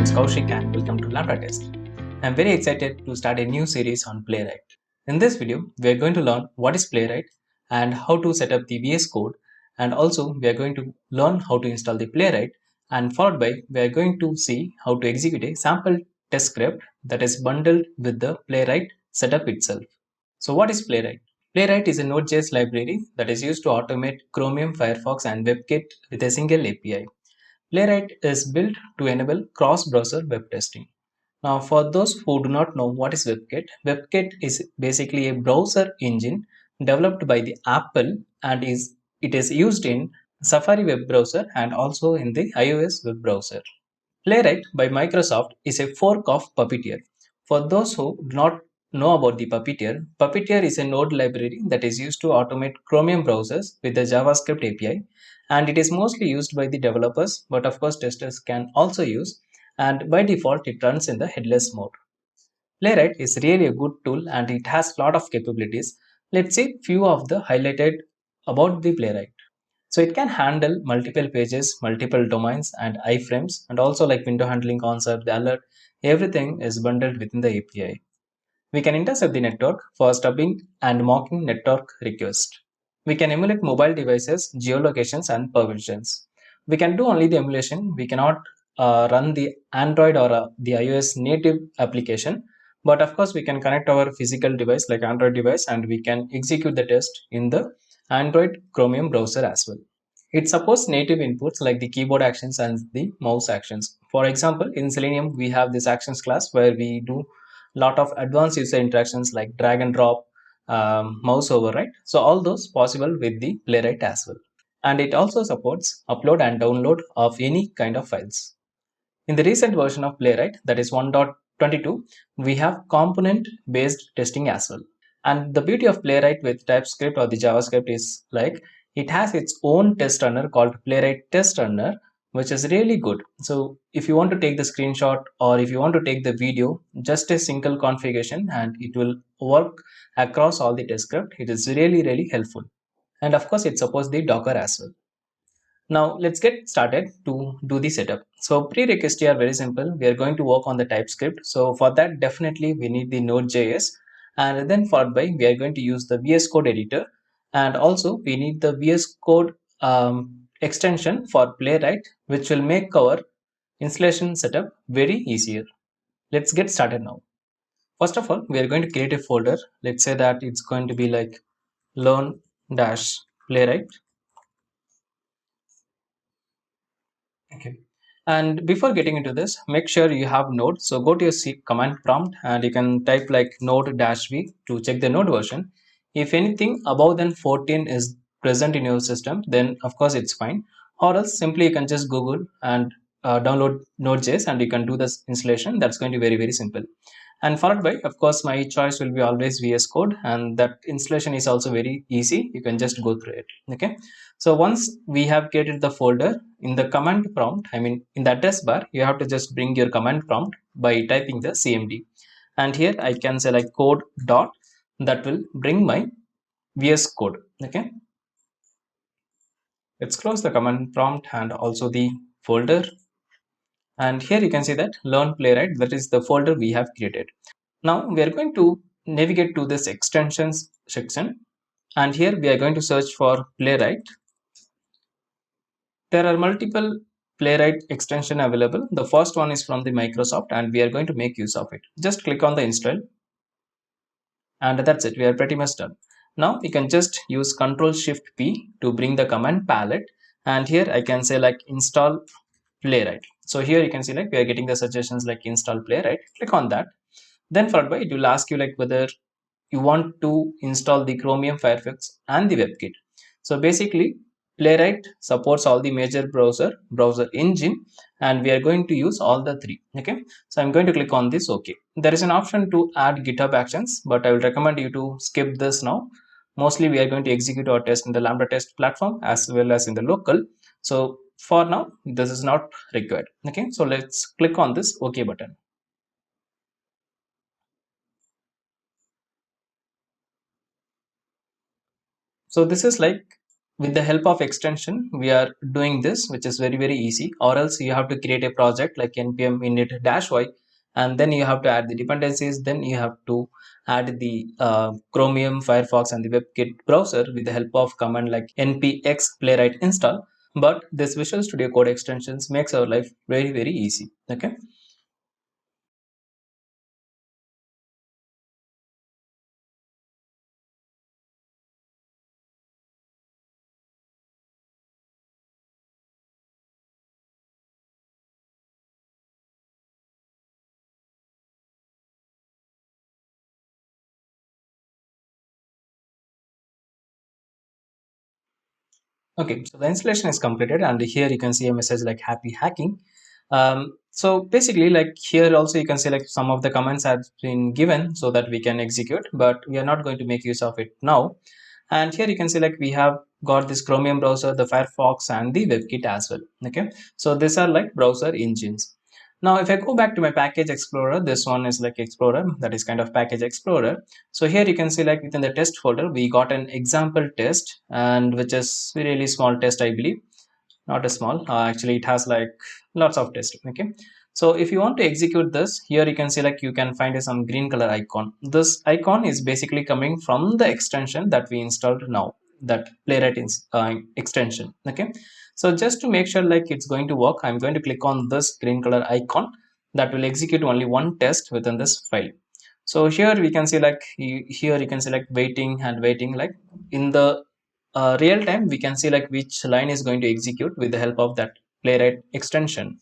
name is Kaushik and welcome to Lambda Test. I'm very excited to start a new series on Playwright. In this video, we are going to learn what is Playwright and how to set up the VS Code, and also we are going to learn how to install the Playwright, and followed by we are going to see how to execute a sample test script that is bundled with the Playwright setup itself. So what is Playwright? Playwright is a Node.js library that is used to automate Chromium, Firefox and WebKit with a single API. Playwright is built to enable cross-browser web testing. Now, for those who do not know what is WebKit, WebKit is basically a browser engine developed by the Apple, and it is used in Safari web browser and also in the iOS web browser. Playwright by Microsoft is a fork of Puppeteer. For those who do not know about the Puppeteer, Puppeteer is a node library that is used to automate Chromium browsers with the JavaScript API, and it is mostly used by the developers, but of course testers can also use, and by default it runs in the headless mode. Playwright is really a good tool and it has lot of capabilities. Let's see few of the highlighted about the Playwright. So it can handle multiple pages, multiple domains and iframes, and also like window handling concept, the alert, everything is bundled within the API. We can intercept the network for stubbing and mocking network requests. We can emulate mobile devices, geolocations and permissions. We can do only the emulation. We cannot run the Android or the iOS native application. But of course, we can connect our physical device like Android device and we can execute the test in the Android Chromium browser as well. It supports native inputs like the keyboard actions and the mouse actions. For example, in Selenium, we have this actions class where we do lot of advanced user interactions like drag and drop, mouse override. So all those possible with the Playwright as well. And it also supports upload and download of any kind of files. In the recent version of Playwright, that is 1.22, we have component based testing as well. And the beauty of Playwright with TypeScript or the JavaScript is like it has its own test runner called Playwright Test Runner, which is really good. So if you want to take the screenshot or if you want to take the video, just a single configuration and it will work across all the test script. It is really helpful. And of course, it supports the Docker as well. Now let's get started to do the setup. So prerequisites are very simple. We are going to work on the TypeScript. So for that, definitely we need the Node.js, and then followed by we are going to use the VS Code editor, and also we need the VS Code extension for Playwright, which will make our installation setup very easier. Let's get started now. First of all, we are going to create a folder. Let's say that it's going to be like learn-playwright. Okay. And before getting into this, make sure you have Node. So go to your C command prompt and you can type like node-v to check the Node version. If anything above than 14 is present in your system, then of course it's fine. Or else simply you can just Google and download Node.js and you can do this installation. That's going to be very simple. And followed by, of course, my choice will be always VS Code, and that installation is also very easy. You can just go through it. Okay. So once we have created the folder, in the command prompt, I mean in the address bar, you have to just bring your command prompt by typing the cmd. And here I can say like code dot, that will bring my VS Code. Okay. Let's close the command prompt and also the folder. And here you can see that learn playwright, that is the folder we have created. Now we are going to navigate to this extensions section, and here we are going to search for Playwright. There are multiple Playwright extension available. The first one is from the Microsoft and we are going to make use of it. Just click on the install and that's it. We are pretty much done. Now you can just use Ctrl+Shift+P to bring the command palette, and here I can say like install Playwright. So here you can see like we are getting the suggestions like install Playwright. Click on that. Then followed by it will ask you like whether you want to install the Chromium, Firefox and the WebKit. So basically Playwright supports all the major browser engine, and we are going to use all the three. Okay, so I'm going to click on this. Okay, there is an option to add GitHub actions, but I will recommend you to skip this now. Mostly we are going to execute our test in the Lambda test platform as well as in the local. So for now this is not required. Okay, so let's click on this OK button. So this is like with the help of extension we are doing this, which is very easy. Or else you have to create a project like npm init -y, and then you have to add the dependencies, then you have to add the chromium, firefox and the webkit browser with the help of command like npx playwright install. But this Visual Studio Code extensions makes our life very easy. Okay. Okay, so the installation is completed, and here you can see a message like happy hacking. So basically, like here also you can see like some of the commands have been given so that we can execute, but we are not going to make use of it now. And here you can see like we have got this Chromium browser, the Firefox and the WebKit as well. Okay, so these are like browser engines. Now if I go back to my package explorer, this one is like Explorer, that is kind of package explorer. So here you can see like within the test folder we got an example test, and which is really small test, I believe. Not a small, actually it has like lots of tests. Okay, so if you want to execute this, here you can see like you can find some green color icon. This icon is basically coming from the extension that we installed now, that Playwright extension. Okay, so just to make sure like it's going to work, I'm going to click on this green color icon. That will execute only one test within this file. So here we can see like here you can select waiting and waiting, like in the real time we can see like which line is going to execute with the help of that Playwright extension.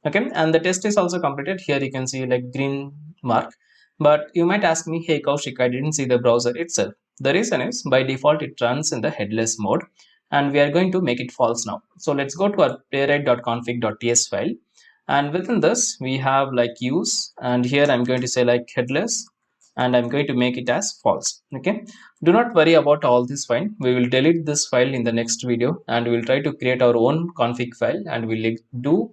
Okay, and the test is also completed. Here you can see like green mark. But you might ask me, hey Kaushik, I didn't see the browser itself. The reason is by default it runs in the headless mode, and we are going to make it false now. So let's go to our playwright.config.ts file, and within this we have like use, and here I'm going to say like headless, and I'm going to make it as false. Okay, do not worry about all this file. We will delete this file in the next video, and we'll try to create our own config file, and we'll do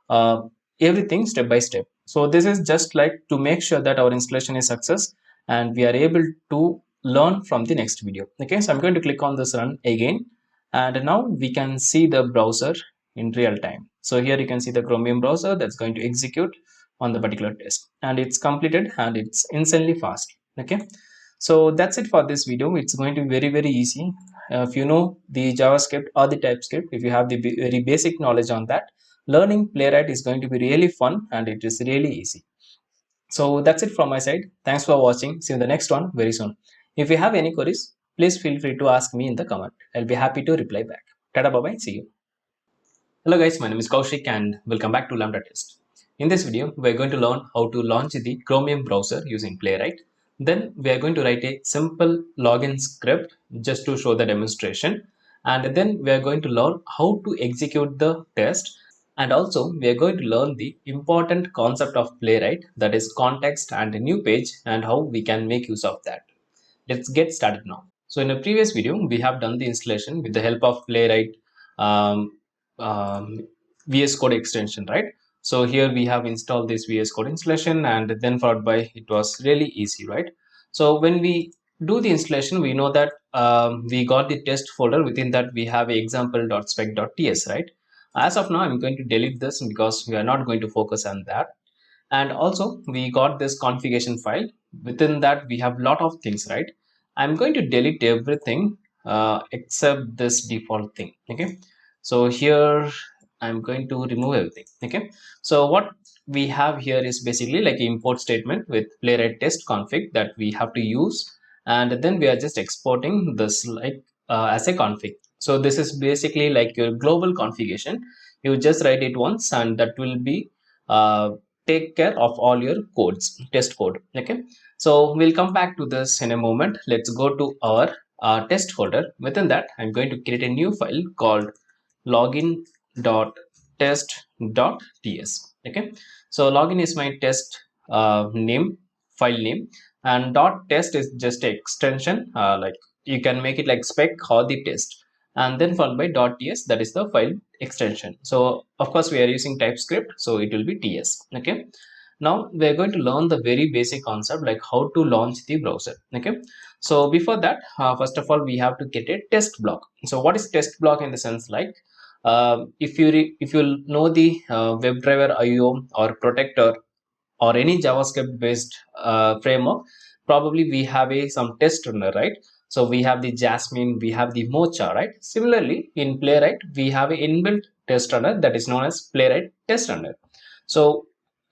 uh, everything step by step. So this is just like to make sure that our installation is success and we are able to learn from the next video. Okay, so I'm going to click on this run again, and now we can see the browser in real time. So here you can see the Chromium browser that's going to execute on the particular test, and it's completed and it's insanely fast. Okay, so that's it for this video. It's going to be very easy. If you know the JavaScript or the TypeScript, if you have the very basic knowledge on that, learning Playwright is going to be really fun, and it is really easy. So that's it from my side. Thanks for watching. See you in the next one very soon. If you have any queries, please feel free to ask me in the comment. I'll be happy to reply back. Tada, bye bye. See you. Hello guys, my name is Kaushik and welcome back to Lambda Test. In this video, we're going to learn how to launch the Chromium browser using Playwright. Then we are going to write a simple login script just to show the demonstration. And then we are going to learn how to execute the test. And also we are going to learn the important concept of Playwright, that is context and a new page, and how we can make use of that. Let's get started now. So in a previous video, we have done the installation with the help of Playwright um, VS Code extension, right? So here we have installed this VS Code installation, and then followed by, it was really easy, right? So when we do the installation, we know that we got the test folder. Within that we have example.spec.ts, right? As of now, I'm going to delete this because we are not going to focus on that. And also we got this configuration file. Within that we have lot of things, right? I'm going to delete everything except this default thing. Okay, so here I'm going to remove everything. Okay, so what we have here is basically like an import statement with Playwright test config that we have to use, and then we are just exporting this like as a config. So this is basically like your global configuration. You just write it once, and that will be uh, take care of all your codes, test code. Okay, so we'll come back to this in a moment. Let's go to our test folder. Within that, I'm going to create a new file called login.test.ts. Okay, so login is my test name, file name, and dot test is just an extension, like you can make it like spec or the test, and then followed by .ts, that is the file extension. So of course we are using TypeScript, so it will be ts. Okay, now we are going to learn the very basic concept like how to launch the browser. Okay, So before that, first of all, we have to get a test block. So what is test block in the sense like, if you know the WebDriver IO or protector or any JavaScript based framework, probably we have some test runner, right? So we have the Jasmine, we have the Mocha, right? Similarly, in Playwright, we have an inbuilt test runner that is known as Playwright test runner. So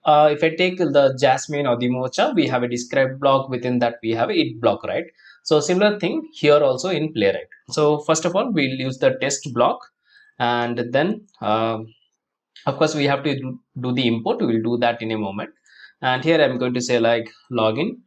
if I take the Jasmine or the Mocha, we have a describe block. Within that, we have a it block, right? So similar thing here also in Playwright. So first of all, we'll use the test block, and then of course we have to do the import. We will do that in a moment. And here I'm going to say like login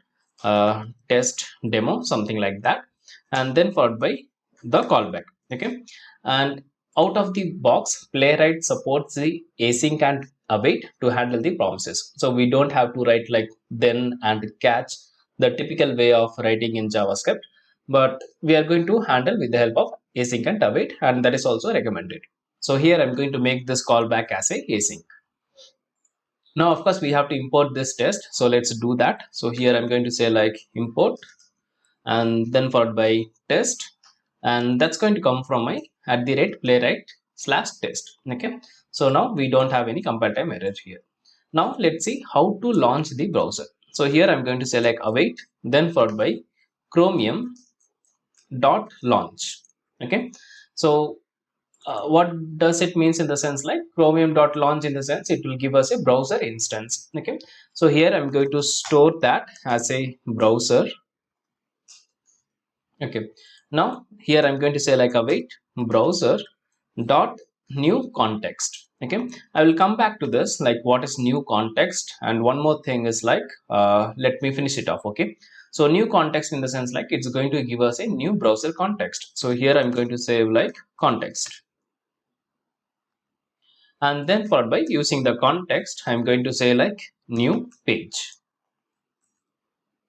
test demo, something like that, and then followed by the callback. Okay, and out of the box, Playwright supports the async and await to handle the promises. So we don't have to write like then and catch, the typical way of writing in JavaScript, but we are going to handle with the help of async and await, and that is also recommended. So here I'm going to make this callback as a async. Now, of course, we have to import this test. So let's do that. So here I'm going to say like import and then followed by test. And that's going to come from my @playwright/test. Okay. So now we don't have any compile time error here. Now let's see how to launch the browser. So here I'm going to say like await, then followed by Chromium dot launch. Okay. So what does it means in the sense like chromium.launch, in the sense it will give us a browser instance. Okay, so here I'm going to store that as a browser. Okay, now here I'm going to say like await browser dot new context. Okay, I will come back to this like what is new context, and one more thing is like let me finish it off. Okay, so new context in the sense like it's going to give us a new browser context. So here I'm going to say like context, and then followed by using the context, I'm going to say like new page.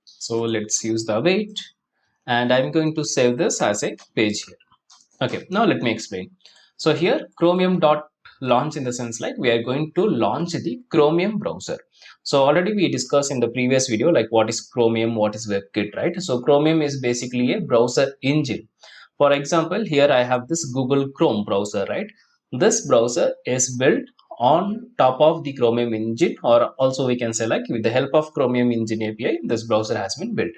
So let's use the await, and I'm going to save this as a page here. Okay, now let me explain. So here Chromium dot launch, in the sense like we are going to launch the Chromium browser. So already we discussed in the previous video like what is Chromium, what is WebKit, right? So Chromium is basically a browser engine. For example, here I have this Google Chrome browser, right? This browser is built on top of the Chromium engine, or also we can say like with the help of Chromium engine API, this browser has been built.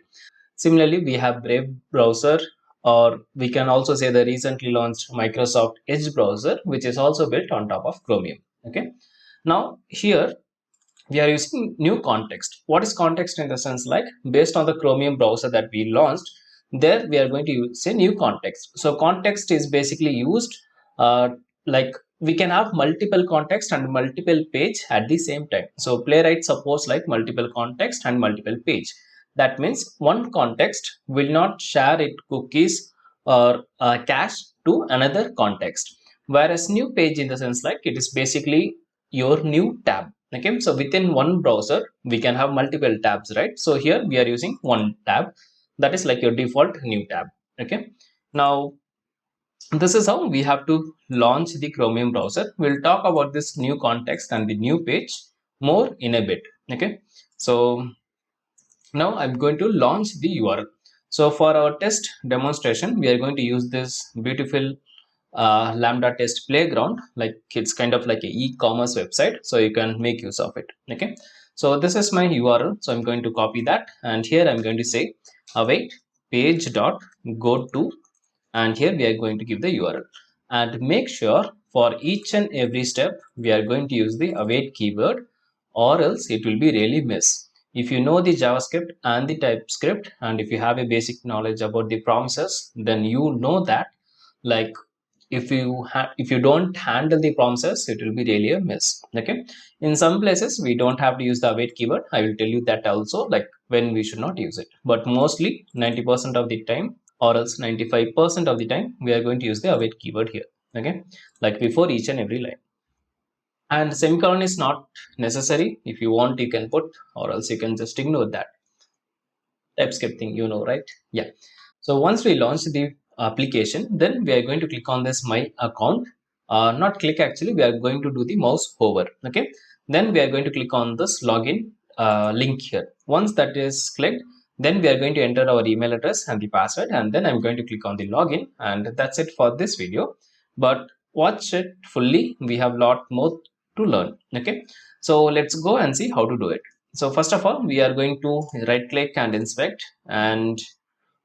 Similarly, we have Brave browser, or we can also say the recently launched Microsoft Edge browser, which is also built on top of Chromium. Okay. Now here we are using new context. What is context in the sense like based on the Chromium browser that we launched, there we are going to use a new context. So context is basically used like we can have multiple context and multiple page at the same time. So Playwright supports like multiple context and multiple page. That means one context will not share its cookies or cache to another context, whereas new page in the sense like it is basically your new tab. Okay, so within one browser we can have multiple tabs, right? So here we are using one tab, that is like your default new tab. Okay, now this is how we have to launch the Chromium browser. We'll talk about this new context and the new page more in a bit. Okay, so now I'm going to launch the URL. So for our test demonstration, we are going to use this beautiful Lambda test playground. Like it's kind of like a e-commerce website, so you can make use of it. Okay, so this is my URL. So I'm going to copy that, and here I'm going to say await page dot go to, and here we are going to give the URL, and make sure for each and every step we are going to use the await keyword, or else it will be really miss. If you know the JavaScript and the TypeScript, and if you have a basic knowledge about the promises, then you know that like if you don't handle the promises, it will be really a mess. Okay, in some places we don't have to use the await keyword. I will tell you that also, like when we should not use it, but mostly 90% of the time, or else 95% of the time, we are going to use the await keyword here. Okay, like before each and every line. And semicolon is not necessary. If you want, you can put, or else you can just ignore that. TypeScript thing, you know, right? Yeah. So once we launch the application, then we are going to click on this my account. Not click, actually we are going to do the mouse over. Okay, then we are going to click on this login link here. Once that is clicked, Then we are going to enter our email address and the password, and then I'm going to click on the login, and that's it for this video. But watch it fully, we have a lot more to learn. Okay, so let's go and see how to do it. So first of all, we are going to right click and inspect, and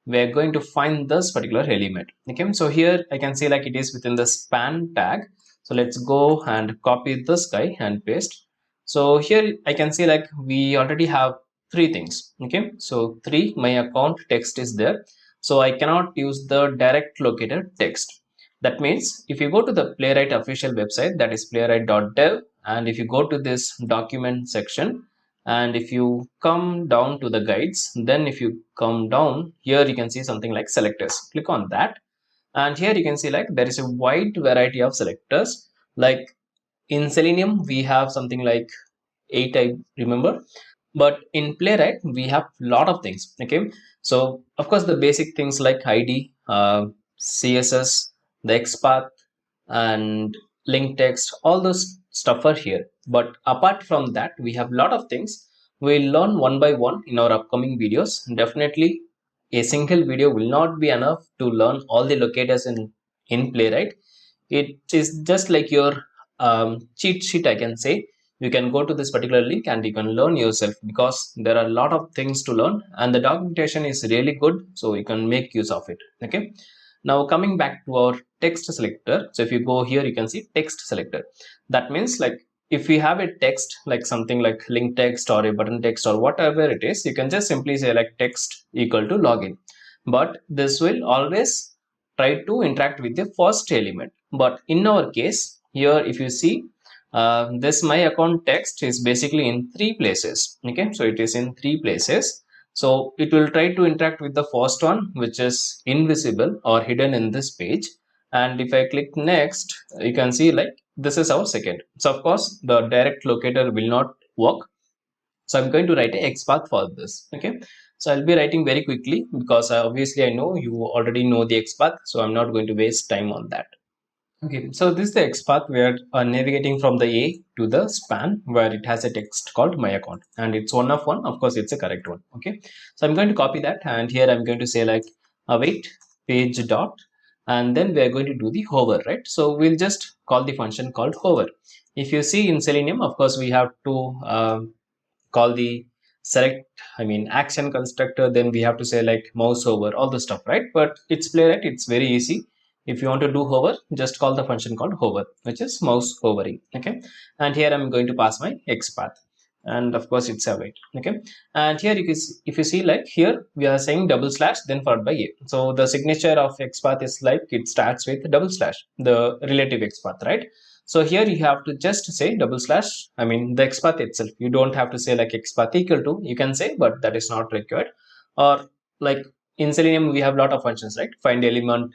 we're going to find this particular element. Okay, so here I can see like it is within the span tag. So let's go and copy this guy and paste. So here I can see like we already have three things. Okay, so three, my account text is there, so I cannot use the direct locator text. That means if you go to the Playwright official website, that is playwright.dev, and if you go to this document section, and if you come down to the guides, then if you come down here, you can see something like selectors. Click on that, and here you can see like there is a wide variety of selectors. Like in Selenium we have something like 8, I remember, but in Playwright we have lot of things. Okay, so of course the basic things like id, css, the xpath, and link text, all those stuff are here. But apart from that, we have a lot of things we'll learn one by one in our upcoming videos. Definitely a single video will not be enough to learn all the locators in Playwright. It is just like your cheat sheet, I can say. You can go to this particular link and you can learn yourself, because there are a lot of things to learn, and the documentation is really good, so you can make use of it. Okay, now coming back to our text selector. So if you go here, you can see text selector. That means like if we have a text like something like link text or a button text or whatever it is, you can just simply say like text equal to login. But this will always try to interact with the first element. But in our case here, if you see, this my account text is basically in three places. Okay, so it is in three places. So it will try to interact with the first one, which is invisible or hidden in this page. And if I click next, you can see like this is our second. So of course the direct locator will not work, so I'm going to write a XPath for this. Okay, so I'll be writing very quickly, because obviously I know you already know the XPath, so I'm not going to waste time on that. Okay, so this is the XPath. We are navigating from the A to the span where it has a text called my account, and it's one of one. Of course, it's a correct one. Okay, so I'm going to copy that, and here I'm going to say like await page dot, and then we are going to do the hover, right? So we'll just call the function called hover. If you see in Selenium, of course, we have to call the select, I mean action constructor, then we have to say like mouse over, all the stuff, right? But it's Playwright, it's very easy. If you want to do hover, just call the function called hover, which is mouse hovering. Okay, and here I'm going to pass my XPath, and of course it's await. Okay, and here you can see, if you see like here we are saying double slash then followed by a, so the signature of XPath is like it starts with double slash, the relative XPath, right? So here you have to just say double slash, I mean the XPath itself. You don't have to say like XPath equal to, you can say, but that is not required. Or like in Selenium we have a lot of functions, right? Find element,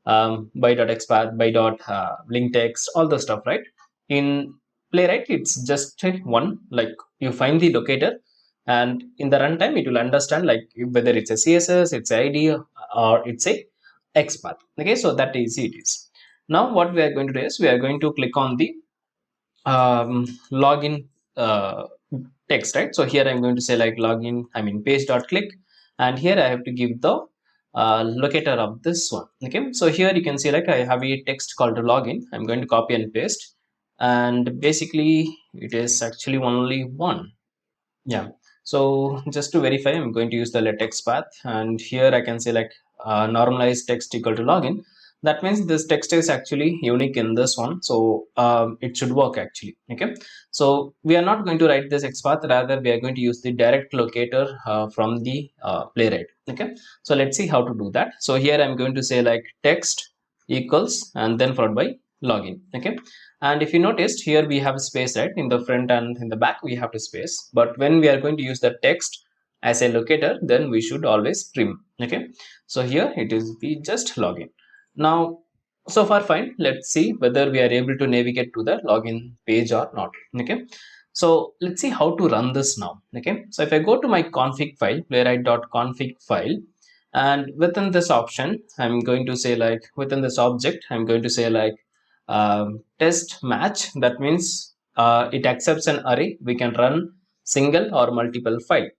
by dot XPath, by dot link text, all the stuff, right? In Playwright it's just one, like you find the locator, and in the runtime it will understand like whether it's a CSS, it's a ID, or it's a XPath. Okay, so that easy it is. Now what we are going to do is we are going to click on the login uh, text, right? So here I'm going to say like login, I mean page dot click, and here I have to give the locator of this one. Okay, so here you can see like I have a text called login. I'm going to copy and paste, and basically it is actually only one. Yeah, so just to verify, I'm going to use the latex path, and here I can say like normalized text equal to login. That means this text is actually unique in this one, so it should work actually. Okay, so we are not going to write this XPath, rather we are going to use the direct locator from the Playwright. Okay, so let's see how to do that. So here I'm going to say like text equals and then followed by login. Okay, and if you noticed here we have a space, right? In the front and in the back we have a space, but when we are going to use the text as a locator, then we should always trim. Okay, so here it is we just login. Now so far fine, let's see whether we are able to navigate to the login page or not. Okay, so let's see how to run this now. Okay, so if I go to my config file, playwright.config file, and within this option I'm going to say like within this object I'm going to say like test match. That means it accepts an array. We can run single or multiple file.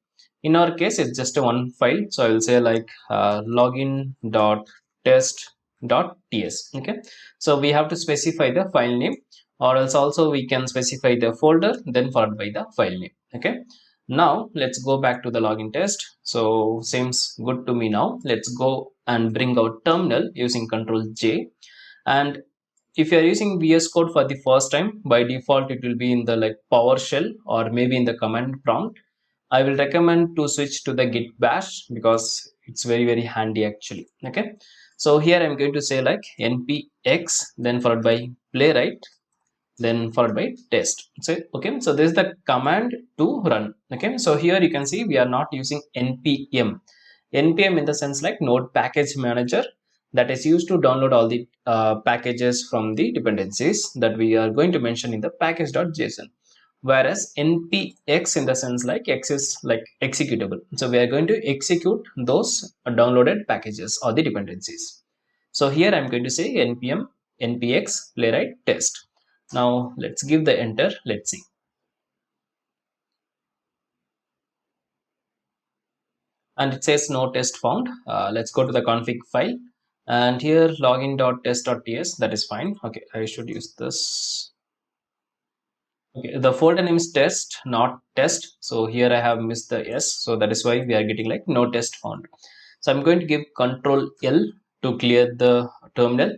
In our case, it's just a one file. So I will say like login.test.ts. Okay. So we have to specify the file name, or else also we can specify the folder, then followed by the file name. Okay. Now let's go back to the login test. So seems good to me now. Let's go and bring out terminal using Control J. And if you are using VS Code for the first time, by default it will be in the like PowerShell or maybe in the command prompt. I will recommend to switch to the Git Bash because it's very handy actually. Okay, so here I'm going to say like npx, then followed by playwright, then followed by test. So okay, so this is the command to run. Okay, so here you can see we are not using npm in the sense like node package manager, that is used to download all the packages from the dependencies that we are going to mention in the package.json. Whereas npx in the sense like x is like executable, so we are going to execute those downloaded packages or the dependencies. So here I'm going to say npm npx playwright test. Now let's give the enter. Let's see. And it says no test found. Let's go to the config file, and here login.test.ts, that is fine. Okay, I should use this. Okay, the folder name is test, not test. So here I have missed the S. So that is why we are getting like no test found. So I'm going to give Control L to clear the terminal,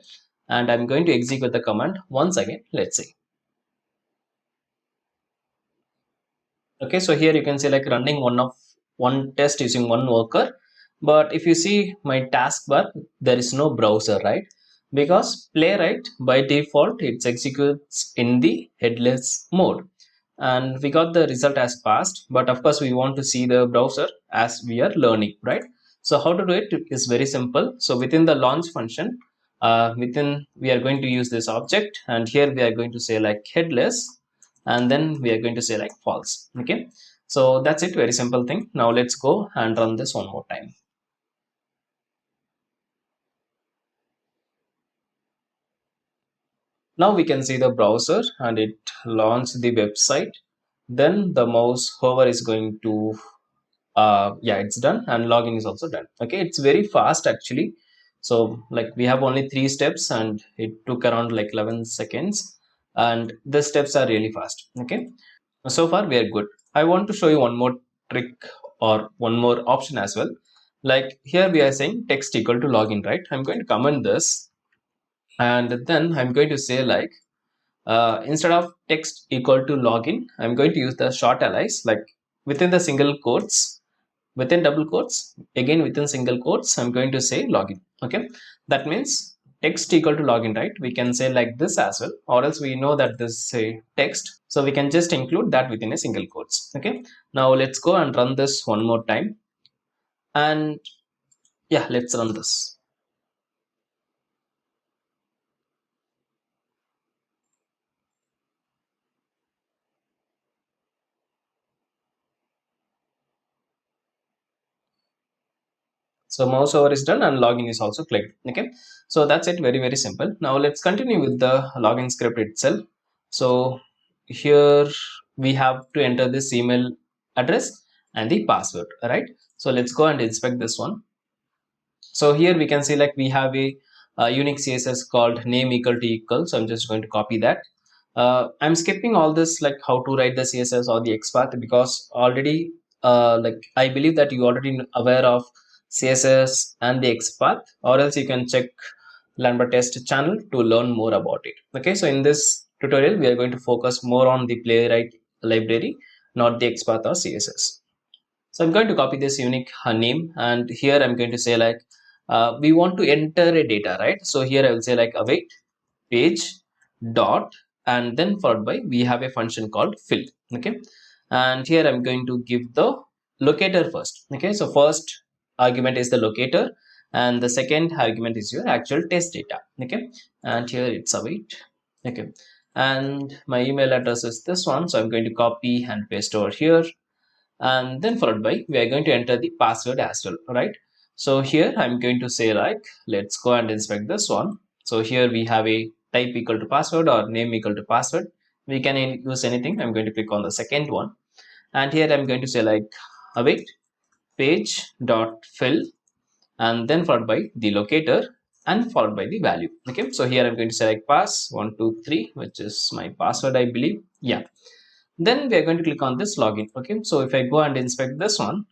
and I'm going to execute the command once again. Let's see. Okay, so here you can see like running one test using one worker. But if you see my taskbar, there is no browser, right? Because Playwright by default it executes in the headless mode, and we got the result as passed. But of course, we want to see the browser as we are learning, right? So how to do it is very simple. So within the launch function, within we are going to use this object, and here we are going to say like headless, and then we are going to say like false. Okay, so that's it, very simple thing. Now let's go and run this one more time. Now we can see the browser and it launched the website. Then the mouse hover is going to yeah, it's done, and login is also done. Okay, it's very fast actually. So like we have only 3 steps and it took around like 11 seconds, and the steps are really fast. Okay, so far we are good. I want to show you one more trick or one more option as well. Like here we are saying text equal to login, right? I'm going to comment this, and then I'm going to say like instead of text equal to login, I'm going to use the short allies, like within the single quotes, within double quotes, again within single quotes, I'm going to say login. Okay, that means text equal to login, right? We can say like this as well, or else we know that this say text, so we can just include that within a single quotes. Okay, now let's go and run this one more time, and yeah, let's run this. So mouse over is done and login is also clicked. Okay, so that's it, very simple. Now let's continue with the login script itself. So here we have to enter this email address and the password, right? So let's go and inspect this one. So here we can see like we have a unique CSS called name equal to equal. So I'm just going to copy that. I'm skipping all this like how to write the CSS or the XPath, because already like I believe that you already aware of CSS and the XPath, or else you can check Learn by Test channel to learn more about it. Okay, so in this tutorial we are going to focus more on the Playwright library, not the XPath or CSS. So I'm going to copy this unique name, and here I'm going to say like we want to enter a data, right? So here I will say like await page dot, and then followed by we have a function called fill. Okay, and here I'm going to give the locator first. Okay, so first argument is the locator, and the second argument is your actual test data. Okay, and here it's await. Okay, and my email address is this one, so I'm going to copy and paste over here, and then followed by we are going to enter the password as well, right? So here I'm going to say like let's go and inspect this one. So here we have a type equal to password or name equal to password. We can use anything. I'm going to click on the second one, and here I'm going to say like await page dot fill, and then followed by the locator and followed by the value. Okay, so here I'm going to select pass 123, which is my password, I believe. Yeah, then we are going to click on this login. Okay, so if I go and inspect this one,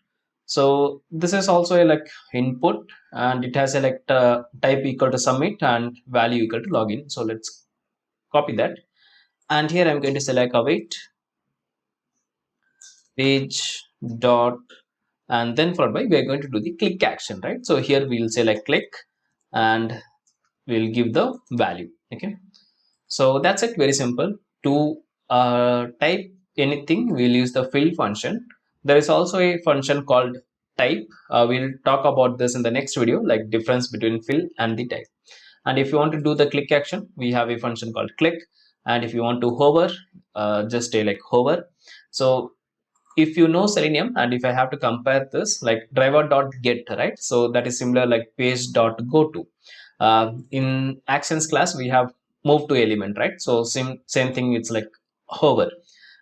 so this is also a like input, and it has a like type equal to submit and value equal to login. So let's copy that, and here I'm going to select await page dot, and then followed by we are going to do the click action, right? So here we'll say like click, and we'll give the value. Okay, so that's it, very simple. To type anything, we'll use the fill function. There is also a function called type. We'll talk about this in the next video, like difference between fill and the type. And if you want to do the click action, we have a function called click. And if you want to hover, just say like hover. So if you know Selenium, and if I have to compare this like driver.get, right? So that is similar like page.goto. In actions class, we have move to element, right? So same thing, it's like hover.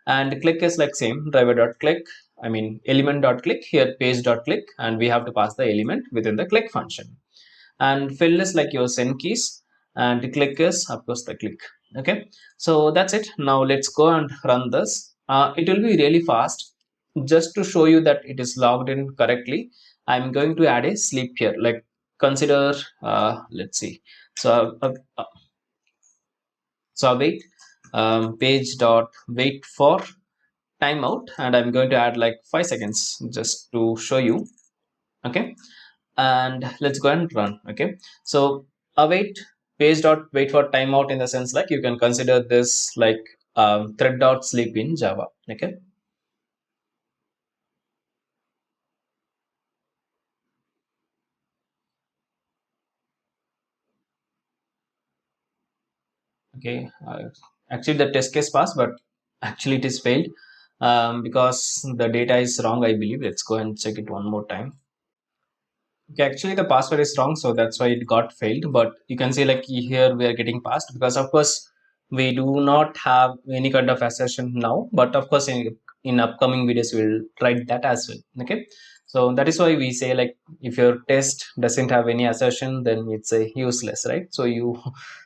And click is like same, driver.click, I mean element.click, here page.click, and we have to pass the element within the click function. And fill is like your send keys, and click is of course the click. Okay, so that's it. Now let's go and run this. It will be really fast. Just to show you that it is logged in correctly, I'm going to add a sleep here, like consider let's see. So await page dot wait for timeout, and I'm going to add like 5 seconds just to show you. Okay, and let's go and run. Okay, so await page dot wait for timeout, in the sense like you can consider this like thread dot sleep in Java. Okay, okay, actually the test case passed, but actually it is failed because the data is wrong, I believe. Let's go and check it one more time. Okay, actually the password is wrong, so that's why it got failed. But you can see like here we are getting passed, because of course we do not have any kind of assertion now, but of course in upcoming videos we'll try that as well. Okay, so that is why we say like if your test doesn't have any assertion, then it's a useless, right? So you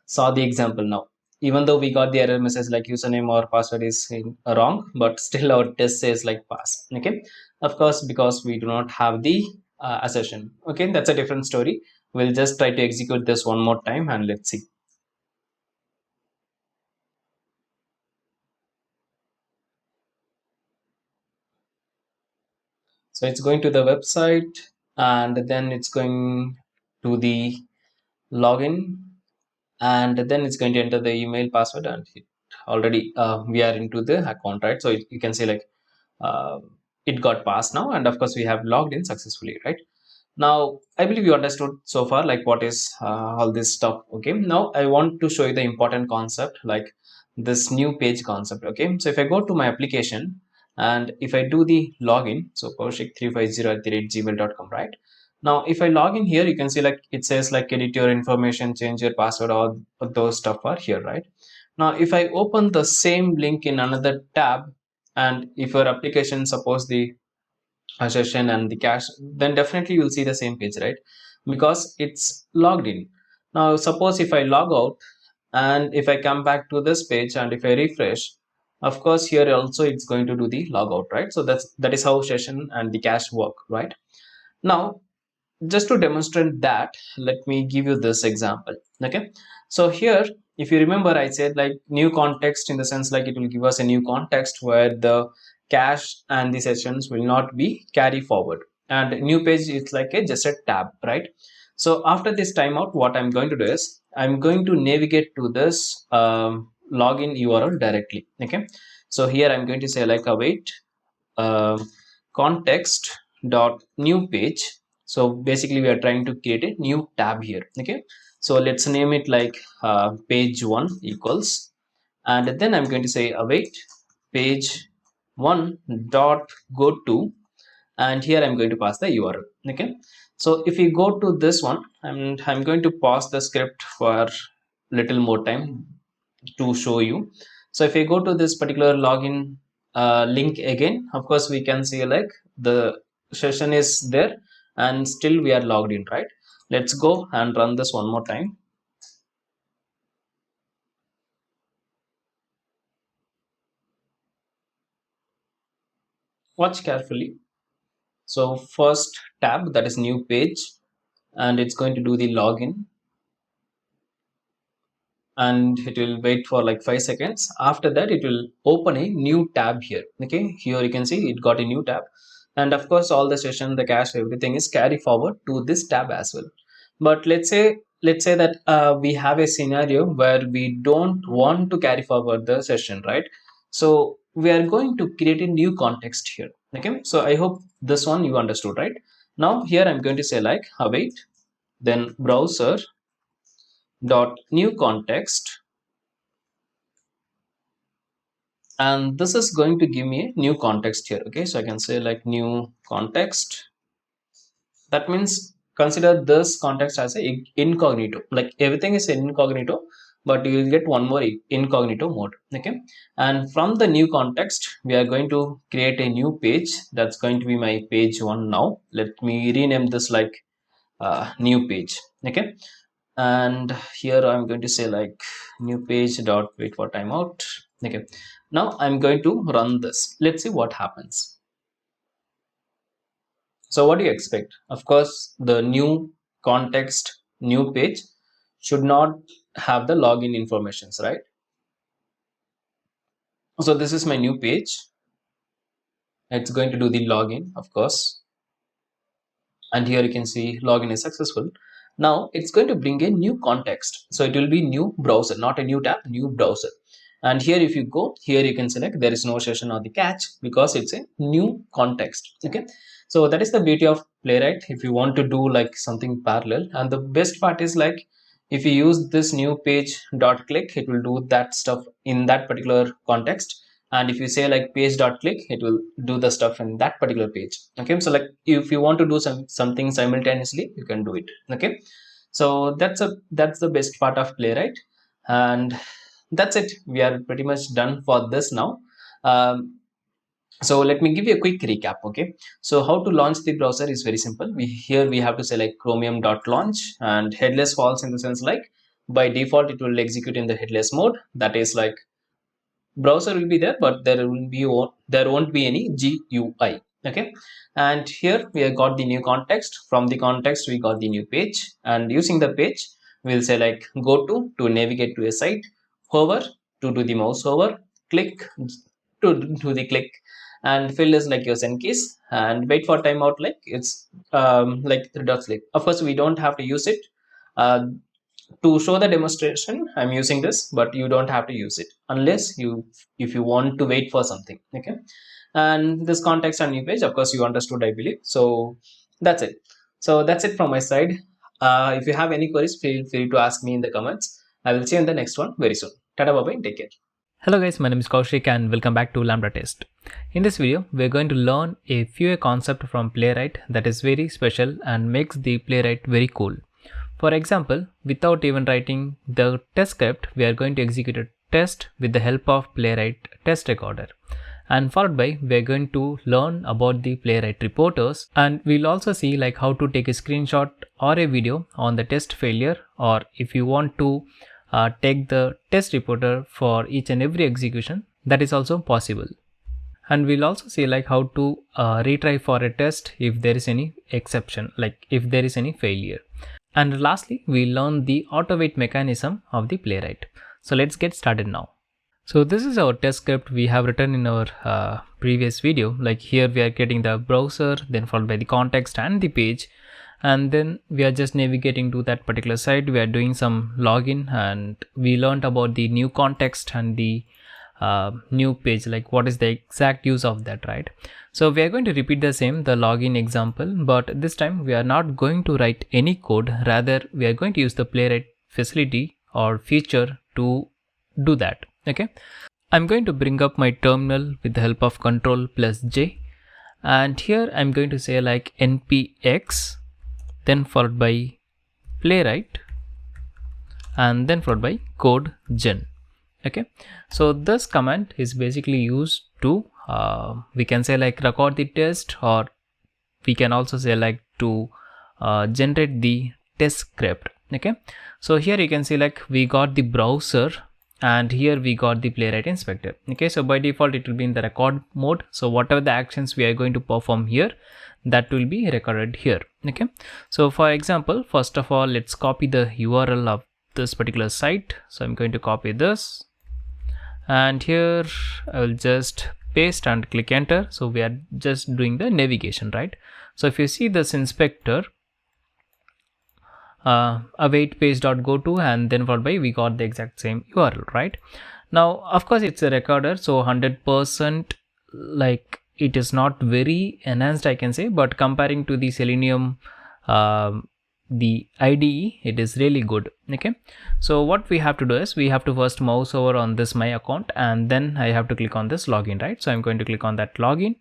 saw the example now. Even though we got the error message like username or password is wrong, but still our test says like pass. Okay, of course, because we do not have the assertion. Okay, that's a different story. We'll just try to execute this one more time, and let's see. So it's going to the website, and then it's going to the login, and then it's going to enter the email password, and already we are into the account, right? So you can say like uh, it got passed now, and of course we have logged in successfully, right? Now, I believe you understood so far like what is all this stuff. Okay, now I want to show you the important concept, like this new page concept. Okay, so if I go to my application, and if I do the login, so kaushik350@gmail.com, right? Now, if I log in here, you can see like it says like edit your information, change your password, all those stuff are here, right? Now, if I open the same link in another tab, and if your application, suppose the session and the cache, then definitely you'll see the same page, right? Because it's logged in. Now suppose if I log out, and if I come back to this page, and if I refresh, of course here also it's going to do the logout, right? So that is how session and the cache work, right? Now, just to demonstrate that, let me give you this example. Okay, so here, if you remember, I said like new context, in the sense like it will give us a new context where the cache and the sessions will not be carry forward, and new page is like a just a tab, right? So after this timeout, what I'm going to do is I'm going to navigate to this login URL directly. Okay, so here I'm going to say like await uh, context dot new page. So basically we are trying to create a new tab here. Okay, so let's name it like page one equals, and then I'm going to say await page one dot go to, and here I'm going to pass the URL. Okay, so if we go to this one, and I'm going to pause the script for little more time to show you. So if I go to this particular login link again, of course we can see like the session is there and still we are logged in, right? Let's go and run this one more time. Watch carefully. So first tab, that is new page, and it's going to do the login, and it will wait for like 5 seconds. After that it will open a new tab here. Okay, here you can see it got a new tab, and of course all the session, the cache, everything is carry forward to this tab as well. But let's say that we have a scenario where we don't want to carry forward the session, right? So we are going to create a new context here. Okay, so I hope this one you understood, right? Now here I'm going to say like await, then browser dot new context, and this is going to give me a new context here. Okay, so I can say like new context. That means consider this context as a incognito, like everything is incognito, but you will get one more incognito mode. Okay, and from the new context we are going to create a new page. That's going to be my page one. Now let me rename this like new page. Okay, and here I'm going to say like new page dot wait for timeout. Okay, now I'm going to run this. Let's see what happens. So what do you expect? Of course, the new context, new page should not have the login informations, right? So this is my new page. It's going to do the login, of course. And here you can see login is successful. Now it's going to bring a new context. So it will be new browser, not a new tab, new browser. And here if you go, here you can select there is no session or the catch because it's a new context. Okay, so that is the beauty of Playwright if you want to do like something parallel. And the best part is like if you use this new page dot click, it will do that stuff in that particular context. And if you say like page dot click, it will do the stuff in that particular page. Okay, so like if you want to do something simultaneously, you can do it. Okay, so that's the best part of Playwright. And that's it, we are pretty much done for this now. So let me give you a quick recap. Okay, so how to launch the browser is very simple. We have to select chromium.launch, and headless false in the sense like by default it will execute in the headless mode. That is like browser will be there, but there won't be any GUI. Okay, and here we have got the new context. From the context we got the new page, and using the page we'll say like go to navigate to a site, hover to do the mouse over, click to do the click, and fill is like your send keys, and wait for timeout like it's like 3 dots click. Of course we don't have to use it. uh, to show the demonstration I'm using this, but you don't have to use it unless you if you want to wait for something. Okay, and this context on new page, of course you understood, I believe. So that's it. So that's it from my side. If you have any queries, feel free to ask me in the comments. I will see you in the next one very soon. Tada, bye bye, take care. Hello guys, my name is Kaushik and welcome back to Lambda Test. In this video, we're going to learn a few concept from Playwright that is very special and makes the Playwright very cool. For example, without even writing the test script, we are going to execute a test with the help of Playwright test recorder. And followed by, we're going to learn about the Playwright reporters, and we'll also see like how to take a screenshot or a video on the test failure, or if you want to take the test reporter for each and every execution, that is also possible. And we'll also see like how to retry for a test if there is any exception, like if there is any failure. And lastly, we learn the auto wait mechanism of the Playwright. So let's get started now. So this is our test script we have written in our previous video. Like here we are getting the browser, then followed by the context and the page, and then we are just navigating to that particular site. We are doing some login, and we learned about the new context and the new page, like what is the exact use of that, right? So we are going to repeat the same, the login example, but this time we are not going to write any code. Rather, we are going to use the Playwright facility or feature to do that. Okay, I'm going to bring up my terminal with the help of Ctrl+J, and here I'm going to say like npx, then followed by Playwright, and then followed by code gen. Okay, so this command is basically used to we can say like record the test or we can also select to generate the test script. Okay, so here you can see like we got the browser and here we got the Playwright inspector. Okay, so by default it will be in the record mode, so whatever the actions we are going to perform here, that will be recorded here. Okay, so for example, first of all, let's copy the URL of this particular site. So I'm going to copy this and here I will just paste and click enter. So we are just doing the navigation, right? So if you see this inspector, await page.goto and then followed by we got the exact same URL, right? Now of course it's a recorder, so 100% like it is not very enhanced, I can say, but comparing to the Selenium the IDE, it is really good. Okay, so what we have to do is we have to first mouse over on this my account and then I have to click on this login, right? So I'm going to click on that login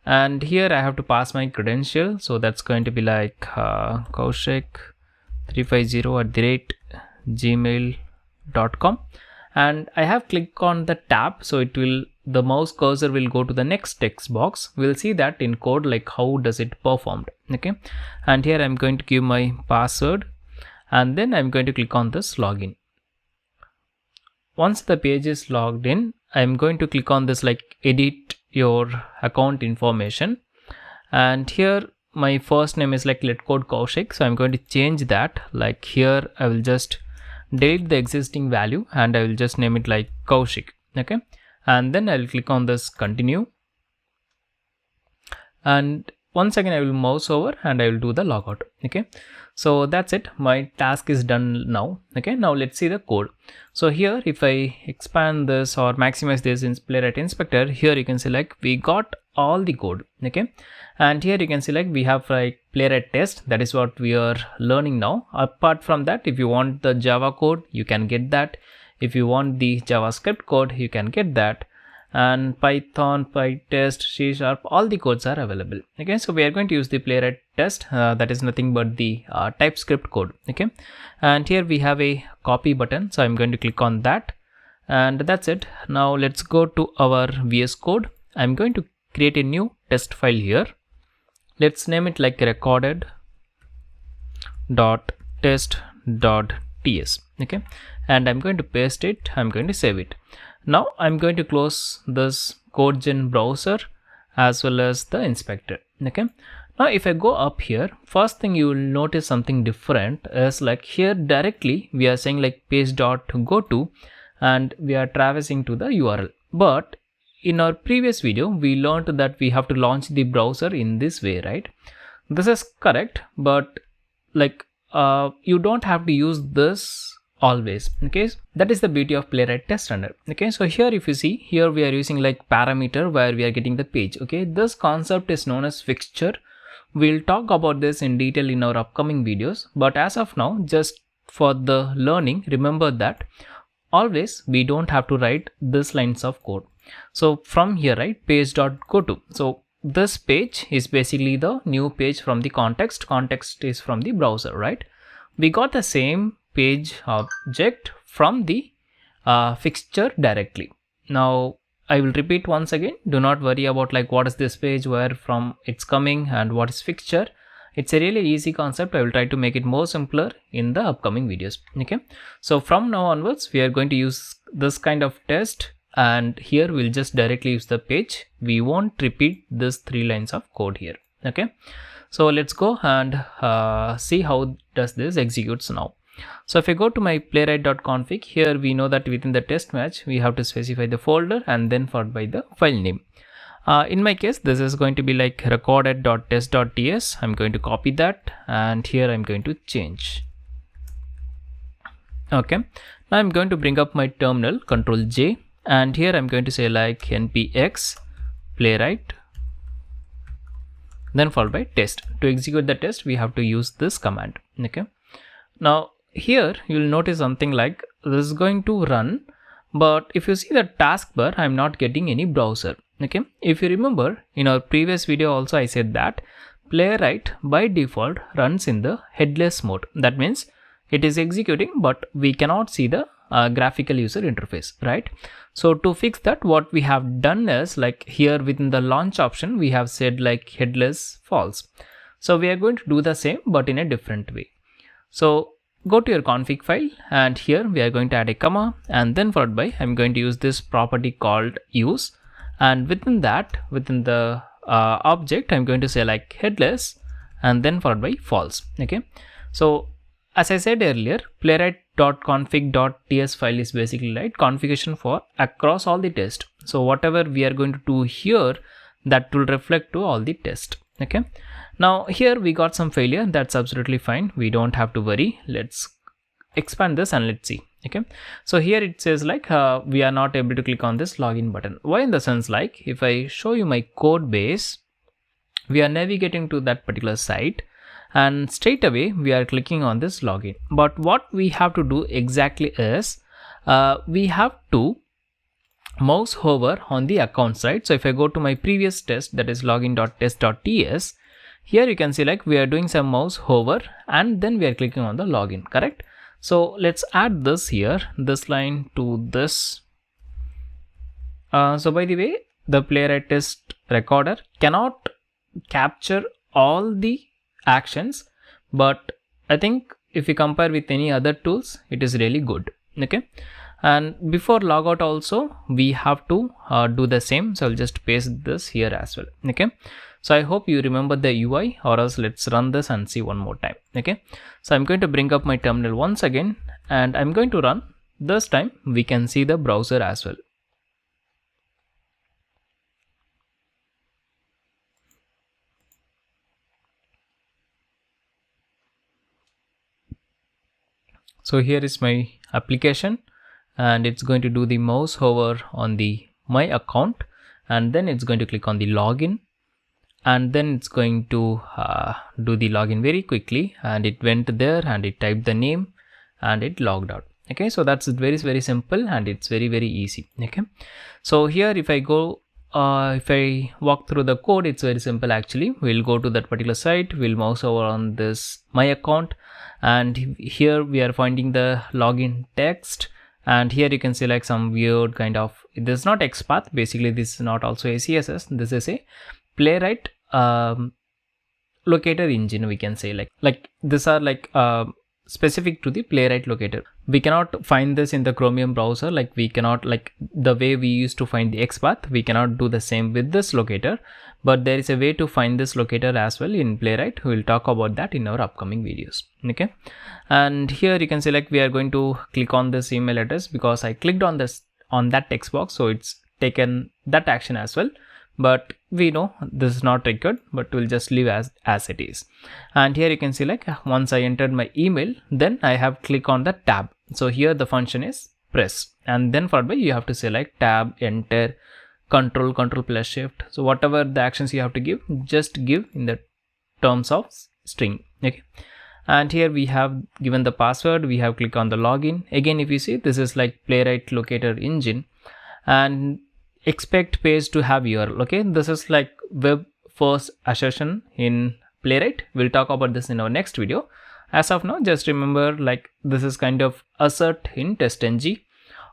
and here I have to pass my credential. So that's going to be like kaushik350@gmail.com and I have clicked on the tab, so it will, the mouse cursor will go to the next text box. We'll see that in code like how does it performed. Okay, and here I'm going to give my password and then I'm going to click on this login. Once the page is logged in, I'm going to click on this like edit your account information and here my first name is like letcode Kaushik, so I'm going to change that. Like here I will just delete the existing value and I will just name it like Kaushik. Okay, and then I will click on this continue and once again I will mouse over and I will do the logout. Okay, so that's it, my task is done now. Okay, now let's see the code. So here if I expand this or maximize this in Playwright inspector, here you can see like we got all the code. Okay, and here you can see like we have like Playwright test, that is what we are learning now. Apart from that, if you want the Java code you can get that, if you want the JavaScript code you can get that, and Python, PyTest, C#, all the codes are available. Okay, so we are going to use the Playwright test, that is nothing but the TypeScript code. Okay, and here we have a copy button, so I'm going to click on that and that's it. Now let's go to our VS Code. I'm going to create a new test file here. Let's name it like recorded.test.ts. okay, and I'm going to paste it, I'm going to save it. Now I'm going to close this CodeGen browser as well as the inspector. Okay, now if I go up here, first thing you will notice something different is like here directly we are saying like page.goto and we are traversing to the URL, but in our previous video we learned that we have to launch the browser in this way, right? This is correct, but like you don't have to use this always. Okay, that is the beauty of Playwright test runner. Okay, so here if you see, here we are using like parameter where we are getting the page. Okay, this concept is known as fixture. We'll talk about this in detail in our upcoming videos, but as of now, just for the learning, remember that always we don't have to write this lines of code. So from here, right, page.goto, so this page is basically the new page from the context is from the browser, right? We got the same page object from the fixture directly. Now I will repeat once again, do not worry about like what is this page, where from it's coming and what is fixture. It's a really easy concept. I will try to make it more simpler in the upcoming videos. Okay, so from now onwards we are going to use this kind of test and here we'll just directly use the page. We won't repeat this 3 lines of code here. Okay, so let's go and see how does this executes now. So if I go to my playwright.config, here we know that within the test match we have to specify the folder and then followed by the file name. In my case this is going to be like recorded.test.ts. I'm going to copy that and here I'm going to change. Okay, now I'm going to bring up my terminal, Control J, and here I'm going to say like npx playwright then followed by test. To execute the test we have to use this command. Okay, now here you will notice something like this is going to run, but if you see the taskbar, I'm not getting any browser. Okay, if you remember in our previous video also I said that Playwright by default runs in the headless mode. That means it is executing but we cannot see the graphical user interface, right? So to fix that, what we have done is like here within the launch option, we have said like headless false. So we are going to do the same, but in a different way. So go to your config file, and here we are going to add a comma, and then followed by, I'm going to use this property called use, and within that, within the object, I'm going to say like headless, and then followed by false. Okay, so as I said earlier, playwright.config.ts file is basically like configuration for across all the tests. So whatever we are going to do here, that will reflect to all the tests. Okay, now here we got some failure. That's absolutely fine. We don't have to worry. Let's expand this and let's see. Okay, so here it says like we are not able to click on this login button. Why? In the sense like if I show you my code base, we are navigating to that particular site, and straight away we are clicking on this login. But what we have to do exactly is we have to mouse hover on the account side. So if I go to my previous test, that is login.test.ts, here you can see like we are doing some mouse hover and then we are clicking on the login, correct? So let's add this here, this line to this. So by the way, the Playwright test recorder cannot capture all the actions, but I think if you compare with any other tools, it is really good. Okay, and before logout also we have to do the same. So I'll just paste this here as well. Okay, so I hope you remember the UI, or else let's run this and see one more time. Okay, so I'm going to bring up my terminal once again, and I'm going to run. This time we can see the browser as well. So here is my application, and it's going to do the mouse hover on the my account, and then it's going to click on the login, and then it's going to do the login very quickly, and it went there and it typed the name and it logged out. Okay, so that's very simple, and it's very easy. Okay, so here if I go if I walk through the code, it's very simple actually. We'll go to that particular site, we'll mouse over on this my account, and here we are finding the login text, and here you can see like some weird kind of, this is not XPath, basically this is not also a CSS, this is a Playwright locator engine, we can say. Like these are like specific to the Playwright locator. We cannot find this in the Chromium browser, like we cannot, like the way we used to find the XPath, we cannot do the same with this locator, but there is a way to find this locator as well in Playwright. We will talk about that in our upcoming videos. Okay, and here you can see like we are going to click on this email address because I clicked on this, on that text box, so it's taken that action as well, but we know this is not required, but we'll just leave as it is. And here you can see like once I entered my email, then I have click on the tab. So here the function is press, and then followed by you have to select tab, enter, control plus shift. So whatever the actions you have to give, just give in the terms of string. Okay, and here we have given the password, we have click on the login. Again, if you see, this is like Playwright locator engine, and expect page to have URL. Okay, this is like web first assertion in Playwright. We'll talk about this in our next video. As of now, just remember like this is kind of assert in TestNG,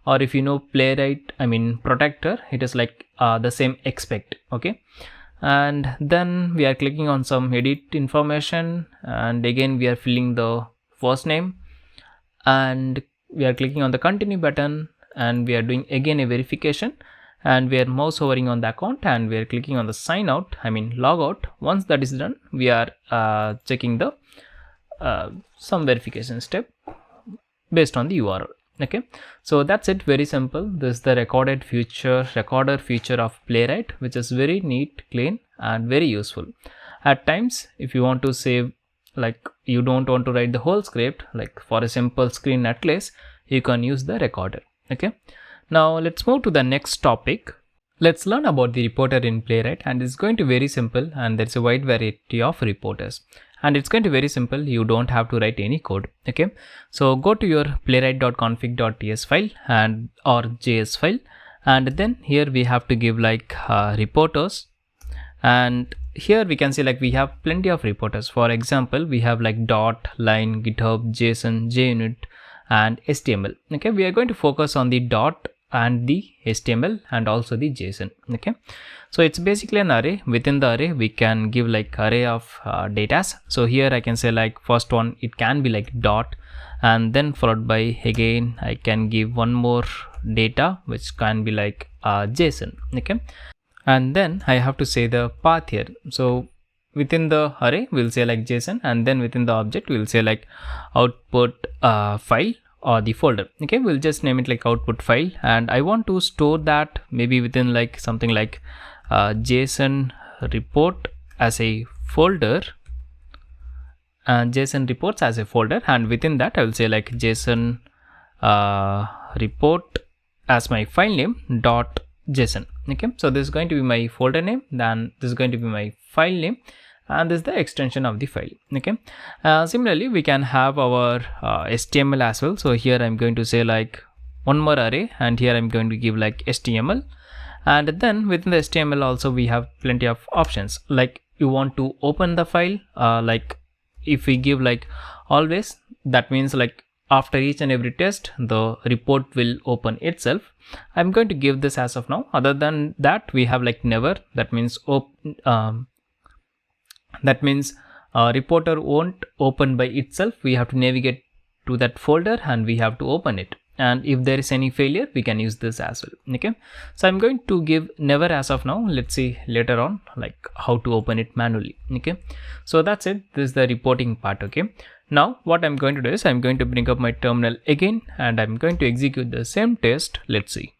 or if you know Playwright, I mean protector, it is like the same expect. Okay, and then we are clicking on some edit information, and again we are filling the first name, and we are clicking on the continue button, and we are doing again a verification, and we are mouse hovering on the account, and we are clicking on the sign out, I mean log out. Once that is done, we are checking the some verification step based on the URL. Okay, so that's it, very simple. This is the recorder feature of Playwright, which is very neat, clean, and very useful. At times, if you want to save, like you don't want to write the whole script, like for a simple screen at least, you can use the recorder. Okay, now let's move to the next topic. Let's learn about the reporter in Playwright, and it's going to be very simple, and there's a wide variety of reporters, and it's going to be very simple. You don't have to write any code. Okay, so go to your playwright.config.ts file and or JS file, and then here we have to give like reporters, and here we can see like we have plenty of reporters. For example, we have like dot, line, GitHub, JSON, JUnit, and HTML. Okay, we are going to focus on the dot and the HTML and also the JSON. Okay, so it's basically an array. Within the array we can give like array of datas. So here I can say like first one, it can be like dot, and then followed by again I can give one more data which can be like JSON. Okay, and then I have to say the path here. So within the array we'll say like JSON, and then within the object we'll say like output file or the folder. Okay, we'll just name it like output file, and I want to store that maybe within like something like JSON report as a folder, and JSON reports as a folder, and within that I will say like JSON report as my file name dot JSON. Okay, so this is going to be my folder name, then this is going to be my file name, and this is the extension of the file. Okay, similarly we can have our HTML as well. So here I'm going to say like one more array, and here I'm going to give like HTML, and then within the HTML also we have plenty of options. Like you want to open the file, like if we give like always, that means like after each and every test the report will open itself. I'm going to give this as of now. Other than that we have like never, that means reporter won't open by itself. We have to navigate to that folder and we have to open it, and if there is any failure we can use this as well. Okay, so I'm going to give never as of now. Let's see later on like how to open it manually. Okay, so that's it. This is the reporting part. Okay, now what I'm going to do is I'm going to bring up my terminal again, and I'm going to execute the same test. Let's see.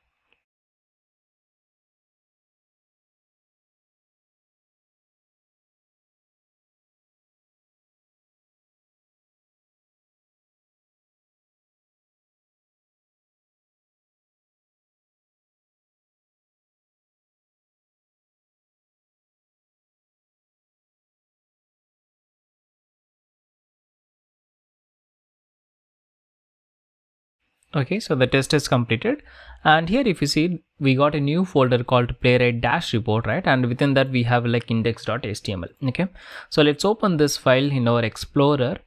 Okay, so the test is completed, and here if you see we got a new folder called playwright dash report, right? And within that we have like index.html. Okay, so let's open this file in our explorer,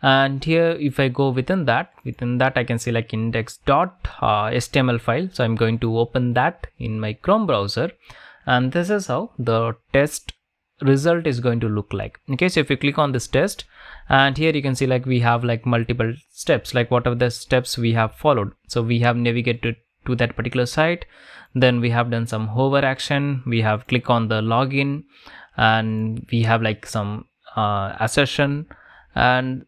and here if I go within that I can see like index.html file. So I'm going to open that in my Chrome browser, and this is how the test result is going to look like. Okay, so if you click on this test, and here you can see like we have like multiple steps, like what are the steps we have followed. So we have navigated to that particular site, then we have done some hover action, we have click on the login, and we have like some assertion, and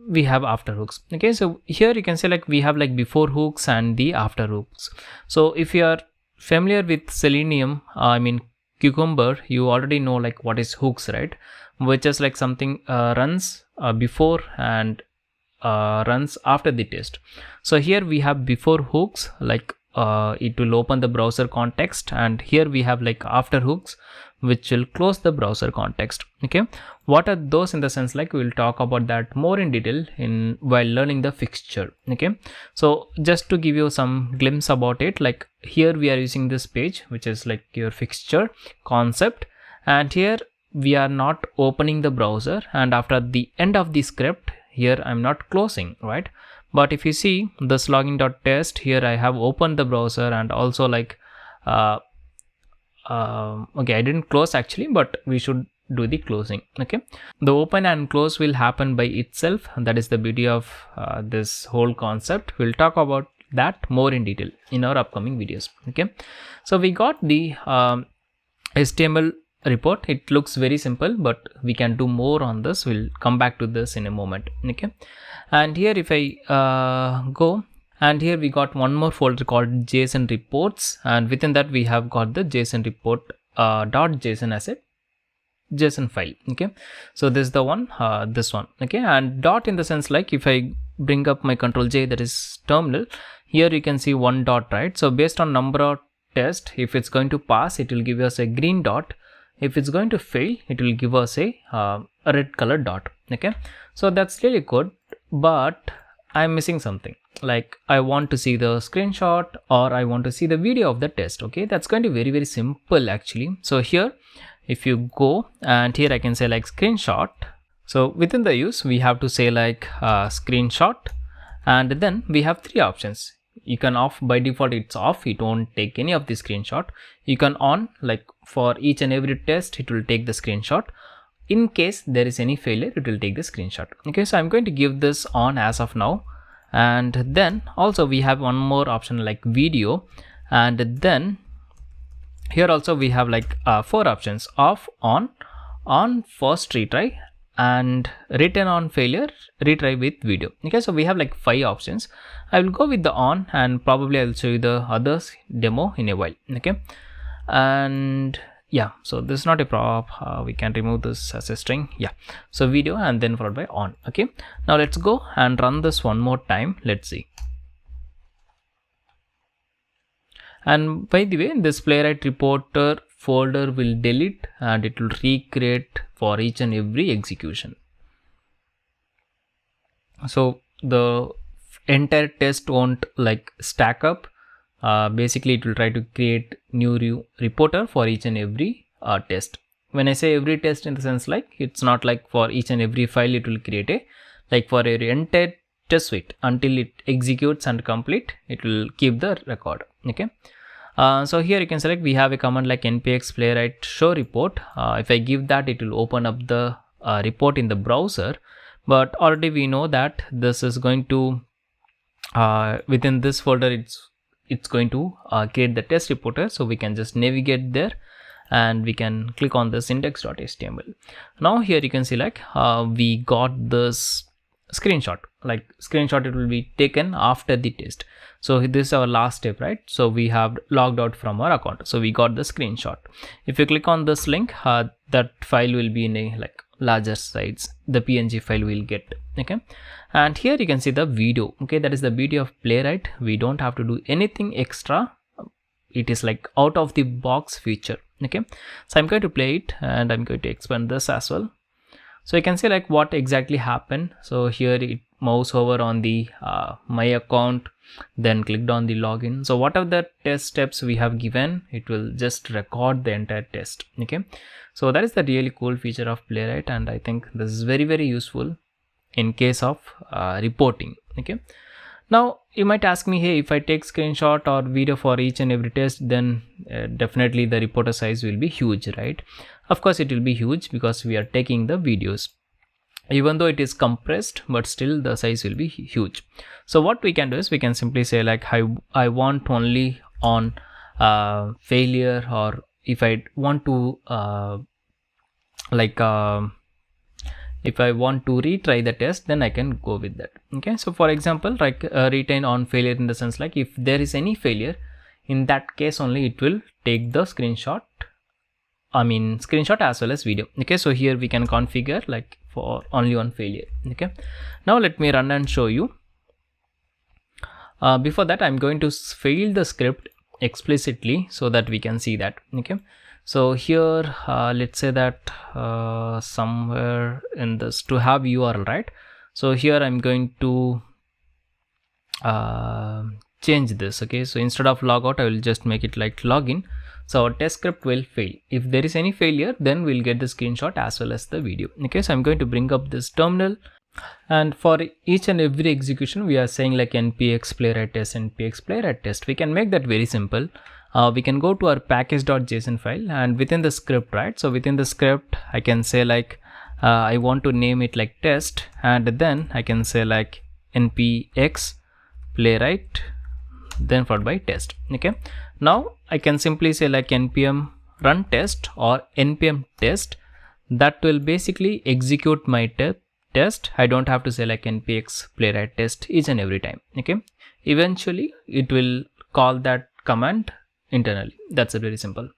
we have after hooks. Okay, so here you can see like we have like before hooks and the after hooks. So if you are familiar with Selenium, I mean Cucumber, you already know like what is hooks, right? Which is like something runs before and runs after the test. So here we have before hooks, like it will open the browser context, and here we have like after hooks which will close the browser context. Okay, what are those in the sense like we will talk about that more in detail in while learning the fixture. Okay, so just to give you some glimpse about it, like here we are using this page which is like your fixture concept, and here we are not opening the browser, and after the end of the script here I'm not closing, right? But if you see this login.test, here I have opened the browser and also like okay, I didn't close actually, but we should do the closing. Okay, the open and close will happen by itself, and that is the beauty of this whole concept. We'll talk about that more in detail in our upcoming videos. Okay, so we got the HTML report. It looks very simple, but we can do more on this. We'll come back to this in a moment. Okay, and here if I go, and here we got one more folder called JSON reports, and within that we have got the JSON report .json as a JSON file. Okay, so this is the one, this one. Okay, and dot in the sense like if I bring up my Control J, that is terminal, here you can see one dot, right? So based on number of test, if it's going to pass, it will give us a green dot. If it's going to fail, it will give us a red color dot. Okay, so that's really good, but I'm missing something. Like I want to see the screenshot, or I want to see the video of the test. Okay, that's going to be very simple actually. So here if you go, and here I can say like screenshot. So within the use we have to say like screenshot, And then we have three options. You can off, by default it's off, it won't take any of the screenshot. You can on, like for each and every test it will take the screenshot. In case there is any failure, it will take the screenshot. Okay, so I'm going to give this on as of now. And then also we have one more option like video, and then here also we have like 4 options: off, on first retry, and return on failure, retry with video. Okay, so we have like 5 options. I will go with the on, and probably I'll show you the others demo in a while. Okay, and yeah, so this is not a prop, we can remove this as a string. Yeah, so video and then followed by on. Okay, now let's go and run this one more time. Let's see. And by the way, this Playwright reporter folder will delete and it will recreate for each and every execution. So the entire test won't like stack up. Basically it will try to create new reporter for each and every test. When I say every test, in the sense like it's not like for each and every file it will create a, like for a entire test suite, until it executes and complete, it will keep the record. Okay, so here you can select, we have a command like npx playwright show report. If I give that, it will open up the report in the browser, but already we know that this is going to within this folder it's going to create the test reporter. So we can just navigate there and we can click on this index.html. Now here you can see like we got this screenshot, like screenshot it will be taken after the test. So this is our last step, right? So we have logged out from our account, so we got the screenshot. If you click on this link, that file will be in a like larger size, the png file will get. Okay, and here you can see the video. Okay, that is the beauty of Playwright. We don't have to do anything extra. It is like out of the box feature. Okay, so I'm going to play it and I'm going to expand this as well. So you can see like what exactly happened. So here it moves over on the my account, then clicked on the login. So whatever the test steps we have given, it will just record the entire test. Okay, so that is the really cool feature of Playwright, and I think this is very useful in case of reporting. Okay, now you might ask me, hey, if I take screenshot or video for each and every test, then definitely the reporter size will be huge, right? Of course it will be huge because we are taking the videos. Even though it is compressed, but still the size will be huge. So what we can do is we can simply say like I want only on failure, or if I want to if I want to retry the test, then I can go with that. Okay, so for example, like retain on failure, in the sense like if there is any failure, in that case only it will take the screenshot, screenshot as well as video. Okay, so here we can configure like for only on failure. Okay, now let me run and show you. Before that, I'm going to fail the script explicitly so that we can see that. Okay, so here let's say that somewhere in this to have URL, right? So here I'm going to change this. Okay, so instead of logout, I will just make it like login. So our test script will fail. If there is any failure, then we'll get the screenshot as well as the video. Okay, so I'm going to bring up this terminal, and for each and every execution we are saying like npx playwright test, npx playwright test. We can make that very simple. We can go to our package.json file, and within the script, right? So within the script I can say like I want to name it like test, and then I can say like npx playwright, then followed by test. Okay, now I can simply say like npm run test or npm test. That will basically execute my test. I don't have to say like npx playwright test each and every time. Okay, eventually it will call that command internally. That's a very simple.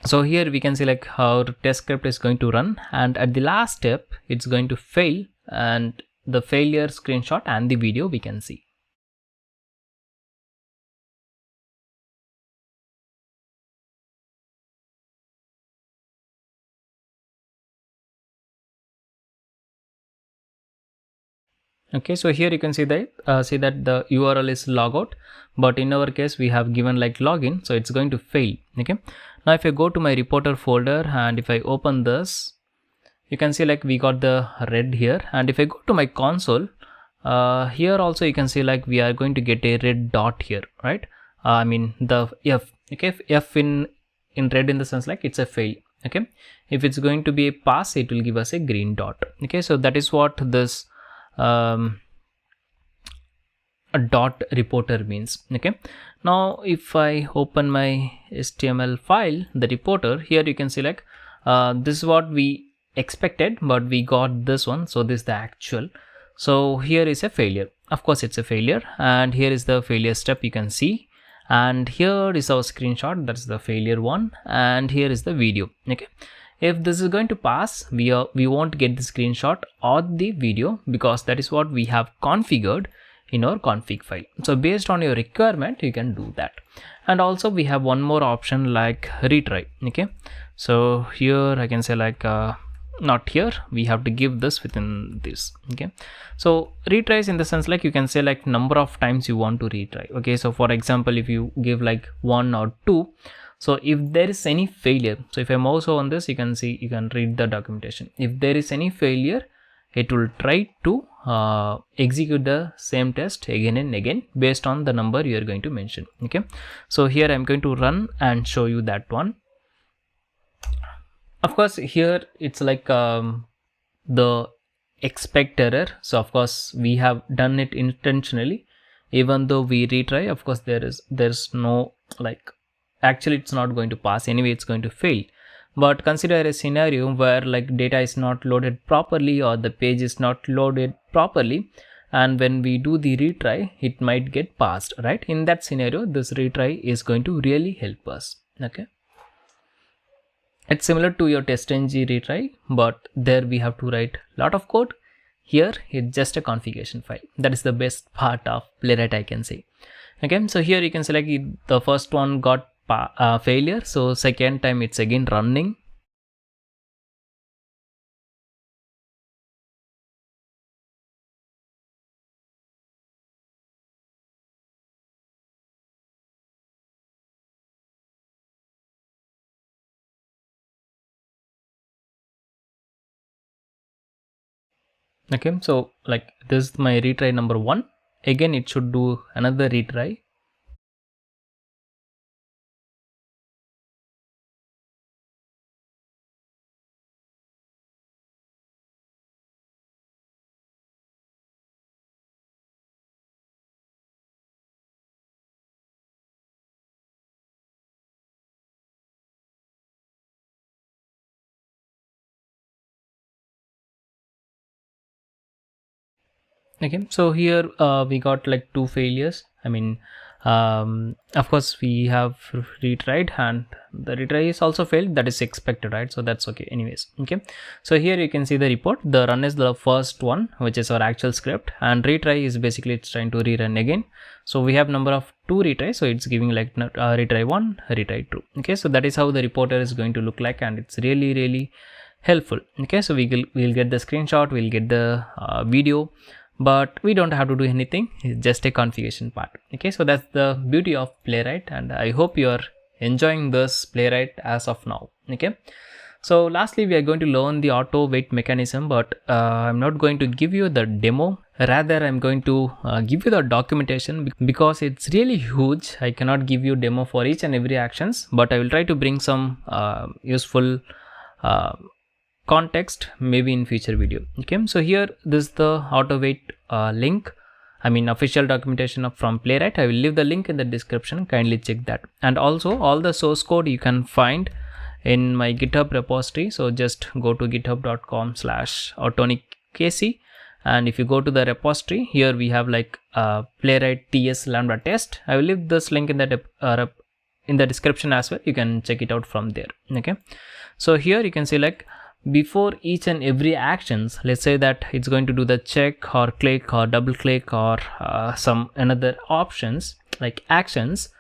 So here we can see like how the test script is going to run, and at the last step it's going to fail, and the failure screenshot and the video we can see. Okay, so here you can see that the URL is logout, but in our case we have given like login, so it's going to fail. Okay, now if I go to my reporter folder and if I open this, you can see like we got the red here, and if I go to my console, here also you can see like we are going to get a red dot here, right? I mean the F, okay, F in red in the sense like it's a fail. Okay, if it's going to be a pass, it will give us a green dot. Okay, so that is what this a dot reporter means. Okay, now if I open my HTML file, the reporter, here you can see like this is what we expected, but we got this one, so this is the actual. So here is a failure. Of course it's a failure, and here is the failure step you can see, and here is our screenshot, that's the failure one, and here is the video. Okay, if this is going to pass, we won't get the screenshot or the video because that is what we have configured in our config file. So based on your requirement you can do that. And also we have one more option like retry. Okay, so here I can say like not here, we have to give this within this. Okay, so retries in the sense like you can say like number of times you want to retry. Okay, so for example if you give like 1 or 2, so if there is any failure, so if I mouse on this, you can see, you can read the documentation. If there is any failure, it will try to execute the same test again and again based on the number you are going to mention. Okay, so here I'm going to run and show you that one. Of course here it's like the expect error, so of course we have done it intentionally. Even though we retry, of course there's no like, actually it's not going to pass anyway, it's going to fail. But consider a scenario where like data is not loaded properly or the page is not loaded properly, and when we do the retry it might get passed, right? In that scenario this retry is going to really help us. Okay, it's similar to your testng retry, but there we have to write a lot of code. Here it's just a configuration file. That is the best part of Playwright, I can say. Okay, so here you can select the first one got failure, so second time it's again running. Okay, so like this is my retry number 1. Again it should do another retry. Okay, so here we got like 2 failures. I mean of course we have retried and the retry is also failed, that is expected, right? So that's okay anyways. Okay, so here you can see the report. The run is the first one, which is our actual script, and retry is basically it's trying to rerun again. So we have number of 2 retries, so it's giving like retry 1, retry 2. Okay, so that is how the reporter is going to look like, and it's really helpful. Okay, so we'll get the screenshot, we'll get the video, but we don't have to do anything, it's just a configuration part. Okay, so that's the beauty of Playwright, and I hope you're enjoying this Playwright as of now. Okay, so lastly we are going to learn the auto wait mechanism, but I'm not going to give you the demo, rather I'm going to give you the documentation because it's really huge. I cannot give you demo for each and every actions, but I will try to bring some useful context maybe in future video. Okay, so here this is the auto wait link, I mean official documentation from Playwright. I will leave the link in the description, kindly check that. And also all the source code you can find in my GitHub repository, so just go to github.com/autonickc, and if you go to the repository, here we have like Playwright TS lambda test. I will leave this link in the description as well, you can check it out from there. Okay, so here you can see like before each and every actions, let's say that it's going to do the check or click or double click or some another options like actions,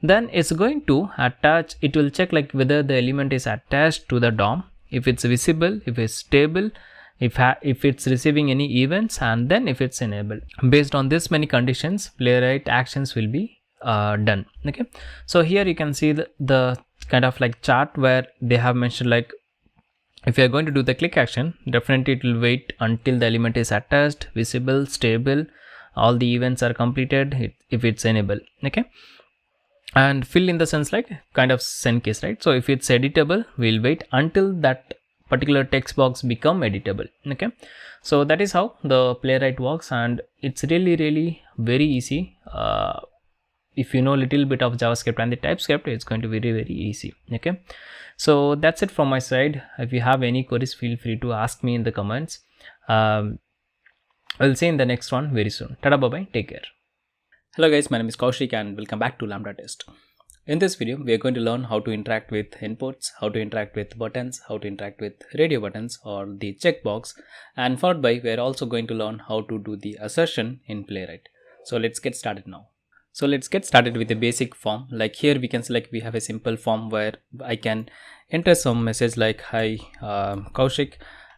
then it's going to attach, it will check like whether the element is attached to the DOM, if it's visible, if it's stable, if it's receiving any events, and then if it's enabled. Based on this many conditions, Playwright actions will be done. Okay, so here you can see the kind of like chart where they have mentioned like If you are going to do the click action, definitely it will wait until the element is attached, visible, stable, all the events are completed if it's enabled. Okay, and fill in the sense like kind of send case, right? So if it's editable, we'll wait until that particular text box become editable. Okay, so that is how the Playwright works, and it's really very easy. If you know a little bit of JavaScript and the TypeScript, it's going to be very easy. Okay, so that's it from my side. If you have any queries, feel free to ask me in the comments. I'll see you in the next one very soon. Tada, bye bye, take care. Hello guys, my name is Kaushik and welcome back to Lambda Test. In this video, we are going to learn how to interact with inputs, how to interact with buttons, how to interact with radio buttons or the checkbox, and followed by we are also going to learn how to do the assertion in Playwright. So let's get started now. So let's get started with the basic form. Like here we can select, we have a simple form where I can enter some message like hi Kaushik,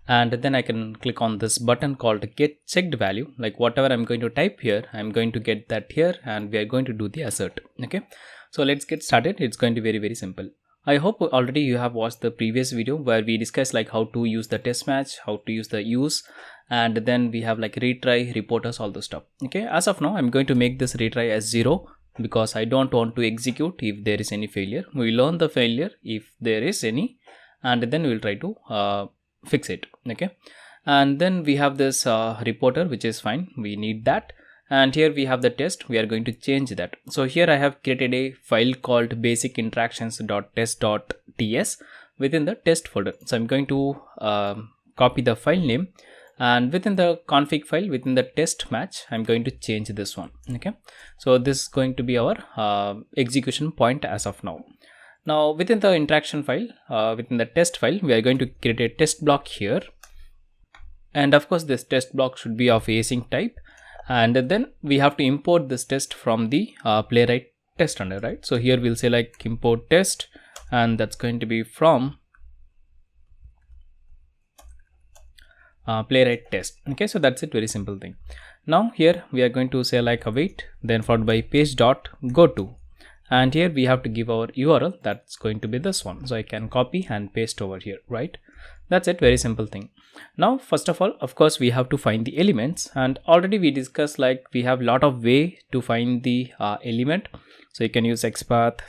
and then I can click on this button called get checked value. Like whatever I'm going to type here, I'm going to get that here and we are going to do the assert. Okay, so let's get started. It's going to be very simple. I hope already you have watched the previous video where we discussed like how to use the test match, how to use the use, and then we have like retry, reporters, all the stuff. Okay, as of now I'm going to make this retry as 0 because I don't want to execute if there is any failure. We learn the failure if there is any, and then we'll try to fix it. Okay, and then we have this reporter, which is fine, we need that. And here we have the test, we are going to change that. So here I have created a file called basicinteractions.test.ts within the test folder. So I'm going to copy the file name, and within the config file, within the test match, I'm going to change this one. Okay, so this is going to be our execution point as of now. Now within the interaction file, within the test file, we are going to create a test block here, and of course this test block should be of async type, and then we have to import this test from the Playwright test under, right? So here we'll say like import test, and that's going to be from Playwright test. Okay, so that's it, very simple thing. Now here we are going to say like await, then followed by page dot go to, and here we have to give our URL, that's going to be this one. So I can copy and paste over here, right? That's it, very simple thing. Now first of all, of course, we have to find the elements, and already we discussed like we have a lot of way to find the element. So you can use XPath,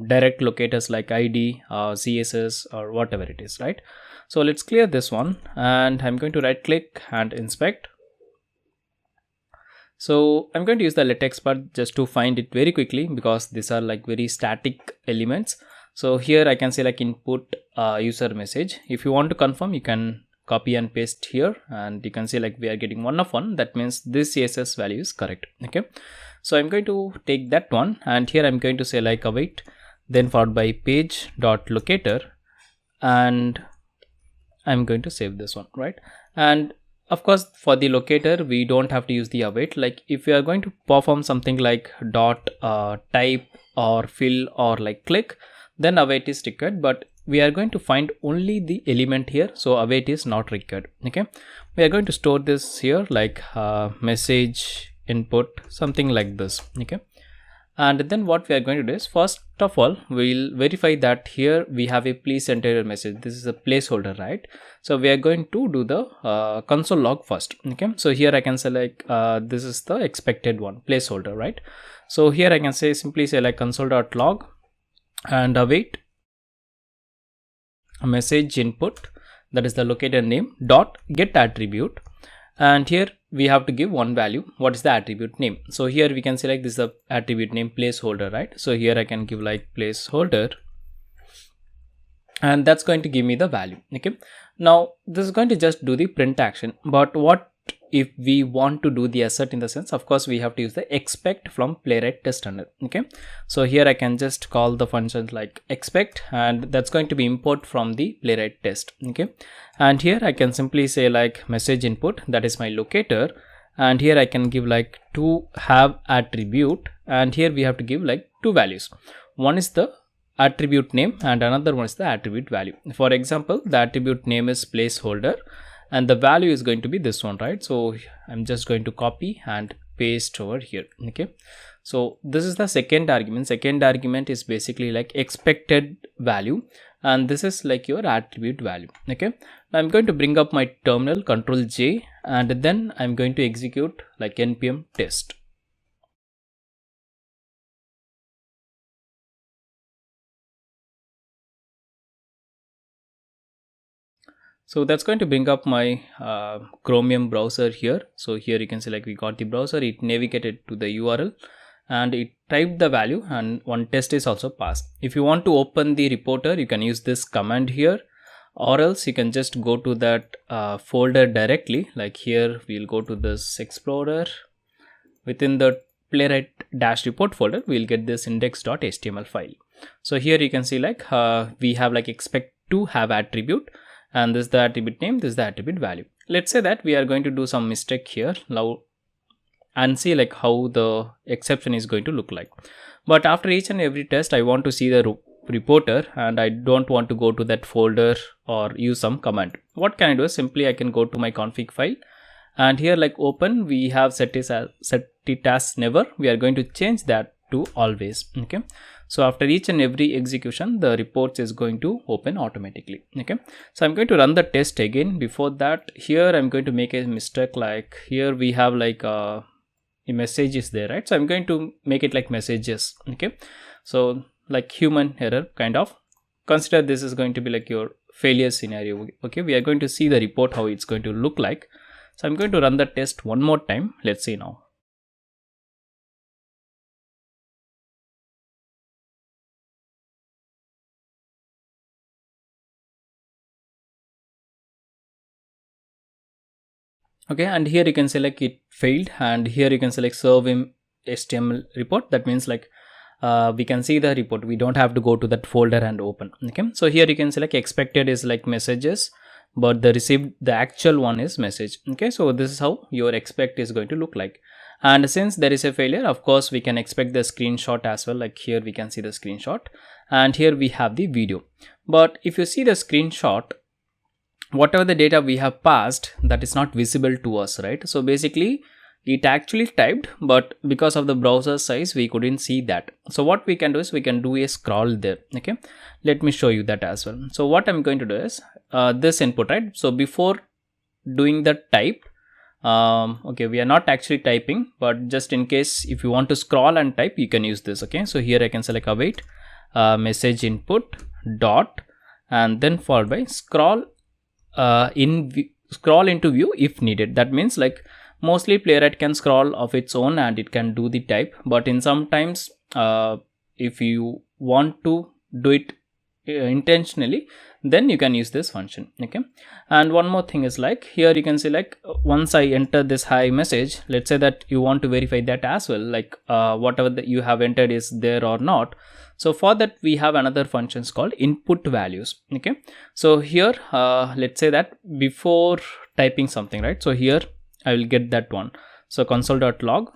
direct locators like ID, CSS, or whatever it is, right? So let's clear this one, and I'm going to right click and inspect. So I'm going to use the latex part just to find it very quickly because these are like very static elements. So here I can say like input user message. If you want to confirm, you can copy and paste here, and you can say like we are getting 1 of 1. That means this CSS value is correct. Okay, so I'm going to take that one, and here I'm going to say like await, then followed by page dot locator, and I'm going to save this one, right? And of course, for the locator, we don't have to use the await. Like if we are going to perform something like dot type or fill or like click, then await is required, but we are going to find only the element here, so await is not required. Okay, we are going to store this here like message input, something like this. Okay, and then what we are going to do is, first of all, we'll verify that here we have a please enter your message. This is a placeholder, right? So we are going to do the console log first. Okay, so here I can select this is the expected one, placeholder, right? So here I can say simply say like console.log and await a message input, that is the locator name dot get attribute, and here we have to give one value. What is the attribute name? So here we can select this is the attribute name placeholder, right? So here I can give like placeholder, and that's going to give me the value. Okay, now this is going to just do the print action, but what if we want to do the assert in the sense, of course we have to use the expect from Playwright test under. Okay, so here I can just call the function like expect, and that's going to be import from the Playwright test. Okay, and here I can simply say like message input, that is my locator, and here I can give like to have attribute, and here we have to give like two values. One is the attribute name and another one is the attribute value. For example, the attribute name is placeholder and the value is going to be this one, right? So I'm just going to copy and paste over here. Okay, So this is the second argument. Second argument is basically like expected value, and this is like your attribute value. Okay, now I'm going to bring up my terminal, Control J, and then I'm going to execute like npm test. So that's going to bring up my Chromium browser here. So here you can see like we got the browser, it navigated to the URL and it typed the value, and one test is also passed. If you want to open the reporter, you can use this command here, or else you can just go to that folder directly. Like here we'll go to this Explorer. Within the Playwright dash report folder, we'll get this index.html file. So here you can see like we have like expect to have attribute, and this is the attribute name, this is the attribute value. Let's say that we are going to do some mistake here now and see like how the exception is going to look like. But after each and every test, I want to see the reporter and I don't want to go to that folder or use some command. What can I do is simply I can go to my config file, and here like open, we have set it as never. We are going to change that to always. Okay, so after each and every execution, the reports is going to open automatically. Okay, so I'm going to run the test again. Before that, here I'm going to make a mistake. Like here we have like a message is there, right? So I'm going to make it like messages. Okay, so like human error kind of. Consider this is going to be like your failure scenario. Okay, we are going to see the report how it's going to look like. So I'm going to run the test one more time. Let's see now. Okay, and here you can select it failed, and here you can select serve in HTML report. That means like we can see the report. We don't have to go to that folder and open. Okay, so here you can select expected is like messages, but the received, the actual one is message. Okay, so this is how your expect is going to look like. And since there is a failure, of course we can expect the screenshot as well. Like here we can see the screenshot, and here we have the video. But if you see the screenshot, whatever the data we have passed, that is not visible to us, right? So basically it actually typed, but because of the browser size we couldn't see that. So what we can do is we can do a scroll there. Okay, let me show you that as well. So what I'm going to do is this input, right? So before doing the type, okay, we are not actually typing, but just in case if you want to scroll and type, you can use this. Okay, so here I can select await message input dot, and then followed by scroll scroll into view if needed. That means like mostly Playwright can scroll of its own and it can do the type, but in sometimes if you want to do it intentionally, then you can use this function. Okay, and one more thing is like here you can see like once I enter this hi message, let's say that you want to verify that as well, like whatever that you have entered is there or not. So for that we have another functions called input values. Okay, so here let's say that before typing something, right? So here I will get that one. So console.log,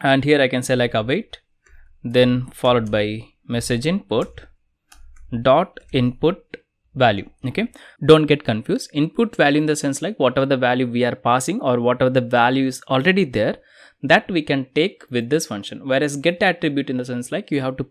and here I can say like await, then followed by message input dot input value. Okay, don't get confused. Input value in the sense like whatever the value we are passing or whatever the value is already there, that we can take with this function. Whereas get attribute in the sense like you have to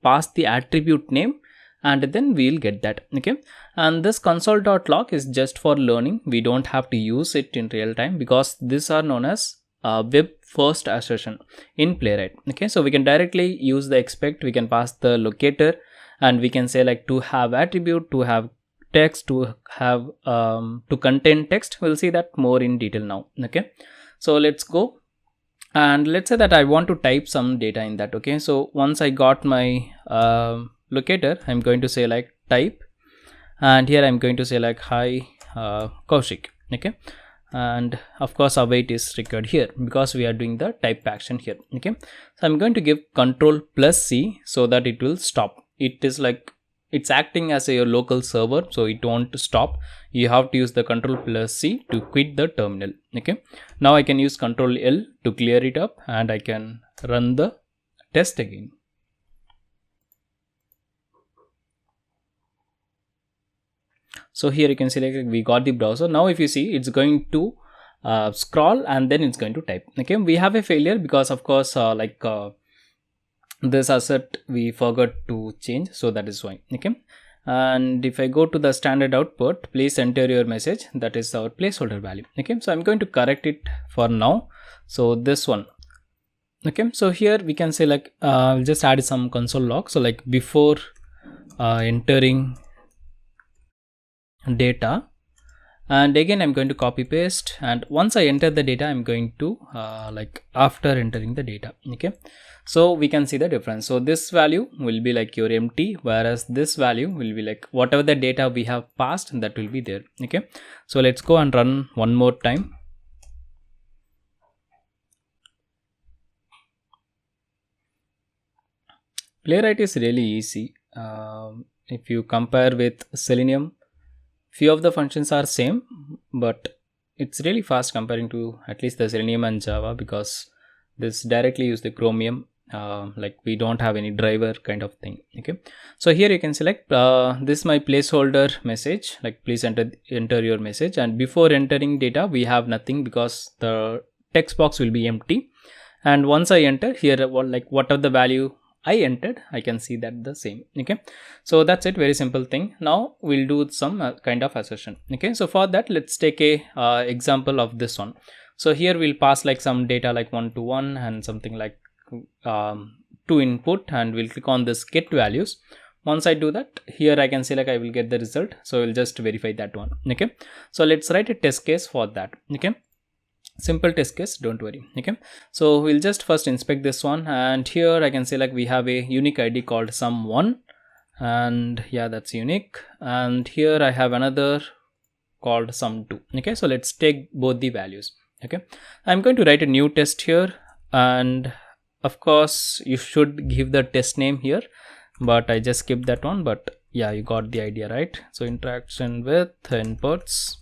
pass the attribute name and then we'll get that. Okay, and this console.log is just for learning. We don't have to use it in real time because these are known as web first assertion in Playwright. Okay, so we can directly use the expect, we can pass the locator, and we can say like to have attribute, to have text, to have to contain text. We'll see that more in detail now. Okay, so let's go. And let's say that I want to type some data in that. Okay, so once I got my locator, I'm going to say like type, and here I'm going to say like hi Kaushik. Okay, and of course await is required here because we are doing the type action here. Okay, so I'm going to give control plus C so that it will stop. It is like it's acting as a local server, so it won't stop. You have to use the control plus C to quit the terminal. Okay, now I can use control L to clear it up and I can run the test again. So here you can see like we got the browser. Now if you see, it's going to scroll, and then it's going to type. Okay, we have a failure because of course this asset we forgot to change, so that is why. Okay, and if I go to the standard output, please enter your message, that is our placeholder value. Okay, so I'm going to correct it for now. So this one. Okay, so here we can say like I'll just add some console log. So like before entering data, and again I'm going to copy paste, and once I enter the data I'm going to like after entering the data. Okay, so we can see the difference. So this value will be like your empty, whereas this value will be like whatever the data we have passed, that will be there. Okay, so let's go and run one more time. Playwright is really easy. If you compare with Selenium, few of the functions are same, but it's really fast comparing to at least the Selenium and Java, because this directly use the Chromium. Like we don't have any driver kind of thing. Okay, so here you can select this my placeholder message, like please enter your message, and before entering data we have nothing because the text box will be empty, and once I enter here, like whatever the value I entered, I can see that the same. Okay, so that's it, very simple thing. Now we'll do some kind of assertion. Okay, so for that let's take a example of this one. So here we'll pass like some data like 1 to 1 and something like 2 input, and we'll click on this get values. Once I do that, here I can say like I will get the result, so we'll just verify that one. Okay, so let's write a test case for that. Okay, simple test case, don't worry. Okay, so we'll just first inspect this one, and here I can say like we have a unique ID called sum1, and yeah, that's unique. And here I have another called sum2. Okay, so let's take both the values. Okay, I'm going to write a new test here, and of course you should give the test name here, but I just skipped that one. But yeah, you got the idea, right? So interaction with inputs.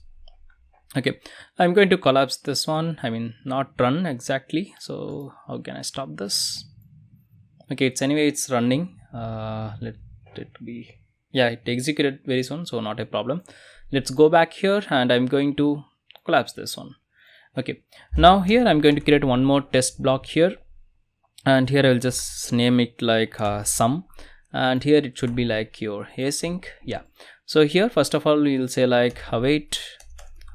Okay, I'm going to collapse this one, I mean not run exactly. So how can I stop this? Okay, it's anyway it's running. Let it be, yeah, it executed very soon, so not a problem. Let's go back here, and I'm going to collapse this one. Okay, now here I'm going to create one more test block here, and here I'll just name it like sum, and here it should be like your async. Yeah, so here first of all we'll say like await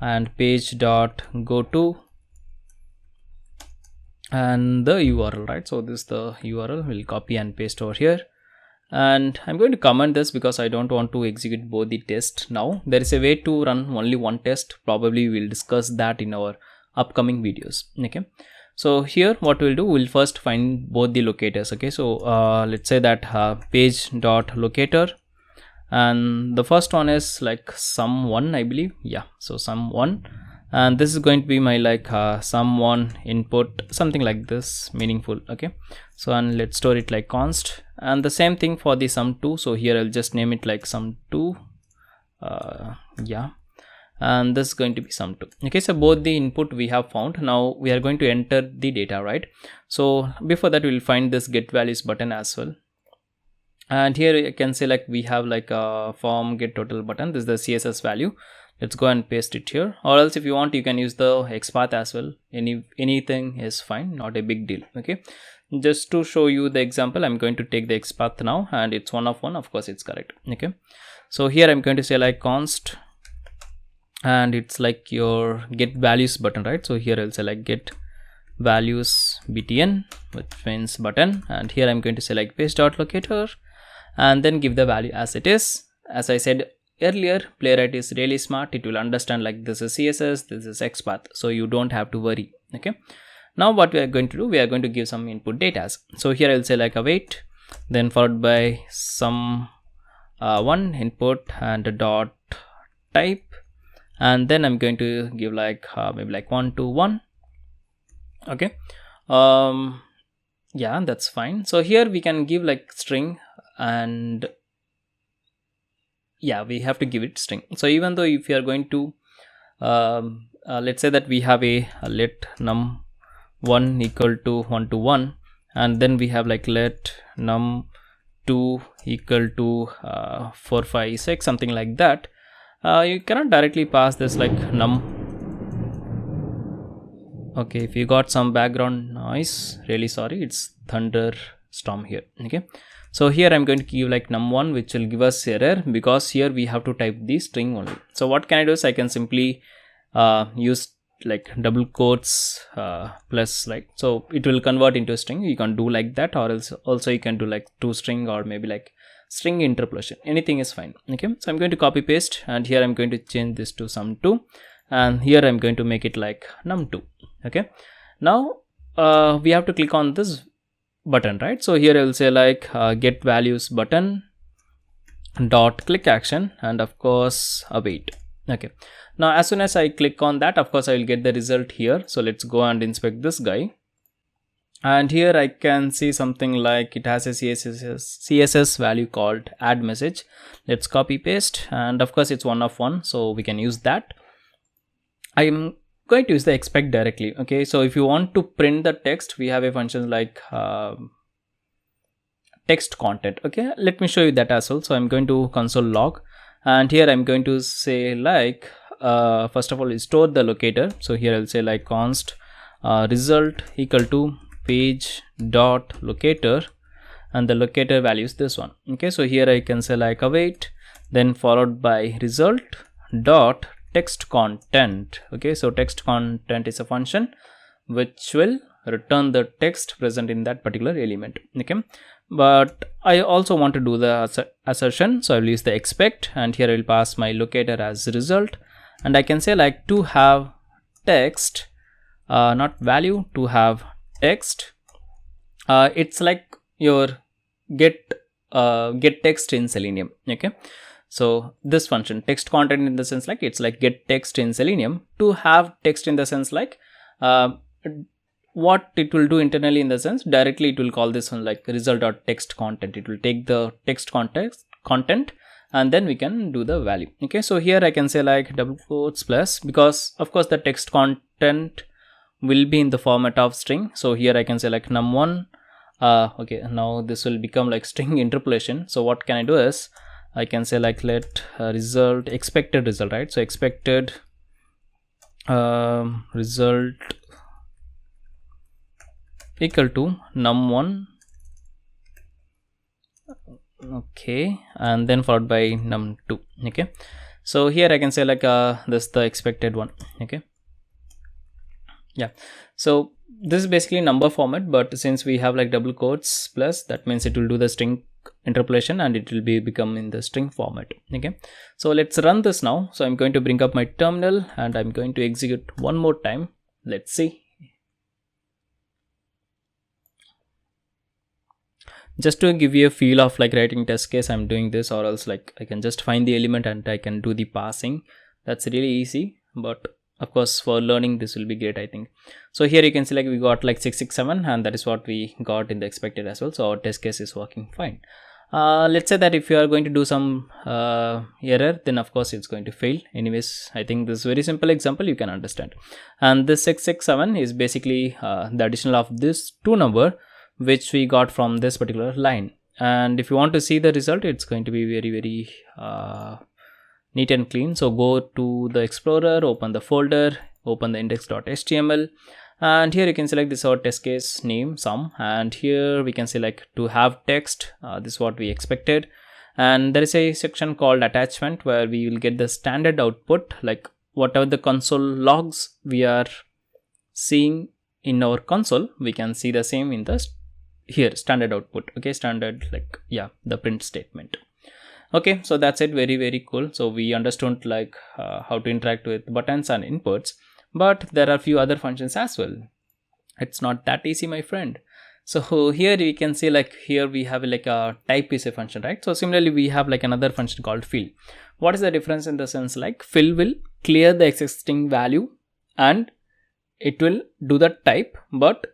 and page dot go to and the URL, right? So this is the URL, we'll copy and paste over here, and I'm going to comment this because I don't want to execute both the test now. There is a way to run only one test, probably we'll discuss that in our upcoming videos. Okay, so here what we'll do, we'll first find both the locators. Okay, so let's say that page dot locator, and the first one is like sum1, I believe. Yeah, so sum1, and this is going to be my like sum1 input, something like this, meaningful. Okay, so and let's store it like const, and the same thing for the sum2. So here I'll just name it like sum2. Yeah, and this is going to be sum2. Okay, so both the input we have found. Now we are going to enter the data, right? So before that we'll find this get values button as well, and here you can say like we have like a form get total button. This is the CSS value. Let's go and paste it here, or else if you want you can use the XPath as well. Anything is fine, not a big deal. Okay, just to show you the example, I'm going to take the XPath now, and it's 1 of 1, of course it's correct. Okay, so here I'm going to say like const, and it's like your get values button, right? So here I'll say like get values btn, which means button, and here I'm going to say like page dot locator, and then give the value as it is. As I said earlier, Playwright is really smart. It will understand like this is CSS, this is XPath, so you don't have to worry. Okay, now what we are going to do, we are going to give some input data. So here I'll say like await, then followed by some one input and a dot type, and then I'm going to give like maybe like 1 to 1. Okay, yeah, that's fine. So here we can give like string, and yeah, we have to give it string. So even though if you are going to let's say that we have a let num1 equal to 1 to 1, and then we have like let num2 equal to 4 5 6, something like that. You cannot directly pass this like num Okay, if you got some background noise, really sorry, it's thunderstorm here. Okay, so here I'm going to give like num1, which will give us error because here we have to type the string only. So what can I do is I can simply use like double quotes plus, like, so it will convert into a string. You can do like that, or else also you can do like toString, or maybe like string interpolation, anything is fine. Okay, so I'm going to copy paste, and here I'm going to change this to sum2, and here I'm going to make it like num2. Okay, now we have to click on this button, right? So here I will say like get values button dot click action, and of course await. Okay, now as soon as I click on that, of course I will get the result here. So let's go and inspect this guy, and here I can see something like it has a CSS value called add message. Let's copy paste, and of course it's 1 of 1, so we can use that. I am going to use the expect directly. Okay, so if you want to print the text, we have a function like text content. Okay, let me show you that as well. So I'm going to console log, and here I'm going to say like first of all store the locator. So here I'll say like const result equal to page dot locator, and the locator value is this one. Okay, so here I can say like await, then followed by result dot text content. Okay, so text content is a function which will return the text present in that particular element. Okay, but I also want to do the assertion, so I will use the expect, and here I will pass my locator as result, and I can say like to have text, not value, to have text. It's like your get text in Selenium. Okay, so this function text content, in the sense like it's like get text in Selenium. To have text, in the sense like what it will do internally, in the sense directly it will call this one like result.text content. It will take the text content and then we can do the value. Okay, so here I can say like double quotes plus, because of course the text content will be in the format of string. So here I can say like num1. Okay, now this will become like string interpolation. So what can I do is I can say like let result expected result, right? So expected result equal to num1. Okay, and then followed by num2. Okay, so here I can say like this is the expected one. Okay, yeah, so this is basically number format, but since we have like double quotes plus, that means it will do the string interpolation and it will become in the string format. Okay, so let's run this now. So I'm going to bring up my terminal and I'm going to execute one more time. Let's see. Just to give you a feel of like writing test case, I'm doing this, or else like I can just find the element and I can do the parsing. That's really easy, but of course for learning this will be great, I think. So here you can see like we got like 667, and that is what we got in the expected as well. So our test case is working fine. Let's say that if you are going to do some error, then of course it's going to fail. Anyways, I think this very simple example you can understand. And this 667 is basically the additional of this two number which we got from this particular line. And if you want to see the result, it's going to be very neat and clean. So go to the Explorer, open the folder, open the index.html, and here you can select this our test case name sum, and here we can say like to have text. This is what we expected, and there is a section called attachment where we will get the standard output, like whatever the console logs we are seeing in our console, we can see the same in the here standard output. Okay, standard, like, yeah, the print statement. Okay, so that's it. Very cool. So we understood like how to interact with buttons and inputs, but there are a few other functions as well. It's not that easy, my friend. So here we can see like here we have like a type is a function, right? So similarly we have like another function called fill. What is the difference? In the sense like fill will clear the existing value and it will do the type, but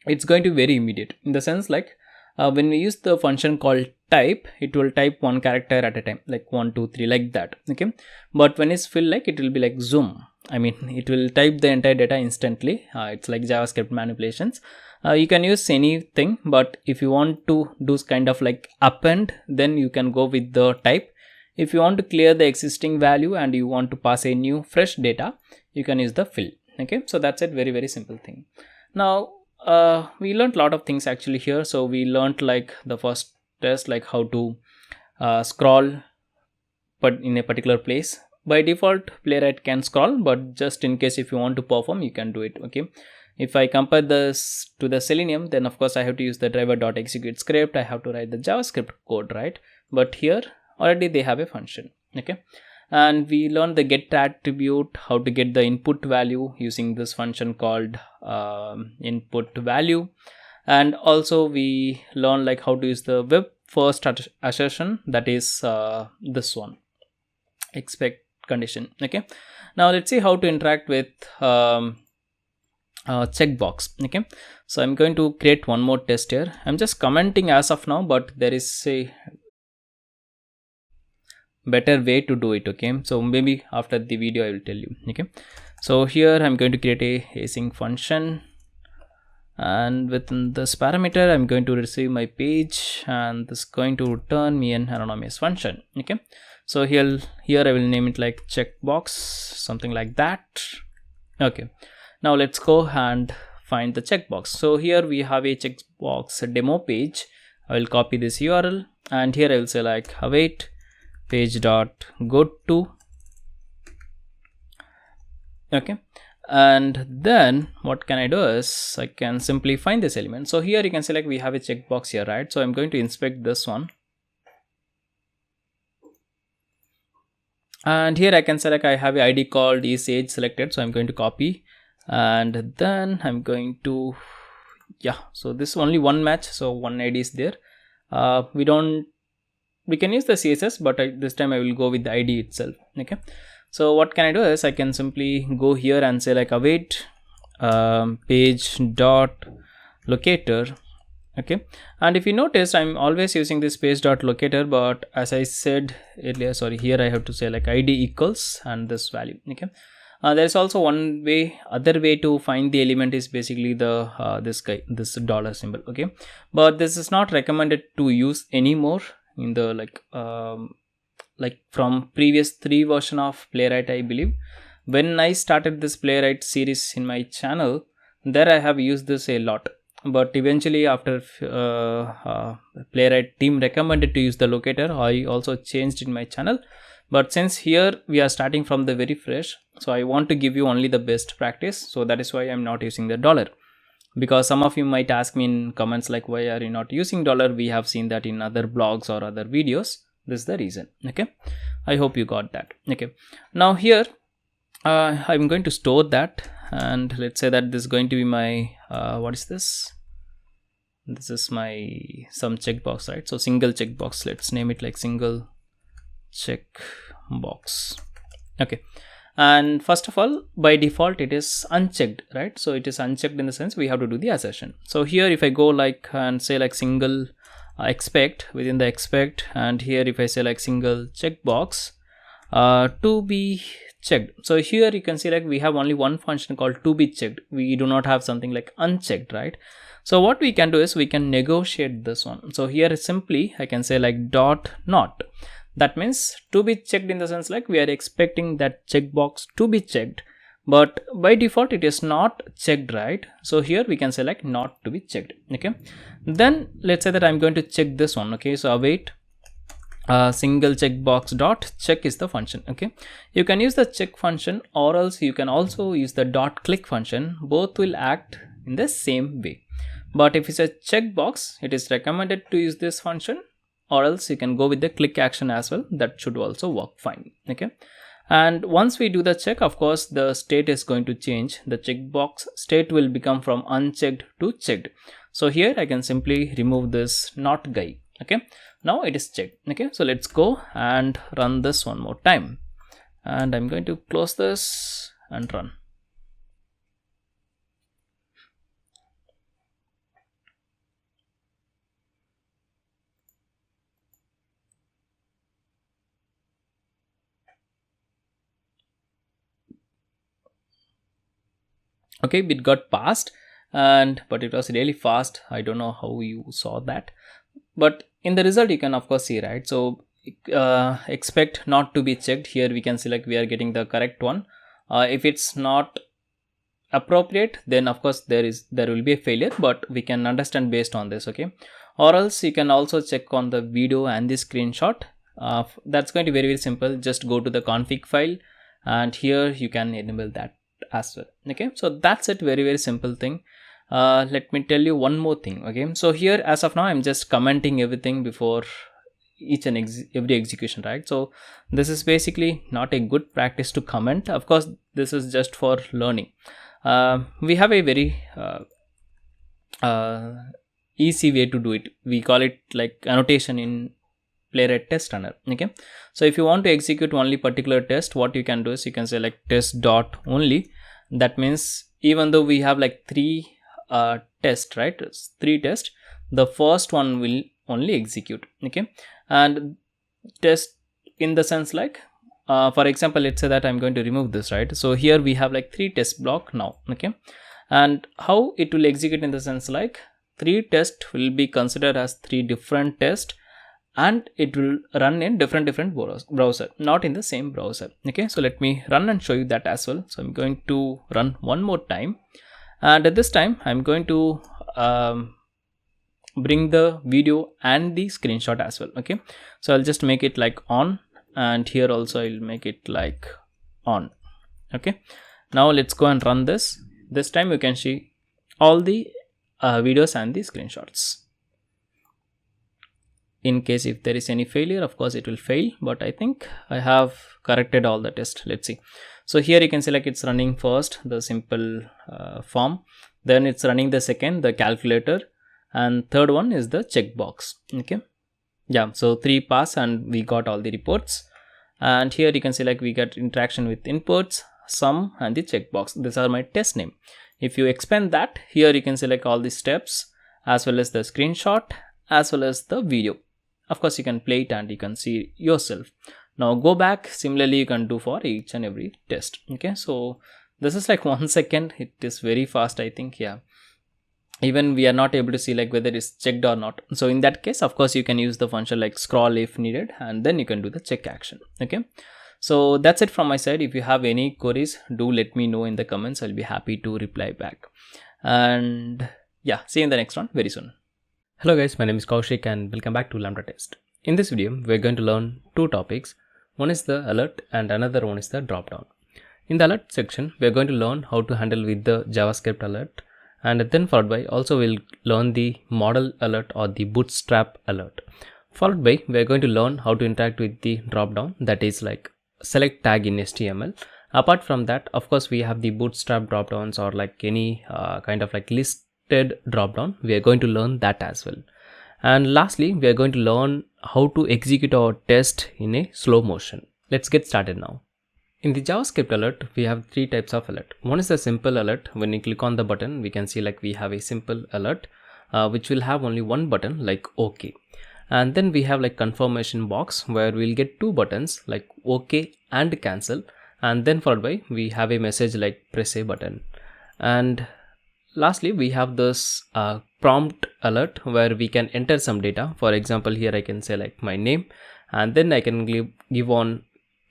it's going to be very immediate, in the sense like when we use the function called type, it will type one character at a time, like 1 2 3 like that. Okay, but when it's fill, like it will be like zoom, I mean it will type the entire data instantly. It's like JavaScript manipulations. You can use anything, but if you want to do kind of like append, then you can go with the type. If you want to clear the existing value and you want to pass a new fresh data, you can use the fill. Okay, so that's it, very very simple thing. Now we learned a lot of things actually here. So we learned like the first test, like how to scroll but in a particular place. By default Playwright can scroll, but just in case if you want to perform, you can do it. Okay, if I compare this to the Selenium, then of course I have to use the driver.execute script. I have to write the JavaScript code, right? But here already they have a function. Okay, and we learned the get attribute, how to get the input value using this function called input value. And also we learned like how to use the web first assertion, that is this one, expect condition. Okay, now let's see how to interact with checkbox. Okay, so I'm going to create one more test here. I'm just commenting as of now, but there is a better way to do it. Okay, so maybe after the video I will tell you. Okay, so here I'm going to create a async function, and within this parameter I'm going to receive my page, and this is going to return me an anonymous function. Okay, so here I will name it like checkbox, something like that. Okay, now let's go and find the checkbox. So here we have a checkbox demo page. I will copy this URL, and here I will say like await page dot go to. Okay, and then what can I do is I can simply find this element. So here you can select, we have a checkbox here, right? So I'm going to inspect this one, and here I can select, I have a ID called is age selected, so I'm going to copy, and then I'm going to, yeah, so this is only one match, so one ID is there. We can use the CSS, but this time I will go with the ID itself. Okay, so what can I do is I can simply go here and say like await page dot locator. Okay, and if you notice, I'm always using this page dot locator, but as I said earlier, sorry, here I have to say like ID equals and this value. Okay, there is also other way to find the element is basically the this dollar symbol. Okay, but this is not recommended to use anymore in the like from previous 3 version of Playwright. I believe when I started this Playwright series in my channel, there I have used this a lot, but eventually after Playwright team recommended to use the locator, I also changed in my channel. But since here we are starting from the very fresh, so I want to give you only the best practice, so that is why I'm not using the dollar. Because some of you might ask me in comments like, why are you not using dollar? We have seen that in other blogs or other videos. This is the reason. Okay, I hope you got that. Okay, now here I'm going to store that, and let's say that this is going to be my what is this? This is my some checkbox, right? So single checkbox, let's name it like single checkbox. Okay, and first of all, by default it is unchecked, right? So it is unchecked in the sense we have to do the assertion. So here if I go like and say like single expect, within the expect, and here if I say like single checkbox to be checked, so here you can see like we have only one function called to be checked. We do not have something like unchecked, right? So what we can do is we can negotiate this one. So here simply I can say like dot not. That means to be checked in the sense like we are expecting that checkbox to be checked, but by default it is not checked, right? So here we can select not to be checked. Okay, then let's say that I'm going to check this one. Okay, so await single checkbox dot check is the function. Okay, you can use the check function, or else you can also use the dot click function. Both will act in the same way, but if it's a checkbox, it is recommended to use this function, or else you can go with the click action as well. That should also work fine. Okay, and once we do the check, of course the state is going to change. The checkbox state will become from unchecked to checked. So here I can simply remove this not guy. Okay, now it is checked. Okay, so let's go and run this one more time, and I'm going to close this and run. Okay, it got passed, and but it was really fast. I don't know how you saw that, but in the result you can of course see, right? So expect not to be checked, here we can select we are getting the correct one. If it's not appropriate, then of course there will be a failure, but we can understand based on this. Okay, or else you can also check on the video and the screenshot. That's going to be very, very simple. Just go to the config file and here you can enable that as well. Okay, so that's it, very, very simple thing. Let me tell you one more thing. Okay, so here as of now I'm just commenting everything before each and every execution, right? So this is basically not a good practice to comment. Of course this is just for learning. We have a very easy way to do it. We call it like annotation in Playwright test runner. Okay, so if you want to execute only particular test, what you can do is you can say like test dot only. That means even though we have like three tests, right, three tests, the first one will only execute. Okay, and test in the sense like for example, let's say that I'm going to remove this, right? So here we have like three test block now. Okay, and how it will execute in the sense like three tests will be considered as three different tests, and it will run in different browser, not in the same browser. Okay, so let me run and show you that as well. So I'm going to run one more time, and at this time I'm going to bring the video and the screenshot as well. Okay, so I'll just make it like on, and here also I'll make it like on. Okay, now let's go and run this. This time you can see all the videos and the screenshots. In case if there is any failure, of course it will fail, but I think I have corrected all the tests. Let's see. So here you can see like it's running first the simple form, then it's running the second, the calculator, and third one is the checkbox. Okay, yeah, so three pass and we got all the reports. And here you can see like we get interaction with inputs, sum, and the checkbox. These are my test name. If you expand that, here you can select all the steps as well as the screenshot as well as the video. Of course you can play it and you can see yourself. Now go back. Similarly you can do for each and every test. Okay, so this is like 1 second. It is very fast, I think. Yeah, even we are not able to see like whether it's checked or not. So in that case, of course you can use the function like scroll if needed, and then you can do the check action. Okay, so that's it from my side. If you have any queries, do let me know in the comments. I'll be happy to reply back. And yeah, see you in the next one very soon. Hello guys, my name is Kaushik and welcome back to Lambda Test. In this video, we're going to learn two topics. One is the alert and another one is the dropdown. In the alert section, we're going to learn how to handle with the JavaScript alert, and then followed by also we'll learn the model alert or the bootstrap alert. Followed by we're going to learn how to interact with the dropdown, that is like select tag in HTML. Apart from that, of course, we have the bootstrap dropdowns or like any kind of like listed dropdown. We are going to learn that as well. And lastly, we are going to learn how to execute our test in a slow motion. Let's get started now. In the JavaScript alert, we have three types of alert. One is the simple alert. When you click on the button, we can see like we have a simple alert which will have only one button like OK. And then we have like confirmation box where we'll get two buttons like OK and cancel. And then followed by we have a message like press a button. And lastly, we have this prompt alert where we can enter some data. For example, here I can say like my name, and then I can give on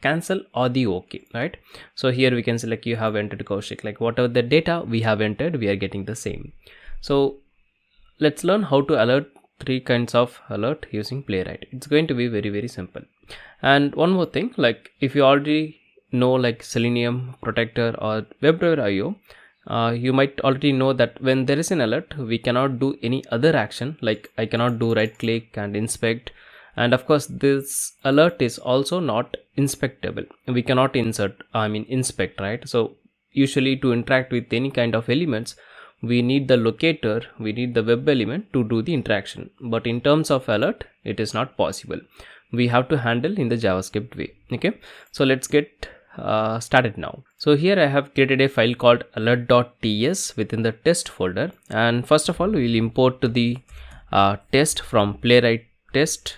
cancel or the OK, right? So here we can select you have entered Kaushik, like whatever the data we have entered, we are getting the same. So let's learn how to alert three kinds of alert using Playwright. It's going to be very, very simple. And one more thing, like if you already know like Selenium, Protector or WebDriver.io, you might already know that when there is an alert, we cannot do any other action. Like I cannot do right click and inspect. And of course, this alert is also not inspectable. We cannot inspect, right? So usually to interact with any kind of elements, we need the locator, we need the web element to do the interaction. But in terms of alert, it is not possible. We have to handle in the JavaScript way. Okay, so let's get started now. So here I have created a file called alert.ts within the test folder. And first of all, we'll import the test from Playwright test.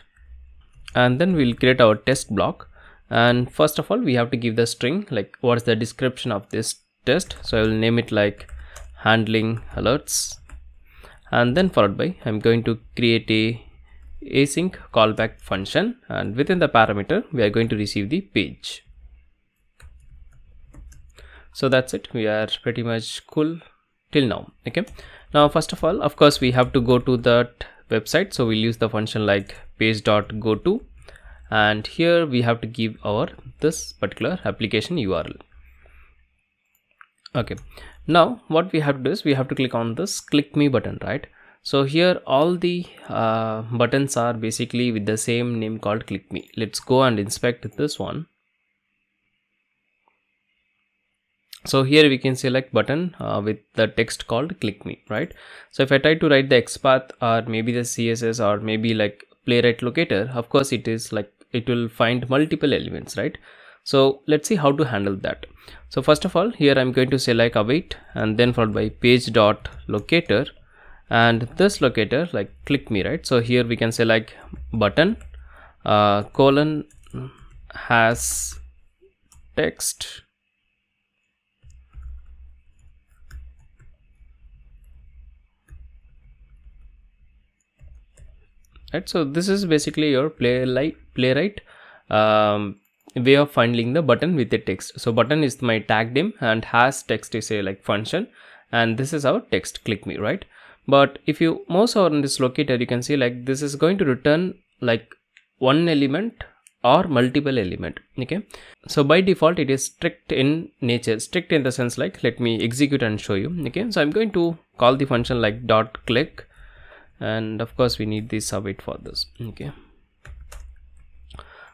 And then we'll create our test block. And first of all, we have to give the string like what's the description of this test. So I will name it like handling alerts. And then followed by I'm going to create a async callback function, and within the parameter we are going to receive the page. So that's it, we are pretty much cool till now. Okay, now first of all, of course, we have to go to that website, so we'll use the function like page.goto, and here we have to give our this particular application URL. Okay, now what we have to do is we have to click on this click me button, right? So here all the buttons are basically with the same name called click me. Let's go and inspect this one. So here we can select button with the text called click me, right? So if I try to write the XPath or maybe the CSS or maybe like Playwright locator, of course it is like it will find multiple elements, right? So let's see how to handle that. So first of all, here I'm going to say like await and then followed by page dot locator, and this locator like click me, right? So here we can say like button colon has text right. So this is basically your playwright way of finding the button with the text. So button is my tag name and has text is a like function, and this is our text click me, right? But if you mouse over in this locator, you can see like this is going to return like one element or multiple element. Okay, so by default it is strict in nature, strict in the sense like, let me execute and show you. Okay, so I'm going to call the function like dot click, and of course we need this await for this. Okay,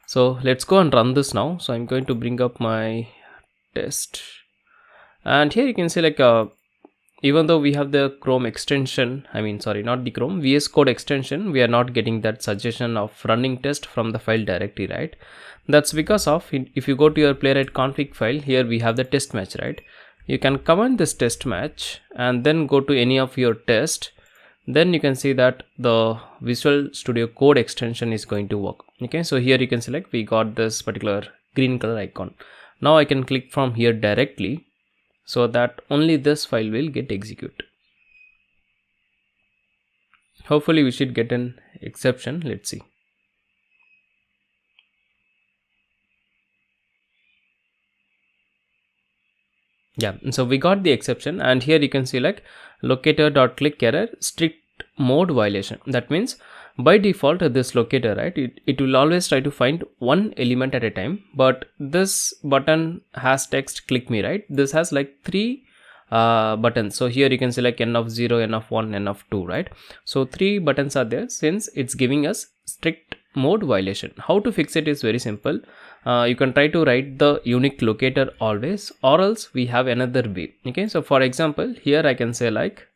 so let's go and run this now. So I'm going to bring up my test, and here you can see like even though we have the Chrome extension, I mean sorry, not the Chrome, VS Code extension, we are not getting that suggestion of running test from the file directory, right? That's because of, if you go to your Playwright config file, here we have the test match, right? You can command this test match and then go to any of your test, then you can see that the Visual Studio Code extension is going to work. Okay, so here you can select, we got this particular green color icon. Now I can click from here directly, so that only this file will get executed. Hopefully we should get an exception. Let's see. Yeah, so we got the exception, and here you can see like locator.click error strict mode violation. That means by default this locator, right, it will always try to find one element at a time, but this button has text click me, right? This has like three buttons. So here you can select n of 0, n of 1, n of 2, right? So three buttons are there, since it's giving us strict mode violation. How to fix it is very simple. You can try to write the unique locator always, or else we have another way. Okay, so for example, here I can say like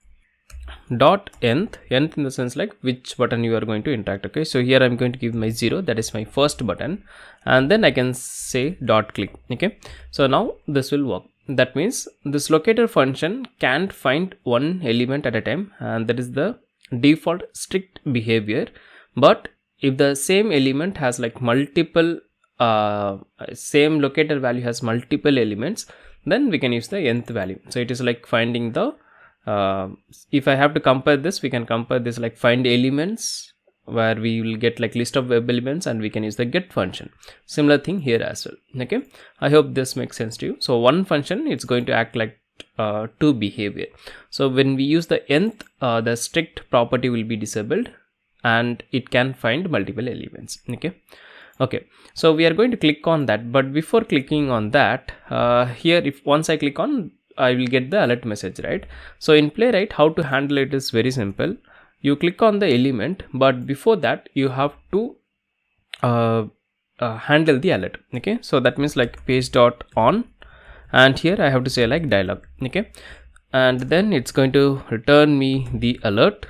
dot nth in the sense like which button you are going to interact. Okay, so here I'm going to give my 0, that is my first button, and then I can say dot click. Okay, so now this will work. That means this locator function can't find one element at a time, and that is the default strict behavior. But if the same element has like multiple same locator value has multiple elements, then we can use the nth value. So it is like finding the if I have to compare this, we can compare this like find elements, where we will get like list of web elements, and we can use the get function. Similar thing here as well. Okay, I hope this makes sense to you. So one function, it's going to act like two behavior. So when we use the nth, the strict property will be disabled, and it can find multiple elements. Okay, so we are going to click on that, but before clicking on that, here if once I click on, I will get the alert message, right? So in Playwright, how to handle it is very simple. You click on the element, but before that you have to handle the alert. Okay, so that means like page dot on, and here I have to say like dialog. Okay, and then it's going to return me the alert,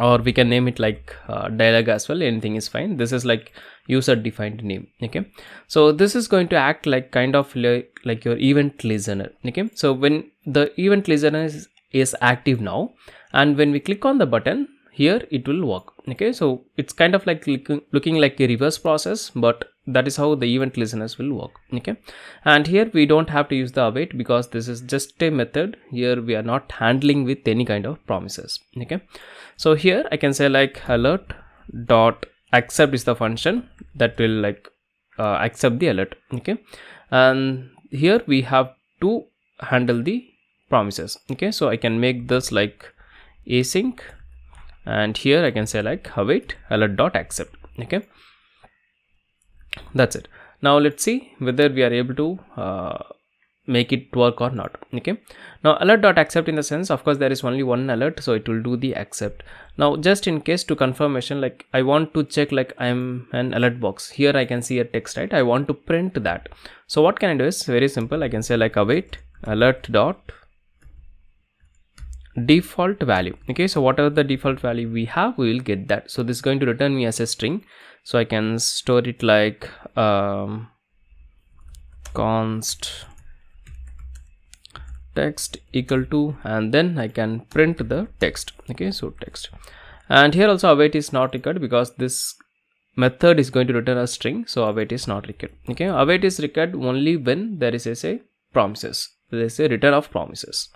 or we can name it like dialog as well, anything is fine. This is like user defined name. Okay, so this is going to act like kind of like your event listener. Okay, so when the event listener is active now, and when we click on the button here, it will work. Okay, so it's kind of like looking like a reverse process, but that is how the event listeners will work. Okay, and here we don't have to use the await, because this is just a method. Here we are not handling with any kind of promises. Okay, so here I can say like alert dot accept is the function that will like accept the alert. Okay, and here we have to handle the promises. Okay, so I can make this like async, and here I can say like await alert dot accept. Okay, that's it. Now let's see whether we are able to make it work or not. Okay, now alert dot accept, in the sense, of course there is only one alert, so it will do the accept. Now just in case to confirmation, like I want to check like I'm an alert box, here I can see a text, right? I want to print that. So what can I do is very simple. I can say like await alert dot default value. Okay, so whatever the default value we have, we will get that. So this is going to return me as a string, so I can store it like const text equal to, and then I can print the text. Okay, so text, and here also await is not required because this method is going to return a string, so await is not required. Okay, await is required only when there is a promises, there is a return of promises.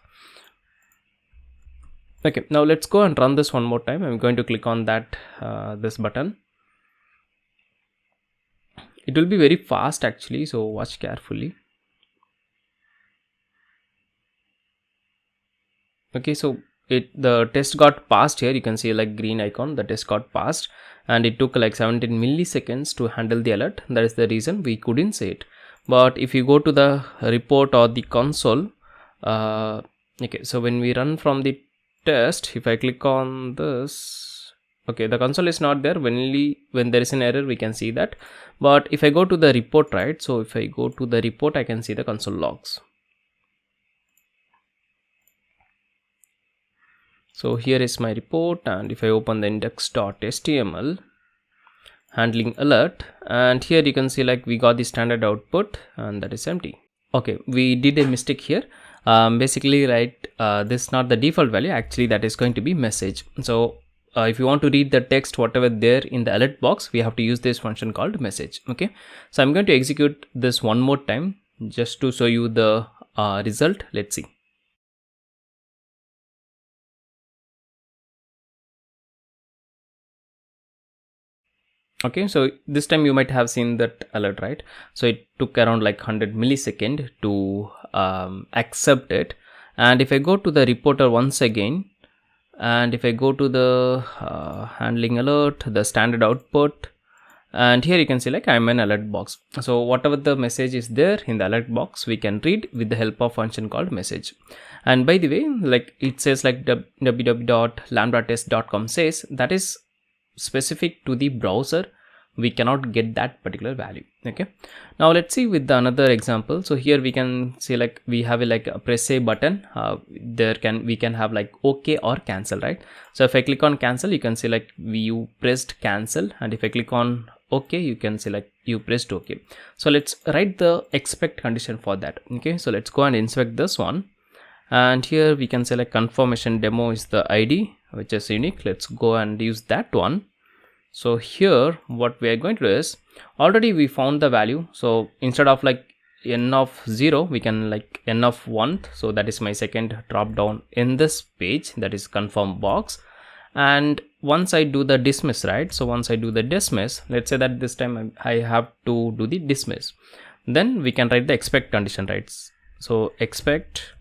Okay, now let's go and run this one more time. I'm going to click on that this button. It will be very fast actually, so watch carefully. Okay, so the test got passed. Here you can see like green icon, the test got passed, and it took like 17 milliseconds to handle the alert. That is the reason we couldn't see it. But if you go to the report or the console, okay, so when we run from the test, if I click on this, okay, the console is not there. Only when there is an error we can see that. But if I go to the report, right, so if I go to the report, I can see the console logs. So here is my report, and if I open the index.html handling alert, and here you can see like we got the standard output, and that is empty. Okay, we did a mistake here. Basically, right, this is not the default value. Actually, that is going to be message. So if you want to read the text whatever there in the alert box, we have to use this function called message. Okay, so I'm going to execute this one more time just to show you the result. Let's see. Okay, so this time you might have seen that alert, right? So it took around like 100 millisecond to accept it. And if I go to the reporter once again, and if I go to the handling alert, the standard output, and here you can see like I'm an alert box. So whatever the message is there in the alert box, we can read with the help of function called message. And by the way, like it says like www.lambdatest.com says that is specific to the browser, we cannot get that particular value. Okay, now let's see with the another example. So here we can see like we have a press a button. We can have like okay or cancel, right? So if I click on cancel, you can see like you pressed cancel, and if I click on okay, you can see like you pressed okay. So let's write the expect condition for that. Okay, so let's go and inspect this one, and here we can select confirmation demo is the ID which is unique. Let's go and use that one. So here what we are going to do is, already we found the value, so instead of like n of 0, we can like n of 1. So that is my second drop down in this page, that is confirm box. And once I do the dismiss, right, so once I do the dismiss, let's say that this time I have to do the dismiss, then we can write the expect condition, right? So expect,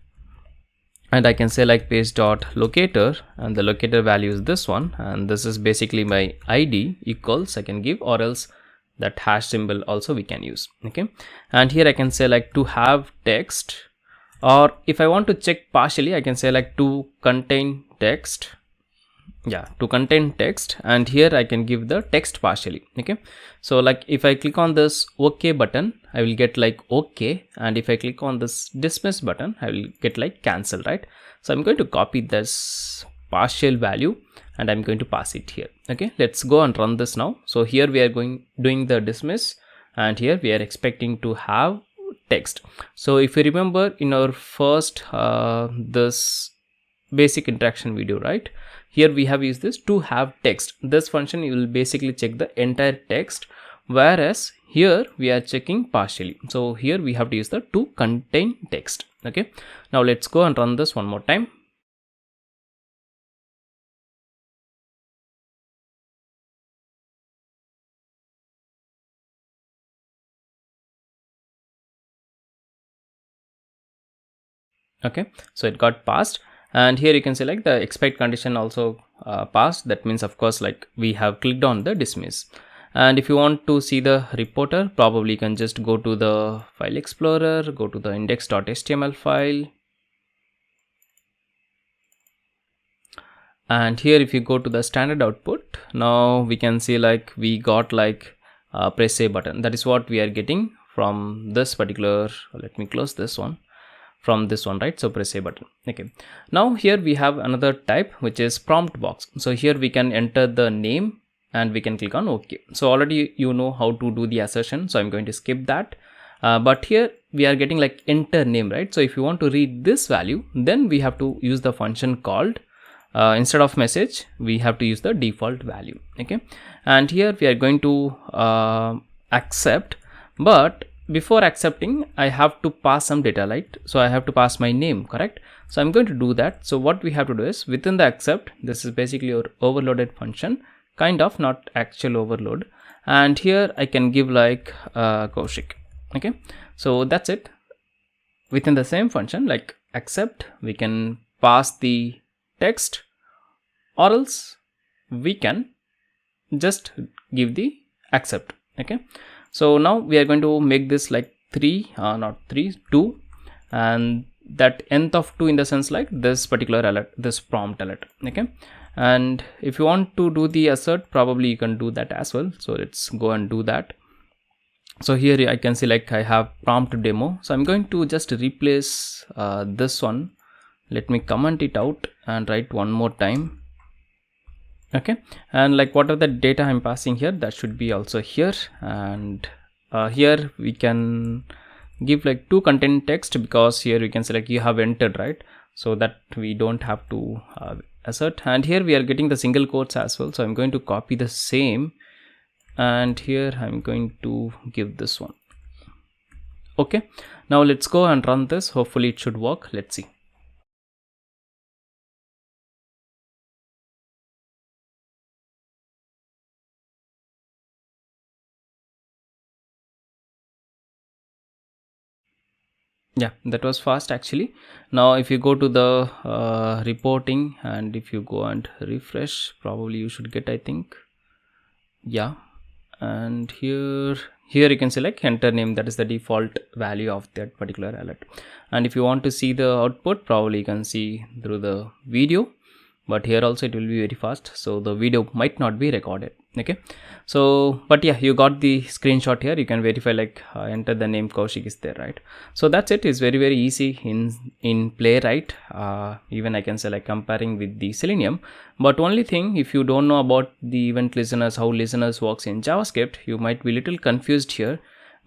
and I can say like paste dot locator, and the locator value is this one, and this is basically my ID equals, I can give, or else that hash symbol also we can use. Okay, and here I can say like to have text, or if I want to check partially, I can say like to contain text. Yeah, to contain text, and here I can give the text partially. Okay, so like if I click on this OK button, I will get like OK, and if I click on this dismiss button, I will get like cancel, right? So I'm going to copy this partial value and I'm going to pass it here. Okay, let's go and run this now. So here we are doing the dismiss, and here we are expecting to have text. So if you remember in our first this basic interaction video, right, here we have used this to have text. This function you will basically check the entire text, whereas here we are checking partially. So here we have to use the to contain text. Okay, now let's go and run this one more time. Okay, so it got passed, and here you can see like the expect condition also passed. That means of course like we have clicked on the dismiss. And if you want to see the reporter, probably you can just go to the file explorer, go to the index.html file, and here if you go to the standard output, now we can see like we got like press save button. That is what we are getting from this particular, let me close this one, from this one, right? So press save button. Okay, now here we have another type which is prompt box. So here we can enter the name and we can click on OK. So already you know how to do the assertion, so I'm going to skip that. But here we are getting like enter name, right? So if you want to read this value, then we have to use the function called instead of message, we have to use the default value. Okay, and here we are going to accept, but before accepting I have to pass some data, right? So I have to pass my name, correct? So I'm going to do that. So what we have to do is within the accept, this is basically your overloaded function, kind of, not actual overload, and here I can give like Kaushik. Okay, so that's it. Within the same function like accept, we can pass the text, or else we can just give the accept. Okay, so now we are going to make this like 2, and that nth of 2 in the sense like this particular alert, this prompt alert. Okay, and if you want to do the assert, probably you can do that as well. So let's go and do that. So here I can see like I have prompt demo, so I'm going to just replace this one. Let me comment it out and write one more time. Okay, and like whatever the data I'm passing here, that should be also here, and here we can give like 2 content text, because here we can select you have entered, right? So that we don't have to assert, and here we are getting the single quotes as well. So I'm going to copy the same, and here I'm going to give this one. Okay, now let's go and run this. Hopefully it should work. Let's see. Yeah, that was fast actually. Now if you go to the reporting, and if you go and refresh, probably you should get, I think, yeah, and here you can select enter name, that is the default value of that particular alert. And if you want to see the output, probably you can see through the video, but here also it will be very fast, so the video might not be recorded. Okay, so but yeah, you got the screenshot here. You can verify like enter the name Kaushik is there, right? So that's it. Is very easy in Playwright. Even I can say like comparing with the Selenium, but only thing, if you don't know about the event listeners, how listeners works in JavaScript, you might be little confused here,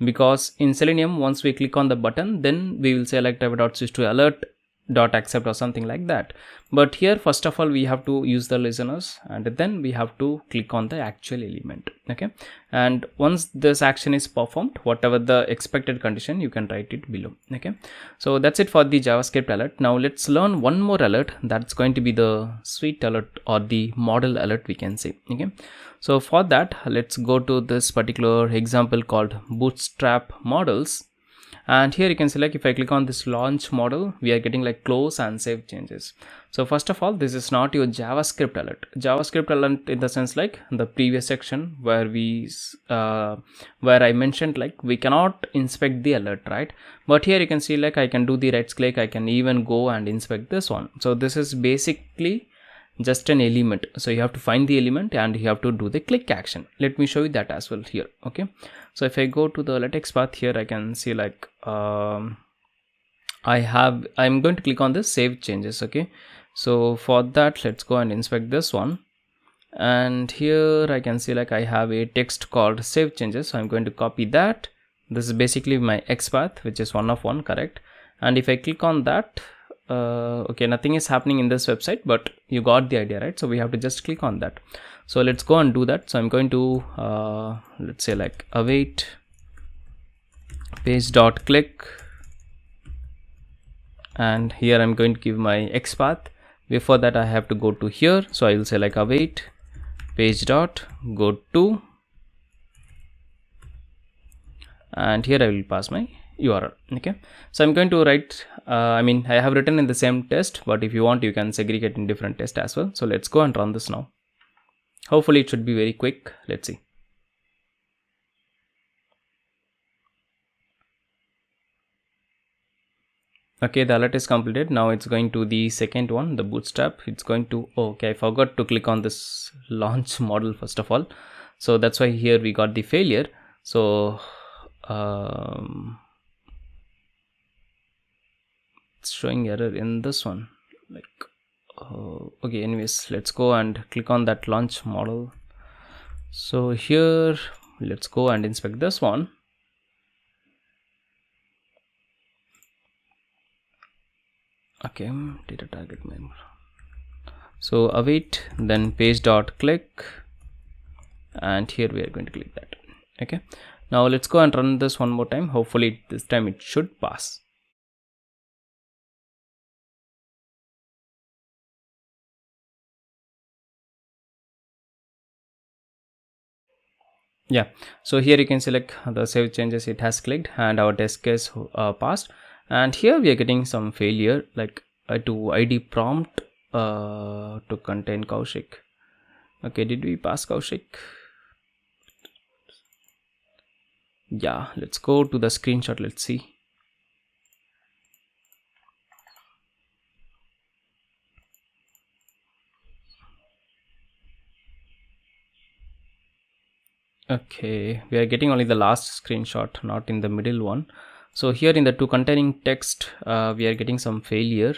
because in Selenium once we click on the button, then we will select switch to alert dot accept or something like that. But here first of all we have to use the listeners, and then we have to click on the actual element. Okay, and once this action is performed, whatever the expected condition, you can write it below. Okay, so that's it for the JavaScript alert. Now let's learn one more alert, that's going to be the suite alert or the model alert, we can say. Okay, so for that, let's go to this particular example called bootstrap models. And here you can select, if I click on this launch model, we are getting like close and save changes. So first of all, this is not your JavaScript alert. JavaScript alert in the sense like the previous section where where I mentioned like we cannot inspect the alert, right? But here you can see like I can do the right click, I can even go and inspect this one. So this is basically just an element. So you have to find the element and you have to do the click action. Let me show you that as well here. Okay, so if I go to the latex path here, I can see like I'm going to click on this save changes. Okay, so for that, let's go and inspect this one, and here I can see like I have a text called save changes. So I'm going to copy that. This is basically my X path, which is 1 of 1, correct? And if I click on that, okay, nothing is happening in this website, but you got the idea, right? So we have to just click on that. So let's go and do that. So I'm going to let's say like await page dot click, and here I'm going to give my X path. Before that I have to go to here, so I will say like await page dot go to, and here I will pass my URL. Okay, so I'm going to write I have written in the same test, but if you want you can segregate in different tests as well. So let's go and run this now. Hopefully it should be very quick. Let's see. Okay, the alert is completed. Now it's going to the second one, the bootstrap. It's going to, okay, I forgot to click on this launch model first of all, so that's why here we got the failure. So it's showing error in this one, like okay, anyways, let's go and click on that launch model. So here let's go and inspect this one. Okay, data target member. So await, then page dot click, and here we are going to click that. Okay, now let's go and run this one more time. Hopefully this time it should pass. Yeah, so here you can select the save changes, it has clicked, and our test case passed. And here we are getting some failure, like to ID prompt to contain Kaushik. Okay, did we pass Kaushik? Yeah, let's go to the screenshot. Let's see. Okay, we are getting only the last screenshot, not in the middle one. So here in the to containing text, we are getting some failure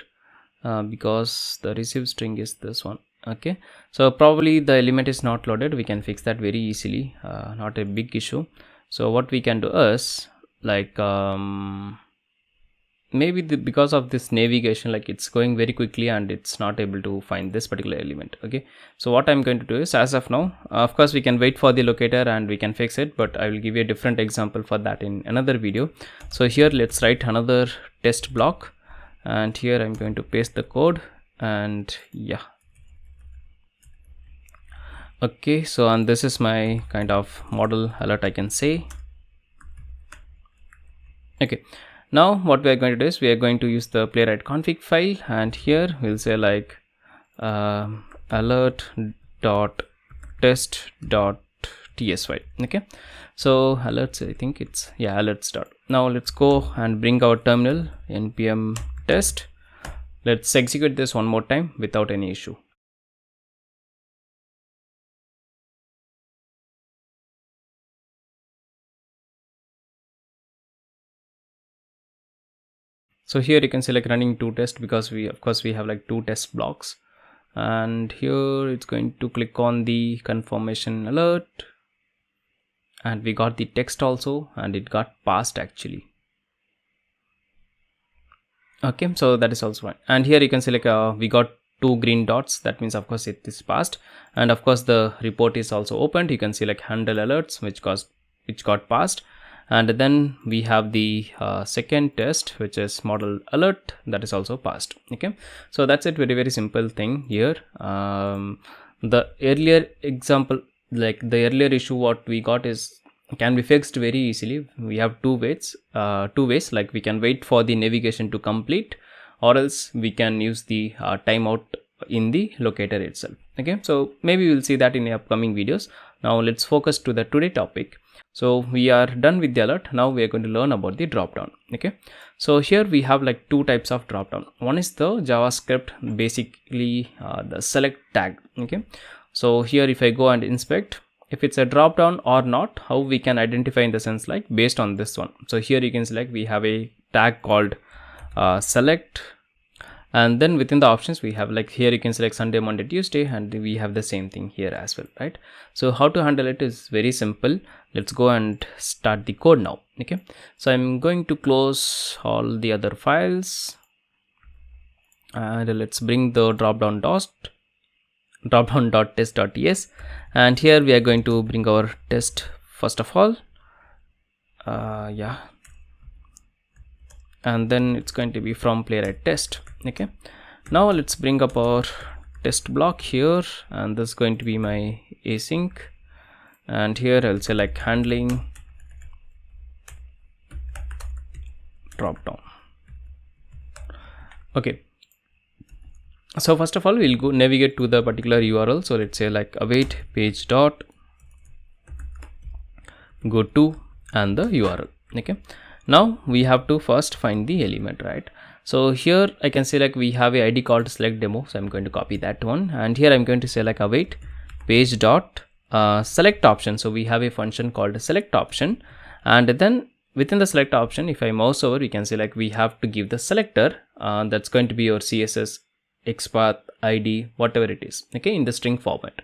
because the receive string is this one. Okay, so probably the element is not loaded. We can fix that very easily, not a big issue. So what we can do is, like maybe because of this navigation, like it's going very quickly and it's not able to find this particular element. Okay, so what I'm going to do is, as of now, of course we can wait for the locator and we can fix it, but I will give you a different example for that in another video. So here let's write another test block, and here I'm going to paste the code, and yeah. Okay, so and this is my kind of model alert, I can say. Okay, now what we are going to do is we are going to use the playwright config file, and here we'll say like alert dot test dot tsy. Okay, so alerts, I think it's, yeah, alerts dot. Now let's go and bring our terminal npm test. Let's execute this one more time without any issue. So here you can select running two tests, because we have like two test blocks, and here it's going to click on the confirmation alert, and we got the text also, and it got passed actually. Okay, so that is also fine. And here you can select we got two green dots, that means of course it is passed. And of course the report is also opened. You can see like handle alerts, which got passed. And then we have the second test, which is model alert, that is also passed. Okay, so that's it, very simple thing here. The earlier example, like the earlier issue what we got is can be fixed very easily. We have two ways, like we can wait for the navigation to complete, or else we can use the timeout in the locator itself. Okay, so maybe we'll see that in the upcoming videos. Now let's focus to the today topic. So we are done with the alert. Now we are going to learn about the dropdown. Okay, so here we have like two types of dropdown. One is the JavaScript, basically the select tag. Okay, so here if I go and inspect, if it's a drop down or not, how we can identify in the sense like based on this one. So here you can select, we have a tag called select, and then within the options we have like here you can select Sunday, Monday, Tuesday, and we have the same thing here as well, right? So how to handle it is very simple. Let's go and start the code now. Okay, so I'm going to close all the other files, and let's bring the dropdown.test.ts, and here we are going to bring our test first of all. Yeah, and then it's going to be from playwright test. Okay, now let's bring up our test block here, and this is going to be my async, and here I'll say like handling Okay, so first of all we'll go navigate to the particular URL. So let's say like await page dot go to and the URL. Okay, now we have to first find the element, right? So here I can say like we have a ID called select demo, so I'm going to copy that one, and here I'm going to say like await page dot select option. So we have a function called select option, and then within the select option, if I mouse over, you can say like we have to give the selector that's going to be your CSS, XPath, ID, whatever it is, okay, in the string format,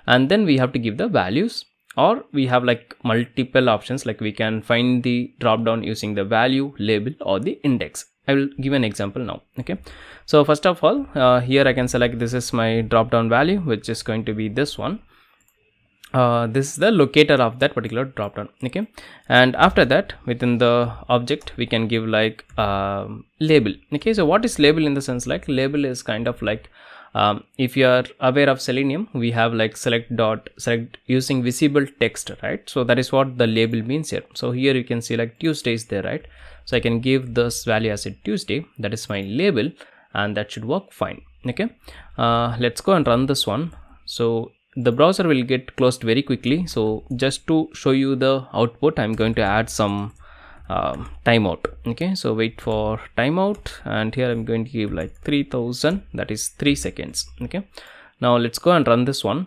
and then we have to give the values, or we have like multiple options, like we can find the drop down using the value, label, or the index. I will give an example now. Okay, so first of all, here I can select this is my drop down value, which is going to be this one. This is the locator of that particular drop down. Okay, and after that within the object we can give like label. Okay, so what is label? In the sense like label is kind of like if you are aware of Selenium, we have like select using visible text, right? So that is what the label means here. So here you can see like Tuesday is there, right? So I can give this value as a Tuesday, that is my label, and that should work fine. Okay, let's go and run this one. So the browser will get closed very quickly. So just to show you the output, I'm going to add some timeout. Okay, so wait for timeout, and here I'm going to give like 3000, that is 3 seconds. Okay, now let's go and run this one.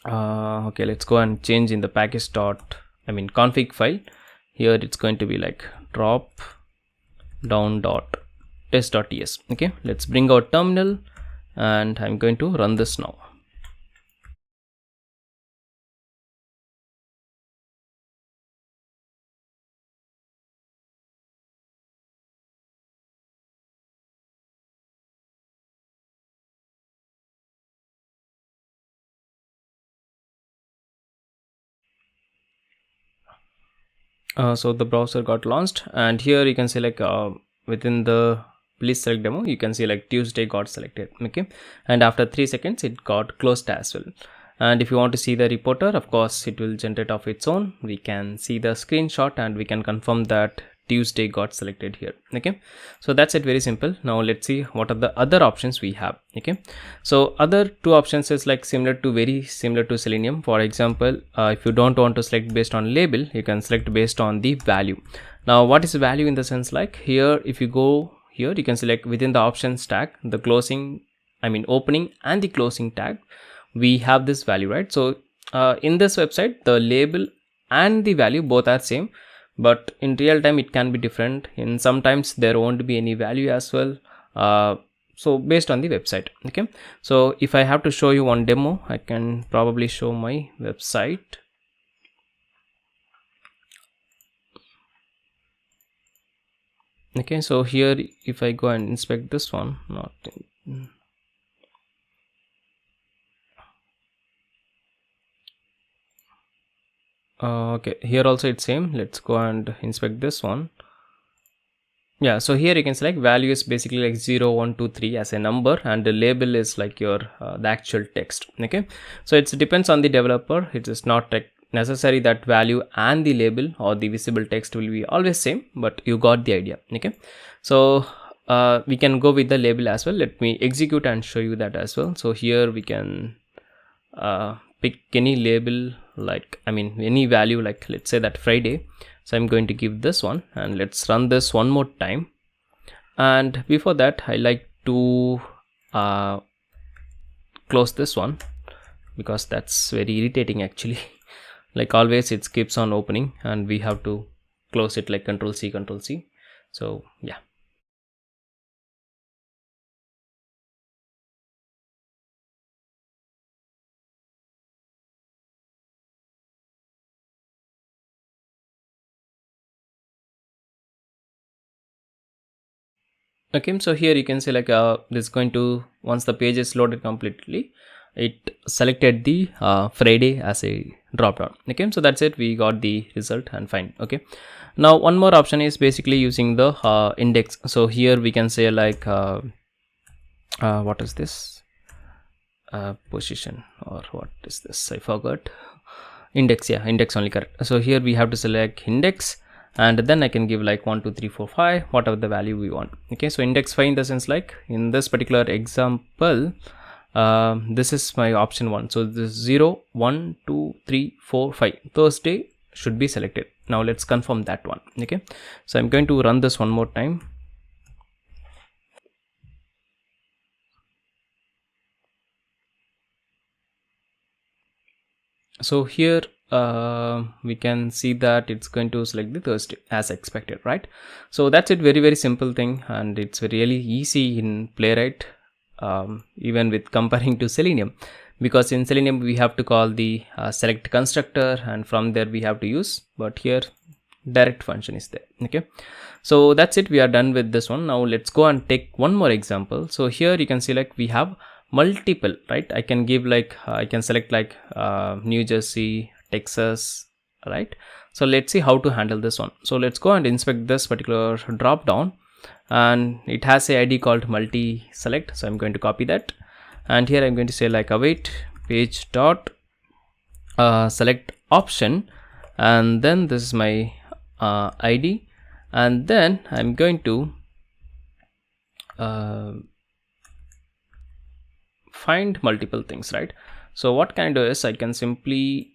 Okay, let's go and change in the package config file. Here it's going to be like drop down dot test.ts. Okay, let's bring out terminal, and I'm going to run this now. So the browser got launched, and here you can see like within the please select demo, you can see like Tuesday got selected. Okay, and after 3 seconds it got closed as well. And if you want to see the reporter, of course it will generate of its own. We can see the screenshot and we can confirm that Tuesday got selected here. Okay, so that's it, very simple. Now let's see what are the other options we have. Okay, so other two options is like very similar to Selenium. For example, if you don't want to select based on label, you can select based on the value. Now what is value? In the sense like here, if you go here, you can select within the options tag, the opening and the closing tag, we have this value, right? So in this website, the label and the value both are same, but in real time it can be different. In sometimes there won't be any value as well, so based on the website. Okay, so if I have to show you one demo, I can probably show my website. Okay, so here if I go and inspect this one, okay, here also it's same. Let's go and inspect this one. Yeah, so here you can select value is basically like 0, 1, 2, 3 as a number, and the label is like your the actual text. Okay, so it depends on the developer. It is not like necessary that value and the label or the visible text will be always same, but you got the idea. Okay, so we can go with the label as well. Let me execute and show you that as well. So here we can pick any label, like any value, like let's say that Friday. So I'm going to give this one, and let's run this one more time. And before that, I like to close this one, because that's very irritating actually. Like always it keeps on opening, and we have to close it like Control C, Control C. So yeah. Okay, so here you can see like this is going to, once the page is loaded completely, it selected the Friday as a drop down. Okay, so that's it, we got the result and fine. Okay, now one more option is basically using the index. So here we can say like what is this position, or what is this, I forgot. Index, yeah, index only, correct. So here we have to select index, and then I can give like 1 2 3 4 5, whatever the value we want. Okay, so index 5 in the sense like in this particular example, this is my option 1. So this 0 1 2 3 4 5 Thursday should be selected. Now let's confirm that one. Okay, so I'm going to run this one more time. So here we can see that it's going to select the Thursday as expected, right? So that's it, very simple thing, and it's really easy in Playwright, even with comparing to Selenium, because in Selenium we have to call the select constructor, and from there we have to use, but here direct function is there. Okay, so that's it, we are done with this one. Now let's go and take one more example. So here you can see like we have multiple, right? I can give like I can select like New Jersey, Texas, right? So let's see how to handle this one. So let's go and inspect this particular drop down, and it has a ID called multi select. So I'm going to copy that, and here I'm going to say like await page dot select option, and then this is my ID, and then I'm going to find multiple things, right? So what can I do is I can simply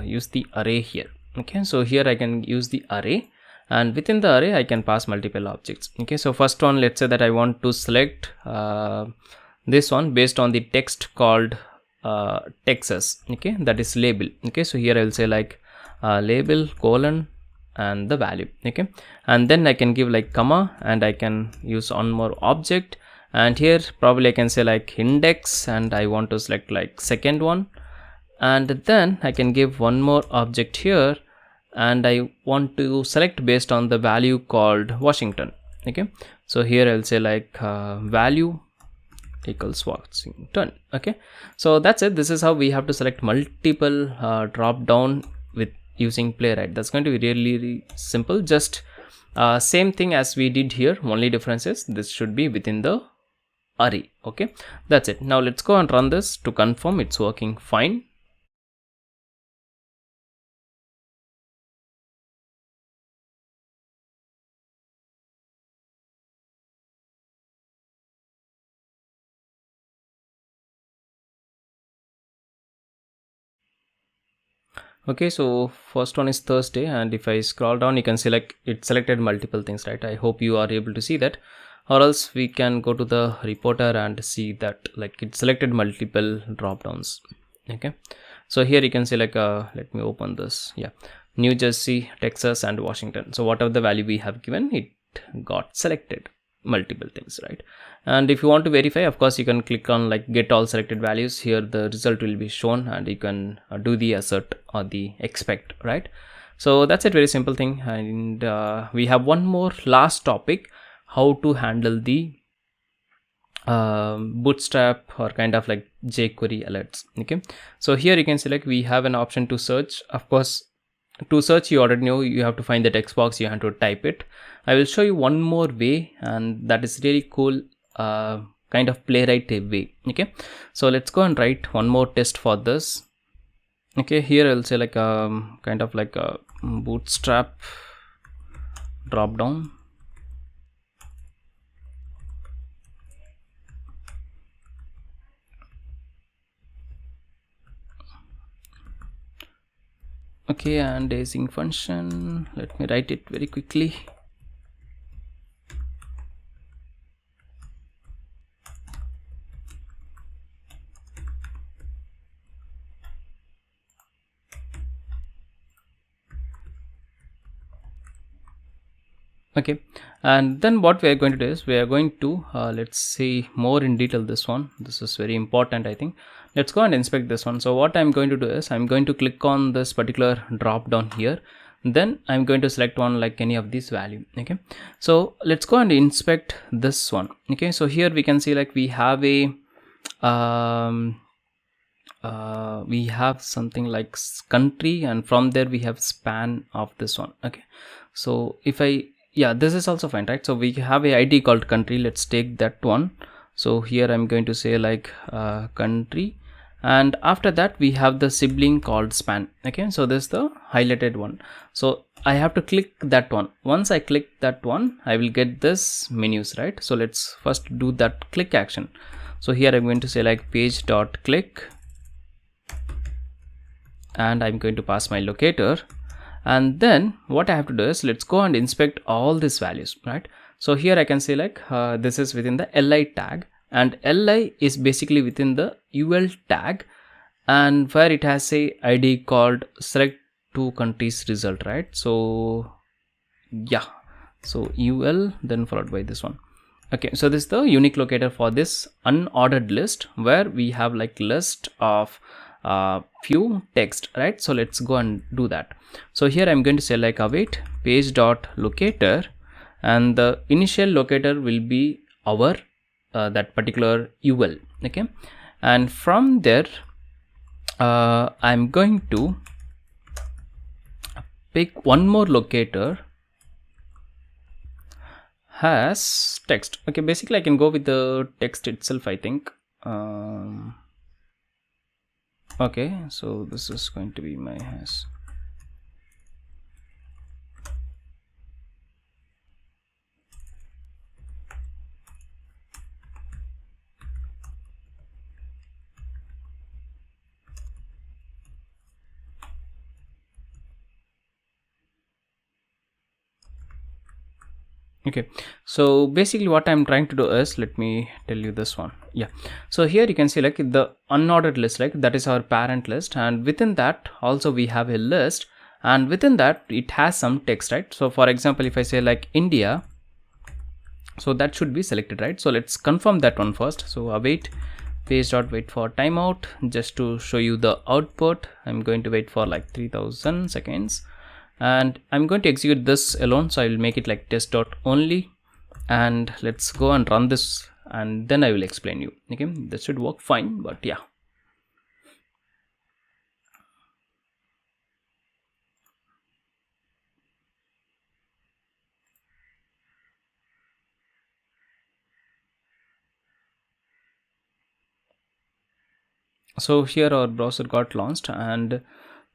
use the array here. Okay, so here I can use the array, and within the array I can pass multiple objects. Okay, so first one, let's say that I want to select this one based on the text called Texas. Okay, that is label. Okay, so here I will say like label colon and the value. Okay, and then I can give like comma, and I can use one more object, and here probably I can say like index, and I want to select like second one, and then I can give one more object here, and I want to select based on the value called Washington. Okay, so here I'll say like value equals Washington. Okay, so that's it. This is how we have to select multiple drop down with using Playwright. That's going to be really simple. Just same thing as we did here, only difference is this should be within the array. Okay, that's it. Now let's go and run this to confirm it's working fine. Okay, so first one is Thursday, and if I scroll down you can see like it selected multiple things, right? I hope you are able to see that, or else we can go to the reporter and see that like it selected multiple drop downs. Okay, so here you can see like let me open this. Yeah, New Jersey, Texas and Washington. So whatever the value we have given, it got selected multiple things, right? And if you want to verify, of course you can click on like get all selected values. Here the result will be shown, and you can do the assert or the expect, right? So that's a very simple thing. And we have one more last topic, how to handle the bootstrap or kind of like jQuery alerts. Okay, so here you can select, we have an option to search. Of course, to search you already know you have to find the text box, you have to type it. I will show you one more way, and that is really cool kind of Playwright way. Okay, so let's go and write one more test for this. Okay, here I'll say like kind of like a bootstrap drop down. Okay, and async function, let me write it very quickly. Okay, and then what we are going to do is we are going to let's see more in detail this one. This is very important, I think. Let's go and inspect this one. So what I'm going to do is I'm going to click on this particular drop down here, then I'm going to select one like any of these value. Okay, so let's go and inspect this one. Okay, so here we can see like we have a we have something like country, and from there we have span of this one. Okay, so if I, yeah, this is also fine, right? So we have a ID called country. Let's take that one. So here I'm going to say like country, and after that we have the sibling called span. Okay, so this is the highlighted one, so I have to click that one. Once I click that one, I will get this menus, right? So let's first do that click action. So here I'm going to say like page dot click, and I'm going to pass my locator, and then what I have to do is let's go and inspect all these values, right? So here I can say like this is within the li tag, and li is basically within the ul tag, and where it has a id called select two countries result, right? So yeah, so ul then followed by this one. Okay, so this is the unique locator for this unordered list, where we have like list of few text, right? So let's go and do that. So here I'm going to say like await page dot locator, and the initial locator will be our that particular ul. Okay, and from there I'm going to pick one more locator has text. Okay, basically I can go with the text itself, I think. Okay, so this is going to be my has. Okay, so basically what I'm trying to do is, let me tell you this one. Yeah, so here you can see like the unordered list, like that is our parent list, and within that also we have a list, and within that it has some text, right? So for example, if I say like India, so that should be selected, right? So let's confirm that one first. So await page dot wait for timeout. Just to show you the output, I'm going to wait for like 3000 seconds, and I'm going to execute this alone, so I will make it like test dot only, and let's go and run this, and then I will explain you. Okay, this should work fine, but yeah. So here our browser got launched, and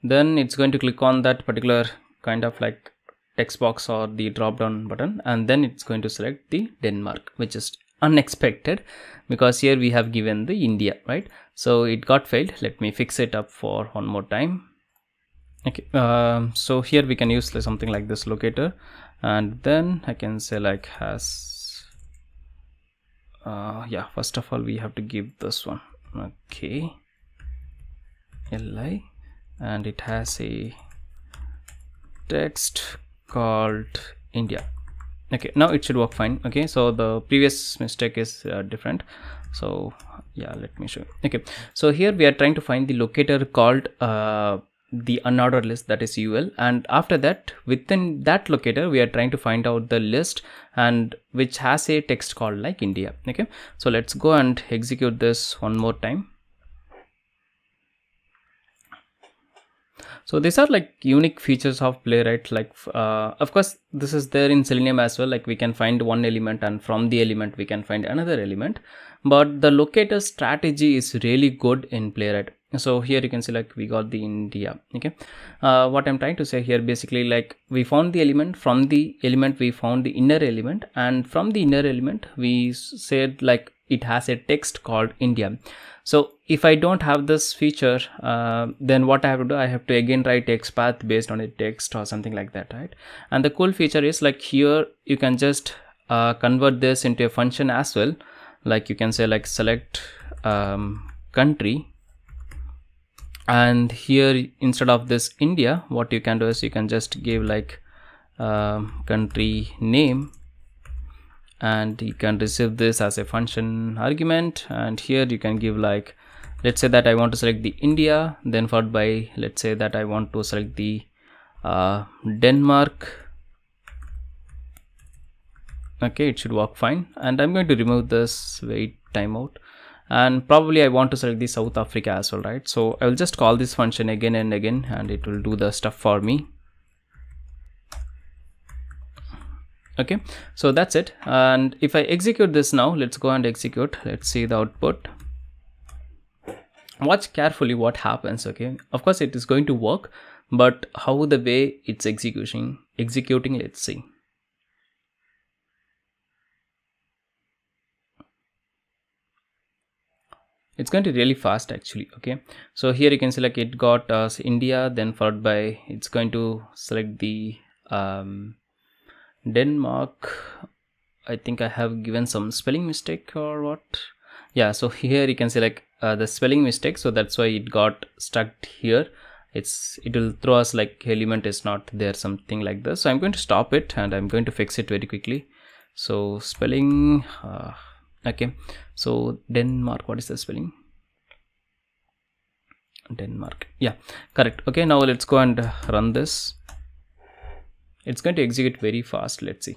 then it's going to click on that particular kind of like text box or the drop down button, and then it's going to select the Denmark, which is unexpected because here we have given the India, right? So it got failed. Let me fix it up for one more time. Okay, so here we can use something like this locator, and then I can say like has yeah, first of all we have to give this one. Okay, li, and it has a text called India. Okay, now it should work fine. Okay, so the previous mistake is different, so yeah, let me show you. Okay, so here we are trying to find the locator called the unordered list, that is ul, and after that within that locator we are trying to find out the list and which has a text called like India. Okay, so let's go and execute this one more time. So these are like unique features of Playwright, like of course this is there in Selenium as well, like we can find one element and from the element we can find another element, but the locator strategy is really good in Playwright. So here you can see like we got the India. Okay, what I'm trying to say here, basically like we found the element, from the element we found the inner element, and from the inner element we said like it has a text called India. So if I don't have this feature, then what I have to do, I have to again write XPath based on a text or something like that, right? And the cool feature is like here you can just convert this into a function as well. Like you can say like select country, and here instead of this India, what you can do is you can just give like country name, and you can receive this as a function argument, and here you can give like, let's say that I want to select the India, then followed by, let's say that I want to select the Denmark. Okay, it should work fine, and I'm going to remove this wait timeout, and probably I want to select the South Africa as well, right? So I will just call this function again and again, and it will do the stuff for me. Okay, so that's it, and if I execute this now, let's go and execute, let's see the output. watch carefully what happens. Okay, of course it is going to work, but how the way it's executing, let's see. It's going to really fast actually. Okay, so here you can select it got India, then followed by it's going to select the Denmark. I think I have given some spelling mistake or what. Yeah, so here you can select the spelling mistake, so that's why it got stuck here. It will throw us like element is not there, something like this. So I'm going to stop it and I'm going to fix it very quickly. So spelling okay, so Denmark, what is the spelling? Denmark, yeah, correct. Okay, now let's go and run this. It's going to execute very fast. Let's see.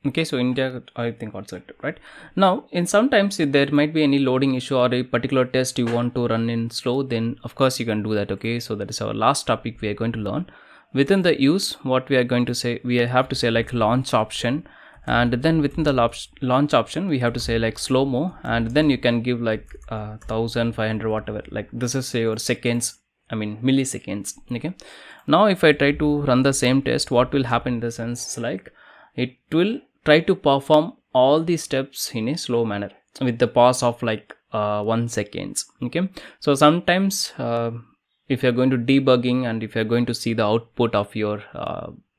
Okay, so India I think got selected, right? Now in sometimes if there might be any loading issue or a particular test you want to run in slow, then of course you can do that. Okay, so that is our last topic we are going to learn. Within the use, what we are going to say, we have to say like launch option, and then within the launch option we have to say like slow mo, and then you can give like 1500 whatever, like this is your seconds, I mean milliseconds. Okay, now if I try to run the same test, what will happen in the sense like it will try to perform all the steps in a slow manner with the pause of like 1 seconds. Okay, so sometimes if you're going to debugging and if you're going to see the output of your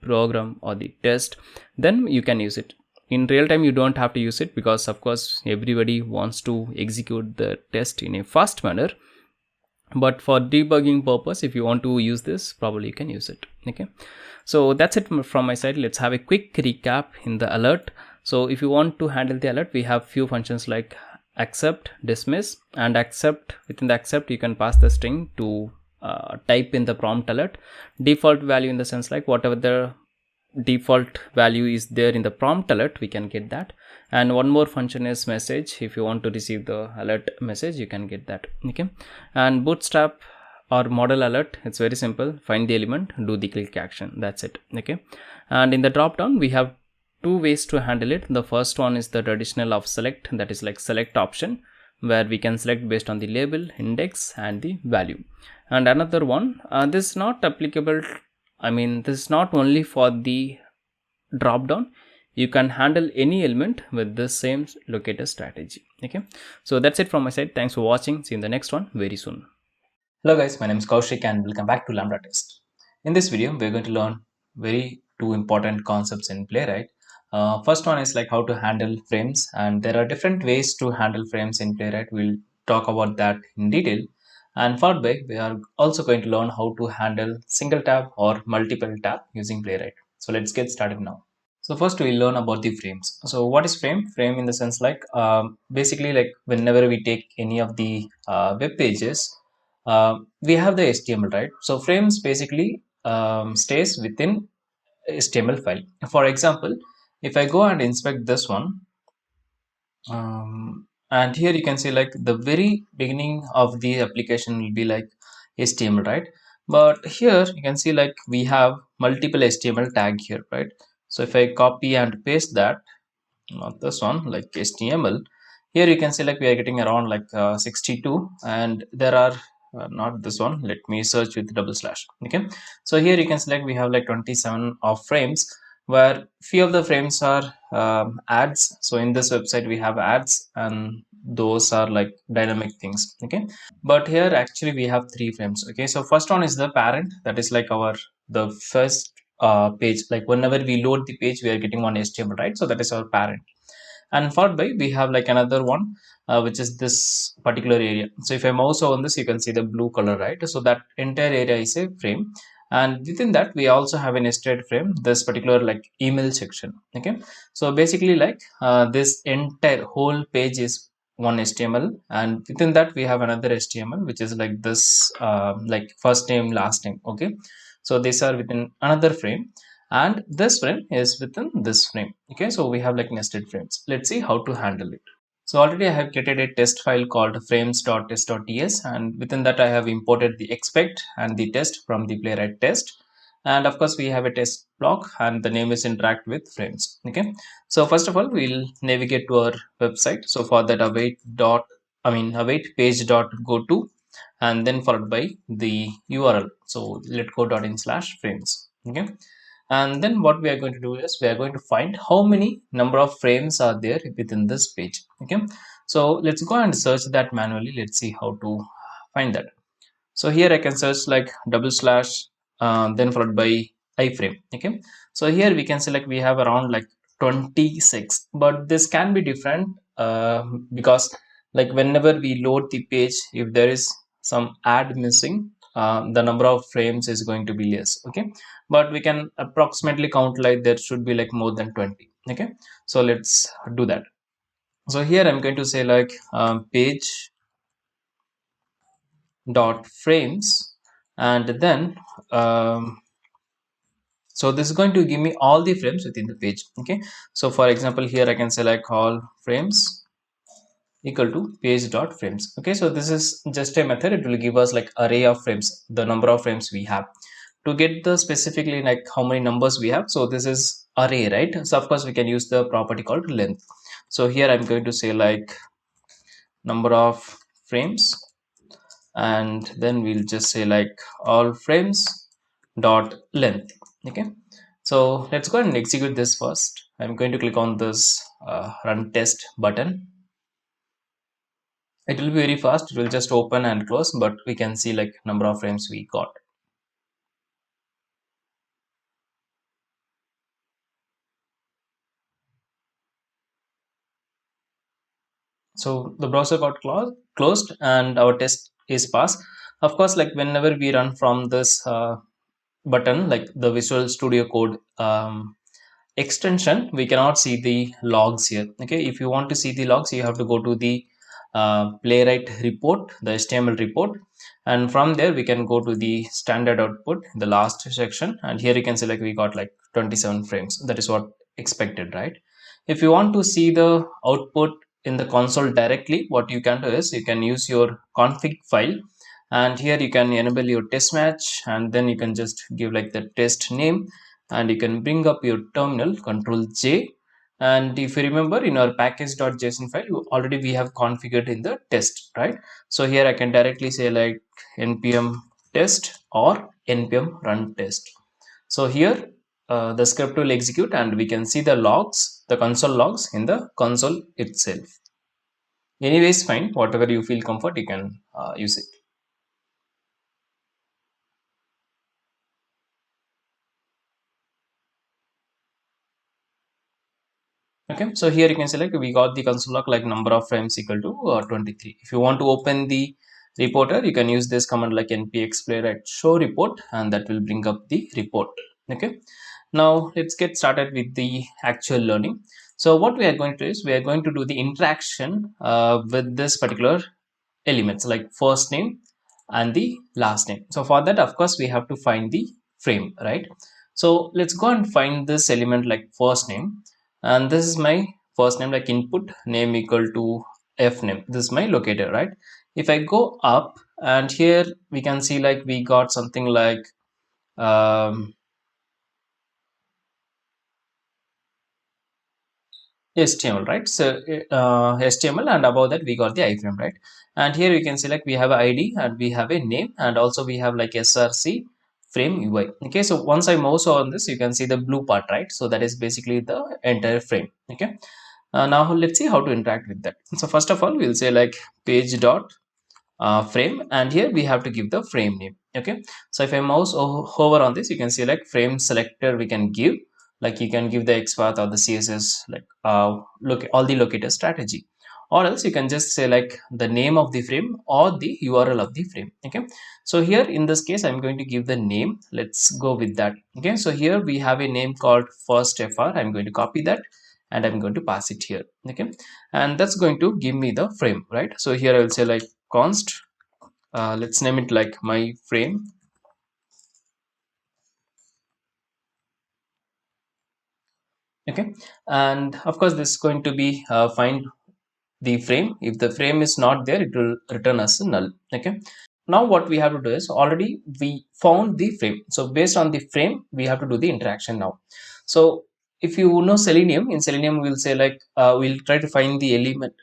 program or the test, then you can use it. In real time you don't have to use it, because of course everybody wants to execute the test in a fast manner, but for debugging purpose, if you want to use this, probably you can use it. Okay, so that's it from my side. Let's have a quick recap in the alert. So if you want to handle the alert, we have few functions like accept, dismiss, and accept. Within the accept you can pass the string to type in the prompt alert. Default value in the sense like whatever the default value is there in the prompt alert, we can get that. And one more function is message. If you want to receive the alert message, you can get that. Okay, and bootstrap or model alert, it's very simple. Find the element, do the click action, that's it. Okay, and in the drop down we have two ways to handle it. The first one is the traditional of select, that is like select option, where we can select based on the label, index, and the value. And another one, this is not applicable, I mean this is not only for the drop down, you can handle any element with the same locator strategy. Okay, so that's it from my side. Thanks for watching. See you in the next one very soon. Hello guys, my name is Kaushik and welcome back to Lambda Test. In this video, we're going to learn very two important concepts in Playwright. First one is like how to handle frames, and there are different ways to handle frames in Playwright. We'll talk about that in detail. And followed by, we are also going to learn how to handle single tab or multiple tab using Playwright. So let's get started now. So first we'll learn about the frames. So what is frame? Frame in the sense like basically like whenever we take any of the web pages, we have the HTML, right? So frames basically stays within HTML file. For example, if I go and inspect this one, and here you can see like the very beginning of the application will be like HTML, right? But here you can see like we have multiple HTML tag here, right? So if I copy and paste that, not this one, like HTML, here you can see like we are getting around like 62, and there are not this one, let me search with double slash. Okay, so here you can select we have like 27 of frames, where few of the frames are ads. So in this website we have ads, and those are like dynamic things. Okay, but here actually we have three frames. Okay, so first one is the parent, that is like our the first page, like whenever we load the page we are getting one HTML, right? So that is our parent. And followed by we have like another one, which is this particular area. So if I mouse on this, you can see the blue color, right? So that entire area is a frame, and within that we also have a nested frame, this particular like email section. Okay, so basically like this entire whole page is one HTML, and within that we have another HTML, which is like this like first name last name. Okay, so these are within another frame, and this frame is within this frame. Okay, so we have like nested frames. Let's see how to handle it. So already I have created a test file called frames.test.ts, and within that I have imported the expect and the test from the Playwright test. And of course we have a test block and the name is interact with frames. Okay, so first of all we'll navigate to our website. So for that await page dot go to, and then followed by the URL. So let go.in/frames. Okay, and then what we are going to do is we are going to find how many number of frames are there within this page. Okay, so let's go and search that manually. Let's see how to find that. So here I can search like double slash then followed by iframe. Okay, so here we can select, we have around like 26, but this can be different because like whenever we load the page, if there is some add missing, the number of frames is going to be less. Okay, but we can approximately count like there should be like more than 20. Okay, so let's do that. So here I'm going to say like page dot frames, and then so this is going to give me all the frames within the page. Okay, so for example here I can select all frames equal to page dot frames. Okay, so this is just a method. It will give us like array of frames, the number of frames we have. To get the specifically like how many numbers we have, so this is array, right? So of course we can use the property called length. So here I'm going to say like number of frames, and then we'll just say like all frames dot length. Okay, so let's go ahead and execute this first. I'm going to click on this run test button. It will be very fast. It will just open and close, but we can see like number of frames we got. So the browser got closed and our test is passed. Of course, like whenever we run from this button, like the Visual Studio Code extension, we cannot see the logs here. Okay, if you want to see the logs, you have to go to the Playwright report, the HTML report, and from there we can go to the standard output, the last section, and here you can see like we got like 27 frames. That is what expected, right? If you want to see the output in the console directly, what you can do is you can use your config file, and here you can enable your test match, and then you can just give like the test name, and you can bring up your terminal, control J. And if you remember in our package.json file, already we have configured in the test, right? So here I can directly say like npm test or npm run test. So here the script will execute and we can see the logs, the console logs in the console itself. Anyways, fine, whatever you feel comfort, you can use it. Okay, so here you can select, we got the console log like number of frames equal to 23. If you want to open the reporter, you can use this command like npx playwright show report, and that will bring up the report. Okay, now let's get started with the actual learning. So what we are going to do is we are going to do the interaction with this particular elements like first name and the last name. So for that, of course, we have to find the frame, right? So let's go and find this element like first name, and this is my first name, like input name equal to f name. This is my locator, right? If I go up, and here we can see like we got something like HTML, right? So HTML, and above that we got the iframe, right? And here you can see like we have an ID and we have a name, and also we have like src frame UI. Okay, so once I mouse on this, you can see the blue part, right? So that is basically the entire frame. Okay, now let's see how to interact with that. So first of all, we'll say like page dot frame, and here we have to give the frame name. Okay, so if I mouse hover on this, you can see like frame selector we can give, like you can give the XPath or the CSS, like look all the locator strategy, or else you can just say like the name of the frame or the URL of the frame. Okay, so here in this case I'm going to give the name. Let's go with that. Okay, so here we have a name called first fr. I'm going to copy that and I'm going to pass it here. Okay, and that's going to give me the frame, right? So here I will say like const, let's name it like my frame. Okay, and of course this is going to be find the frame. If the frame is not there, it will return as null. Okay. Now what we have to do is, already we found the frame. So based on the frame, we have to do the interaction now. So if you know Selenium, in Selenium we'll say like we'll try to find the element.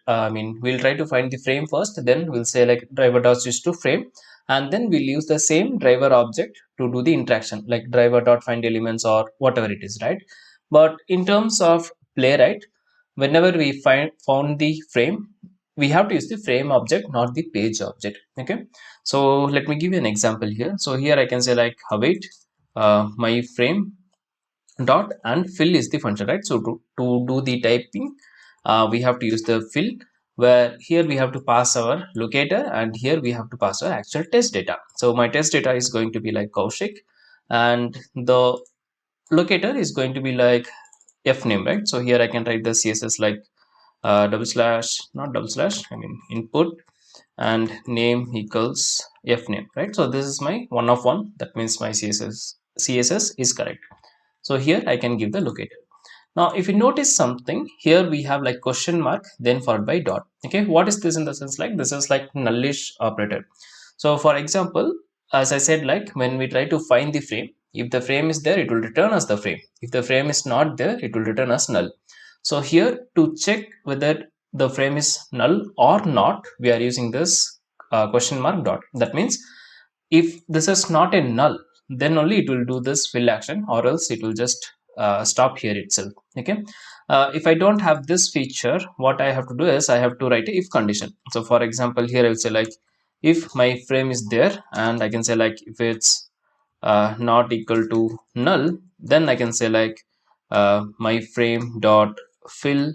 We'll try to find the frame first. Then we'll say like driver dot switch to frame, and then we'll use the same driver object to do the interaction, like driver dot find elements or whatever it is, right? But in terms of Playwright, whenever we found the frame, we have to use the frame object, not the page object. Okay. So let me give you an example here. So here I can say like await my frame dot and fill is the function, right? So to do the typing, we have to use the fill, where here we have to pass our locator and here we have to pass our actual test data. So my test data is going to be like Kaushik, and the locator is going to be like f name, right? So here I can write the CSS like double slash, not double slash, input and name equals f name, right? So this is my one of one. That means my CSS is correct. So here I can give the locator. Now if you notice something here, we have like question mark then followed by dot. Okay, what is this? In the sense like this is like nullish operator. So for example, as I said, like when we try to find the frame, if the frame is there, it will return us the frame. If the frame is not there, it will return us null. So here to check whether the frame is null or not, we are using this question mark dot. That means if this is not a null, then only it will do this fill action, or else it will just stop here itself. Okay. If I don't have this feature, what I have to do is I have to write a if condition. So for example, here I will say like if my frame is there, and I can say like if it's not equal to null, then I can say like my frame dot fill,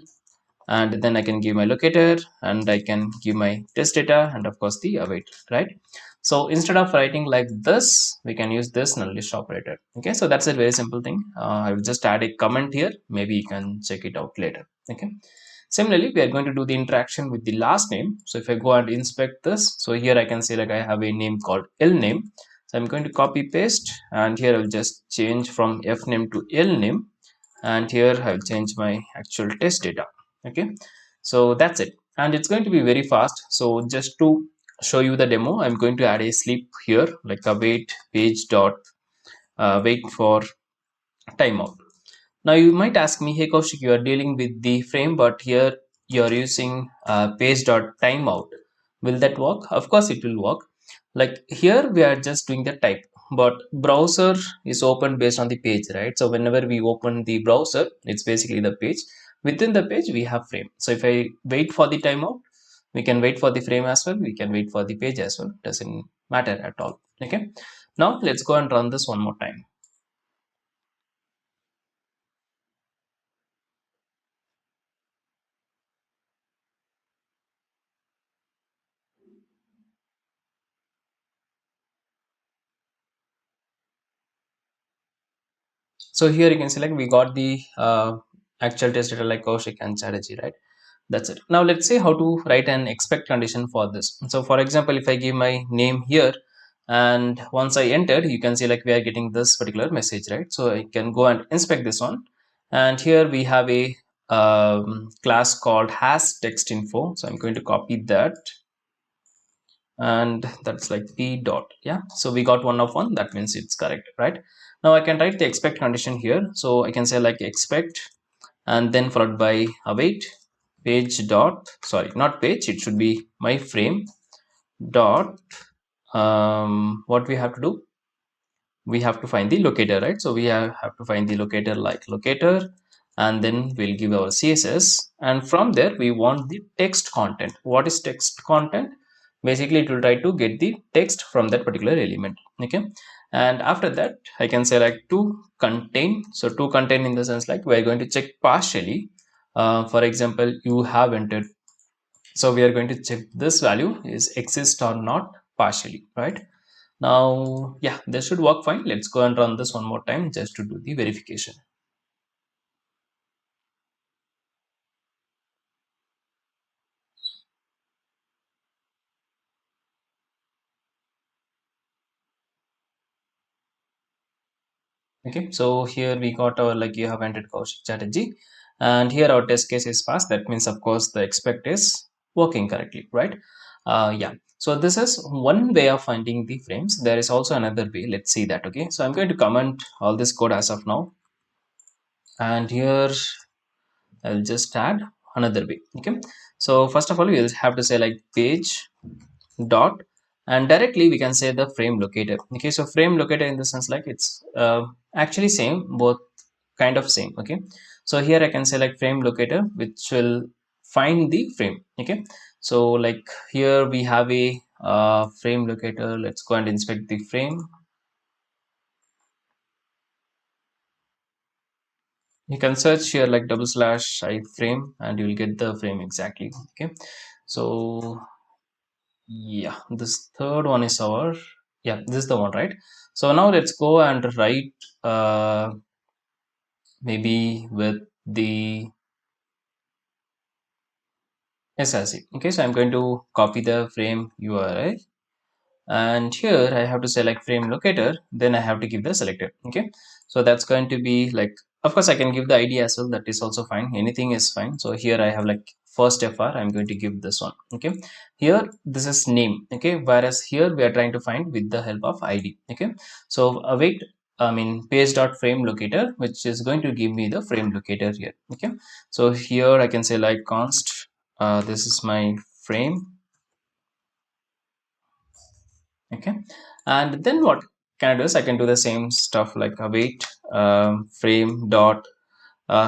and then I can give my locator and I can give my test data and of course the await, right? So instead of writing like this, we can use this nullish operator. Okay, so that's a very simple thing. I will just add a comment here, maybe you can check it out later. Okay. Similarly, we are going to do the interaction with the last name. So if I go and inspect this, so here I can say like I have a name called L name. So I'm going to copy paste, and here I'll just change from F name to L name, and here I'll change my actual test data. Okay, so that's it, and it's going to be very fast. So just to show you the demo, I'm going to add a sleep here, like await page dot wait for timeout. Now you might ask me, hey Kaushik, you are dealing with the frame, but here you are using page.timeout. Will that work? Of course it will work. Like here we are just doing the type, but browser is open based on the page, right? So whenever we open the browser, it's basically the page. Within the page we have frame. So if I wait for the timeout, we can wait for the frame as well. We can wait for the page as well. Doesn't matter at all. Okay. Now let's go and run this one more time. So here you can see like we got the actual test data like Kaushik and Chatterjee, right? That's it. Now let's see how to write an expect condition for this. So for example, if I give my name here, and once I entered, you can see like we are getting this particular message, right? So I can go and inspect this one, and here we have a class called has text info. So I'm going to copy that, and that's like p dot. Yeah, so we got one of one. That means it's correct, right? Now I can write the expect condition here. So I can say like expect, and then followed by await page dot, sorry, not page, it should be my frame dot what we have to do, we have to find the locator, right? So we have to find the locator like locator, and then we'll give our CSS, and from there we want the text content. What is text content? Basically it will try to get the text from that particular element. Okay, and after that I can say like to contain. So to contain in the sense like we're going to check partially. For example, you have entered, so we are going to check this value is exist or not partially, right? Now, yeah, this should work fine. Let's go and run this one more time just to do the verification. Okay, so here we got our like you have entered Kaushik Chatterjee, and here our test case is passed. That means, of course, the expect is working correctly, right? Yeah, so this is one way of finding the frames. There is also another way. Let's see that. Okay, so I'm going to comment all this code as of now, and here I'll just add another way. Okay, so first of all, we'll have to say like page dot, and directly we can say the frame locator. Okay, so frame locator in the sense like it's actually same, both kind of same. Okay, so here I can say like frame locator, which will find the frame. Okay, so like here we have a frame locator. Let's go and inspect the frame. You can search here like double slash I frame and you will get the frame exactly. Okay, so yeah, this third one is our, yeah, this is the one, right? So now let's go and write maybe with the SRC. Okay, so I'm going to copy the frame URI, and here I have to select frame locator, then I have to give the selector. Okay, so that's going to be like, of course I can give the ID as well, that is also fine, anything is fine. So here I have like first fr, I'm going to give this one. Okay, here this is name. Okay, whereas here we are trying to find with the help of ID. Okay, so await, I mean page dot frame locator, which is going to give me the frame locator here. Okay, so here I can say like const this is my frame. Okay, and then what can I do is I can do the same stuff like await frame dot,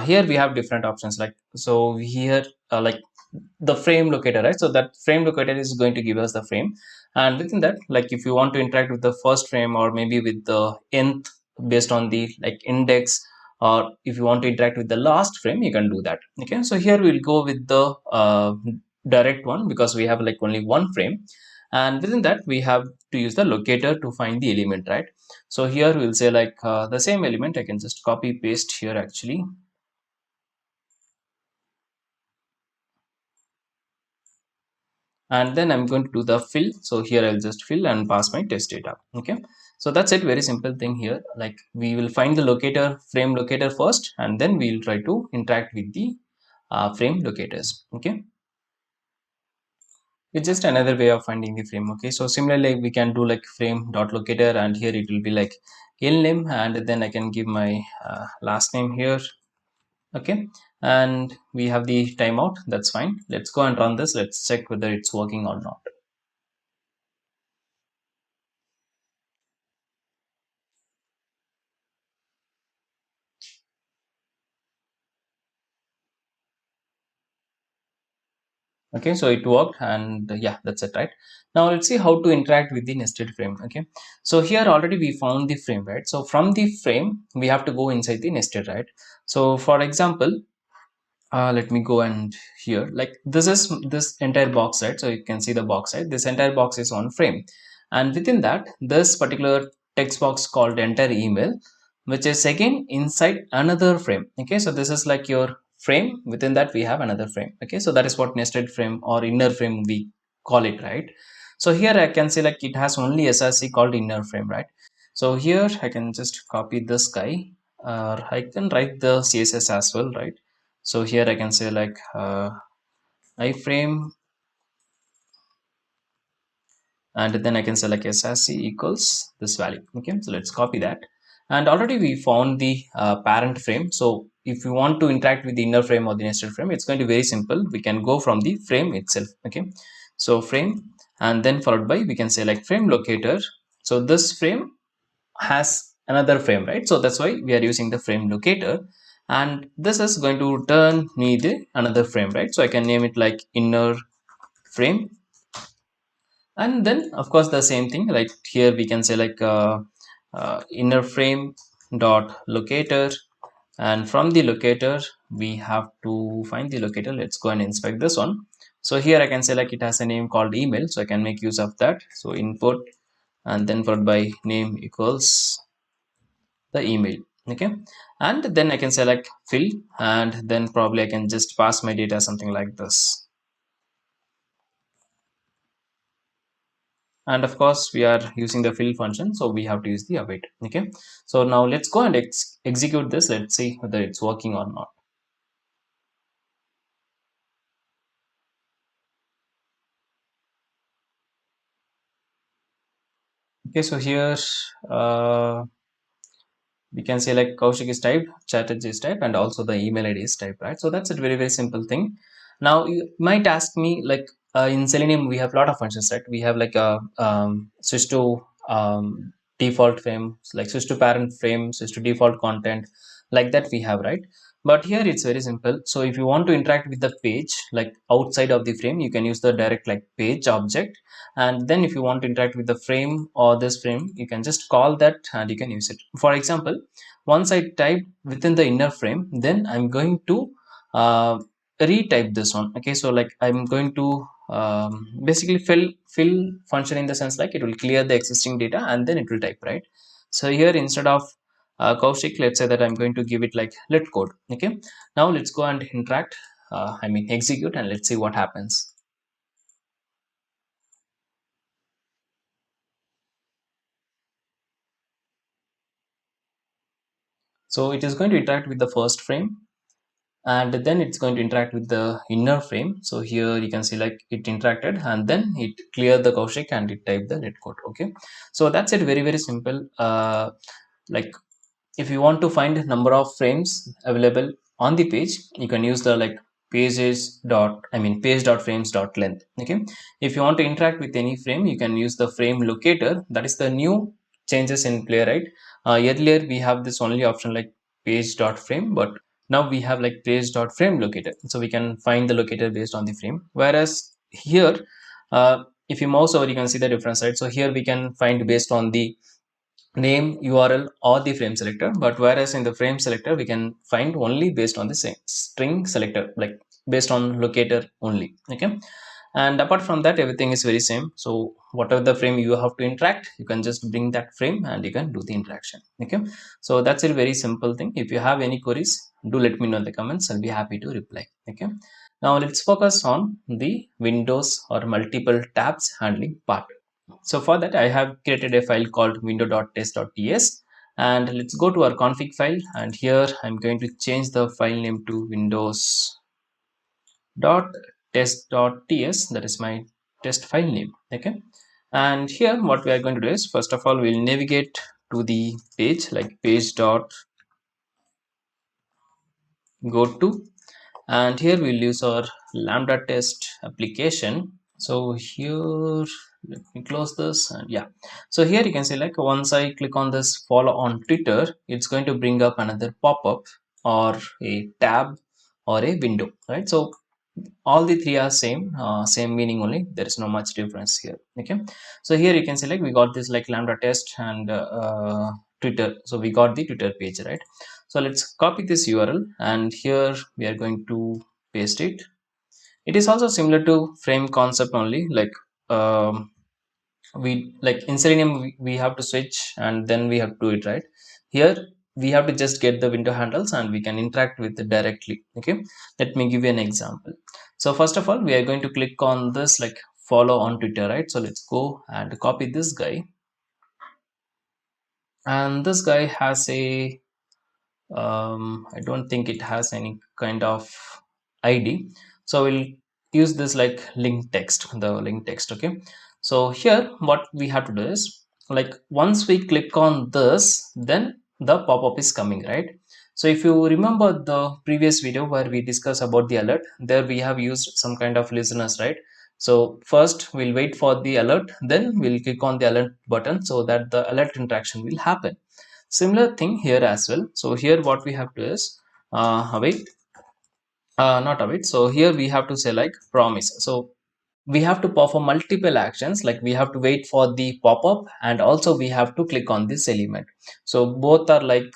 here we have different options, like so here like the frame locator, right? So that frame locator is going to give us the frame, and within that, like if you want to interact with the first frame or maybe with the nth based on the like index, or if you want to interact with the last frame, you can do that. Okay, so here we'll go with the direct one because we have like only one frame, and within that we have to use the locator to find the element, right? So here we'll say like the same element, I can just copy paste here actually, and then I'm going to do the fill. So here I'll just fill and pass my test data. Okay, so that's it, very simple thing here. Like we will find the locator, frame locator first, and then we'll try to interact with the frame locators. Okay, it's just another way of finding the frame. Okay, so similarly we can do like frame dot locator, and here it will be like il name, and then I can give my last name here. Okay, and we have the timeout, that's fine. Let's go and run this, let's check whether it's working or not. Okay, so it worked, and yeah, that's it, right? Now let's see how to interact with the nested frame. Okay, so here already we found the frame, right? So from the frame we have to go inside the nested, right? So for example, let me go and here, like this is this entire box, right? So you can see the box, right? This entire box is one frame, and within that this particular text box called enter email, which is again inside another frame. Okay, so this is like your frame, within that we have another frame. Okay, so that is what nested frame or inner frame we call it, right? So here I can say like it has only src called inner frame, right? So here I can just copy this guy, or I can write the css as well, right? So here I can say like iframe, and then I can select src equals this value. Okay, so let's copy that, and already we found the parent frame. So if you want to interact with the inner frame or the nested frame, it's going to be very simple. We can go from the frame itself. Okay, so frame, and then followed by we can say like frame locator. So this frame has another frame, right? So that's why we are using the frame locator, and this is going to turn me the another frame, right? So I can name it like inner frame, and then of course the same thing, like here we can say like inner frame dot locator, and from the locator we have to find the locator. Let's go and inspect this one. So here I can say like it has a name called email, so I can make use of that. So input, and then followed by name equals the email. Okay, and then I can select fill, and then probably I can just pass my data something like this. And of course we are using the fill function, so we have to use the await. Okay, so now let's go and execute this. Let's see whether it's working or not. Okay, so here we can say like Kaushik is typed, Chatterjee is typed, and also the email ID is typed, right? So that's a very, very simple thing. Now you might ask me like in Selenium we have a lot of functions, right? We have like a switch to default frame, like switch to parent frame, switch to default content, like that we have, right? But here it's very simple. So if you want to interact with the page like outside of the frame, you can use the direct like page object. And then if you want to interact with the frame or this frame, you can just call that and you can use it. For example, once I type within the inner frame, then I'm going to retype this one. Okay, so like I'm going to basically fill function in the sense like it will clear the existing data and then it will type, right? So here instead of Kaushik, let's say that I'm going to give it like let code. Okay, now let's go and interact, execute, and let's see what happens. So it is going to interact with the first frame, and then it's going to interact with the inner frame. So here you can see like it interacted and then it cleared the Kaushik and it typed the net code. Okay, so that's it, very, very simple. Like if you want to find number of frames available on the page, you can use the like page dot frames dot length. Okay, if you want to interact with any frame, you can use the frame locator. That is the new changes in Playwright. Earlier we have this only option like page dot frame, but now we have like page dot frame locator, so we can find the locator based on the frame. Whereas here if you mouse over, you can see the difference, right? So here we can find based on the name, URL, or the frame selector, but whereas in the frame selector we can find only based on the same string selector, like based on locator only. Okay, and apart from that everything is very same. So whatever the frame you have to interact, you can just bring that frame and you can do the interaction. Okay, so that's a very simple thing. If you have any queries, do let me know in the comments. I'll be happy to reply. Okay, now let's focus on the windows or multiple tabs handling part. So for that I have created a file called window.test.ts, and let's go to our config file, and here I'm going to change the file name to windows.test.ts. That is my test file name. Okay, and here what we are going to do is, first of all we'll navigate to the page like page dot go to, and here we'll use our lambda test application. So here let me close this, and yeah, so here you can see like once I click on this follow on Twitter, it's going to bring up another pop-up or a tab or a window, right? So all the three are same meaning only, there is no much difference here. Okay, so here you can see like we got this like lambda test and Twitter, so we got the Twitter page, right? So let's copy this URL and here we are going to paste it. It is also similar to frame concept only, like we like in Selenium we have to switch and then we have to do it, right? Here we have to just get the window handles and we can interact with it directly. Okay, let me give you an example. So first of all we are going to click on this like follow on Twitter, right? So let's go and copy this guy, and this guy has a I don't think it has any kind of ID, so we'll use this like link text, the link text. Okay, so here what we have to do is like once we click on this, then the pop-up is coming, right? So if you remember the previous video where we discussed about the alert, there we have used some kind of listeners, right? So first we'll wait for the alert, then we'll click on the alert button so that the alert interaction will happen. Similar thing here as well. So here what we have to is await, not await. So here we have to say like promise. So we have to perform multiple actions, like we have to wait for the pop-up and also we have to click on this element. So both are like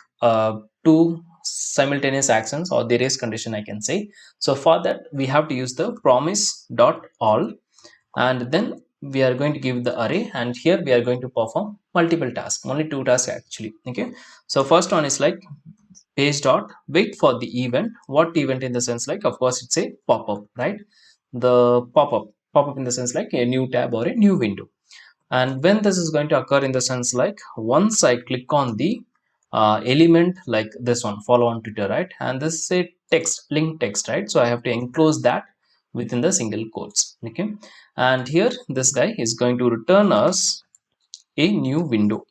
two simultaneous actions or the race condition, I can say. So for that we have to use the promise dot all, and then we are going to give the array, and here we are going to perform multiple tasks, only two tasks actually. Okay, so first one is like page dot wait for the event. What event? In the sense like of course it's a pop-up, right? The pop-up in the sense like a new tab or a new window. And when this is going to occur, in the sense like once I click on the element like this one follow on Twitter, right? And this is a text, link text, right? So I have to enclose that within the single quotes. Okay, and here this guy is going to return us a new window.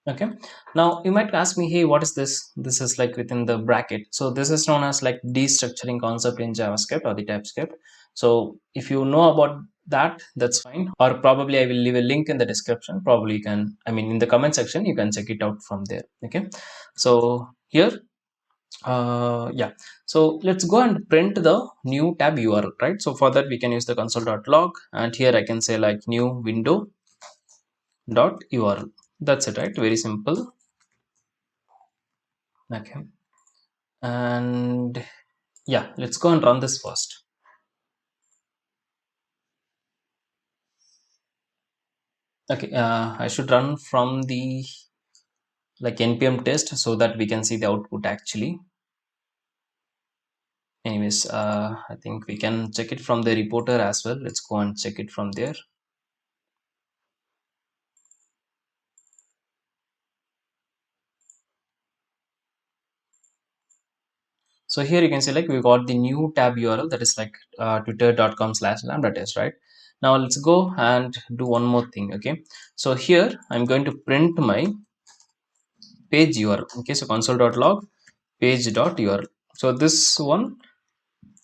Okay, now you might ask me, hey, what is this? This is like within the bracket. So this is known as like destructuring concept in JavaScript or the TypeScript. So if you know about that, that's fine, or probably I will leave a link in the description. Probably you can, I mean in the comment section, you can check it out from there. Okay, so here yeah, so let's go and print the new tab URL, right? So for that we can use the console.log, and here I can say like new window dot URL. That's it, right? Very simple. Okay, and yeah, let's go and run this first. Okay, I should run from the like npm test so that we can see the output actually. Anyways, I think we can check it from the reporter as well. Let's go and check it from there. So here you can see like we got the new tab URL, that is like twitter.com/lambda test, right? Now let's go and do one more thing. Okay, so here I'm going to print my page URL. Okay, so console.log page.url. So this one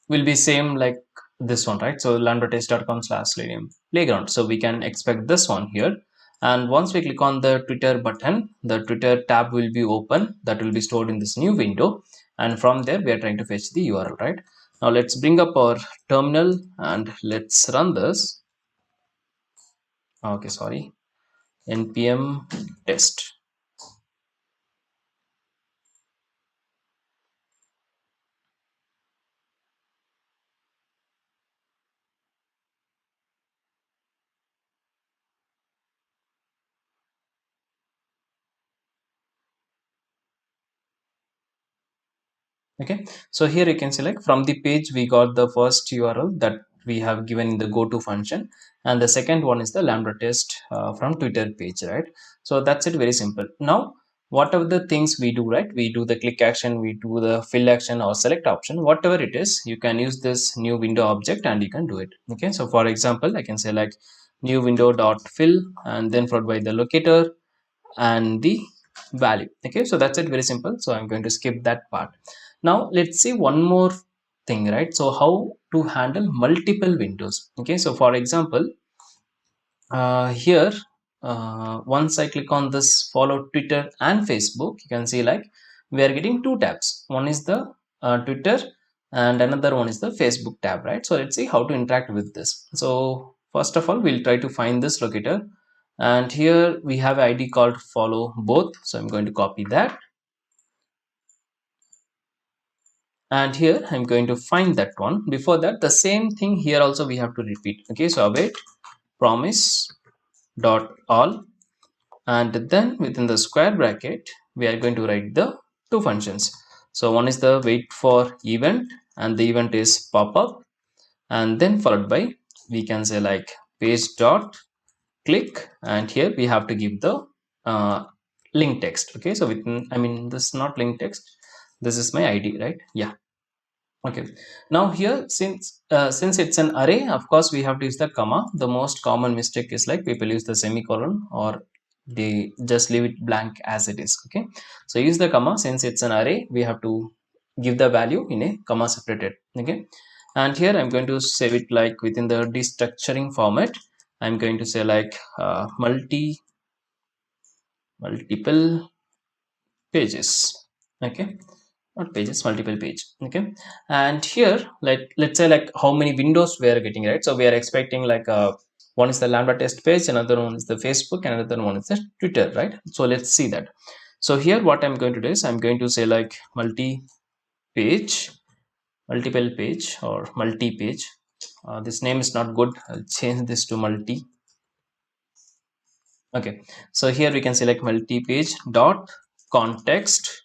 will be same like this one, right? So lambda-test.com/playground. So we can expect this one here. And once we click on the Twitter button, the Twitter tab will be open. That will be stored in this new window. And from there, we are trying to fetch the URL, right? Now let's bring up our terminal and let's run this. Okay, sorry. npm test. Okay, so here you can select from the page we got the first URL that we have given in the goto function, and the second one is the lambda test from Twitter page, right? So that's it, very simple. Now whatever the things we do, right, we do the click action, we do the fill action or select option, whatever it is, you can use this new window object and you can do it. Okay, so for example I can say like new window dot fill and then followed by the locator and the value. Okay, so that's it, very simple. So I'm going to skip that part. Now let's see one more thing, right? So how to handle multiple windows. Okay, so for example here once I click on this follow Twitter and Facebook, you can see like we are getting two tabs. One is the Twitter and another one is the Facebook tab, right? So let's see how to interact with this. So first of all, we'll try to find this locator, and here we have an ID called follow both. So I'm going to copy that, and here I'm going to find that one. Before that, the same thing here also we have to repeat. Okay, so await promise dot all, and then within the square bracket we are going to write the two functions. So one is the wait for event, and the event is pop up, and then followed by we can say like page dot click, and here we have to give the link text. Okay, so within, I mean this is not link text, this is my ID, right? Yeah. Okay, now here since it's an array, of course we have to use the comma. The most common mistake is like people use the semicolon or they just leave it blank as it is. Okay, so use the comma. Since it's an array, we have to give the value in a comma separated. Okay, and here I'm going to save it like within the destructuring format. I'm going to say like multiple pages. Okay, not pages, multiple page. Okay, and here let's say like how many windows we are getting, right? So we are expecting like one is the lambda test page, another one is the Facebook, and another one is the Twitter, right? So let's see that. So here what I'm going to do is I'm going to say like multiple page or multi-page. This name is not good, I'll change this to multi. Okay, so here we can select multi-page dot context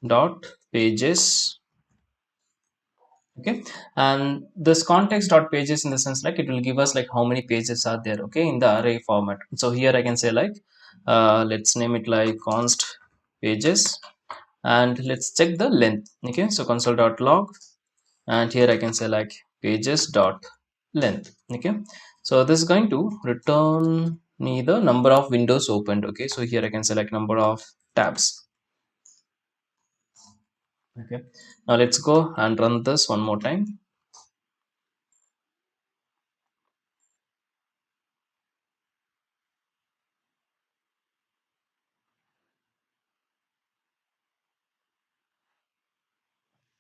dot pages. Okay, and this context dot pages in the sense like it will give us like how many pages are there, okay, in the array format. So here I can say like let's name it like const pages, and let's check the length. Okay, so console.log, and here I can say like pages dot length. Okay, so this is going to return me the number of windows opened. Okay, so here I can select number of tabs. Okay, now let's go and run this one more time.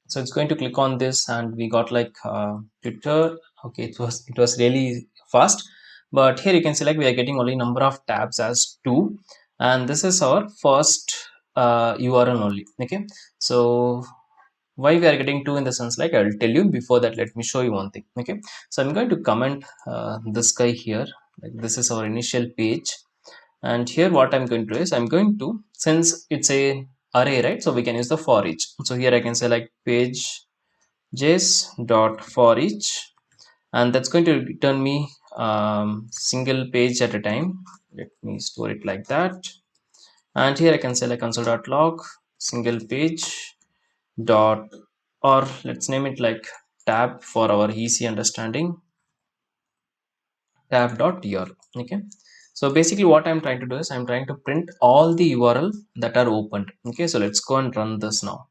So it's going to click on this, and we got like Twitter. Okay, it was really fast, but here you can see like we are getting only number of tabs as 2, and this is our first URL only. Okay, so why we are getting 2 in the sense, like I'll tell you. Before that, let me show you one thing. Okay, so I'm going to comment this guy here, like this is our initial page, and here what I'm going to do is I'm going to, since it's a array, right, so we can use the for each. So here I can say like page js dot for each, and that's going to return me single page at a time. Let me store it like that, and here I can say like console.log single page dot, or let's name it like tab for our easy understanding, tab.url. Okay, so basically what I'm trying to do is I'm trying to print all the URL that are opened. Okay, so let's go and run this now.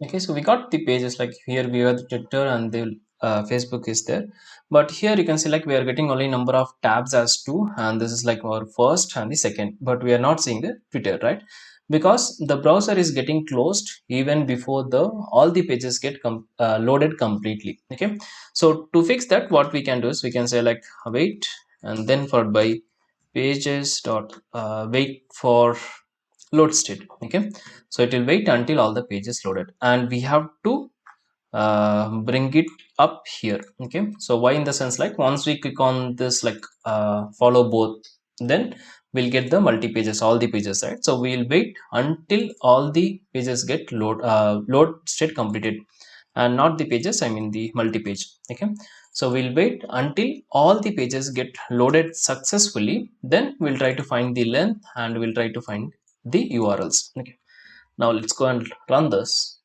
Okay, so we got the pages, like here we have the Twitter and the Facebook is there, but here you can see like we are getting only number of tabs as 2, and this is like our first and the second, but we are not seeing the Twitter, right? Because the browser is getting closed even before the all the pages get loaded completely. Okay, so to fix that, what we can do is we can say like wait, and then followed by pages dot wait for load state. Okay, so it will wait until all the pages loaded, and we have to bring it up here. Okay, so why in the sense, like once we click on this like follow both, then we'll get the multi pages, all the pages, right? So we'll wait until all the pages get load state completed, and not the pages, I mean the multi page. Okay, so we'll wait until all the pages get loaded successfully, then we'll try to find the length and we'll try to find the URLs. Okay, now let's go and run this.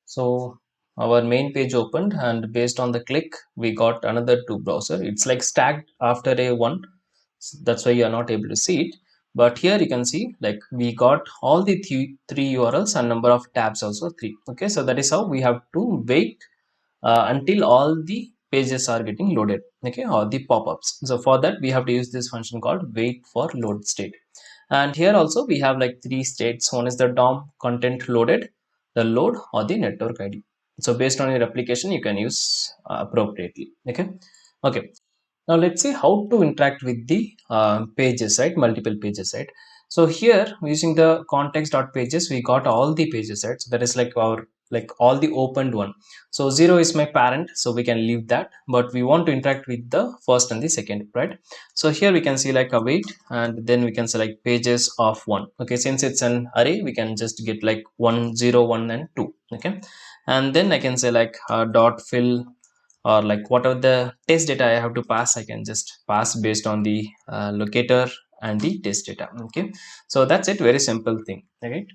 So our main page opened, and based on the click we got another 2 browser. It's like stacked after a one, so that's why you are not able to see it. But here you can see like we got all the three URLs and number of tabs also 3. Okay, so that is how we have to wait until all the pages are getting loaded. Okay, or the pop-ups. So for that we have to use this function called wait for load state. And here also we have like 3 states. One is the DOM content loaded, the load, or the network ID. So based on your application you can use appropriately. Okay, okay, now let's see how to interact with the pages, right? Multiple pages, right? So here using the context.pages we got all the pages, right? So that is like our, like all the opened one. So 0 is my parent, so we can leave that, but we want to interact with the first and the second, right? So here we can see like await, and then we can select pages of 1. Okay, since it's an array we can just get like 1 0 1 and 2. Okay, and then I can say like dot fill, or like whatever the test data I have to pass, I can just pass based on the locator and the test data. Okay, so that's it, very simple thing, right?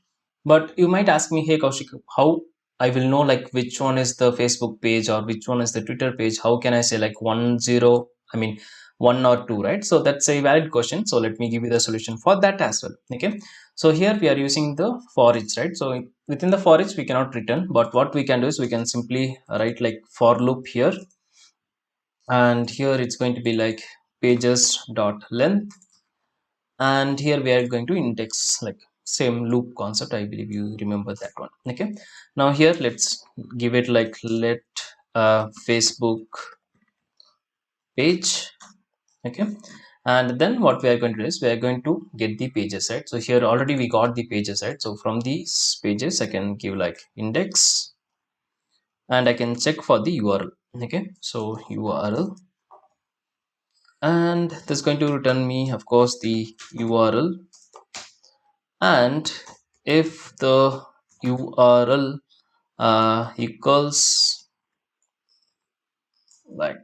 But you might ask me, hey Kaushik, how I will know like which one is the Facebook page or which one is the Twitter page? How can I say like 1 0, I mean 1 or 2, right? So that's a valid question, so let me give you the solution for that as well. Okay, so here we are using the for each, right? So within the for each we cannot return, but what we can do is we can simply write like for loop here, and here it's going to be like pages dot length, and here we are going to index, like same loop concept, I believe you remember that one. Okay, now here let's give it like let Facebook page. Okay, and then what we are going to do is we are going to get the pages, right? So here already we got the pages, right? So from these pages I can give like index, and I can check for the URL. Okay, so URL, and this is going to return me, of course, the URL. And if the URL equals like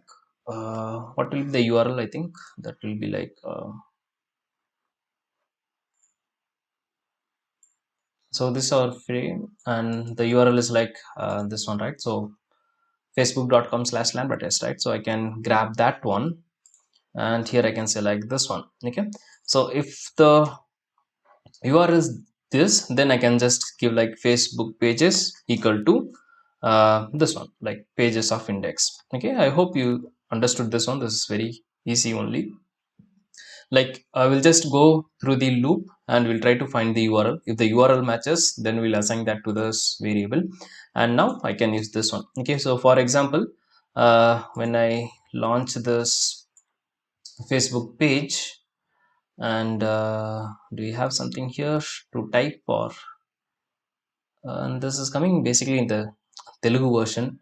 what will be the URL? I think that will be like so this is our frame, and the URL is like this one, right? So facebook.com/lambda-test, right? So I can grab that one, and here I can select this one. Okay, so if the URL is this, then I can just give like Facebook pages equal to this one, like pages of index. Okay, I hope you understood this one. This is very easy only. Like I will just go through the loop and we'll try to find the URL. If the URL matches, then we'll assign that to this variable. And now I can use this one. Okay, so for example, when I launch this Facebook page, and do you have something here to type, or and this is coming basically in the Telugu version.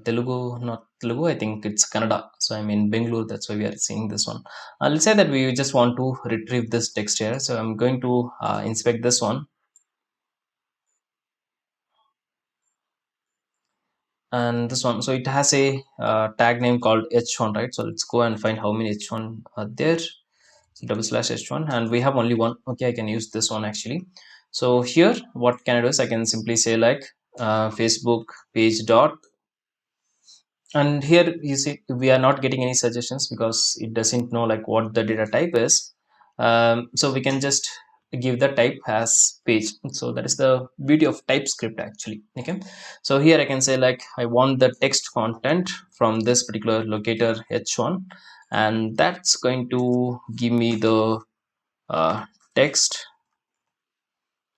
Telugu, not Telugu, I think it's Kannada. So I'm in Bangalore, that's why we are seeing this one. Let's say that we just want to retrieve this text here. So I'm going to inspect this one. And this one, so it has a tag name called h1, right? So let's go and find how many h1 are there. So /h1, and we have only one. Okay, I can use this one actually. So here what can I do is I can simply say like Facebook page dot, and here you see we are not getting any suggestions because it doesn't know like what the data type is. So we can just give the type as page. So that is the beauty of TypeScript actually. Okay, so here I can say like I want the text content from this particular locator h1, and that's going to give me the text.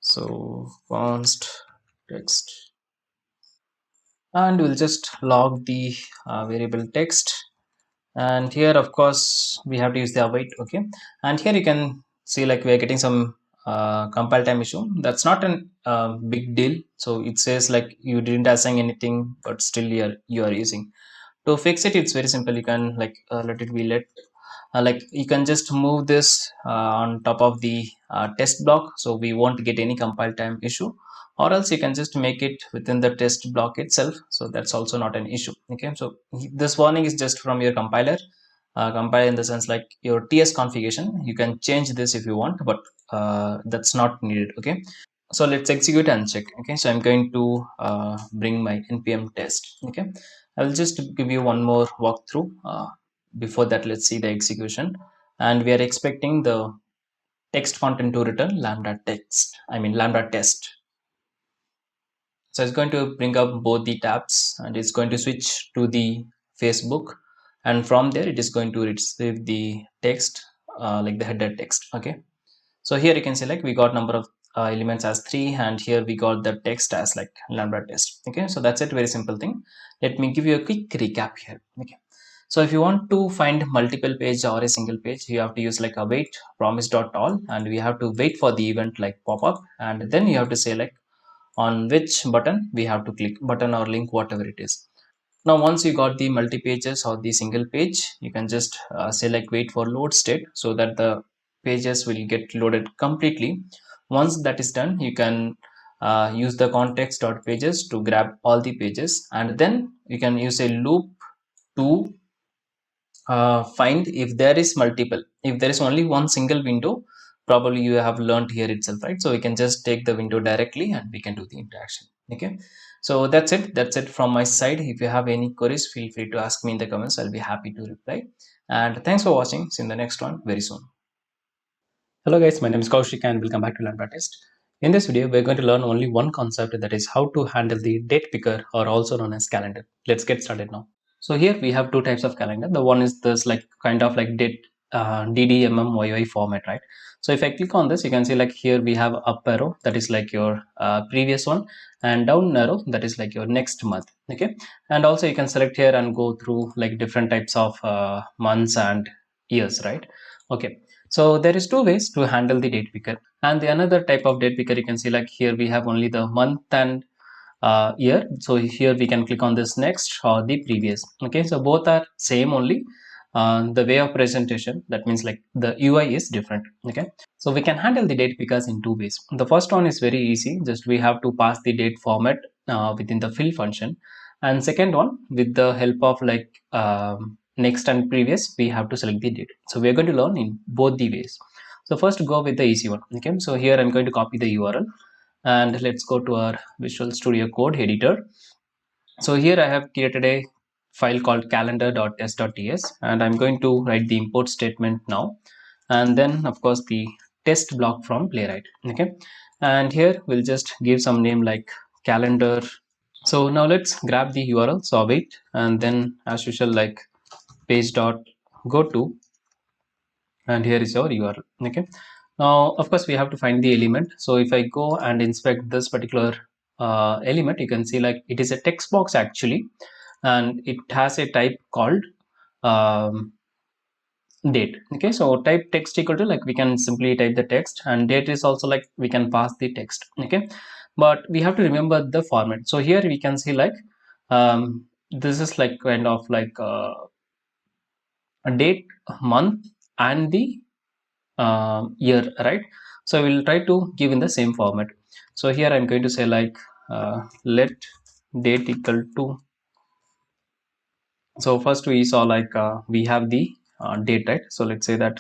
So const text, and we'll just log the variable text. And here of course we have to use the await. Okay, and here you can see like we are getting some compile time issue. That's not an big deal. So it says like you didn't assign anything, but still you are using. To fix it, it's very simple. You can like let it be let like you can just move this on top of the test block, so we won't get any compile time issue, or else you can just make it within the test block itself, so that's also not an issue. Okay, so this warning is just from your compiler. Compile in the sense like your TS configuration, you can change this if you want, but that's not needed. Okay, so let's execute and check. Okay, so I'm going to bring my npm test. Okay, I will just give you one more walkthrough. Before that, let's see the execution, and we are expecting the text content to return lambda text, I mean lambda test. So it's going to bring up both the tabs, and it's going to switch to the Facebook, and from there it is going to receive the text like the header text. Okay, so here you can see like we got number of elements as 3, and here we got the text as like lambda test. Okay, so that's it, very simple thing. Let me give you a quick recap here. Okay, so if you want to find multiple page or a single page, you have to use like await promise.all, and we have to wait for the event like pop up, and then you have to say like on which button we have to click, button or link, whatever it is. Now once you got the multi pages or the single page, you can just say like wait for load state, so that the pages will get loaded completely. Once that is done, you can use the context dot pages to grab all the pages, and then you can use a loop to find if there is multiple. If there is only one single window, probably you have learned here itself, right? So we can just take the window directly and we can do the interaction. Okay, so that's it from my side. If you have any queries, feel free to ask me in the comments. I'll be happy to reply, and thanks for watching. See you in the next one very soon. Hello guys, my name is Kaushik and welcome back to Learn Practice. In this video, we're going to learn only one concept, that is how to handle the date picker, or also known as calendar. Let's get started now. So here we have two types of calendar. The one is this like kind of like date DDMMYY format, right? So if I click on this, you can see like here we have up arrow, that is like your previous one, and down arrow, that is like your next month. Okay, and also you can select here and go through like different types of months and years, right? Okay, so there is two ways to handle the date picker, and the another type of date picker, you can see like here we have only the month and year. So here we can click on this next or the previous. Okay, so both are same only. the way of presentation, that means like the UI is different. Okay, so we can handle the date pickers in two ways. The first one is very easy, just we have to pass the date format within the fill function, and second one, with the help of like next and previous, we have to select the date. So we are going to learn in both the ways. So first go with the easy one. Okay, so here I'm going to copy the URL, and let's go to our Visual Studio Code editor. So here I have created a file called calendar.test.ts, and I'm going to write the import statement now, and then of course the test block from Playwright. Okay, and here we'll just give some name like calendar. So now let's grab the URL. So await, and then as usual like page dot go to, and here is your URL. Okay, now of course we have to find the element. So if I go and inspect this particular element, you can see like it is a text box actually, and it has a type called date. Okay, so type text equal to, like we can simply type the text, and date is also like we can pass the text. Okay, but we have to remember the format. So here we can see like this is like kind of like a date, month, and the year, right? So we'll try to give in the same format. So here I'm going to say like let date equal to, so first we saw like we have the date, right? So let's say that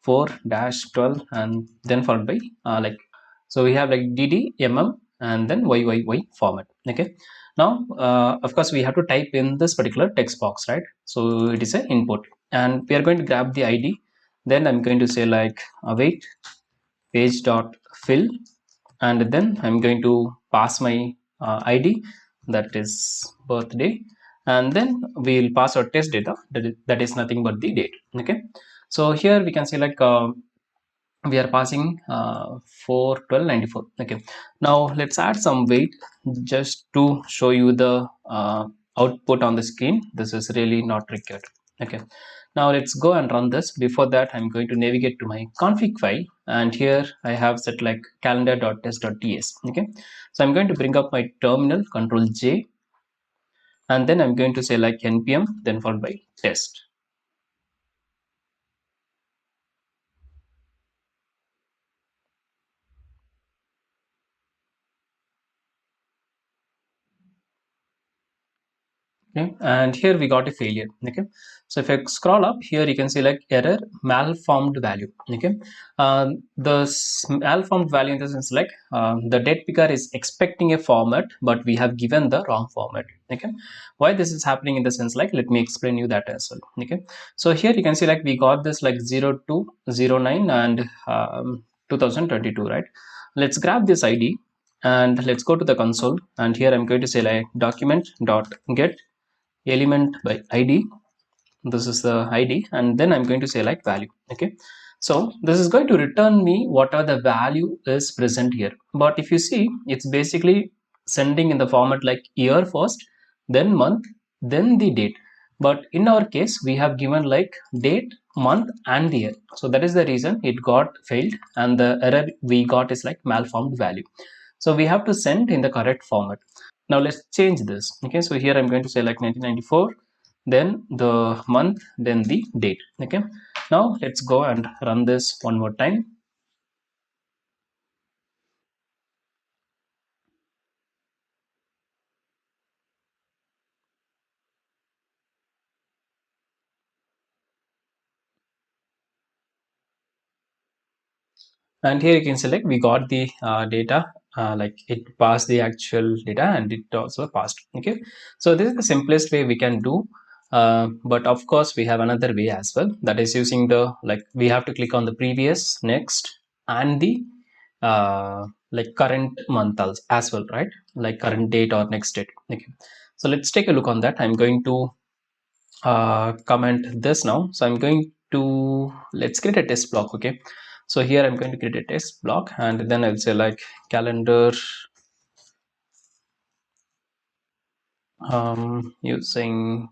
4-12, and then followed by like, so we have like dd and then yyyy format. Okay, now of course we have to type in this particular text box, right? So it is an input, and we are going to grab the id. Then I'm going to say like await page dot fill, and then I'm going to pass my id, that is birthday, and then we'll pass our test data, that is nothing but the date. Okay, so here we can see like we are passing 4 12 94. Okay, now let's add some weight just to show you the output on the screen. This is really not required. Okay, now let's go and run this. Before that, I'm going to navigate to my config file, and here I have set like calendar.test.ts. Okay, so I'm going to bring up my terminal, control J, and then I'm going to say like npm, then followed by test. Okay, and here we got a failure. Okay, so if I scroll up here, you can see like error malformed value. Okay, the malformed value in the sense like the date picker is expecting a format, but we have given the wrong format. Okay, why this is happening in the sense like, let me explain you that as well. Okay, so here you can see like we got this like 0209 and 2022, right? Let's grab this id, and let's go to the console, and here I'm going to say like document dot get element by id. This is the id, and then I'm going to say like value. Okay, so this is going to return me what are the value is present here, but if you see, it's basically sending in the format like year first, then month, then the date. But in our case, we have given like date, month, and the year, so that is the reason it got failed, and the error we got is like malformed value. So we have to send in the correct format. Now let's change this. Okay, so here I'm going to say like 1994, then the month, then the date. Okay, now let's go and run this one more time. And here you can select, we got the data, like it passed the actual data, and it also passed. Okay, so this is the simplest way we can do, but of course we have another way as well, that is using the, like we have to click on the previous, next, and the like current month as well, right? Like current date or next date. Okay, so let's take a look on that. I'm going to comment this now. So I'm going to, let's create a test block. Okay, so here I'm going to create a test block, and then I'll say like calendar using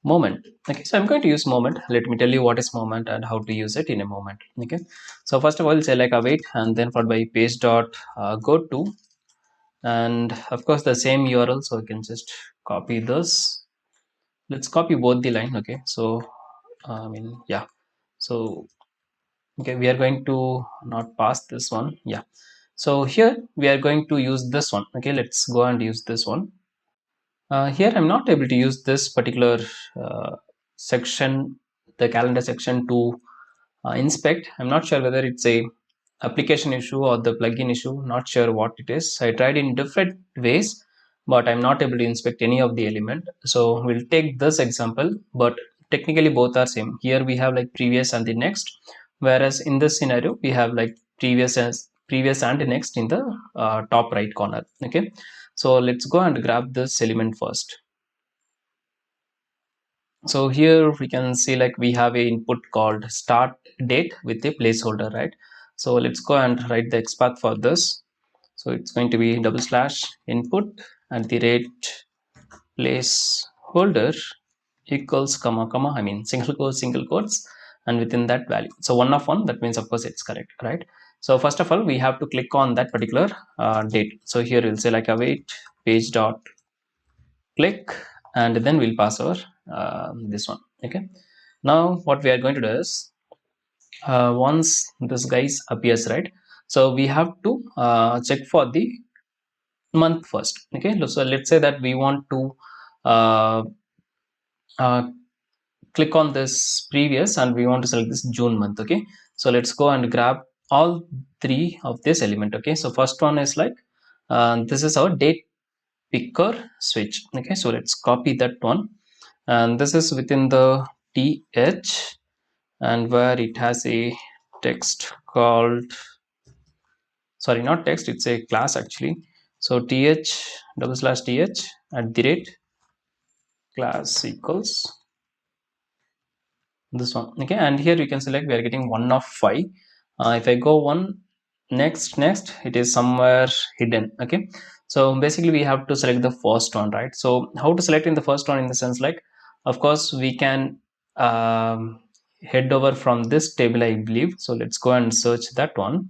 moment. Okay, so I'm going to use moment. Let me tell you what is moment and how to use it in a moment. Okay, so first of all, say like await, and then followed by page dot go to, and of course the same URL, so I can just copy this. Let's copy both the line. Okay, so Yeah. So okay, we are going to not pass this one. Yeah. So here we are going to use this one. Okay, let's go and use this one. Here I'm not able to use this particular section, the calendar section, to inspect. I'm not sure whether it's a application issue or the plugin issue, not sure what it is. I tried in different ways, but I'm not able to inspect any of the element. So we'll take this example, but technically both are same. Here we have like previous and the next, whereas in this scenario we have like previous and next in the top right corner. Okay, so let's go and grab this element first. So here we can see like we have a input called start date with a placeholder, right? So let's go and write the XPath for this. So it's going to be /input at the rate placeholder equals comma comma, I mean single quotes, and within that value. So 1 of 1, that means of course it's correct, right? So first of all we have to click on that particular date. So here we'll say like await page dot click, and then we'll pass our this one. Okay, now what we are going to do is once this guys appears, right, so we have to check for the month first. Okay, so let's say that we want to uh, uh, click on this previous and we want to select this June month. Okay, so let's go and grab all three of this element. Okay, so first one is like this is our date picker switch. Okay, so let's copy that one, and this is within the th, and where it has a text called, sorry, not text, it's a class actually. So th/th at the rate class equals this one. Okay, and here you can select we are getting 1 of 5. If I go one next, it is somewhere hidden. Okay, so basically we have to select the first one, right? So how to select in the first one, in the sense like, of course we can head over from this table, I believe. So let's go and search that one.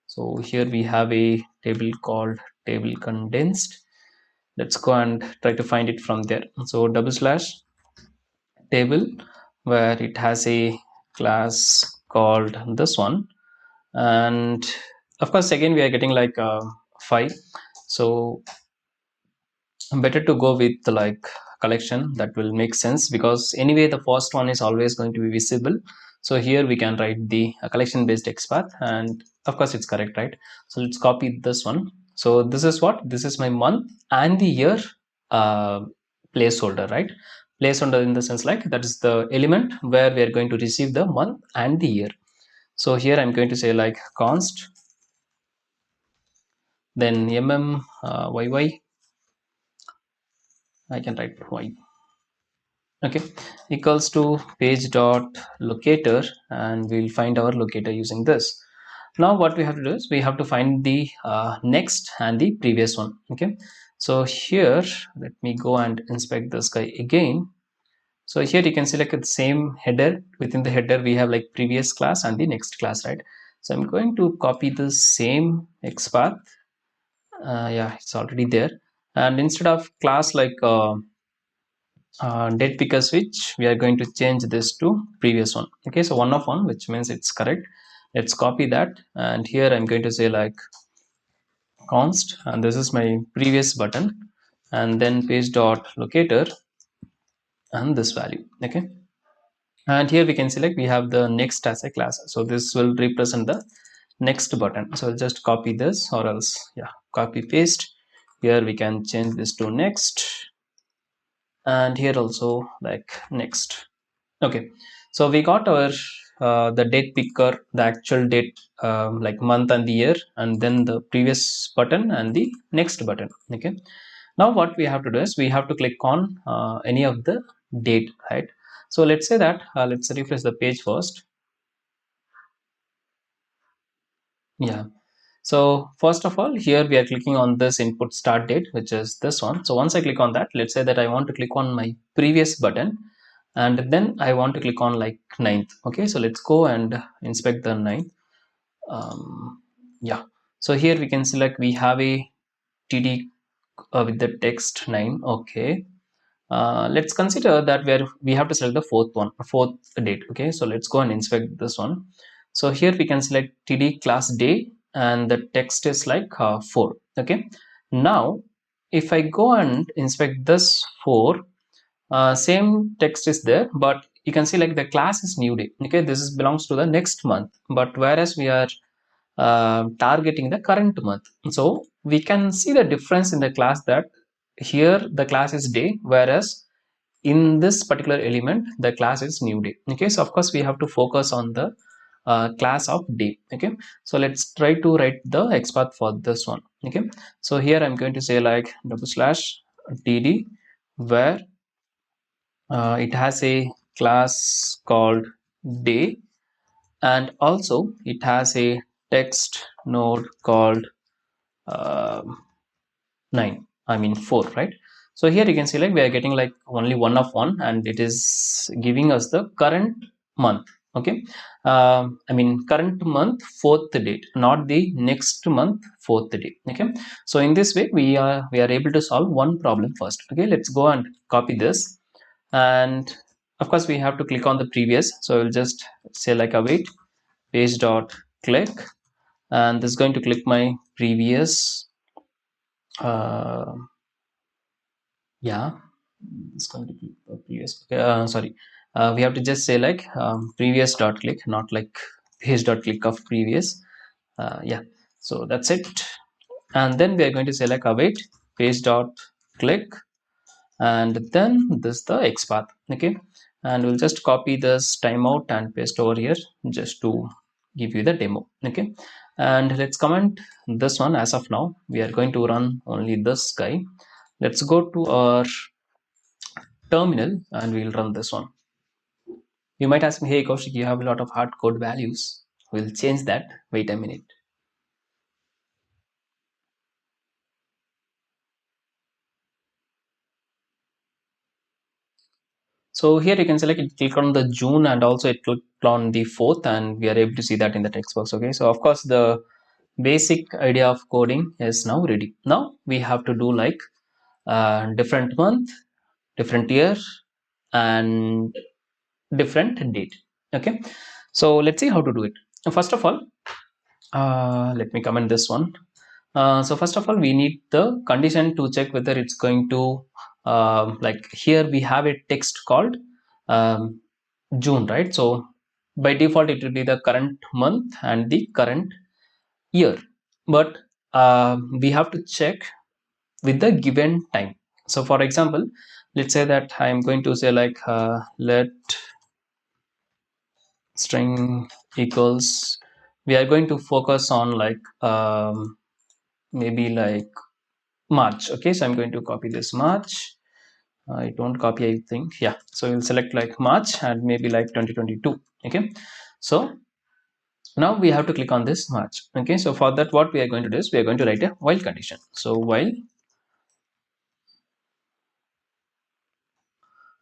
So here we have a table called table condensed. Let's go and try to find it from there. So /table, where it has a class called this one, and of course again we are getting like 5. So better to go with like collection, that will make sense, because anyway the first one is always going to be visible. So here we can write the collection based XPath, and of course it's correct, right? So let's copy this one. So this is what, this is my month and the year uh, placeholder, right? Placeholder in the sense like that is the element where we are going to receive the month and the year. So here I'm going to say like const, then yy, I can write y. Okay, equals to page dot locator, and we'll find our locator using this. Now what we have to do is we have to find the next and the previous one. Okay, so here let me go and inspect this guy again. So here you can select the same header. Within the header we have like previous class and the next class, right? So I'm going to copy the same XPath. Yeah, it's already there, and instead of class like date picker switch, we are going to change this to previous one. Okay, so 1 of 1, which means it's correct. Let's copy that, and here I'm going to say like const, and this is my previous button, and then page dot locator and this value. Okay, and here we can select we have the next as a class, so this will represent the next button. So I'll just copy this, or else yeah, copy paste. Here we can change this to next, and here also like next. Okay, so we got our the date picker, the actual date, like month and the year, and then the previous button and the next button. Okay, now what we have to do is we have to click on any of the date, right? So let's say that let's refresh the page first. Yeah, so first of all, here we are clicking on this input start date, which is this one. So once I click on that, let's say that I want to click on my previous button, and then I want to click on like 9th. Okay, so let's go and inspect the 9th. Yeah, so here we can select we have a td with the text 9. Okay, Let's consider that we have to select the fourth date. Okay, so let's go and inspect this one. So here we can select td class day, and the text is like 4. Okay, now if I go and inspect this 4, same text is there, but you can see like the class is new day. Okay, this is belongs to the next month, but whereas we are targeting the current month, so we can see the difference in the class, that here the class is day, whereas in this particular element the class is new day. Okay, so of course we have to focus on the class of day. Okay, so let's try to write the XPath for this one. Okay, so here I'm going to say like /td, where it has a class called day, and also it has a text node called uh, 9, I mean 4, right? So here you can see like we are getting like only one of one, and it is giving us the current month. Okay, I mean current month fourth date, not the next month fourth date. Okay, so in this way we are able to solve one problem first. Okay, let's go and copy this, and of course we have to click on the previous, so we'll just say like await page dot click, and this is going to click my previous uh, yeah, it's going to be previous. Okay, sorry, we have to just say like previous dot click, not like page dot click of previous. Yeah, so that's it, and then we are going to say like await page dot click, and then this the XPath. Okay, and we'll just copy this timeout and paste over here just to give you the demo. Okay, and let's comment this one. As of now we are going to run only this guy. Let's go to our terminal and we'll run this one. You might ask me, hey Kaushik, you have a lot of hard code values. We'll change that. Wait a minute. So here you can select it, click on the June, and also it click on the 4th, and we are able to see that in the text box. Okay, so of course the basic idea of coding is now ready. Now we have to do like different month, different year, and different date. Okay, so let's see how to do it. First of all, let me comment this one. So first of all, we need the condition to check whether it's going to like here we have a text called um, June, right? So by default it will be the current month and the current year, but we have to check with the given time. So for example, let's say that I'm going to say like let string equals, we are going to focus on like maybe like March. Okay, so I'm going to copy this March. I don't copy, I think. Yeah, so we'll select like March and maybe like 2022. Okay, so now we have to click on this March. Okay, so for that what we are going to do is we are going to write a while condition. So while,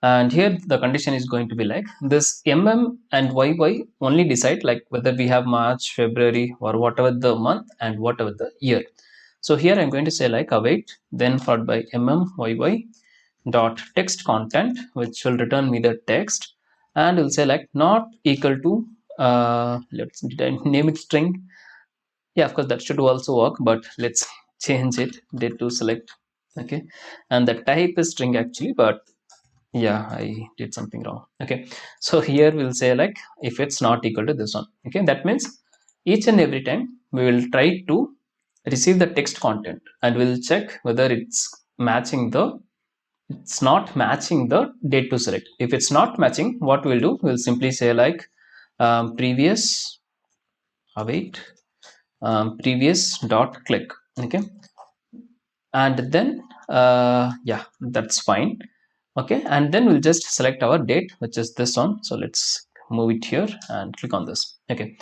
and here the condition is going to be like this and YY only decide like whether we have March, February, or whatever the month and whatever the year. So here I'm going to say like await, then followed by YY dot text content, which will return me the text, and will say like not equal to let's name it string. Yeah, of course that should also work, but let's change it did to select. Okay, and the type is string actually, but yeah, I did something wrong. Okay, so here we'll say like if it's not equal to this one. Okay, that means each and every time we will try to receive the text content and we'll check whether it's not matching the date to select. If it's not matching, what we'll do, we'll simply say like previous await previous dot click. Okay, and then yeah, that's fine. Okay, and then we'll just select our date, which is this one. So let's move it here and click on this. Okay,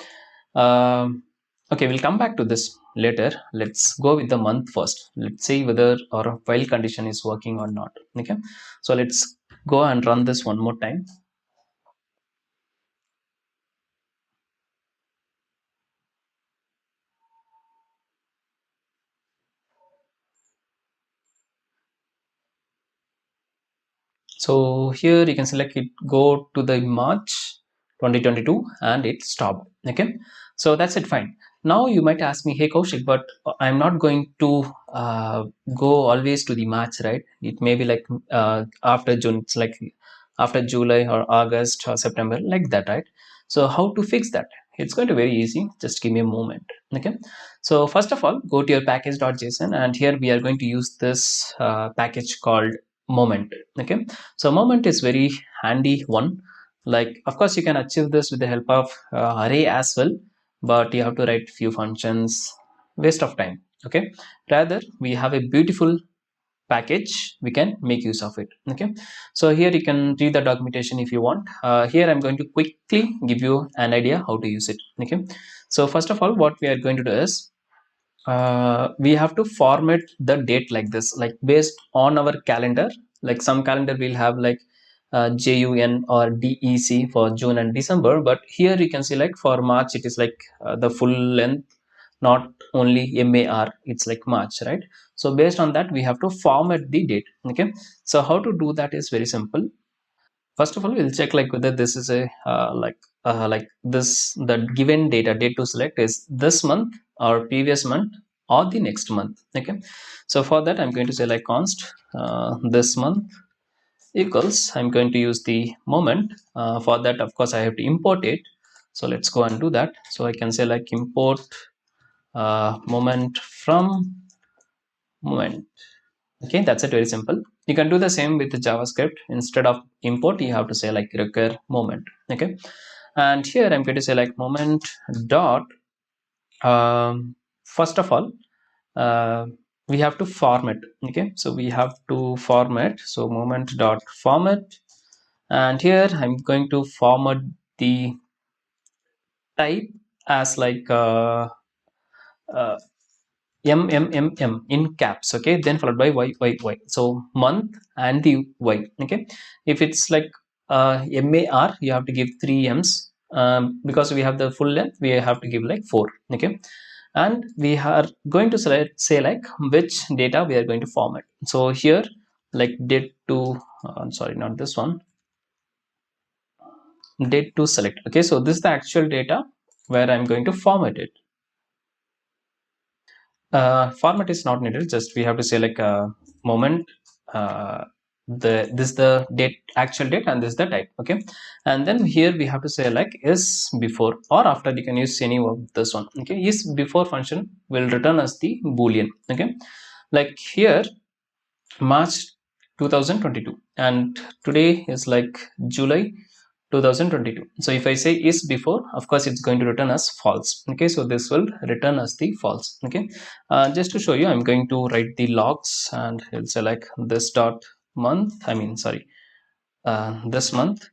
okay, we'll come back to this later. Let's go with the month first. Let's see whether our while condition is working or not. Okay, so let's go and run this one more time. So here you can select it, go to the March 2022 and it stopped. Okay, so that's it, fine. Now you might ask me, hey Kaushik, but I'm not going to go always to the March, right? It may be like after June, it's like after July or August or September, like that, right? So how to fix that? It's going to be very easy. Just give me a moment. Okay, so first of all, go to your package.json, and here we are going to use this package called moment. Okay, so moment is very handy one. Like, of course you can achieve this with the help of array as well, but you have to write few functions, waste of time. Okay, rather we have a beautiful package, we can make use of it. Okay, so here you can read the documentation if you want. Here I'm going to quickly give you an idea how to use it. Okay, so first of all, what we are going to do is we have to format the date like this, like based on our calendar. Like some calendar will have like JUN or DEC for June and December, but here you can see like for March it is like the full length, not only MAR, it's like March, right? So based on that we have to format the date. Okay, so how to do that is very simple. First of all, we'll check like whether this is a like this, the given data date to select is this month or previous month or the next month. Okay, so for that I'm going to say like const this month equals, I'm going to use the moment. For that, of course, I have to import it. So let's go and do that. So I can say like import moment from moment. Okay, that's it, very simple. You can do the same with the JavaScript. Instead of import, you have to say like require moment. Okay, and here I'm going to say like moment dot first of all uh, we have to format. Okay, so we have to format, so moment dot format, and here I'm going to format the type as like uh, in caps. Okay, then followed by y, so month and the y. Okay, if it's like MAR, you have to give 3 M's, because we have the full length, we have to give like 4. Okay, and we are going to select, say like which data we are going to format. So here like date to sorry, not this one, date to select. Okay, so this is the actual data where I'm going to format it. Format is not needed, just we have to say like moment this the date, actual date, and this is the type. Okay, and then here we have to say like is before or after, you can use any of this one. Okay, is before function will return us the boolean. Okay, like here March 2022 and today is like July 2022. So if I say is before, of course it's going to return as false. Okay, so this will return as the false. Okay, just to show you, I'm going to write the logs, and it'll say like this dot month, I mean sorry, this month,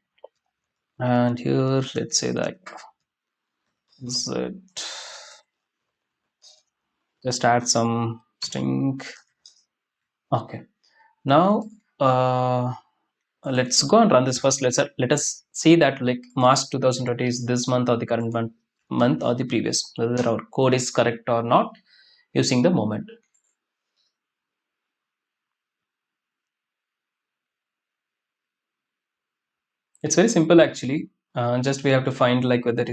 and here let's say like z, just add some string. Okay, now let's go and run this first. Let us see that like March 2020 is this month or the current month or the previous, whether our code is correct or not using the moment. It's very simple actually. Just we have to find like whether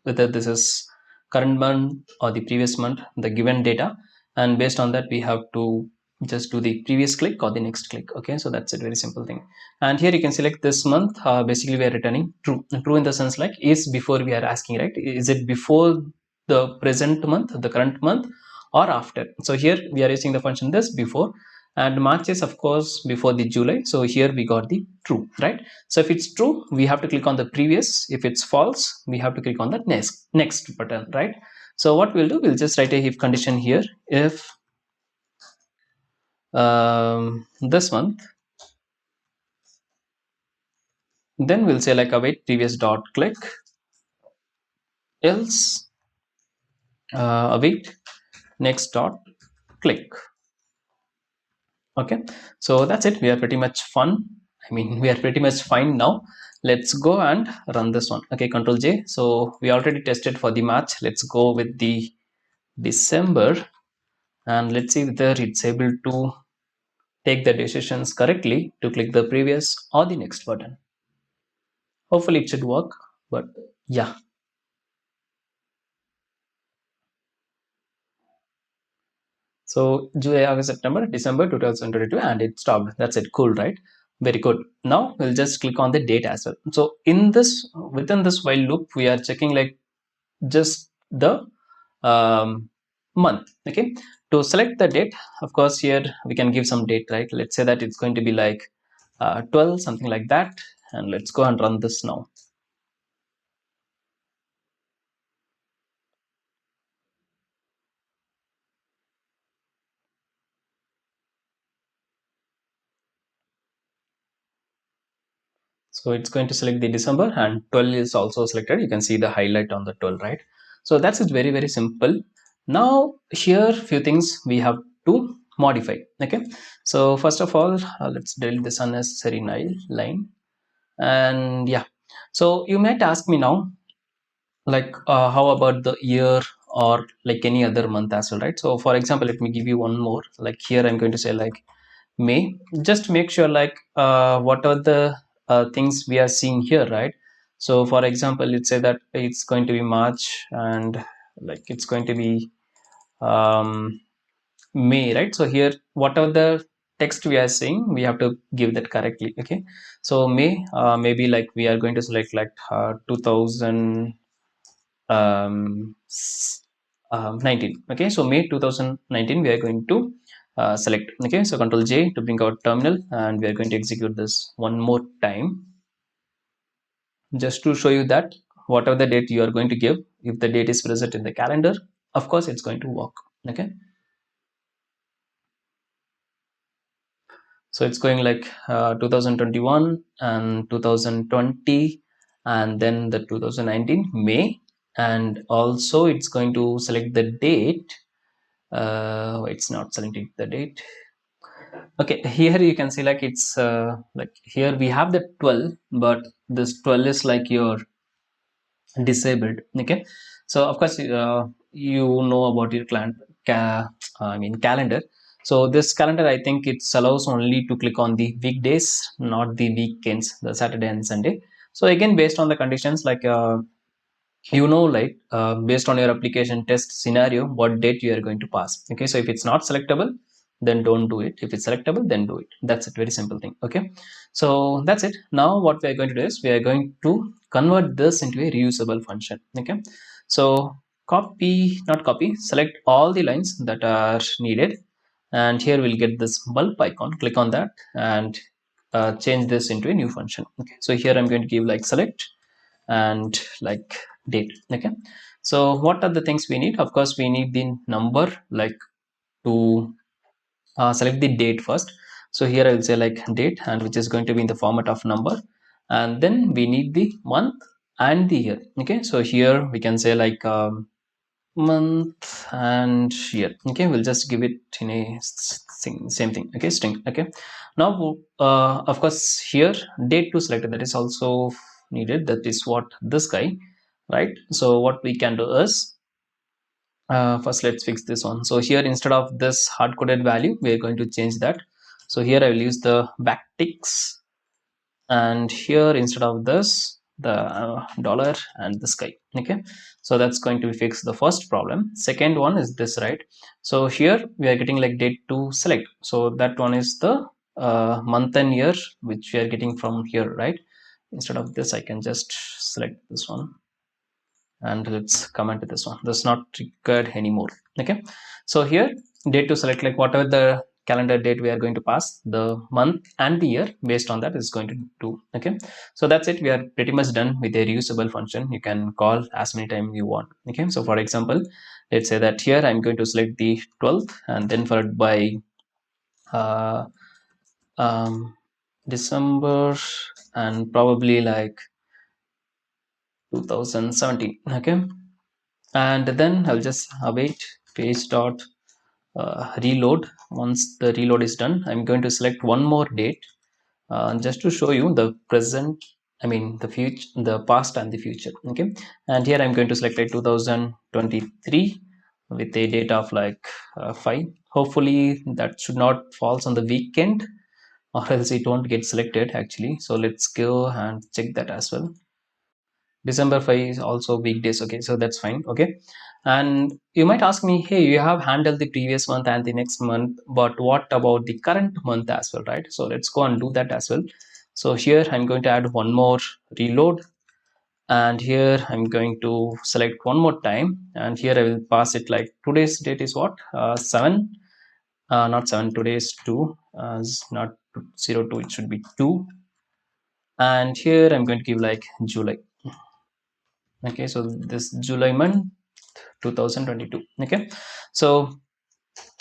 whether this is current month or the previous month, the given data, and based on that we have to just do the previous click or the next click. Okay, so that's a very simple thing. And here you can select this month. Basically we are returning true. True in the sense like is before, we are asking, right, is it before the present month, the current month, or after? So here we are using the function this before, and March is of course before the July, so here we got the true, right? So if it's true, we have to click on the previous. If it's false, we have to click on the next button, right? So what we'll do, we'll just write a if condition here. If this month, then we'll say like await previous dot click, else await next dot click. Okay, so that's it. We are pretty much we are pretty much fine now. Let's go and run this one. Okay, Control J. So we already tested for the March. Let's go with the December, and let's see whether it's able to take the decisions correctly to click the previous or the next button. Hopefully it should work, but yeah. So July, August, September, December 2022, and it stopped. That's it. Cool, right? Very good. Now we'll just click on the date as well. So in this, within this while loop, we are checking like just the month. Okay. To select the date, of course, here we can give some date, right? Let's say that it's going to be like 12, something like that. And let's go and run this now. So it's going to select the December, and 12 is also selected. You can see the highlight on the 12, right? So that's it, very, very simple. Now here few things we have to modify. Okay. So first of all, let's delete this unnecessary line. And yeah, so you might ask me now, like how about the year or like any other month as well, right? So for example, let me give you one more. Like here I'm going to say like May. Just make sure like what are the things we are seeing here, right? So for example, let's say that it's going to be March, and like it's going to be May, right? So here whatever the text we are saying, we have to give that correctly. Okay. So May, maybe like we are going to select like 2000 19. Okay, so May 2019 we are going to select. Okay, so Control J to bring out terminal, and we are going to execute this one more time just to show you that whatever the date you are going to give, if the date is present in the calendar, of course it's going to work. Okay, so it's going like 2021 and 2020, and then the 2019 May, and also it's going to select the date. It's not selecting the date. Okay, here you can see like it's like here we have the 12, but this 12 is like your disabled. Okay, so of course you know about your calendar. So this calendar, I think it allows only to click on the weekdays, not the weekends, the Saturday and Sunday. So again, based on the conditions, like like based on your application test scenario, what date you are going to pass. Okay, so if it's not selectable, then don't do it. If it's selectable, then do it. That's it, very simple thing. Okay, so that's it. Now what we are going to do is we are going to convert this into a reusable function. Okay, so not copy, select all the lines that are needed, and here we'll get this bulb icon. Click on that and change this into a new function. Okay, so here I'm going to give like select and like date. Okay, so what are the things we need? Of course we need the number, like to select the date first. So here I will say like date, and which is going to be in the format of number, and then we need the month and the year. Okay, so here we can say like month and year. Okay, we'll just give it in a same thing. Okay, string. Okay, now of course here date to select, that is also needed. That is what this guy, right? So what we can do is first let's fix this one. So here instead of this hard-coded value, we are going to change that. So here I will use the backticks, and here instead of this the dollar and the sky. Okay, so that's going to fix the first problem. Second one is this, right? So here we are getting like date to select, so that one is the month and year which we are getting from here, right? Instead of this I can just select this one, and let's comment this one. That's not required anymore. Okay, so here date to select, like whatever the calendar date we are going to pass, the month and the year based on that is going to do. Okay, so that's it. We are pretty much done with a reusable function. You can call as many times you want. Okay, so for example, let's say that here I'm going to select the 12th, and then followed by uh, um, December, and probably like 2017. Okay, and then I'll just await page dot reload. Once the reload is done, I'm going to select one more date just to show you the present, the future, the past and the future. Okay, and here I'm going to select like 2023, with a date of like 5. Hopefully that should not falls on the weekend, or else it won't get selected actually. So let's go and check that as well. December 5 is also weekdays. Okay, so that's fine. Okay, and you might ask me, hey, you have handled the previous month and the next month, but what about the current month as well, right? So let's go and do that as well. So here I'm going to add one more reload, and here I'm going to select one more time, and here I will pass it like today's date is what, 7, not 7, today is 2, not 02, it should be 2, and here I'm going to give like July. Okay, so this July month 2022. Okay, so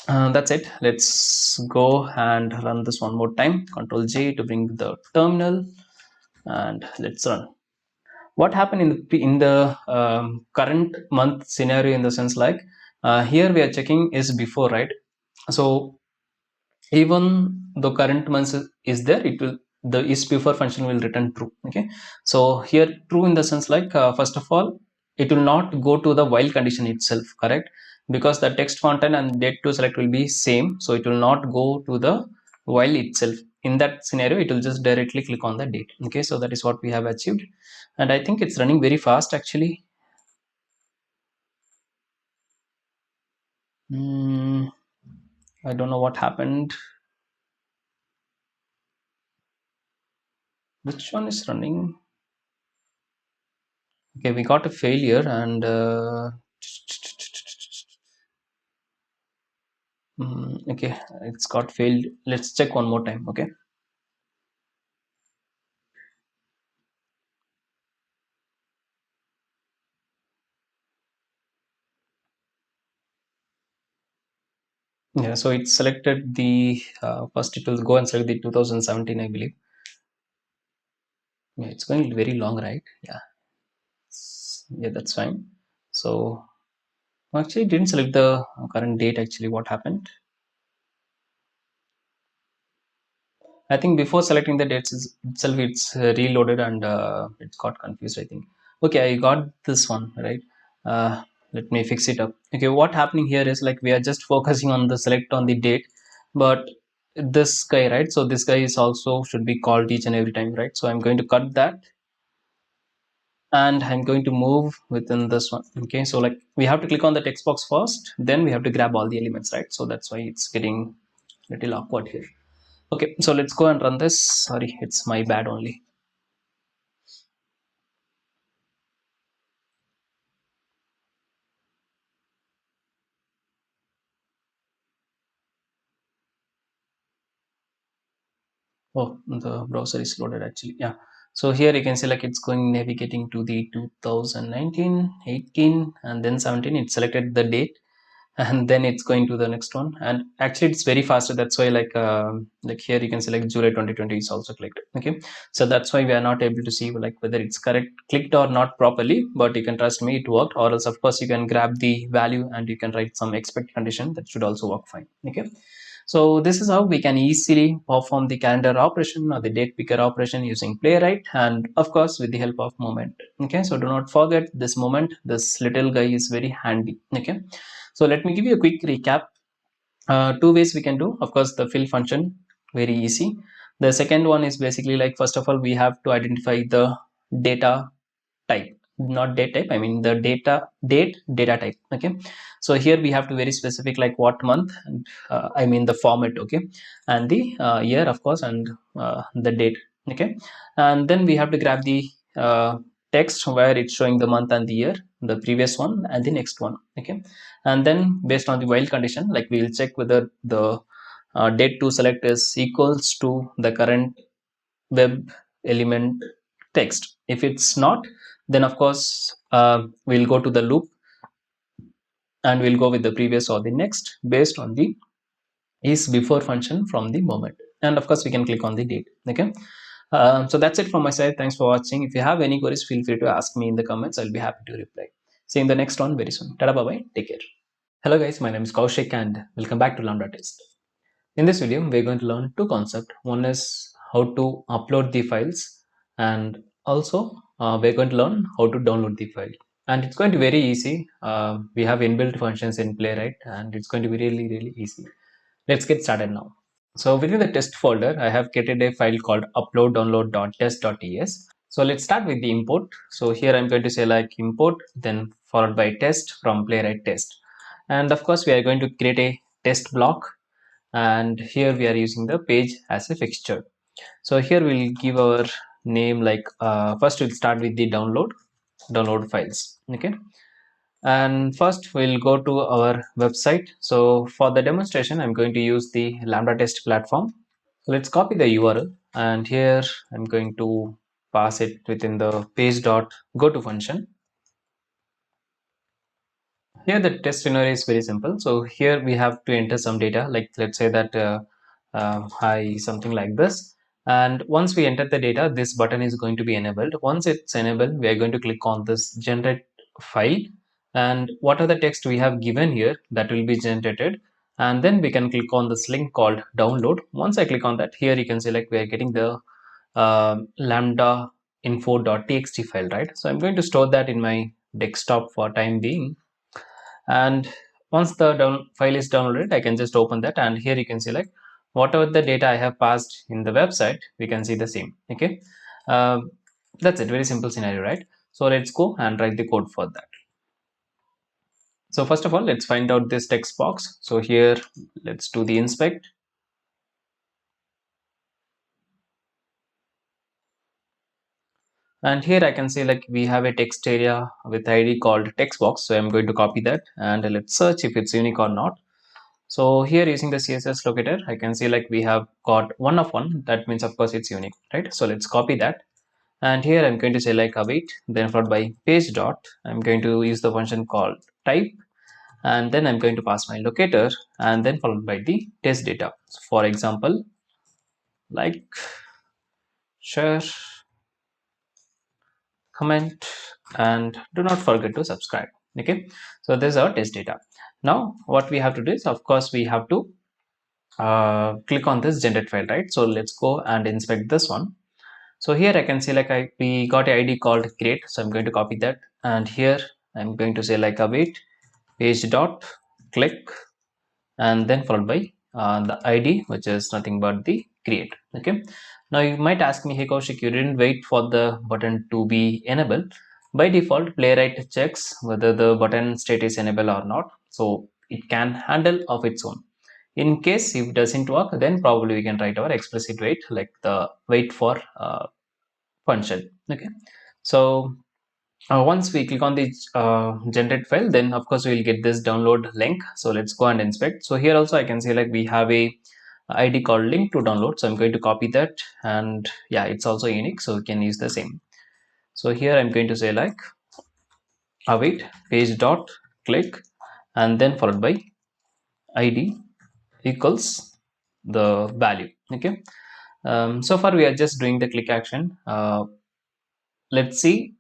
that's it. Let's go and run this one more time. Control J to bring the terminal, and let's run. What happened in the current month scenario, in the sense like here we are checking is before, right? So even though current month is there, it will, the is before function will return true. Okay, so here true in the sense like first of all, it will not go to the while condition itself, correct? Because the text content and date to select will be same, so it will not go to the while itself. In that scenario, it will just directly click on the date. Okay, so that is what we have achieved, and I think it's running very fast actually. I don't know what happened. Which one is running? Okay, we got a failure, and okay, it's got failed. Let's check one more time. Okay, yeah, so it selected the first, it will go and select the 2017, I believe. Yeah, it's going very long, right? Yeah, yeah, that's fine. So actually it didn't select the current date. Actually, what happened? I think before selecting the dates itself, it's reloaded, and it got confused, I think. Okay, I got this one, right? Let me fix it up. Okay, what happening here is like we are just focusing on the select on the date, but this guy, right? So this guy is also should be called each and every time, right? So I'm going to cut that, and I'm going to move within this one. Okay, so like we have to click on the text box first, then we have to grab all the elements, right? So that's why it's getting a little awkward here. Okay, so let's go and run this. Sorry, it's my bad only. Oh, the browser is loaded actually. Yeah, so here you can see like it's going navigating to the 2019, 18, and then 17. It selected the date, and then it's going to the next one, and actually it's very faster. That's why like here you can select July 2020 is also clicked. Okay, so that's why we are not able to see like whether it's correct clicked or not properly, but you can trust me, it worked. Or else of course you can grab the value and you can write some expect condition, that should also work fine. Okay, so this is how we can easily perform the calendar operation or the date picker operation using Playwright, and of course with the help of moment. Okay, so do not forget this moment, this little guy is very handy. Okay, so let me give you a quick recap. Two ways we can do, of course, the fill function, very easy. The second one is basically like, first of all, we have to identify the data type, not date type, I mean the data type. Okay, so here we have to very specific like what month, and I mean the format. Okay, and the year of course, and the date. Okay, and then we have to grab the text where it's showing the month and the year, the previous one and the next one. Okay, and then based on the while condition, like we will check whether the date to select is equals to the current web element text. If it's not, then of course we'll go to the loop and we'll go with the previous or the next based on the is before function from the moment, and of course we can click on the date. Okay, so that's it from my side. Thanks for watching. If you have any queries, feel free to ask me in the comments. I'll be happy to reply. See you in the next one very soon. Tada, bye bye, take care. Hello guys, my name is Kaushik and welcome back to Lambda Test. In this video, we're going to learn two concepts. One is how to upload the files, and also we're going to learn how to download the file. and it's going to be very easy. We have inbuilt functions in Playwright, and it's going to be really easy. Let's get started now. So within the test folder, I have created a file called upload_download.test.ts. So let's start with the import. So here I'm going to say like import, then followed by test from Playwright test. And of course, we are going to create a test block. And here we are using the page as a fixture. So here we'll give our name like first we'll start with the download files. Okay, and first we'll go to our website. So for the demonstration, I'm going to use the Lambda test platform. So let's copy the URL, and here I'm going to pass it within the page.goto function. Here the test scenario is very simple. So here we have to enter some data, like let's say that hi, something like this. And once we enter the data, this button is going to be enabled. Once it's enabled, we are going to click on this generate file, and what are the text we have given here, that will be generated. And then we can click on this link called download. Once I click on that, here you can see like we are getting the lambda info.txt file, right? So I'm going to store that in my desktop for time being. And once the file is downloaded, I can just open that, and here you can see like whatever the data I have passed in the website, we can see the same. Okay, uh, that's it. Very simple scenario, right? So let's go and write the code for that. So first of all, let's find out this text box. So here let's do the inspect. And here I can see like we have a text area with ID called text box. So I'm going to copy that, and let's search if it's unique or not. So here using the CSS locator, I can see like we have got 1 of 1. That means of course it's unique, right? So let's copy that. And here I'm going to say like await, then followed by page dot. I'm going to use the function called type, and then I'm going to pass my locator, and then followed by the test data. So for example, like share, comment, and do not forget to subscribe. Okay, so this is our test data. Now what we have to do is, of course, we have to click on this generate file, right? So let's go and inspect this one. So here I can see like we got a ID called create. So I'm going to copy that, and here I'm going to say like await page dot click, and then followed by the ID, which is nothing but the create. Okay, now you might ask me, hey Kaushik, you didn't wait for the button to be enabled. By default, Playwright checks whether the button state is enabled or not, so it can handle of its own. In case if it doesn't work, then probably we can write our explicit wait, like the wait for function. Okay, so once we click on the generate file, then of course we'll get this download link. So let's go and inspect. So here also I can see like we have a ID called link to download. So I'm going to copy that, and yeah, it's also unique, so we can use the same. So here I'm going to say like await page dot click, and then followed by ID equals the value. Okay, so far we are just doing the click action. Let's see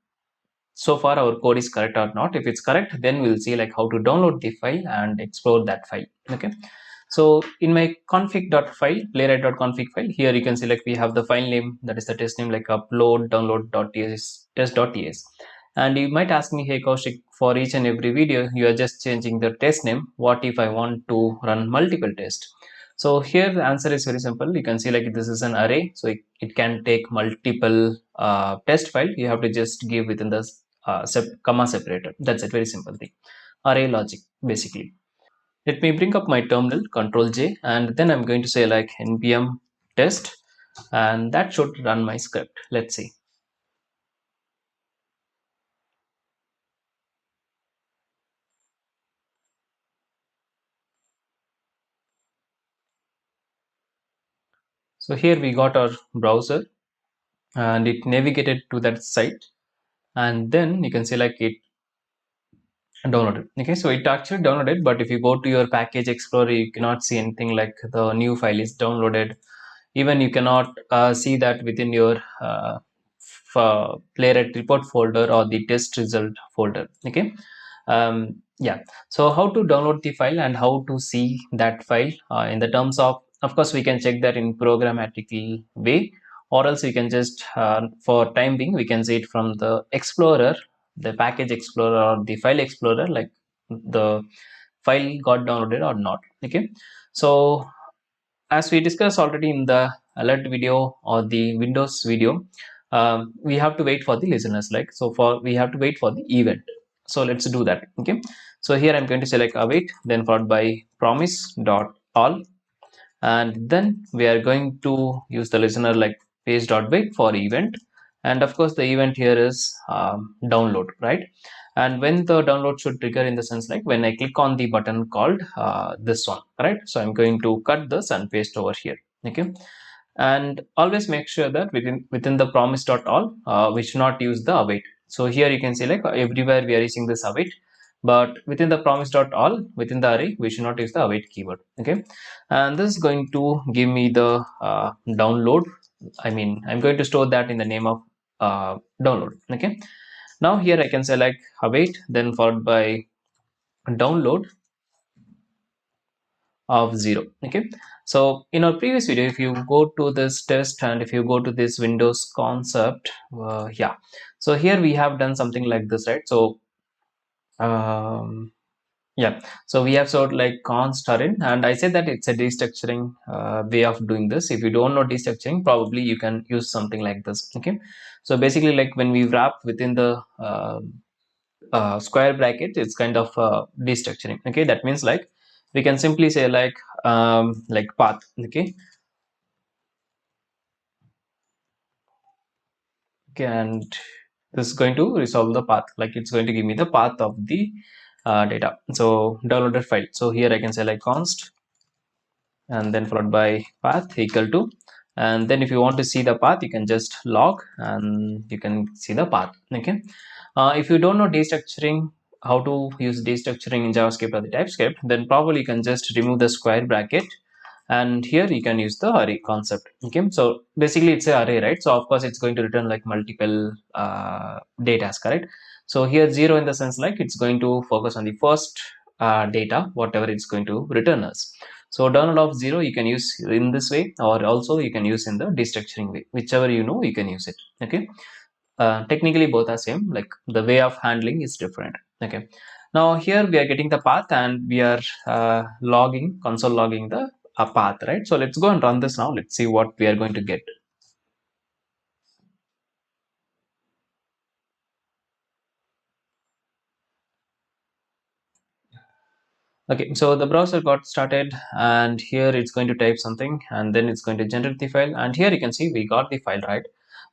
so far our code is correct or not. If it's correct, then we'll see like how to download the file and explore that file. Okay, so in my config.file, playwright.config file, here you can see like we have the file name, that is the test name, like upload download.ts test.ts. And you might ask me, hey Kaushik, for each and every video you are just changing the test name. What if I want to run multiple tests? So here the answer is very simple. You can see like this is an array, so it can take multiple test file. You have to just give within the comma separator. That's it, very simple thing. Array logic basically. Let me bring up my terminal, Control J, and then I'm going to say like npm test, and that should run my script. Let's see. So here we got our browser, and it navigated to that site, and then you can see like it downloaded. Okay, so it actually downloaded, but if you go to your package explorer, you cannot see anything like the new file is downloaded. Even you cannot see that within your Playwright report folder or the test result folder. Okay, yeah, so how to download the file and how to see that file in the terms of course we can check that in programmatical way, or else we can just for time being we can see it from the explorer the package explorer or the file explorer, like the file got downloaded or not. Okay, so as we discussed already in the alert video or the Windows video, we have to wait for the listeners, like, so for we have to wait for the event. So let's do that. Okay, so here I'm going to select await, then followed by promise dot all, and then we are going to use the listener like page dot wait for event, and of course the event here is download, right? And when the download should trigger in the sense like when I click on the button called this one, right? So I'm going to cut this and paste over here. Okay, and always make sure that within the promise dot all, we should not use the await. So here you can see like everywhere we are using this await, but within the promise dot all, within the array, we should not use the await keyword. Okay, and this is going to give me the download. I mean, I'm going to store that in the name of download. Okay, now here I can select await, then followed by download of 0. Okay, so in our previous video, if you go to this test and if you go to this Windows concept, yeah, so here we have done something like this, right? So yeah, so we have sort like const array, and I said that it's a destructuring way of doing this. If you don't know destructuring, probably you can use something like this. Okay, so basically like when we wrap within the square bracket, it's kind of destructuring. Okay, that means like we can simply say like path. Okay, and this is going to resolve the path, like it's going to give me the path of the data, so downloaded file. So here I can say like const and then followed by path equal to, and then if you want to see the path, you can just log and you can see the path. Okay, if you don't know destructuring, how to use destructuring in JavaScript or the TypeScript, then probably you can just remove the square bracket, and here you can use the array concept. Okay, so basically it's an array, right? So of course it's going to return like multiple data, correct? So here 0 in the sense like it's going to focus on the first data, whatever it's going to return us. So download of 0 you can use in this way, or also you can use in the destructuring way, whichever you know you can use it. Okay, technically both are same, like the way of handling is different. Okay, now here we are getting the path and we are logging, console logging the path, right? So let's go and run this now. Let's see what we are going to get. Okay, so the browser got started and here it's going to type something and then it's going to generate the file, and here you can see we got the file, right?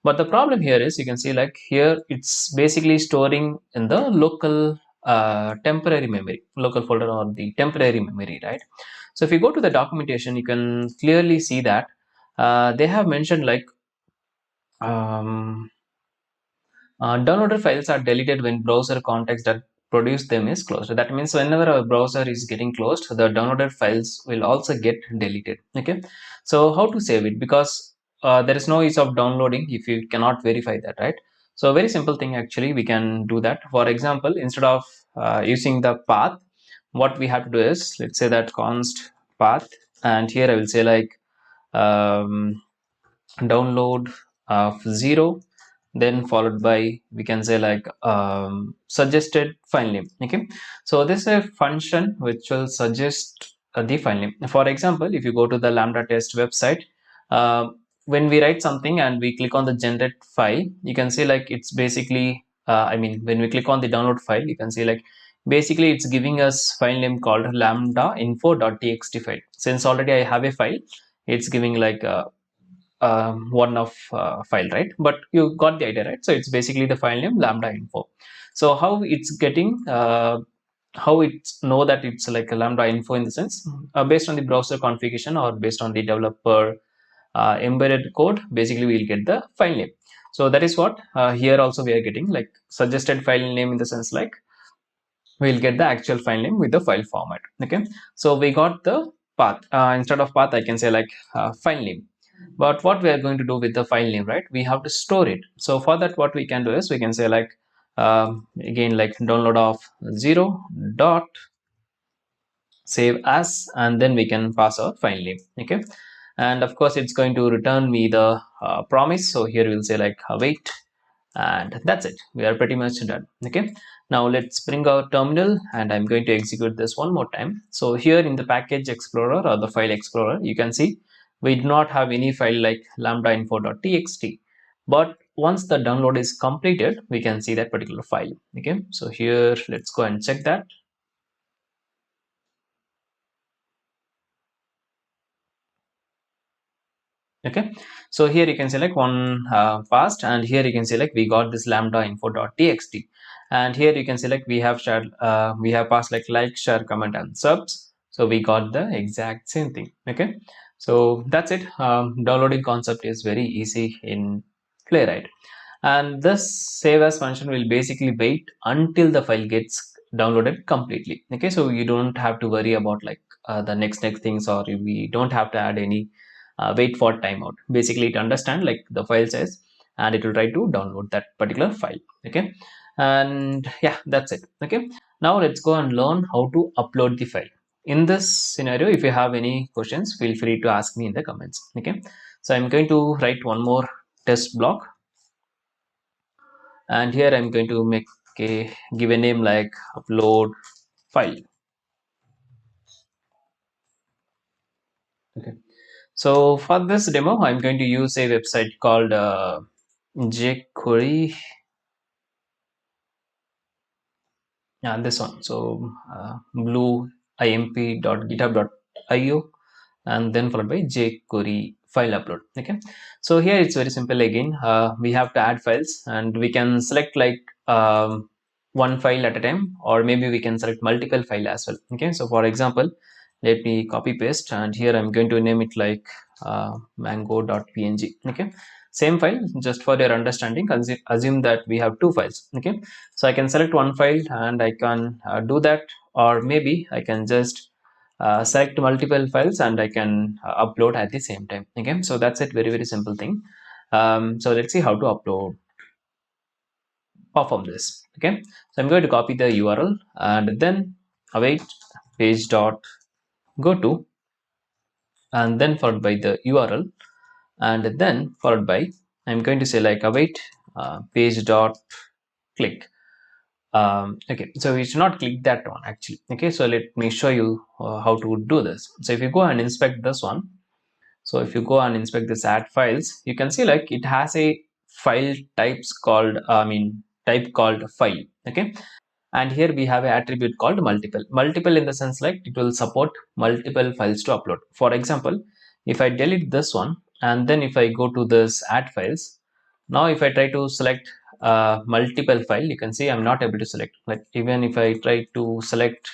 But the problem here is you can see like here it's basically storing in the local temporary memory, local folder or the temporary memory, right? So if you go to the documentation, you can clearly see that they have mentioned like um, downloaded files are deleted when browser context that produce them is closed. That means whenever a browser is getting closed, the downloaded files will also get deleted. Okay, so how to save it? Because there is no use of downloading if you cannot verify that, right? So a very simple thing, actually we can do that. For example, instead of using the path, what we have to do is, let's say that const path, and here I will say like download of 0, then followed by, we can say like suggested file name. Okay, so this is a function which will suggest the file name. For example, if you go to the lambda test website, uh, when we write something and we click on the generate file, you can see like it's basically I mean when we click on the download file, you can see like basically it's giving us file name called lambda info.txt file. Since already I have a file, it's giving like one of file, right? But you got the idea, right? So it's basically the file name lambda info. So how it's getting how it's know that it's like a lambda info in the sense based on the browser configuration or based on the developer embedded code, basically we'll get the file name. So that is what here also we are getting like suggested file name in the sense like we'll get the actual file name with the file format. Okay, so we got the path. Instead of path, I can say like file name. But what we are going to do with the file name, right? We have to store it. So for that, what we can do is we can say like again like download of 0 dot save as, and then we can pass our file name. Okay, and of course it's going to return me the promise. So here we'll say like await, And that's it. We are pretty much done. Okay, now let's bring our terminal and I'm going to execute this one more time. So here in the package explorer or the file explorer, you can see we do not have any file like lambda-info.txt, but once the download is completed, we can see that particular file. Okay, so here let's go and check that. Okay, so here you can select one past, and here you can select we got this lambda info.txt, and here you can select we have shared we have passed like share comment and subs, so we got the exact same thing. Okay, so that's it. Downloading concept is very easy in Playwright, and this save as function will basically wait until the file gets downloaded completely. Okay, so you don't have to worry about like the next things, or we don't have to add any wait for timeout. Basically it understand like the file size and it will try to download that particular file. Okay, and yeah, that's it. Okay, now let's go and learn how to upload the file. In this scenario, if you have any questions, feel free to ask me in the comments. Okay, so I'm going to write one more test block, and here I'm going to make a give a name like upload file. Okay, so for this demo I'm going to use a website called jQuery. Yeah, this one. So blueimp.github.io, and then followed by jQuery file upload. Okay, so here it's very simple again. We have to add files, and we can select like one file at a time, or maybe we can select multiple file as well. Okay, so for example, let me copy paste, and here I'm going to name it like mango.png. Okay, same file, just for your understanding, assume that we have two files. Okay, so I can select one file and I can do that, or maybe I can just select multiple files and I can upload at the same time. Okay, so that's it. Very simple thing. So let's see how to perform this. Okay, so I'm going to copy the URL and then await page dot go to, and then followed by the URL, and then followed by I'm going to say like await page dot click. Okay, so we should not click that one actually. Okay, so let me show you how to do this. So if you go and inspect this one, so if you go and inspect this add files, you can see like it has a file types called type called file. Okay, and here we have an attribute called multiple in the sense like it will support multiple files to upload. For example, if I delete this one and then if I go to this add files, now if I try to select multiple file, you can see I'm not able to select. Like even if I try to select,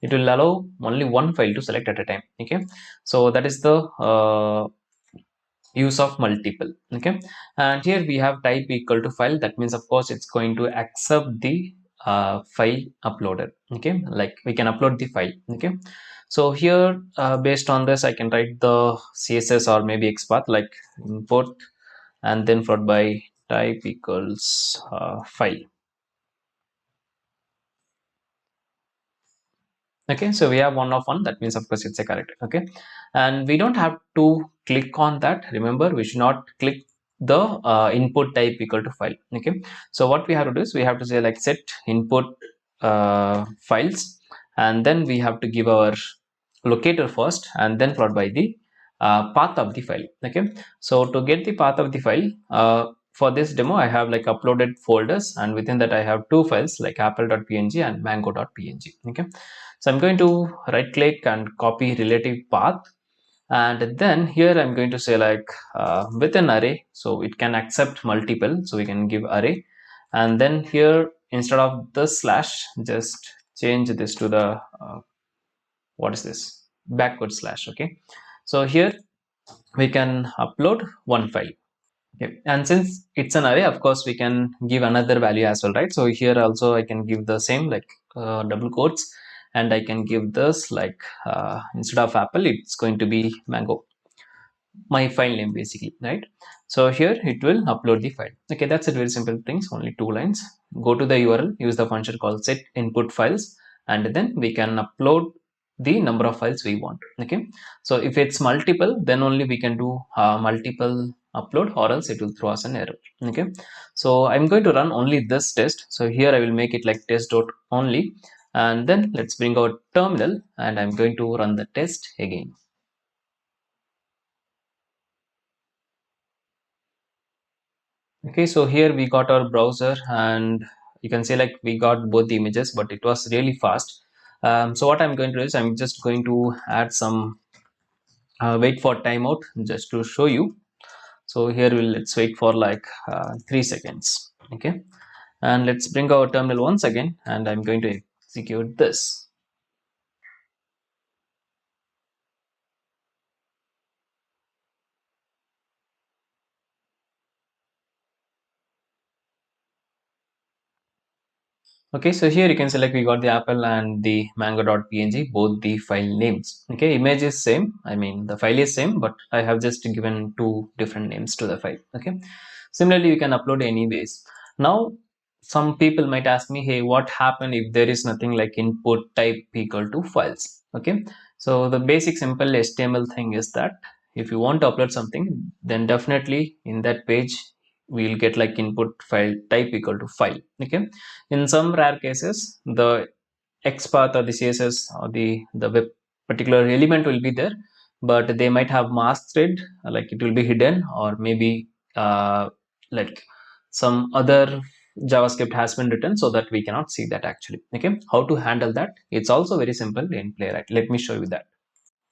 it will allow only one file to select at a time. Okay, so that is the use of multiple. Okay, and here we have type equal to file. That means of course it's going to accept the file uploaded. Okay, like we can upload the file. Okay, so here based on this I can write the CSS or maybe XPath like import and then followed by type equals file. Okay, so we have one of one. That means of course it's a correct. Okay, and we don't have to click on that. Remember, we should not click the input type equal to file. Okay, so what we have to do is we have to say like set input files, and then we have to give our locator first and then followed by the path of the file. Okay, so to get the path of the file, for this demo I have like uploaded folders, and within that I have two files like apple.png and mango.png. Okay, so I'm going to right click and copy relative path, and then here I'm going to say like with an array, so it can accept multiple, so we can give array, and then here instead of the slash just change this to the what is this, backward slash. Okay, so here we can upload one file. Okay, and since it's an array, of course we can give another value as well, right? So here also I can give the same like double quotes, and I can give this like instead of apple it's going to be mango, my file name basically, right? So here it will upload the file. Okay, that's it. Very simple things, only two lines. Go to the URL, use the function called set input files, and then we can upload the number of files we want. Okay, so if it's multiple, then only we can do multiple upload, or else it will throw us an error. Okay, so I'm going to run only this test. So here I will make it like test dot only, and then let's bring out terminal, and I'm going to run the test again. Okay, so here we got our browser, and you can see like we got both the images, but it was really fast. So what I'm going to do is I'm just going to add some wait for timeout just to show you. So here let's wait for like 3 seconds. Okay, and let's bring our terminal once again, and I'm going to execute this. Okay, so here you can select we got the apple and the mango.png, both the file names. Okay, image is same, I mean the file is same, but I have just given two different names to the file. Okay, similarly you can upload anyways. Now some people might ask me, hey, what happen if there is nothing like input type equal to files? Okay, so the basic simple HTML thing is that if you want to upload something, then definitely in that page we'll get like input file type equal to file. Okay, in some rare cases the XPath or the CSS or the web particular element will be there, but they might have masked it, like it will be hidden, or maybe like some other JavaScript has been written so that we cannot see that actually. Okay, how to handle that? It's also very simple in Playwright. Let me show you that.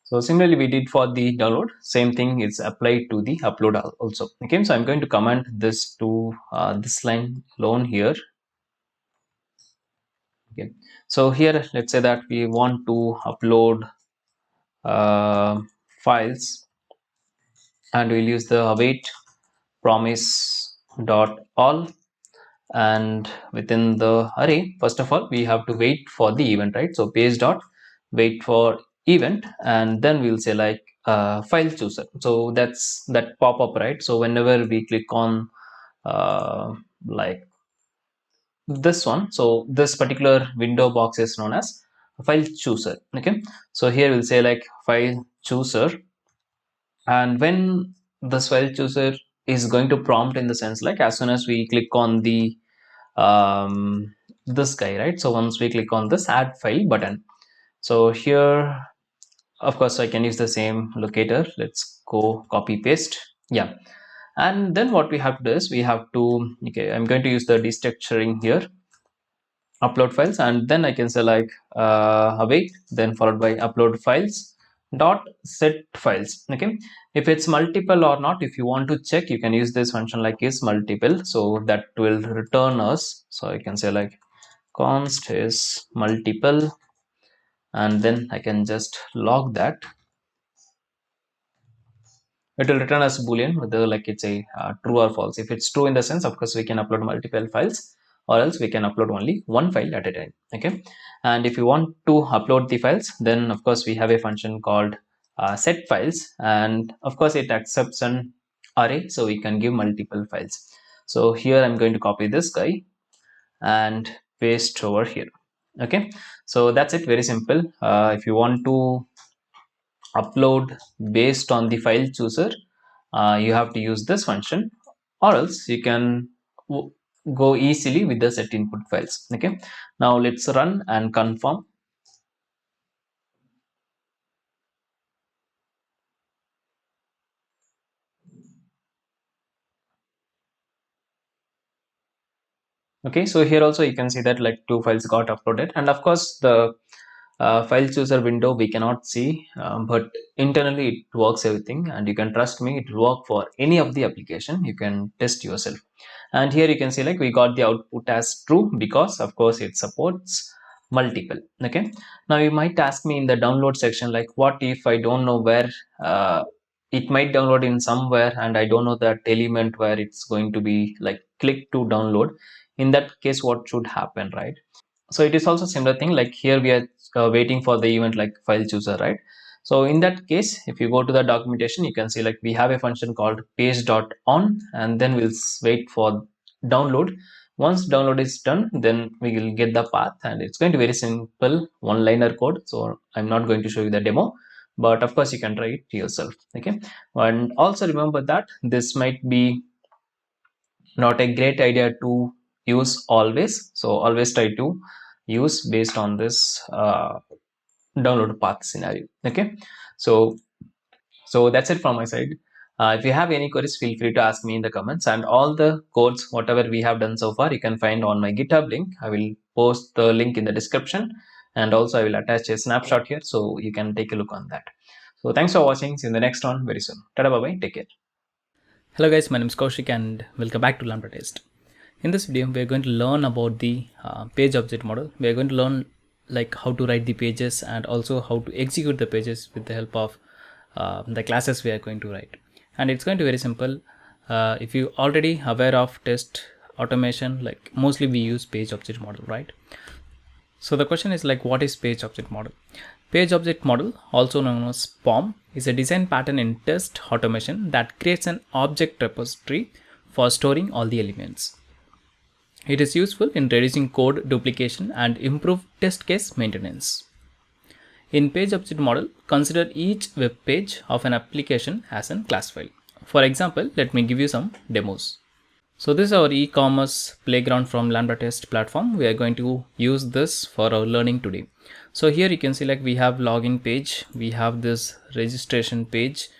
So similarly we did for the download, same thing is applied to the upload also. Okay, so I'm going to comment this to this line alone here. Okay, so here let's say that we want to upload files, and we'll use the await promise dot all, and within the array, first of all we have to wait for the event, right? So page dot wait for event, and then we'll say like file chooser. So that's that pop-up, right? So whenever we click on like this one, so this particular window box is known as file chooser. Okay, so here we'll say like file chooser, and when this file chooser is going to prompt in the sense like as soon as we click on the this guy, right? So once we click on this add file button, so here of course I can use the same locator. Let's go copy paste. Yeah, and then what we have to do is we have to, okay, I'm going to use the destructuring here, upload files, and then I can say like await, then followed by upload files dot set files. Okay, if it's multiple or not, if you want to check, you can use this function like is multiple, so that will return us. So I can say like const is multiple, and then I can just log that. It will return us boolean whether like it's a true or false. If it's true, in the sense of course we can upload multiple files, or else we can upload only one file at a time. Okay, and if you want to upload the files, then of course we have a function called set files, and of course it accepts an array, so we can give multiple files. So here I'm going to copy this guy and paste over here. Okay, so that's it, very simple. If you want to upload based on the file chooser, you have to use this function, or else you can go easily with the set input files. Okay, now let's run and confirm. Okay, so here also you can see that like two files got uploaded, and of course the file chooser window we cannot see, but internally it works everything, and you can trust me, it will work for any of the application. You can test yourself. And here you can see like we got the output as true, because of course it supports multiple. Okay, now you might ask me in the download section like what if I don't know where it might download in somewhere, and I don't know that element where it's going to be like click to download. In that case, what should happen, right? So it is also similar thing, like here we are waiting for the event like file chooser, right? So in that case, if you go to the documentation, you can see like we have a function called page.on, and then we'll wait for download. Once download is done, then we will get the path, and it's going to be very simple one liner code. So I'm not going to show you the demo, but of course you can try it yourself. Okay, and also remember that this might be not a great idea to use always, so always try to use based on this download path scenario. Okay, so that's it from my side. If you have any queries, feel free to ask me in the comments, and all the codes whatever we have done so far you can find on my GitHub link. I will post the link in the description, and also I will attach a snapshot here so you can take a look on that. So thanks for watching. See you in the next one very soon. Tada, bye bye, take care. Hello guys, my name is Kaushik and welcome back to Lambda Test. In this video, we are going to learn about the page object model. We are going to learn like how to write the pages and also how to execute the pages with the help of the classes we are going to write. And it's going to be very simple. If you already aware of test automation, like mostly we use page object model, right? So the question is like, what is page object model? Page object model, also known as POM, is a design pattern in test automation that creates an object repository for storing all the elements. It is useful in reducing code duplication and improve test case maintenance. In page object model, consider each web page of an application as a class file. For example, let me give you some demos. So this is our e-commerce playground from Lambda Test platform. We are going to use this for our learning today. So here you can see like we have login page, we have this registration page.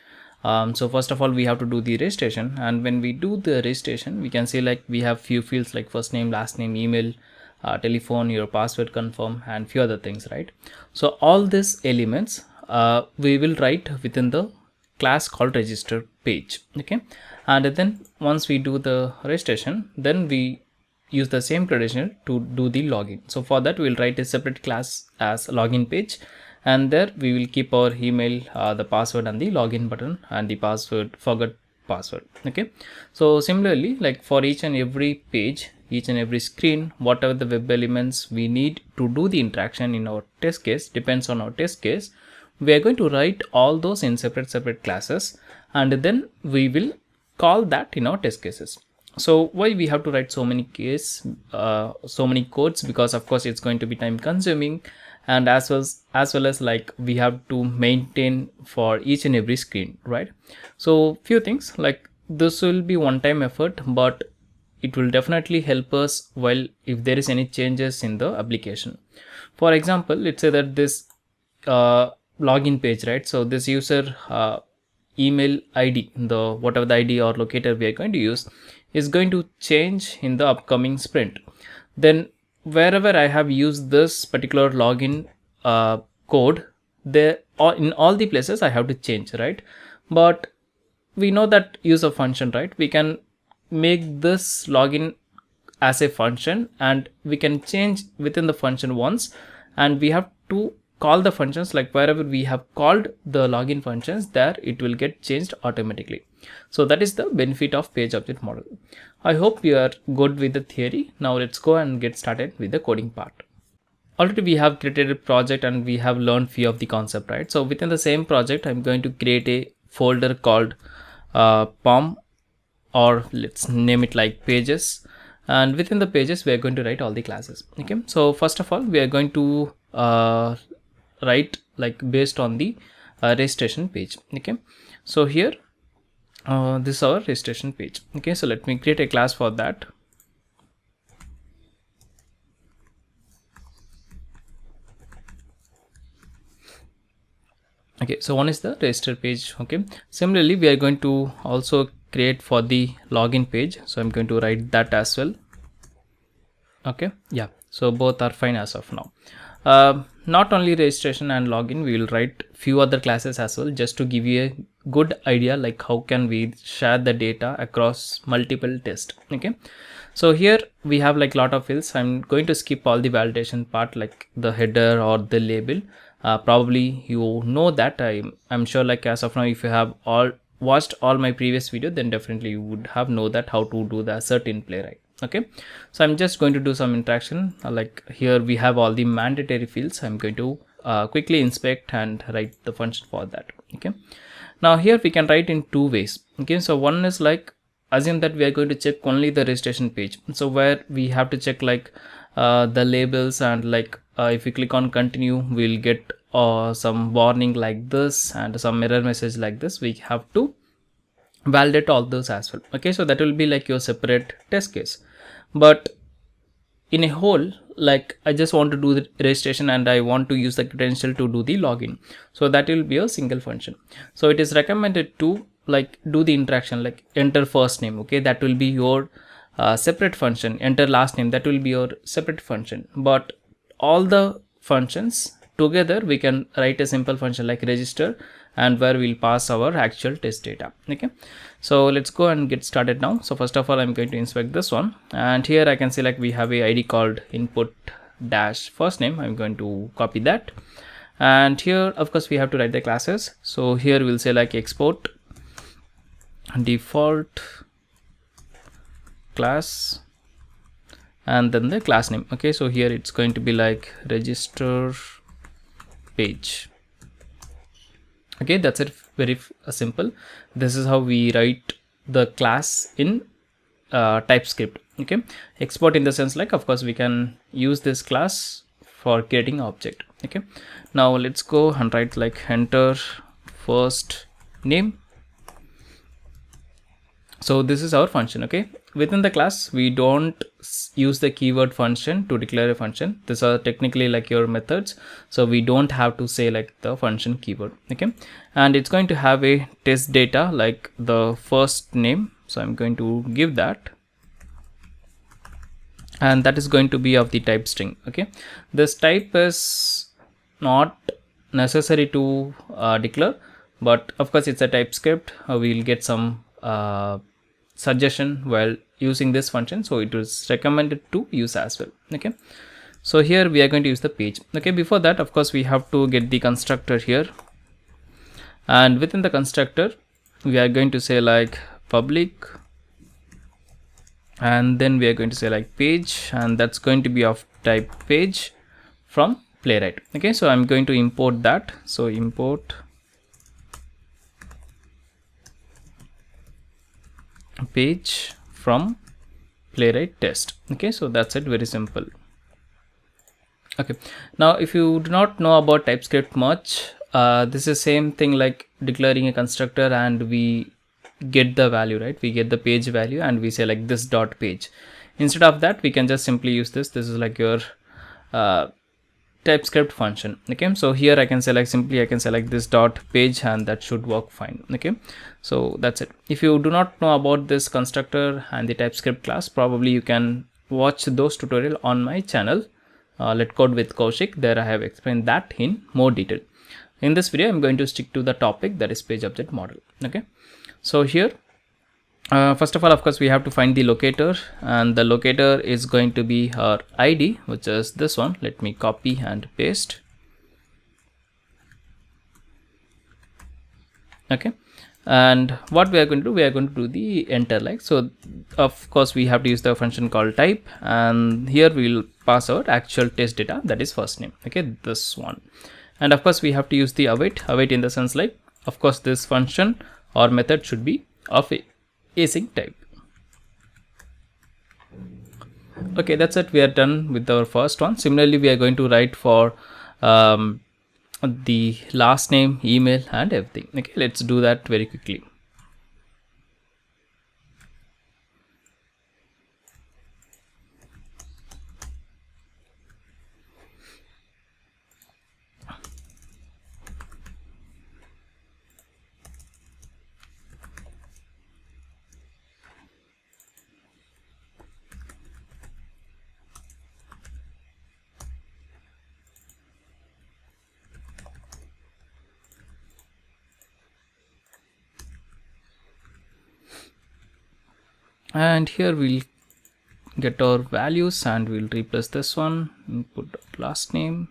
So first of all, we have to do the registration, and when we do the registration, we can see like we have few fields like first name, last name, email, telephone, your password confirm, and few other things, right? So all these elements we will write within the class called register page. Okay, and then once we do the registration, then we use the same credential to do the login. So for that, we'll write a separate class as login page, and there we will keep our email, the password, and the login button, and the password, forgot password. Okay, so similarly, like for each and every page, each and every screen, whatever the web elements we need to do the interaction in our test case, depends on our test case, we are going to write all those in separate classes, and then we will call that in our test cases. So why we have to write so many so many codes? Because of course it's going to be time consuming, and as well as like we have to maintain for each and every screen, right? So few things like this will be one time effort, but it will definitely help us while if there is any changes in the application. For example, let's say that this login page, right? So this user email ID, the whatever the ID or locator we are going to use, is going to change in the upcoming sprint. Then wherever I have used this particular login code, there or in all the places I have to change, right? But we know that use of function, right? We can make this login as a function, and we can change within the function once, and we have to call the functions like wherever we have called the login functions, there it will get changed automatically. So that is the benefit of page object model. I hope you are good with the theory. Now let's go and get started with the coding part. Already we have created a project and we have learned few of the concept, right? So within the same project, I'm going to create a folder called POM, or let's name it like pages, and within the pages we are going to write all the classes. Okay, so first of all, we are going to write like based on the registration page. Okay, so here this is our registration page. Okay, so let me create a class for that. Okay, so one is the register page. Okay, similarly we are going to also create for the login page, so I'm going to write that as well. Okay, yeah, so both are fine as of now. Not only registration and login, we will write few other classes as well, just to give you a good idea like how can we share the data across multiple tests. Okay, so here we have like lot of fields. I'm going to skip all the validation part like the header or the label. Probably you know that. I'm sure like as of now, if you have watched all my previous video, then definitely you would have know that how to do the assert in Playwright. Okay, so I'm just going to do some interaction. Like here we have all the mandatory fields. I'm going to quickly inspect and write the function for that. Okay, now here we can write in two ways. Okay, so one is like assume that we are going to check only the registration page, so where we have to check like the labels, and like if we click on continue, we'll get or some warning like this and some error message like this, we have to validate all those as well. Okay, so that will be like your separate test case. But in a whole, like I just want to do the registration and I want to use the credential to do the login, so that will be a single function. So it is recommended to like do the interaction like enter first name. Okay, that will be your separate function. Enter last name, that will be your separate function. But all the functions together we can write a simple function like register, and where we'll pass our actual test data. Okay, so let's go and get started now. So first of all, I'm going to inspect this one, and here I can see like we have a id called input dash first name. I'm going to copy that, and here of course we have to write the classes. So here we'll say like export default class and then the class name. Okay, so here it's going to be like register page. Okay, that's it. Very simple. This is how we write the class in TypeScript. Okay, export in the sense like of course we can use this class for creating object. Okay, now let's go and write like enter first name. So this is our function. Okay, within the class we don't use the keyword function to declare a function. These are technically like your methods, so we don't have to say like the function keyword. Okay, and it's going to have a test data like the first name, so I'm going to give that, and that is going to be of the type string. Okay, this type is not necessary to declare, but of course it's a TypeScript. We'll get some suggestion while using this function, so it is recommended to use as well. Okay, so here we are going to use the page. Okay, before that of course we have to get the constructor here, and within the constructor we are going to say like public, and then we are going to say like page, and that's going to be of type page from Playwright. Okay, so I'm going to import that. So import page from Playwright test. Okay, so that's it, very simple. Okay, now if you do not know about TypeScript much, this is same thing like declaring a constructor and we get the value, right? We get the page value and we say like this dot page. Instead of that, we can just simply use this. This is like your TypeScript function. Okay, so here I can select simply I can select this dot page and that should work fine. Okay, so that's it. If you do not know about this constructor and the TypeScript class, probably you can watch those tutorial on my channel, Let Code with Kaushik. There I have explained that in more detail. In this video I'm going to stick to the topic, that is page object model. Okay, so here first of all, of course we have to find the locator, and the locator is going to be our id, which is this one. Let me copy and paste. Okay, and what we are going to do, we are going to do the enter like so. Of course we have to use the function called type, and here we will pass out actual test data, that is first name. Okay, this one, and of course we have to use the await in the sense like of course this function or method should be of async type. Okay, that's it. We are done with our first one. Similarly, we are going to write for the last name, email, and everything. Okay, let's do that very quickly. And here we'll get our values and we'll replace this one, input last name.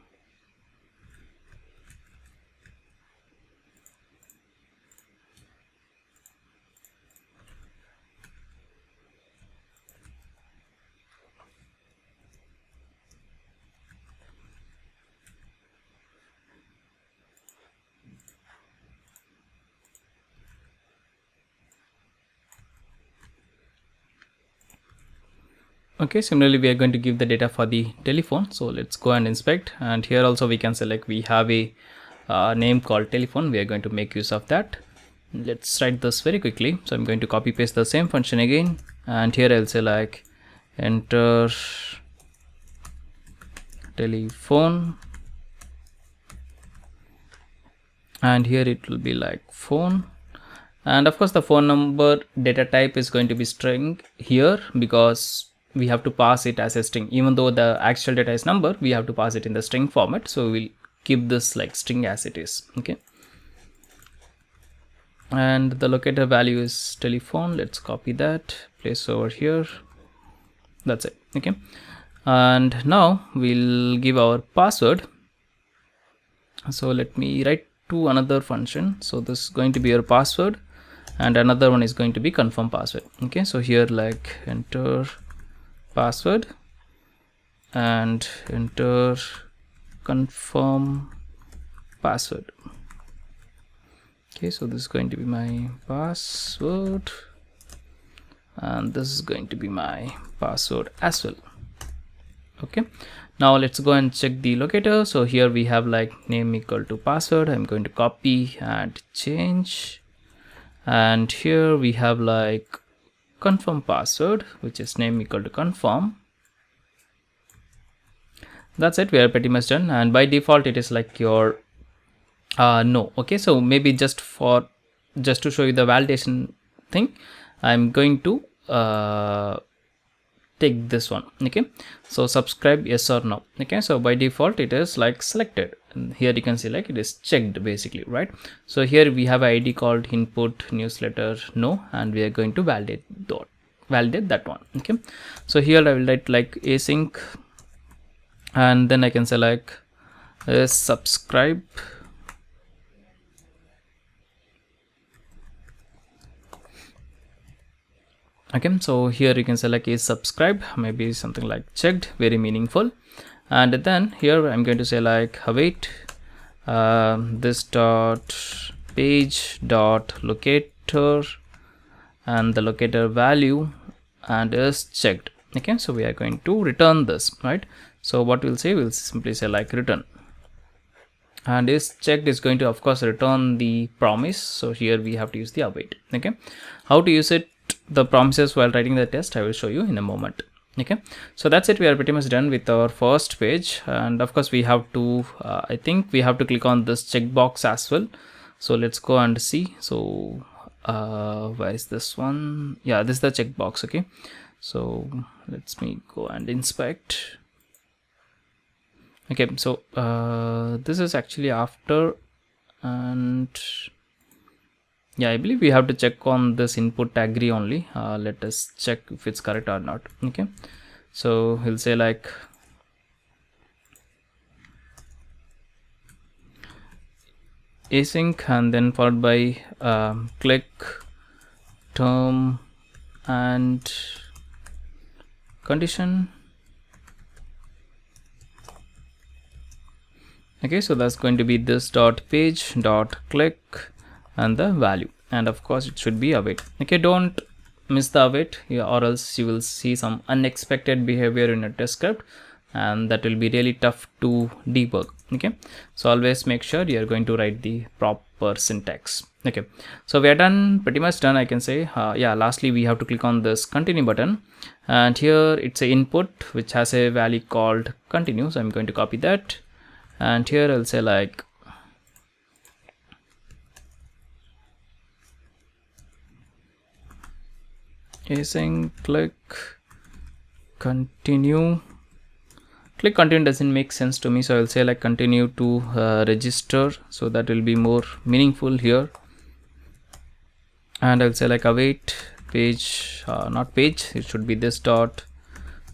Okay, similarly we are going to give the data for the telephone. So let's go and inspect, and here also we can select we have a name called telephone. We are going to make use of that. Let's write this very quickly. So I'm going to copy paste the same function again, and here I'll say like enter telephone, and here it will be like phone, and of course the phone number data type is going to be string here because we have to pass it as a string. Even though the actual data is number, we have to pass it in the string format, so we'll keep this like string as it is. Okay, and the locator value is telephone. Let's copy that, place over here. That's it. Okay, and now we'll give our password. So let me write to another function. So this is going to be your password, and another one is going to be confirm password. Okay, so here like enter password and enter confirm password. Okay, so this is going to be my password, and this is going to be my password as well. Okay, now let's go and check the locator. So here we have like name equal to password. I'm going to copy and change, and here we have like confirm password, which is name equal to confirm. That's it, we are pretty much done. And by default it is like your no. Okay, so maybe just to show you the validation thing, I'm going to take this one. Okay, so subscribe yes or no. Okay, so by default it is like selected, and here you can see like it is checked basically, right? So here we have an ID called input newsletter no, and we are going to validate that one. Okay, so here I will write like async, and then I can say like subscribe. Okay, so here you can select is subscribe, maybe something like checked, very meaningful. And then here I'm going to say like await this dot page dot locator, and the locator value and is checked. Okay, so we are going to return this, right? So what we'll say, we'll simply say like return, and is checked is going to of course return the promise. So here we have to use the await. Okay, how to use it, the promises while writing the test, I will show you in a moment. Okay, so that's it, we are pretty much done with our first page. And of course we have to I think we have to click on this checkbox as well. So let's go and see. So where is this one? Yeah, this is the checkbox. Okay, so let's me go and inspect. Okay, so this is actually after, and yeah, I believe we have to check on this input agree only. Let us check if it's correct or not. Okay, so he'll say like async, and then followed by click term and condition. Okay, so that's going to be this dot page dot click and the value, and of course it should be await. Okay, don't miss the await, or else you will see some unexpected behavior in a test script, and that will be really tough to debug. Okay, so always make sure you are going to write the proper syntax. Okay, so we are done, pretty much done, I can say. Yeah, lastly we have to click on this continue button, and here it's a input which has a value called continue. So I'm going to copy that, and here I'll say like async click continue. Click continue doesn't make sense to me, so I'll say like continue to register, so that will be more meaningful here. And I'll say like await page, not page, it should be this dot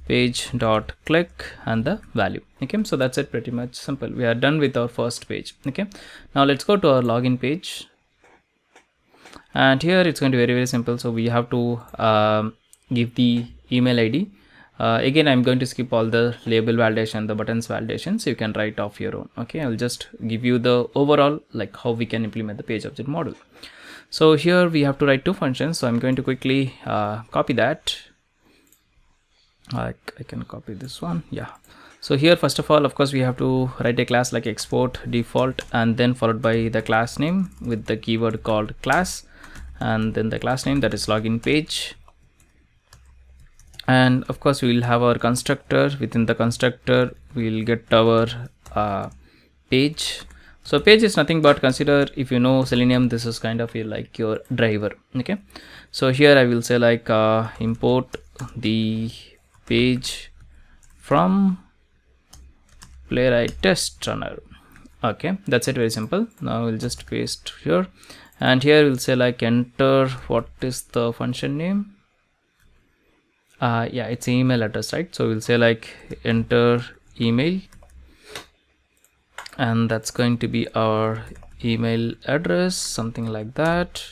page dot click and the value. Okay, so that's it, pretty much simple. We are done with our first page. Okay, now let's go to our login page, and here it's going to be very, very simple. So we have to give the email ID. Again, I'm going to skip all the label validation, the buttons validation, so you can write off your own. Okay, I'll just give you the overall like how we can implement the page object model. So here we have to write two functions, so I'm going to quickly copy that, I can copy this one. Yeah. So here, first of all, of course, we have to write a class like export default, and then followed by the class name with the keyword called class, and then the class name, that is login page. And of course, we will have our constructor. Within the constructor, we will get our page. So page is nothing but, consider, if you know Selenium, this is kind of like your driver. Okay, so here I will say like import the page from Playwright test runner. Okay, that's it, very simple. Now we'll just paste here, and here we'll say like enter, what is the function name? Yeah, it's email address, right? So we'll say like enter email, and that's going to be our email address, something like that.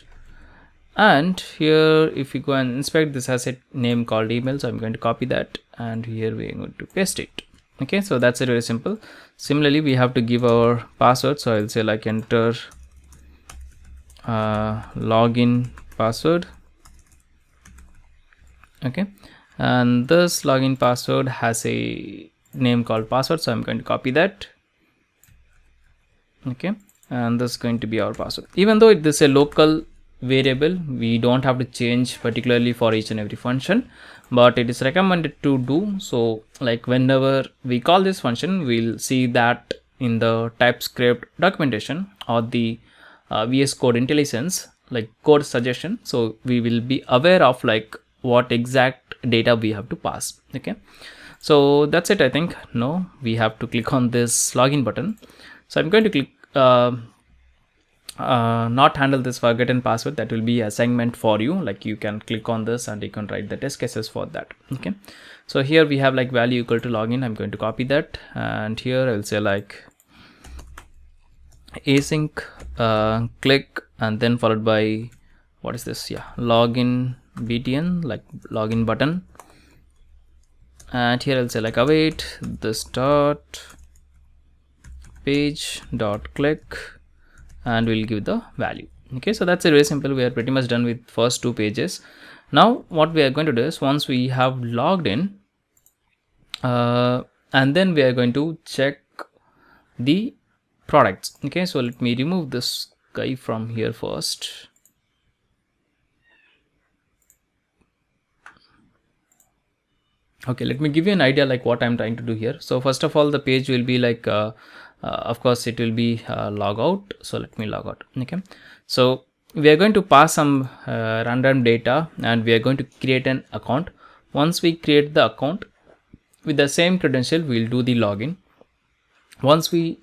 And here, if you go and inspect, this has a name called email, so I'm going to copy that, and here we're going to paste it. Okay, so that's it, very simple. Similarly, we have to give our password, so I'll say like enter login password. Okay, and this login password has a name called password, so I'm going to copy that. Okay, and this is going to be our password. Even though it is a local variable, we don't have to change particularly for each and every function, but it is recommended to do so. Like whenever we call this function, we'll see that in the TypeScript documentation or the VS Code IntelliSense, like code suggestion. So we will be aware of like what exact data we have to pass. Okay, so that's it, I think. No, we have to click on this login button. So I'm going to click not handle this forgotten password, that will be assignment for you. Like you can click on this and you can write the test cases for that. Okay, so here we have like value equal to login. I'm going to copy that, and here I'll say like async click, and then followed by, what is this? Yeah, login btn, like login button. And here I'll say like await this dot page dot click, and we'll give the value. Okay, so that's very simple. We are pretty much done with first two pages. Now what we are going to do is, once we have logged in, and then we are going to check the products. Okay, so let me remove this guy from here first. Okay, let me give you an idea like what I'm trying to do here. So first of all, the page will be like of course it will be log out. So let me log out. Okay, so we are going to pass some random data, and we are going to create an account. Once we create the account with the same credential, we'll do the login. Once we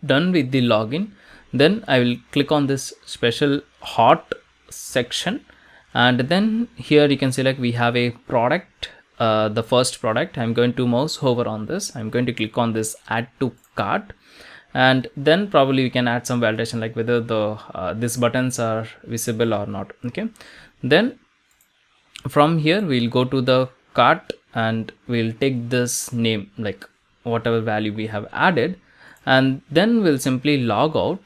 done with the login, then I will click on this special hot section, and then here you can see like we have a product, the first product. I'm going to mouse over on this. I'm going to click on this add to cart, and then probably we can add some validation like whether the these buttons are visible or not. Okay, then from here we'll go to the cart, and we'll take this name, like whatever value we have added, and then we'll simply log out.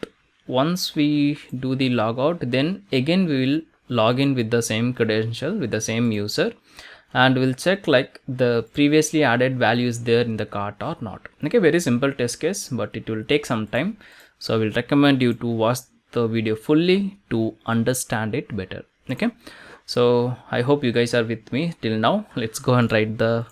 Once we do the logout, then again we will log in with the same credential, with the same user, and we'll check like the previously added value is there in the cart or not. Okay, very simple test case, but it will take some time, so I will recommend you to watch the video fully to understand it better. Okay, so I hope you guys are with me till now. Let's go and write the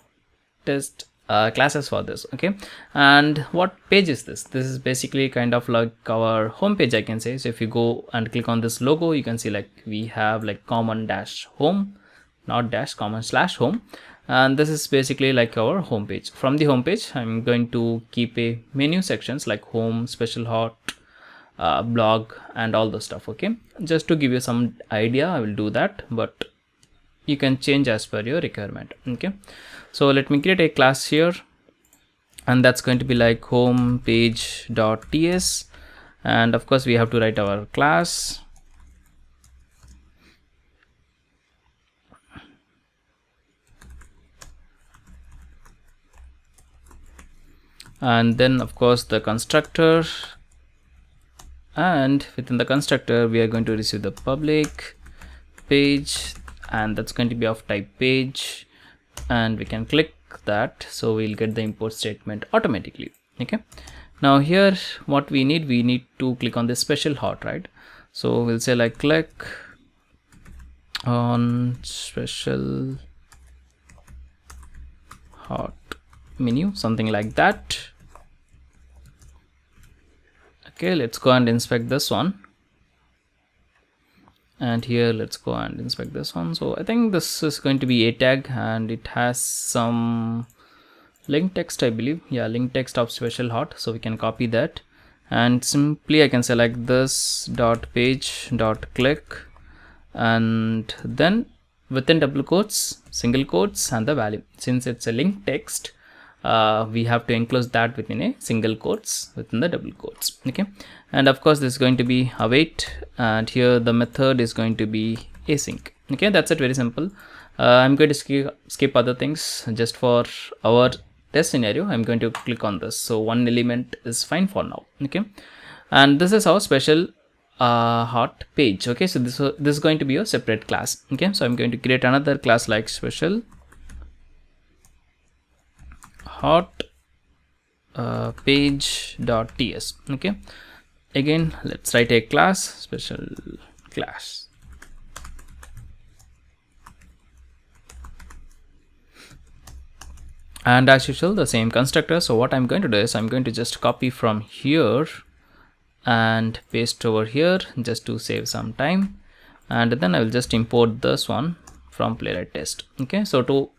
test classes for this. Okay, and what page is this? This is basically kind of like our home page, I can say. So if you go and click on this logo, you can see like we have like common dash home, not dash, common slash home, and this is basically like our home page. From the home page, I'm going to keep a menu sections like home, special hot, blog, and all the stuff. Okay, just to give you some idea, I will do that, but you can change as per your requirement. Okay, so let me create a class here, and that's going to be like home page dot ts, and of course we have to write our class. And then of course the constructor, and within the constructor we are going to receive the public page, and that's going to be of type page, and we can click that, so we'll get the import statement automatically. Okay, now here what we need to click on this special hot, right? So we'll say like click on special hot menu, something like that. Okay, let's go and inspect this one, and here let's go and inspect this one. So I think this is going to be a tag, and it has some link text, I believe. Yeah, link text of special hot, so we can copy that, and simply I can select this dot page dot click, and then within double quotes, single quotes, and the value. Since it's a link text, we have to enclose that within a single quotes within the double quotes. Okay, and of course this is going to be await, and here the method is going to be async. Okay, that's it, very simple. I'm going to skip other things just for our test scenario. I'm going to click on this, so one element is fine for now. Okay, and this is our special hot page. Okay, so this is going to be a separate class. Okay, so I'm going to create another class like special hot page.ts. okay, again let's write a class special class, and as usual the same constructor. So what I'm going to do is I'm going to just copy from here and paste over here just to save some time, and then I will just import this one from Playwright test. Okay, so to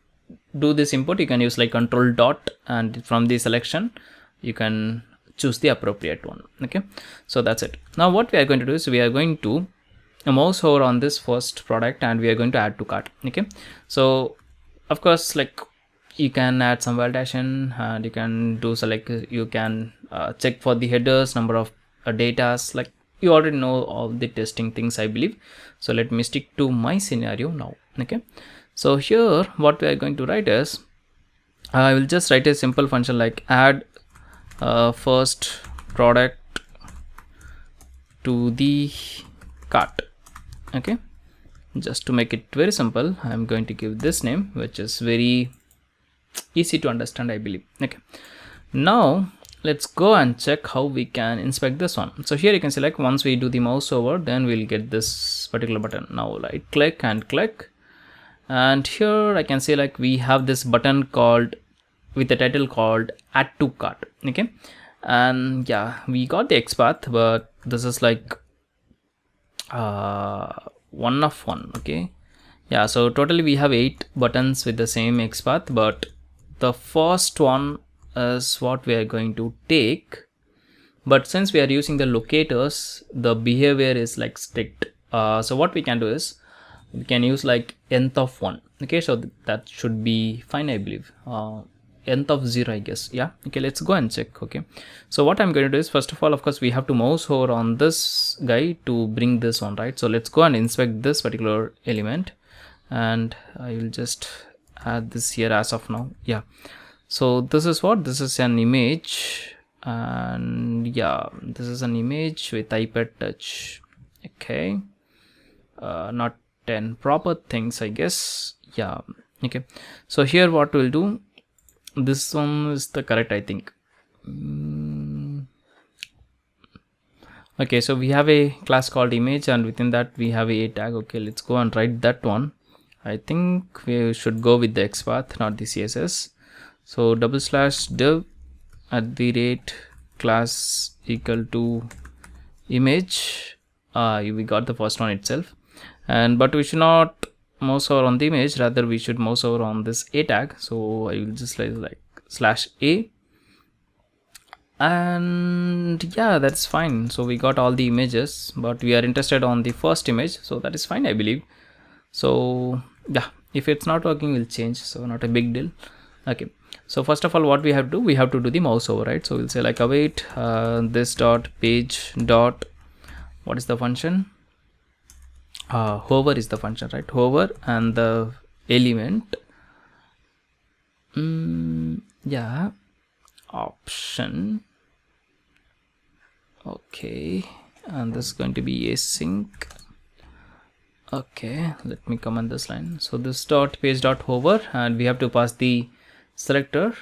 do this import you can use like control dot, and from the selection you can choose the appropriate one. Okay, so that's it. Now what we are going to do is we are going to mouse over on this first product, and we are going to add to cart. Okay, so of course like you can add some validation, and you can do select, you can check for the headers, number of datas, like you already know all the testing things, I believe. So let me stick to my scenario now. Okay, so here what we are going to write is I will just write a simple function like add first product to the cart. Okay, just to make it very simple, I'm going to give this name, which is very easy to understand, I believe. Okay, now let's go and check how we can inspect this one. So here you can select, once we do the mouse over, then we'll get this particular button. Now right click and click, and here I can say like we have this button called with the title called add to cart. Okay, and yeah, we got the XPath, but this is like one of one. Okay, yeah, so totally we have 8 buttons with the same XPath, but the first one is what we are going to take. But since we are using the locators, the behavior is like strict. So what we can do is we can use like nth of 1. Okay, so that should be fine, I believe. Nth of 0, I guess. Yeah, okay, let's go and check. Okay, so what I'm going to do is, first of all, of course, we have to mouse over on this guy to bring this on, right? So let's go and inspect this particular element, and I will just add this here as of now. Yeah, so this is what, this is an image, and yeah, this is an image with iPad touch. Okay, not 10 proper things, I guess. Yeah, okay, so here what we'll do, this one is the correct, I think. Okay, so we have a class called image, and within that we have a tag. Okay, let's go and write that one. I think we should go with the XPath, not the CSS. So /div @class equal to image. We got the first one itself, and but we should not mouse over on the image, rather we should mouse over on this a tag. So I will just like /a, and yeah, that's fine. So we got all the images, but we are interested on the first image, so that is fine, I believe. So yeah, if it's not working, we'll change, so not a big deal. Okay, so first of all, what we have to do, we have to do the mouse over, right? So we'll say like await this dot page dot, what is the function? Hover is the function, right? Hover, and the element, yeah, option. Okay, and this is going to be async. Okay, let me comment this line. So this dot page dot hover, and we have to pass the selector,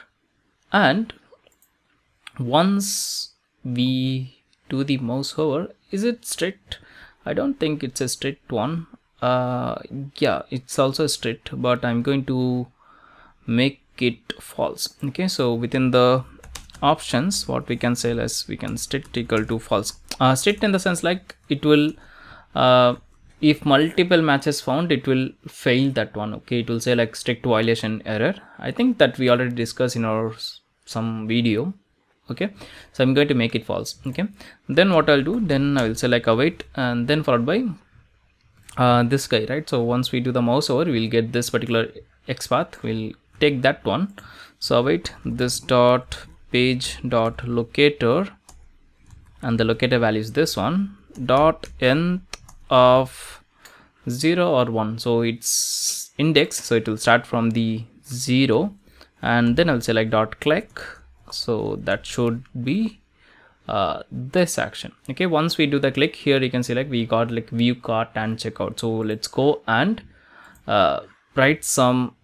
and once we do the mouse hover, is it strict? I don't think it's a strict one. Yeah, it's also strict, but I'm going to make it false. Okay, so within the options, what we can say is we can strict equal to false. Strict in the sense like it will if multiple matches found, it will fail that one. Okay, it will say like strict violation error. I think that we already discussed in our some video. Okay, so I'm going to make it false. Okay, then what I'll do, then I will say like await, and then followed by this guy, right? So once we do the mouse over, we'll get this particular x path. We'll take that one. So await this dot page dot locator, and the locator value is this one, dot nth of 0 or 1. So it's index, so it will start from the 0, and then I'll say like dot click. So that should be this action. Okay, once we do the click here, you can see like we got like view cart and checkout. So let's go and write some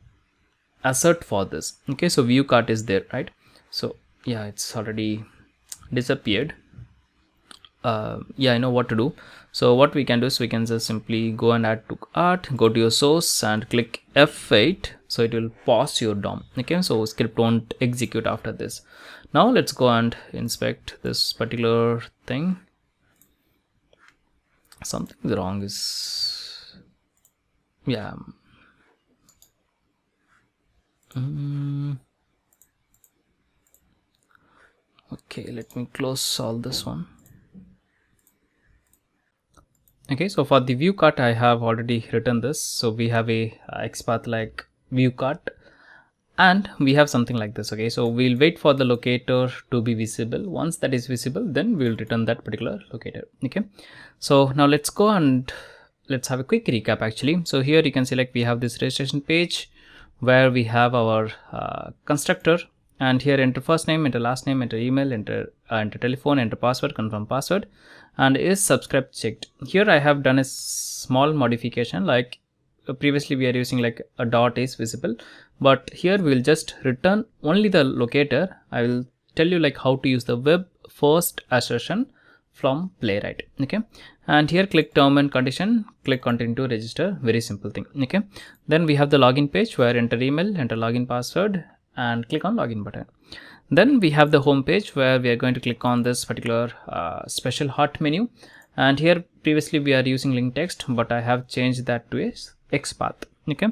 assert for this. Okay, so view cart is there, right? So yeah, it's already disappeared. Yeah, I know what to do. So what we can do is we can just simply go and add to cart, go to your source and click F8. So it will pause your DOM. Okay, so script won't execute after this. Now let's go and inspect this particular thing. Something's wrong is, yeah. Okay, let me close all this one. Okay, so for the view cart, I have already written this. So we have a XPath like view cart, and we have something like this. Okay, so we'll wait for the locator to be visible. Once that is visible, then we'll return that particular locator. Okay, so now let's go and let's have a quick recap actually. So here you can see like we have this registration page where we have our constructor, and here enter first name, enter last name, enter email, enter telephone, enter password, confirm password, and is subscribe checked. Here I have done a small modification, like previously we are using like a dot is visible, but here we will just return only the locator. I will tell you like how to use the web first assertion from Playwright. Okay, and here click term and condition, click continue to register, very simple thing. Okay, then we have the login page where enter email, enter login password, and click on login button. Then we have the home page where we are going to click on this particular special hot menu, and here previously we are using link text, but I have changed that to a XPath. Okay,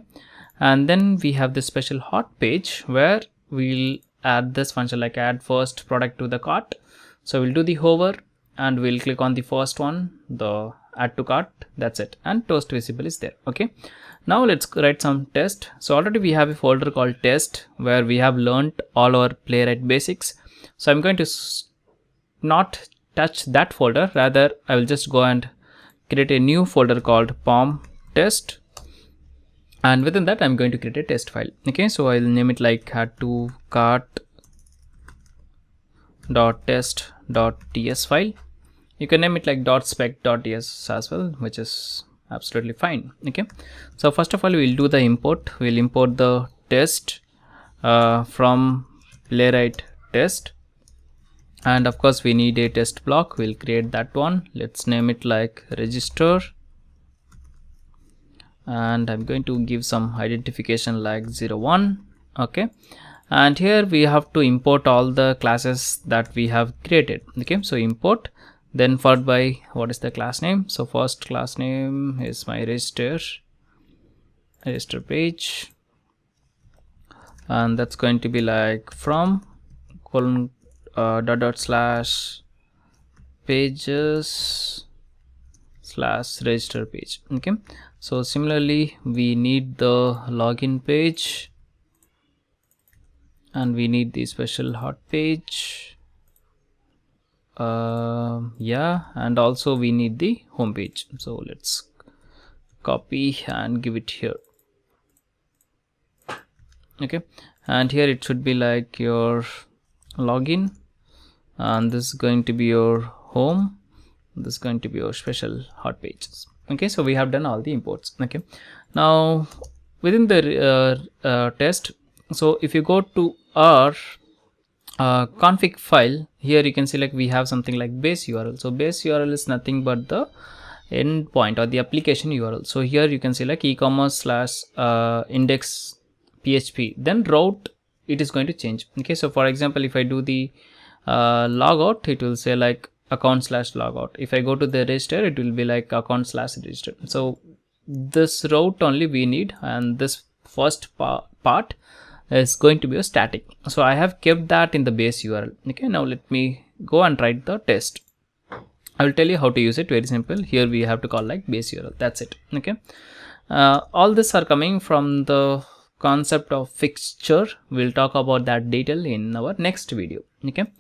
and then we have this special hot page where we'll add this function like add first product to the cart. So we'll do the hover and we'll click on the first one, the add to cart, that's it, and toast visible is there. Okay, now let's write some test. So already we have a folder called test where we have learned all our Playwright basics. So I'm going to not touch that folder, rather I will just go and create a new folder called pom test, and within that I'm going to create a test file. Okay, so I'll name it like add to cart .test.ts file. You can name it like .spec.ts as well, which is absolutely fine. Okay, so first of all we'll do the import. We'll import the test from Playwright test, and of course we need a test block. We'll create that one. Let's name it like register, and I'm going to give some identification like 01. Okay, and here we have to import all the classes that we have created. Okay, so import, then followed by what is the class name. So first class name is my register page, and that's going to be like from colon dot slash pages slash register page. Okay, so similarly we need the login page, and we need the special hot page. Yeah, and also we need the home page. So let's copy and give it here. Okay, and here it should be like your login, and this is going to be your home, this is going to be your special hot pages. Okay, so we have done all the imports. Okay, now within the test, so if you go to our config file, here you can see like we have something like base URL. So base URL is nothing but the endpoint or the application URL. So here you can see like e-commerce / index php, then route it is going to change. Okay, so for example, if I do the logout, it will say like account / logout. If I go to the register, it will be like account / register. So this route only we need, and this first part is going to be a static. So I have kept that in the base URL. Okay, now let me go and write the test. I will tell you how to use it. Very simple. Here we have to call like base URL. That's it. Okay, all this are coming from the concept of fixture. We'll talk about that detail in our next video. Okay,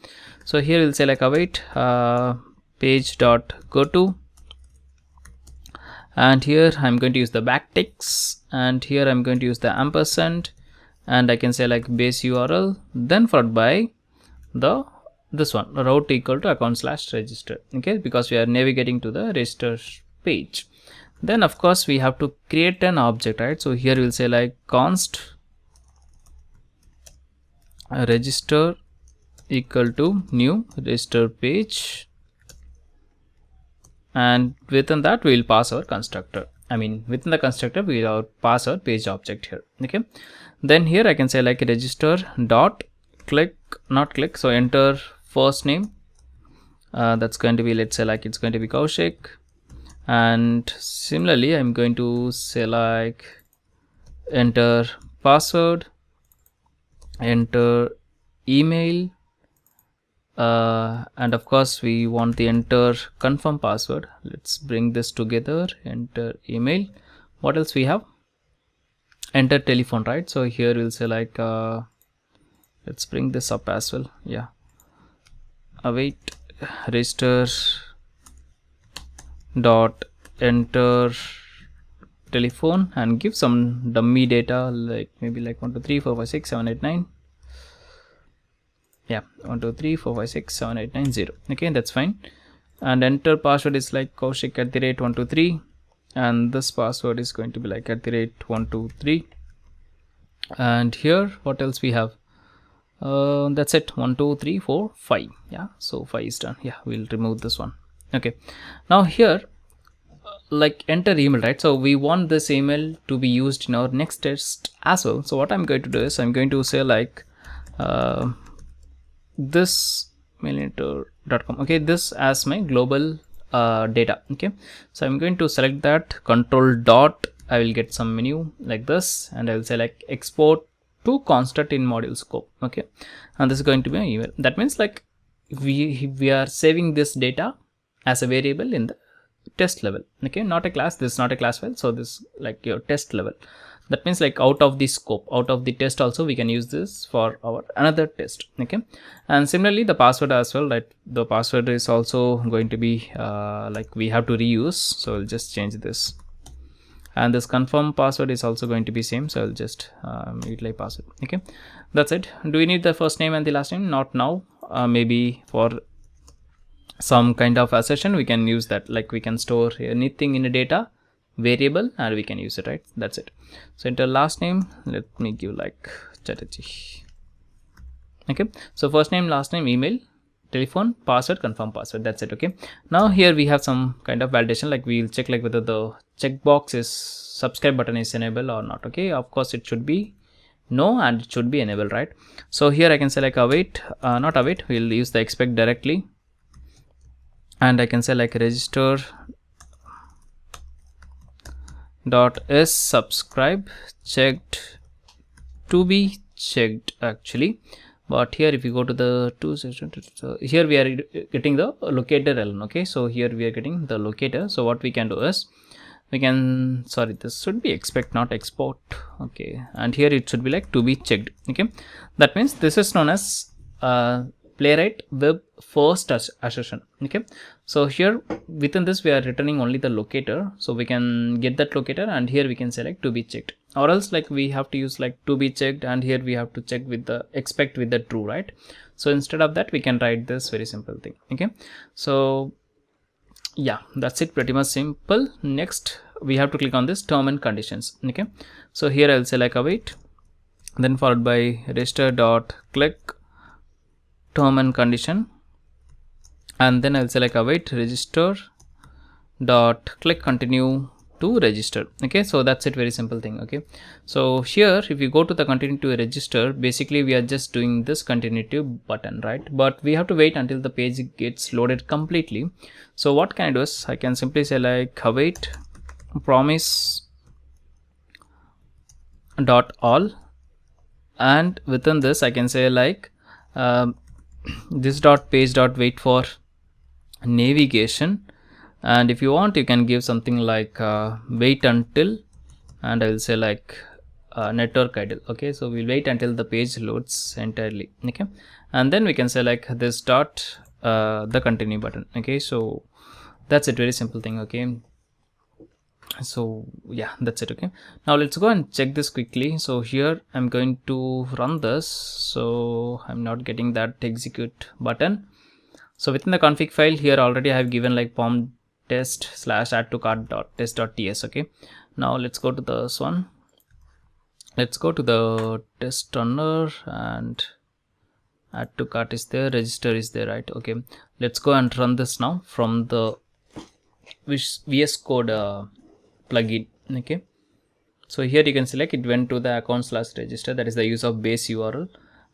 so here we'll say like await page dot go to, and here I'm going to use the backticks, and here I'm going to use the ampersand, and I can say like base URL, then followed by the this one route equal to account / register. Okay, because we are navigating to the register page. Then of course we have to create an object, right? So here we'll say like const register equal to new register page, and within that we will pass our constructor. I mean, within the constructor we will pass our page object here. Okay, then here I can say like register dot click, not click, so enter first name, that's going to be, let's say like it's going to be Kaushik, and similarly I'm going to say like enter password, enter email, and of course we want the enter confirm password. Let's bring this together, enter email. What else we have? Enter telephone, right? So here we'll say like let's bring this up as well. Yeah, await register dot enter telephone, and give some dummy data like maybe like 1 2 3 4 5 6 7 8 9. Yeah, 1 2 3 4 5 6 7 8 9 0. Okay, that's fine. And enter password is like Kaushik @ 1 2 3, and this password is going to be like @ 1 2 3. And here what else we have? That's it, 1 2 3 4 5. Yeah, so 5 is done. Yeah, we'll remove this one. Okay, now here like enter email, right? So we want this email to be used in our next test as well. So what I'm going to do is I'm going to say like this mailenter.com. okay, this as my global data. Okay, so I'm going to select that, control dot, I will get some menu like this, and I will say like export to constant in module scope. Okay, and this is going to be an email. That means like we are saving this data as a variable in the test level. Okay, not a class, this is not a class file, so this like your test level. That means like out of the scope, out of the test also we can use this for our another test. Okay, and similarly the password as well, right? The password is also going to be like we have to reuse, so I'll just change this. And this confirm password is also going to be same, so I'll just utilize password. Okay, that's it. Do we need the first name and the last name? Not now. Maybe for some kind of assertion we can use that, like we can store anything in a data variable and we can use it, right? That's it. So enter last name, let me give like Chatterjee. Okay, so first name, last name, email, telephone, password, confirm password. That's it. Okay, now here we have some kind of validation, like we'll check like whether the checkbox is subscribe button is enabled or not. Okay, of course it should be no, and it should be enabled, right? So here I can say like await, not await, we'll use the expect directly, and I can say like register dot is subscribe checked to be checked actually. But here if you go to the here we are getting the locator element. Okay, so here we are getting the locator. So what we can do is we can, sorry, this should be expect not export. Okay, and here it should be like to be checked. Okay, that means this is known as Playwright web first assertion. Okay, so here within this we are returning only the locator, so we can get that locator, and here we can select to be checked, or else like we have to use like to be checked, and here we have to check with the expect with the true, right? So instead of that we can write this very simple thing. Okay, so Yeah, that's it, pretty much simple. Next we have to click on this term and conditions. Okay, so here I'll say like await, then followed by register dot click term and condition, and then I'll say like await register dot click continue to register. Okay, so that's it, very simple thing. Okay, so here if you go to the continue to register, basically we are just doing this continue to button, right? But we have to wait until the page gets loaded completely. So what can I do is I can simply say like await promise dot all, and within this I can say like this dot page dot wait for navigation, and if you want you can give something like wait until, and I will say like network idle. Okay, so we'll wait until the page loads entirely. Okay, and then we can say like this dot the continue button. Okay, so that's it, very simple thing. Okay, so yeah, that's it. Okay, now let's go and check this quickly. So here I'm going to run this, so I'm not getting that execute button. So within the config file here already I have given like pom test slash add to cart dot test dot ts. Okay, now let's go to this one. Let's go to the test runner, and add to cart is there, register is there, right? Okay, let's go and run this now from the VS Code plugin. Okay, so here you can select it went to the account slash register, that is the use of base URL,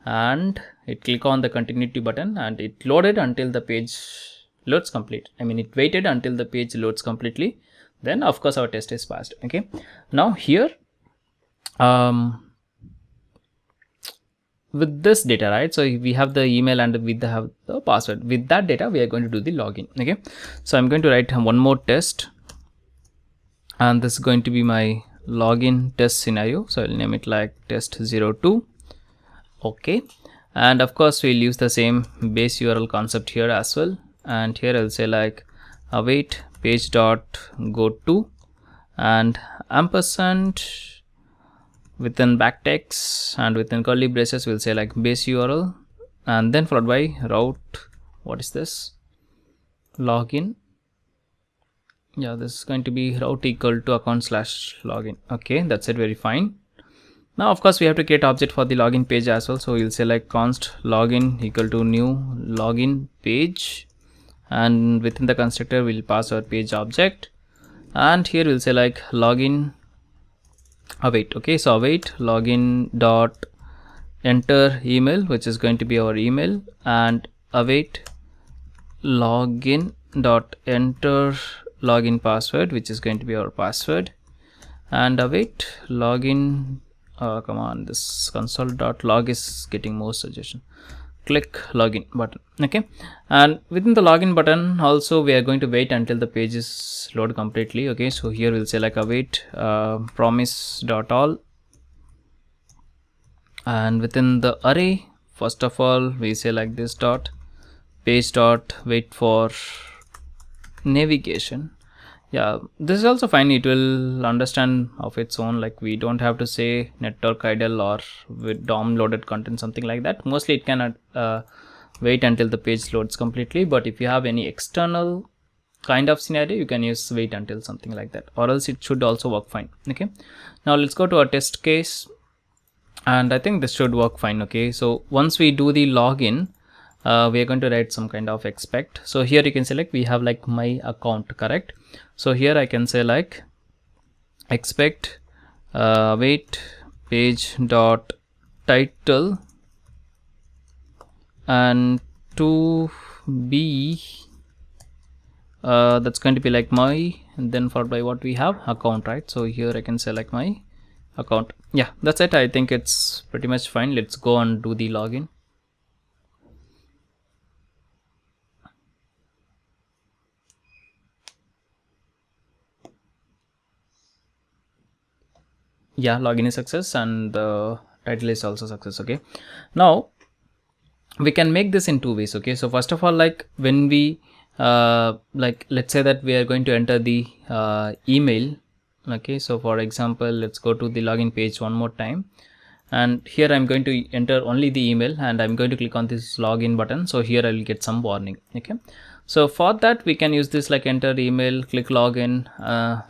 and it click on the continuity button, and it loaded until the page loads complete. I mean, it waited until the page loads completely, then of course our test is passed. Okay, now here with this data, right, so we have the email and we have the password. With that data we are going to do the login. Okay, so I'm going to write one more test, and this is going to be my login test scenario, so I'll name it like test02. Okay, and of course we'll use the same base URL concept here as well, and here I'll say like await page dot go to, and ampersand within backticks, and within curly braces we'll say like base URL, and then followed by route, what is this, login. Yeah, this is going to be route equal to account slash login. Okay, that's it, very fine. Now of course we have to create object for the login page as well, so we'll say like const login equal to new login page, and within the constructor we'll pass our page object, and here we'll say like login await. Okay, so await login dot enter email, which is going to be our email, and await login dot enter login password, which is going to be our password, and await login come on, this console dot log is getting more suggestion, click login button. Okay, and within the login button also we are going to wait until the page is load completely. Okay, so here we'll say like await promise dot all, and within the array first of all we say like this dot page dot wait for navigation. Yeah, this is also fine, it will understand of its own, like we don't have to say network idle or with DOM loaded content, something like that. Mostly it can wait until the page loads completely, but if you have any external kind of scenario you can use wait until, something like that, or else it should also work fine. Okay, now let's go to our test case, and I think this should work fine. Okay, so once we do the login we are going to write some kind of expect. So here you can select we have like my account, correct? So here I can say like expect wait page dot title, and to be that's going to be like my, and then followed by what we have account, right? So here I can say like my account. Yeah, that's it, I think it's pretty much fine. Let's go and do the login. Yeah, login is success and the title is also success. Okay, now we can make this in two ways. Okay, so first of all, like when we like let's say that we are going to enter the email. Okay, so for example let's go to the login page one more time, and here I'm going to enter only the email, and I'm going to click on this login button. So here I will get some warning. Okay, So for that we can use this like enter email, click login,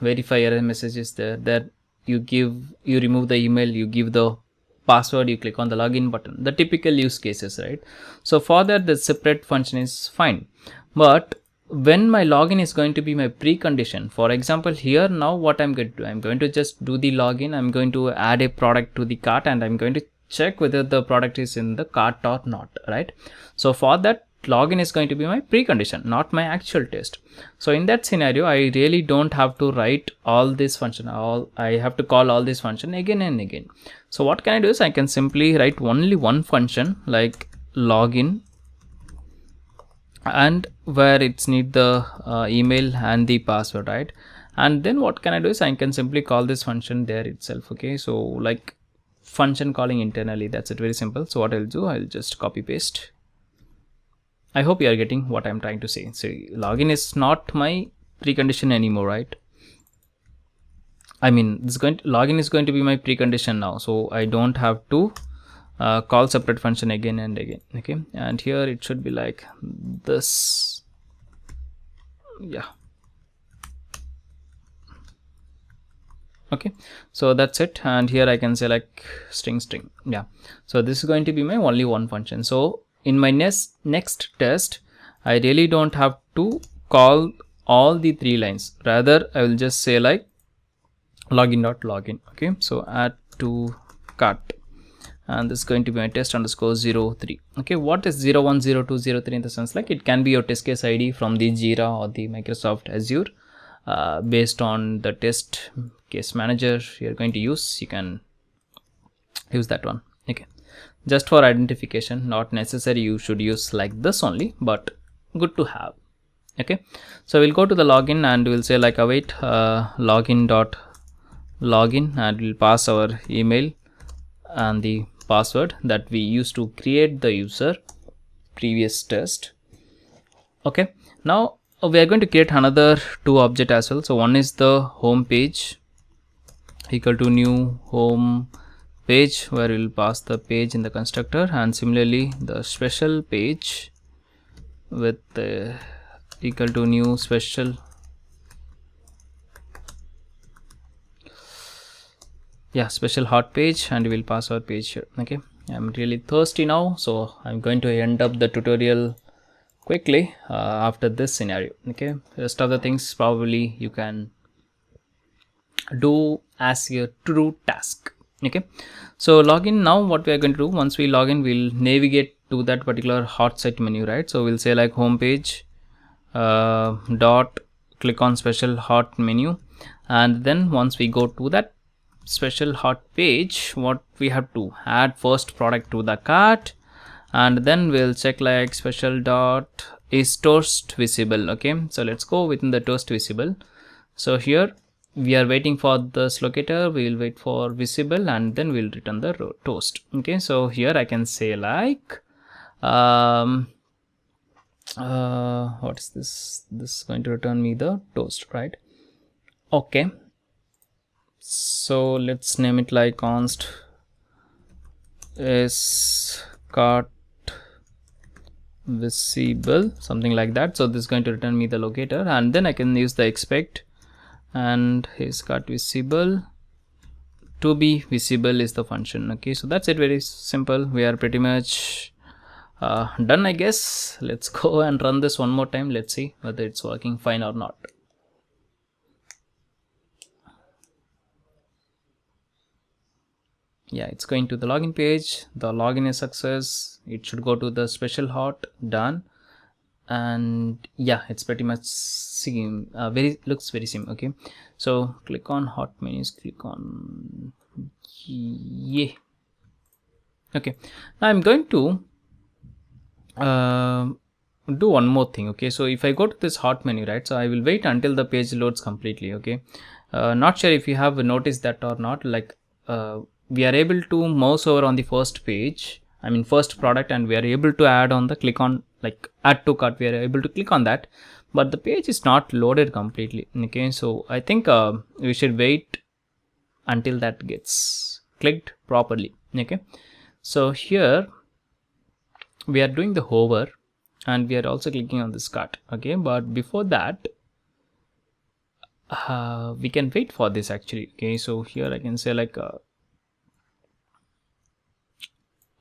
verify error messages there you remove the email, you give the password, you click on the login button, the typical use cases, right? So for that the separate function is fine. But when my login is going to be my precondition, for example here, now what I'm going to do, I'm going to just do the login, I'm going to add a product to the cart, and I'm going to check whether the product is in the cart or not, right? So for that, login is going to be my precondition, not my actual test. So in that scenario, I really don't have to write all this function, I have to call all this function again and again. So what can I do is I can simply write only one function like login, and where it's need the email and the password, right? And then what can I do is I can simply call this function there itself. Okay, so like function calling internally, that's it, very simple. So what I'll do, I'll just copy paste. I hope you are getting what I'm trying to say. So login is not my precondition anymore, right? I mean, login is going to be my precondition now, so I don't have to call separate function again and again. Okay, and here it should be like this. Yeah. Okay, so that's it, and here I can say like string. Yeah, so this is going to be my only one function. So in my next test, I really don't have to call all the 3 lines. Rather, I will just say like login. Okay, so add to cart, and this is going to be my test underscore 03. Okay, what is 01, 02, 03 in the sense like it can be your test case ID from the Jira or the Microsoft Azure. Based on the test case manager you're going to use, you can use that one. Okay, just for identification, not necessary you should use like this only, but good to have. Okay, so we'll go to the login and we'll say like await login, and we'll pass our email and the password that we used to create the user previous test. Okay, now we are going to create another 2 object as well. So one is the home page equal to new home page, where we'll pass the page in the constructor, and similarly the special page with equal to new special. Yeah, special hot page, and we'll pass our page here. Okay, I'm really thirsty now, so I'm going to end up the tutorial quickly after this scenario. Okay, rest of the things probably you can do as your true task. Okay, so login. Now what we are going to do, once we log in, we'll navigate to that particular hot site menu, right? So we'll say like home page dot click on special hot menu, and then once we go to that special hot page, what we have to add first product to the cart, and then we'll check like special dot is toast visible. Okay, so let's go within the toast visible. So here we are waiting for this locator, we will wait for visible, and then we'll return the toast. Okay, so here I can say like what is this is going to return me the toast, right? Okay, so let's name it like const is cart visible, something like that. So this is going to return me the locator, and then I can use the expect, and his cart visible to be visible is the function. Okay, so that's it, very simple. We are pretty much done, I guess. Let's go and run this one more time. Let's see whether it's working fine or not. Yeah, it's going to the login page. The login is success. It should go to the special hot, done. And yeah, it's pretty much same, looks very same. Okay, so click on hot menus, click on yeah. Okay, now I'm going to do one more thing. Okay, so if I go to this hot menu, right, so I will wait until the page loads completely. Okay, not sure if you have noticed that or not, like we are able to mouse over on the first page, I mean first product, and we are able to add on the click on like add to cart, we are able to click on that, but the page is not loaded completely. Okay, so I think we should wait until that gets clicked properly. Okay, so here we are doing the hover, and we are also clicking on this cart. Okay, but before that we can wait for this actually. Okay, so here I can say like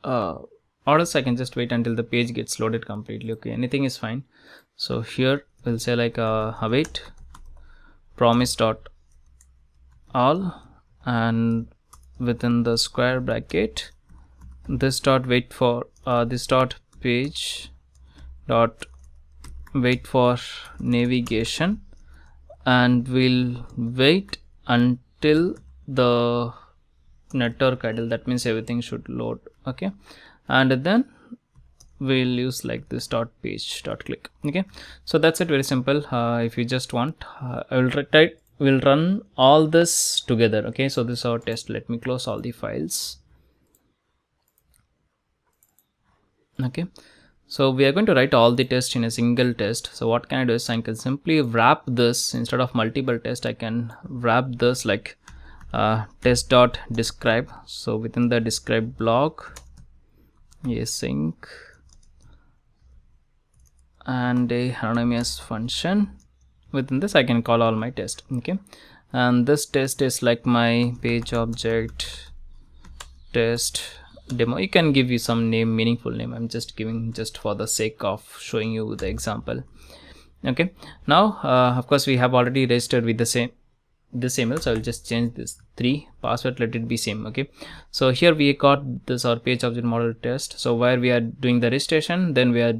or else I can just wait until the page gets loaded completely. Okay, anything is fine. So here we'll say like await promise dot all, and within the square bracket this dot wait for this dot page dot wait for navigation, and we'll wait until the network idle, that means everything should load. Okay, and then we'll use like this dot page dot click. Okay, so that's it, very simple. If you just want, we'll run all this together. Okay, so this is our test. Let me close all the files. Okay, so we are going to write all the tests in a single test. So what can I do is I can simply wrap this, instead of multiple tests I can wrap this like test dot describe. So within the describe block async and a anonymous function. Within this I can call all my tests. Okay, and this test is like my page object test demo. You can give you some name, meaningful name. I'm just giving just for the sake of showing you the example. Okay, now of course we have already registered with this email, so I'll just change this 3 password, let it be same. Okay, so here we got this our page object model test. So where we are doing the registration, then we are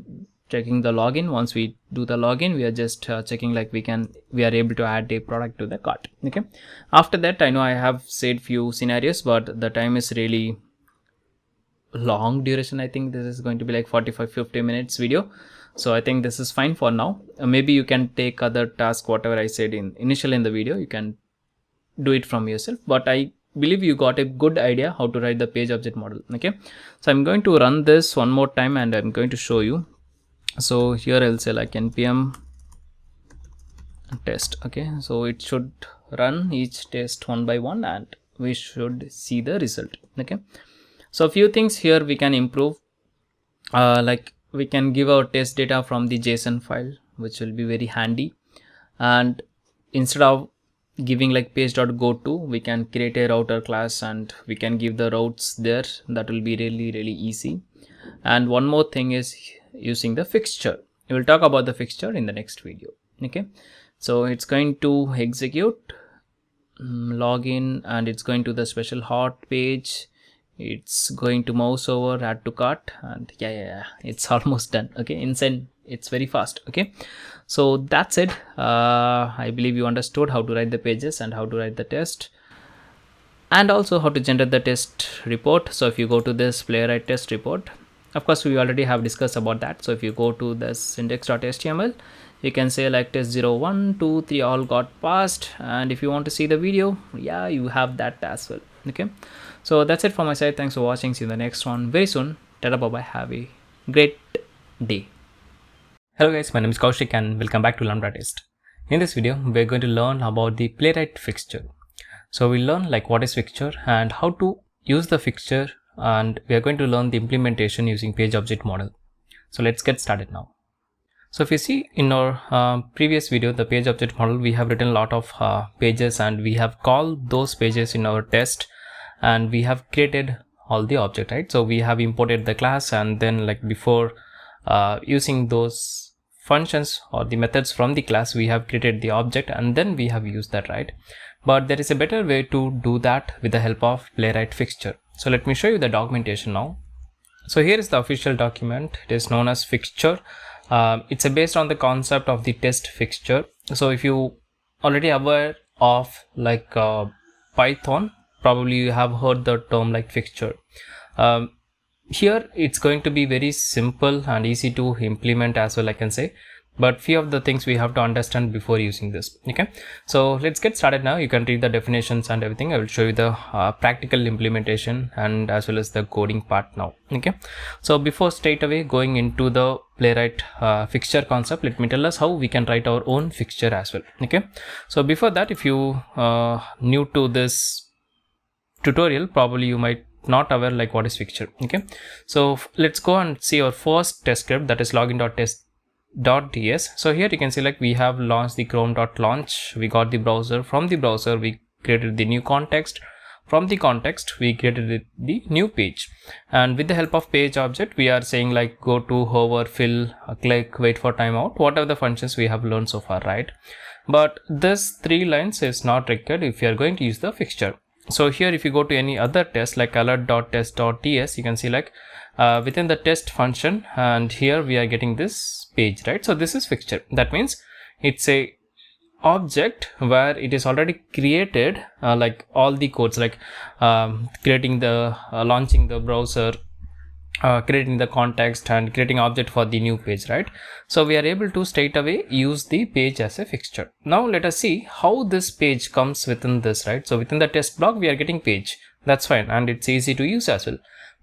checking the login. Once we do the login, we are just checking like we are able to add a product to the cart. Okay, after that I know I have said few scenarios, but the time is really long duration. I think this is going to be like 45-50 minutes video, so I think this is fine for now. Maybe you can take other task, whatever I said initially in the video, you can do it from yourself, but I believe you got a good idea how to write the page object model. Okay, so I'm going to run this one more time and I'm going to show you. So here I'll say like npm test. Okay, so it should run each test one by one and we should see the result. Okay, so a few things here we can improve, like we can give our test data from the JSON file, which will be very handy, and instead of giving like page.goto, we can create a router class and we can give the routes there. That will be really easy. And one more thing is using the fixture. We will talk about the fixture in the next video. Okay, so it's going to execute login and it's going to the special hot page. It's going to mouse over, add to cart, and yeah, it's almost done. Okay, insane, it's very fast. Okay, so that's it. I believe you understood how to write the pages and how to write the test, and also how to generate the test report. So if you go to this Playwright test report, of course we already have discussed about that. So if you go to this index.html, you can say like test 0, 1, 2, 3 all got passed, and if you want to see the video, yeah, you have that as well. Okay, so that's it from my side. Thanks for watching. See you in the next one very soon. Tada, bye bye. Have a great day. Hello guys, my name is Kaushik and welcome back to Lambda Test. In this video, we're going to learn about the Playwright fixture. So we'll learn like what is fixture and how to use the fixture, and we are going to learn the implementation using page object model. So let's get started now. So if you see in our previous video, the page object model, we have written a lot of pages and we have called those pages in our test, and we have created all the object, right? So we have imported the class, and then like before using those functions or the methods from the class, we have created the object and then we have used that, right? But there is a better way to do that with the help of Playwright fixture. So let me show you the documentation now. So here is the official document. It is known as fixture. It's based on the concept of the test fixture. So if you already aware of like Python, probably you have heard the term like fixture. Here it's going to be very simple and easy to implement as well, I can say, but few of the things we have to understand before using this. Okay, so let's get started now. You can read the definitions and everything. I will show you the practical implementation and as well as the coding part now. Okay, so before straight away going into the Playwright fixture concept, let me tell us how we can write our own fixture as well. Okay, so before that, if you new to this tutorial, probably you might not aware like what is fixture. Okay, so let's go and see our first test script, that is login.test.ts. so here you can see like we have launched the chrome.launch, we got the browser, from the browser we created the new context, from the context we created the new page, and with the help of page object we are saying like go to, hover, fill, click, wait for timeout, whatever the functions we have learned so far, right? But this 3 lines is not required if you are going to use the fixture. So here if you go to any other test like alert.test.ts, you can see like within the test function, and here we are getting this page, right? So this is fixture. That means it's a object where it is already created, like all the codes, like creating the launching the browser, creating the context, and creating object for the new page, right? So we are able to straight away use the page as a fixture. Now let us see how this page comes within this, right? So within the test block we are getting page, that's fine, and it's easy to use as well.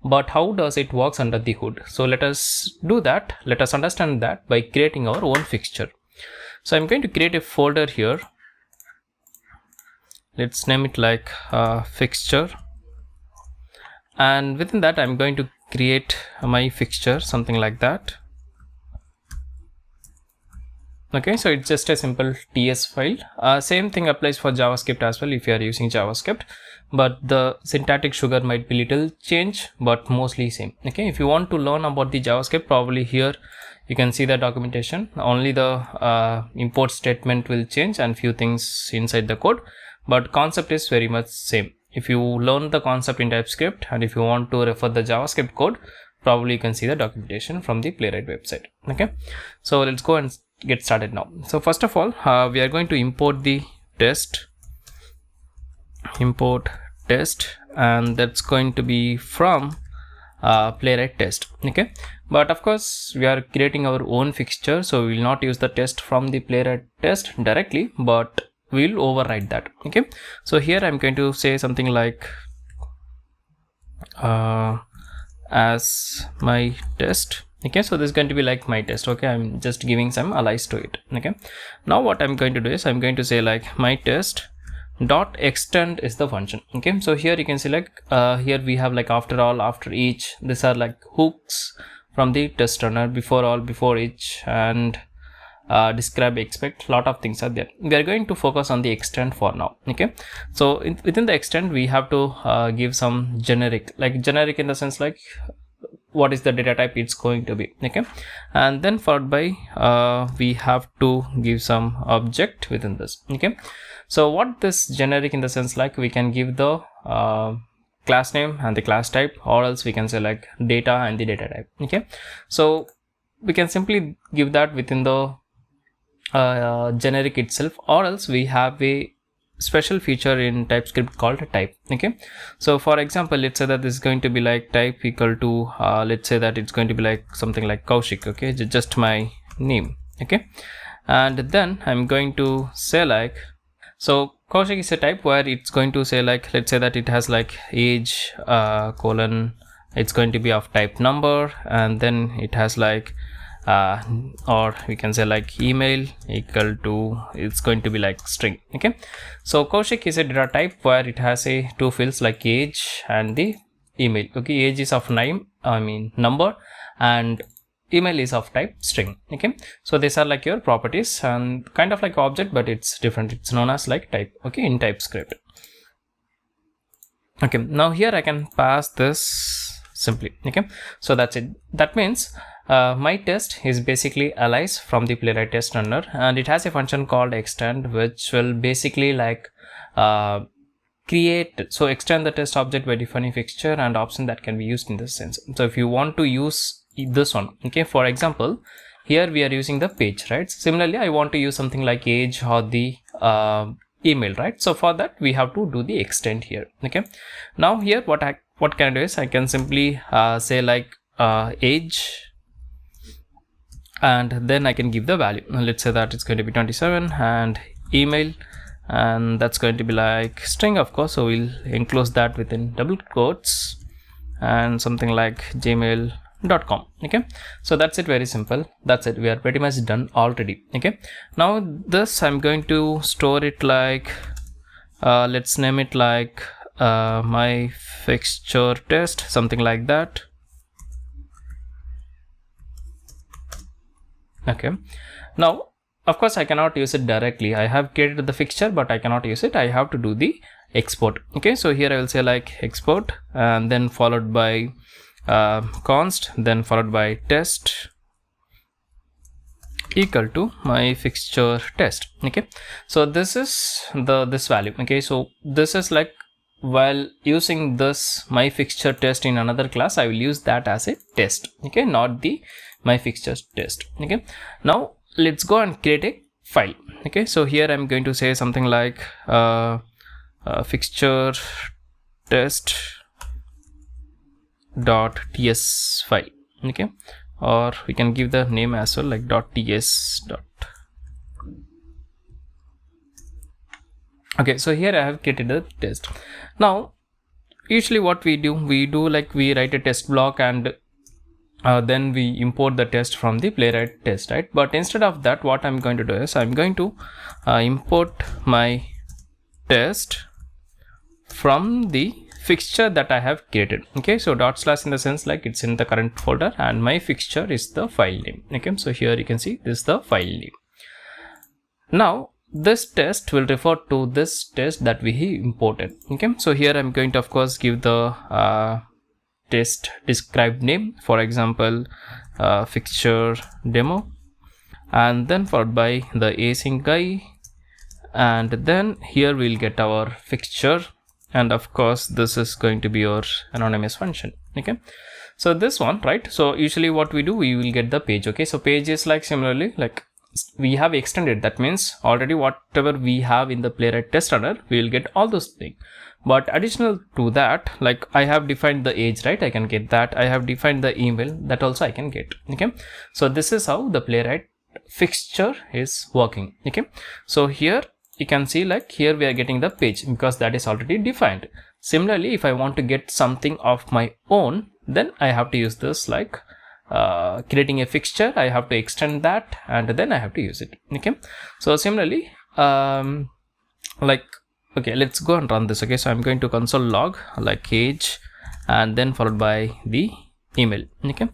But how does it works under the hood? So let us do that. Let us understand that by creating our own fixture. So I'm going to create a folder here. Let's name it like fixture, and within that I'm going to create my fixture, something like that. Okay, so it's just a simple TS file. Same thing applies for JavaScript as well if you are using JavaScript, but the syntactic sugar might be little change, but mostly same. Okay, if you want to learn about the JavaScript, probably here you can see the documentation, only the import statement will change and few things inside the code, but concept is very much same. If you learn the concept in TypeScript and if you want to refer the JavaScript code, probably you can see the documentation from the Playwright website. Okay, so let's go and get started now. So first of all, we are going to import the test, import test, and that's going to be from Playwright test. Okay, but of course we are creating our own fixture, so we will not use the test from the Playwright test directly, but we will override that. Okay, so here I'm going to say something like as my test. Okay, so this is going to be like my test. Okay, I'm just giving some alias to it. Okay, now what I'm going to do is I'm going to say like my test dot extend is the function. Okay, so here you can see like here we have like after all, after each, these are like hooks from the test runner, before all, before each, and describe, expect, lot of things are there. We are going to focus on the extend for now. Okay, so within the extend we have to give some generic, like generic in the sense like what is the data type it's going to be. Okay, and then followed by we have to give some object within this. Okay, so what this generic in the sense like we can give the class name and the class type, or else we can say like data and the data type. Okay, so we can simply give that within the generic itself, or else we have a special feature in TypeScript called type. Okay, so for example, let's say that this is going to be like type equal to let's say that it's going to be like something like Kaushik. Okay, just my name. Okay, and then I'm going to say like, so Kaushik is a type where it's going to say like, let's say that it has like age colon, it's going to be of type number, and then it has like or we can say like email equal to, it's going to be like string. Okay, so Kaushik is a data type where it has a two fields like age and the email. Okay, age is of name, I mean number, and email is of type string. Okay, so these are like your properties and kind of like object, but it's different, it's known as like type. Okay, in TypeScript. Okay, now here I can pass this simply. Okay, so that's it. That means my test is basically alias from the Playwright test runner, and it has a function called extend, which will basically like create, so extend the test object by defining fixture and option that can be used in this sense. So if you want to use this one, okay, for example, here we are using the page, right? Similarly, I want to use something like age or the email, right? So for that we have to do the extend here. Okay, now here what can I do is I can simply say like age, and then I can give the value. Let's say that it's going to be 27, and email, and that's going to be like string, of course, so we'll enclose that within double quotes, and something like gmail.com. okay, so that's it, very simple, that's it, we are pretty much done already. Okay, now this I'm going to store it like let's name it like my fixture test, something like that. Okay, now of course I cannot use it directly. I have created the fixture, but I cannot use it. I have to do the export. Okay, so here I will say like export, and then followed by const, then followed by test equal to my fixture test. Okay, so this is this value. Okay, so this is like, while using this my fixture test in another class, I will use that as a test. Okay, not the my fixture test. Okay, now let's go and create a file. Okay, so here I'm going to say something like fixture test .ts file. Okay, or we can give the name as well, like .ts. Okay, so here I have created a test. Now usually what we do like we write a test block, and then we import the test from the Playwright test, right? But instead of that, what I'm going to do is I'm going to import my test from the fixture that I have created. Okay, so / in the sense like it's in the current folder, and my fixture is the file name. Okay, so here you can see this is the file name. Now this test will refer to this test that we imported. Okay, so here I'm going to of course give the test described name, for example fixture demo, and then followed by the async guy, and then here we'll get our fixture, and of course this is going to be your anonymous function. Okay, so this one, right? So usually what we do, we will get the page. Okay, so page is like similarly like we have extended, that means already whatever we have in the Playwright test runner, we will get all those things. But additional to that, like I have defined the age, right? I can get that. I have defined the email, that also I can get. Okay, so this is how the Playwright fixture is working. Okay, so here you can see like here we are getting the page because that is already defined. Similarly, if I want to get something of my own, then I have to use this like creating a fixture. I have to extend that, and then I have to use it. Okay, so similarly like, okay, let's go and run this. Okay, so I'm going to console log like age, and then followed by the email. Okay,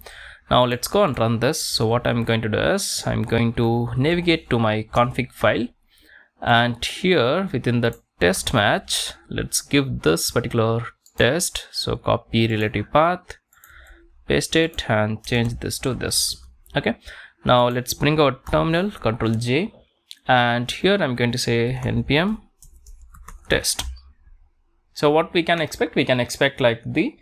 now let's go and run this. So what I'm going to do is I'm going to navigate to my config file, and here within the test match, let's give this particular test. So copy relative path, paste it, and change this to this. Okay, now let's bring our terminal, Control J, and here I'm going to say npm test. So what we can expect like the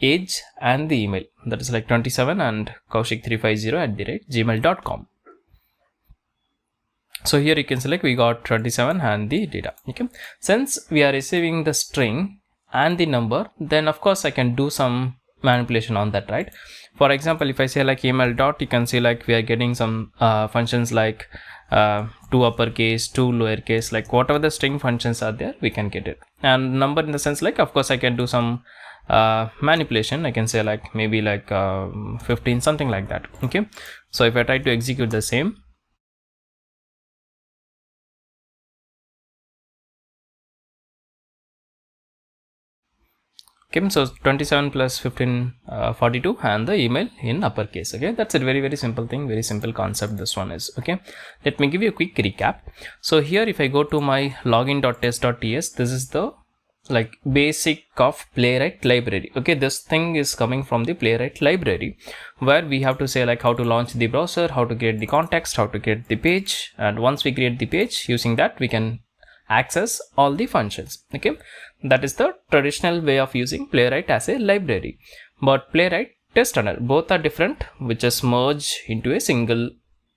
age and the email, that is like 27 and kaushik350@gmail.com. so here you can select we got 27 and the data. Okay, since we are receiving the string and the number, then of course I can do some manipulation on that, right? For example, if I say like email dot, you can see like we are getting some functions like 2 uppercase, 2 lowercase, like whatever the string functions are there, we can get it. And number in the sense like, of course I can do some manipulation. I can say like maybe like 15, something like that. Okay, so if I try to execute the same, okay, so 27 plus 15 42, and the email in uppercase. Okay, that's a very simple thing, very simple concept this one is. Okay, let me give you a quick recap. So here if I go to my login.test.ts, this is the like basic of Playwright library. Okay, this thing is coming from the Playwright library, where we have to say like how to launch the browser, how to create the context, how to create the page, and once we create the page, using that we can access all the functions. Okay, that is the traditional way of using Playwright as a library. But Playwright test runner, both are different, which is merged into a single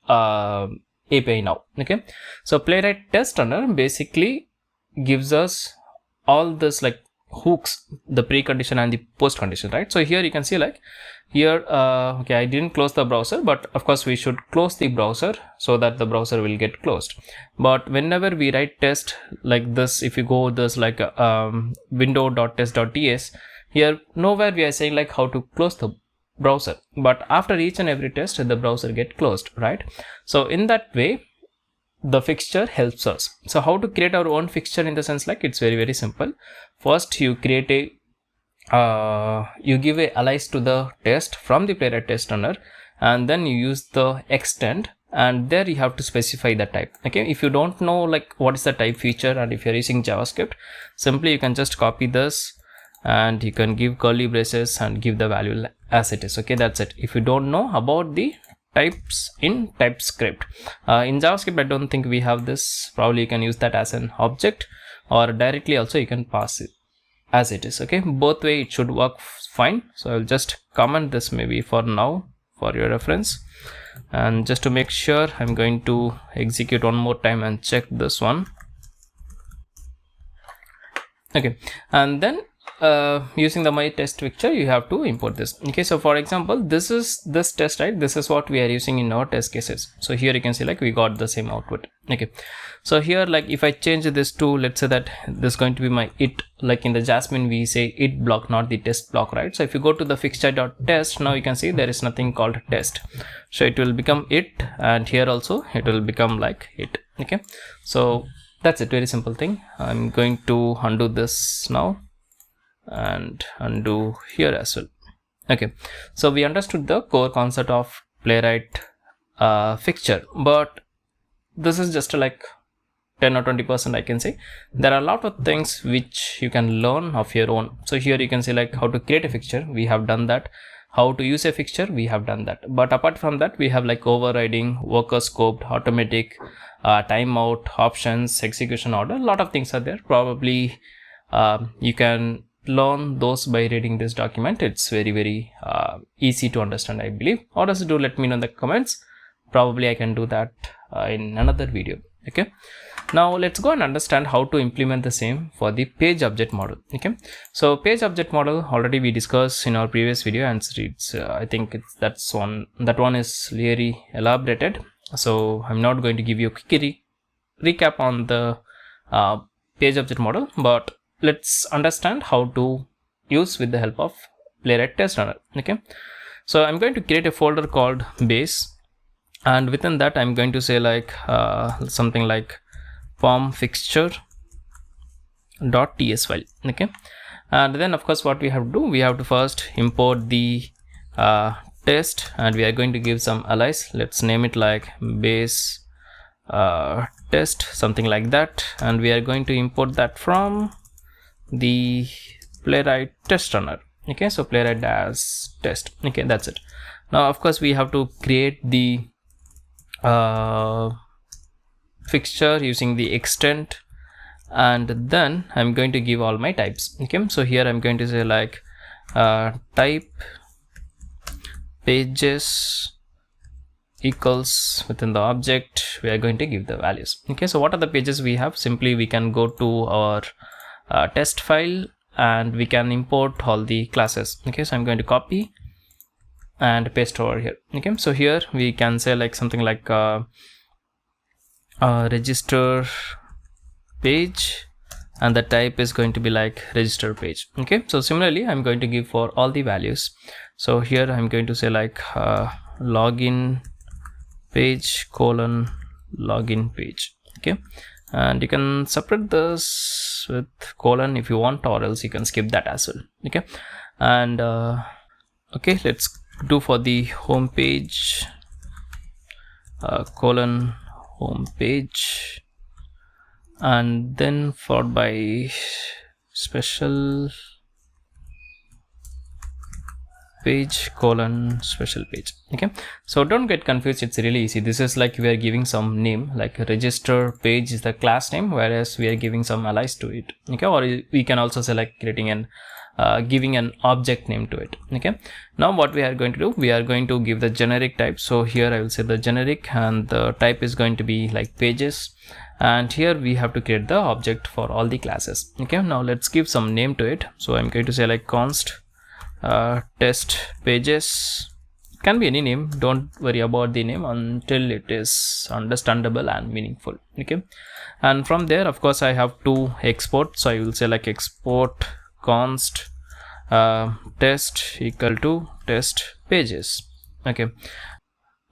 API now. Okay, so Playwright test runner basically gives us all this like hooks, the precondition and the post condition, right? So here you can see like here okay, I didn't close the browser, but of course we should close the browser so that the browser will get closed. But whenever we write test like this, if you go this like window.test.ts, here nowhere we are saying like how to close the browser, but after each and every test the browser get closed, right? So in that way the fixture helps us. So how to create our own fixture, in the sense like it's very simple. First you create a you give a alias to the test from the Playwright test runner, and then you use the extend, and there you have to specify the type. Okay, if you don't know like what is the type feature, and if you're using JavaScript, simply you can just copy this and you can give curly braces and give the value as it is. Okay, that's it. If you don't know about the types in TypeScript, in JavaScript I don't think we have this. Probably you can use that as an object, or directly also you can pass it as it is. Okay, both way it should work fine. So I'll just comment this maybe for now for your reference, and just to make sure I'm going to execute one more time and check this one. Okay, and then using the my test fixture you have to import this. Okay, so for example, this is this test, right? This is what we are using in our test cases. So here you can see like we got the same output. Okay, so here like if I change this to, let's say that this is going to be my it, like in the Jasmine we say it block, not the test block, right? So if you go to the fixture.test, now you can see there is nothing called test, so it will become it, and here also it will become like it. Okay, so that's it, very simple thing. I'm going to undo this now and undo here as well. Okay, so we understood the core concept of Playwright fixture, but this is just like 10 or 20% I can say. There are a lot of things which you can learn of your own. So here you can see like how to create a fixture, we have done that. How to use a fixture, we have done that. But apart from that, we have like overriding, worker scoped, automatic, timeout, options, execution order. A lot of things are there. Probably you can learn those by reading this document. It's very easy to understand, I believe. Or else do let me know in the comments. Probably I can do that in another video. Okay, now let's go and understand how to implement the same for the page object model. Okay, so page object model already we discussed in our previous video, and it's I think it's that one is really elaborated. So I'm not going to give you a quick recap on the page object model, but let's understand how to use with the help of Playwright test runner. Okay, so I'm going to create a folder called base, and within that I'm going to say like something like form fixture .ts file. Okay, and then of course what we have to do, we have to first import the test, and we are going to give some alias. Let's name it like base test, something like that, and we are going to import that from the Playwright test runner. Okay, so Playwright as test. Okay, that's it. Now of course we have to create the fixture using the extent, and then I'm going to give all my types. Okay, so here I'm going to say like type pages equals, within the object we are going to give the values. Okay, so what are the pages we have? Simply we can go to our test file and we can import all the classes. Okay, so I'm going to copy and paste over here. Okay, so here we can say like something like register page, and the type is going to be like register page. Okay, so similarly I'm going to give for all the values. So here I'm going to say like login page colon login page. Okay, and you can separate this with colon if you want, or else you can skip that as well. Okay, and okay, let's do for the home page colon home page, and then followed by special page colon special page. Okay, so don't get confused, it's really easy. This is like we are giving some name, like register page is the class name, whereas we are giving some alias to it. Okay, or we can also select creating an giving an object name to it. Okay, now what we are going to do, we are going to give the generic type. So here I will say the generic, and the type is going to be like pages, and here we have to create the object for all the classes. Okay, now let's give some name to it. So I'm going to say like const test pages, can be any name, don't worry about the name until it is understandable and meaningful. Okay, and from there of course I have to export. So I will say like export const test equal to test pages. Okay,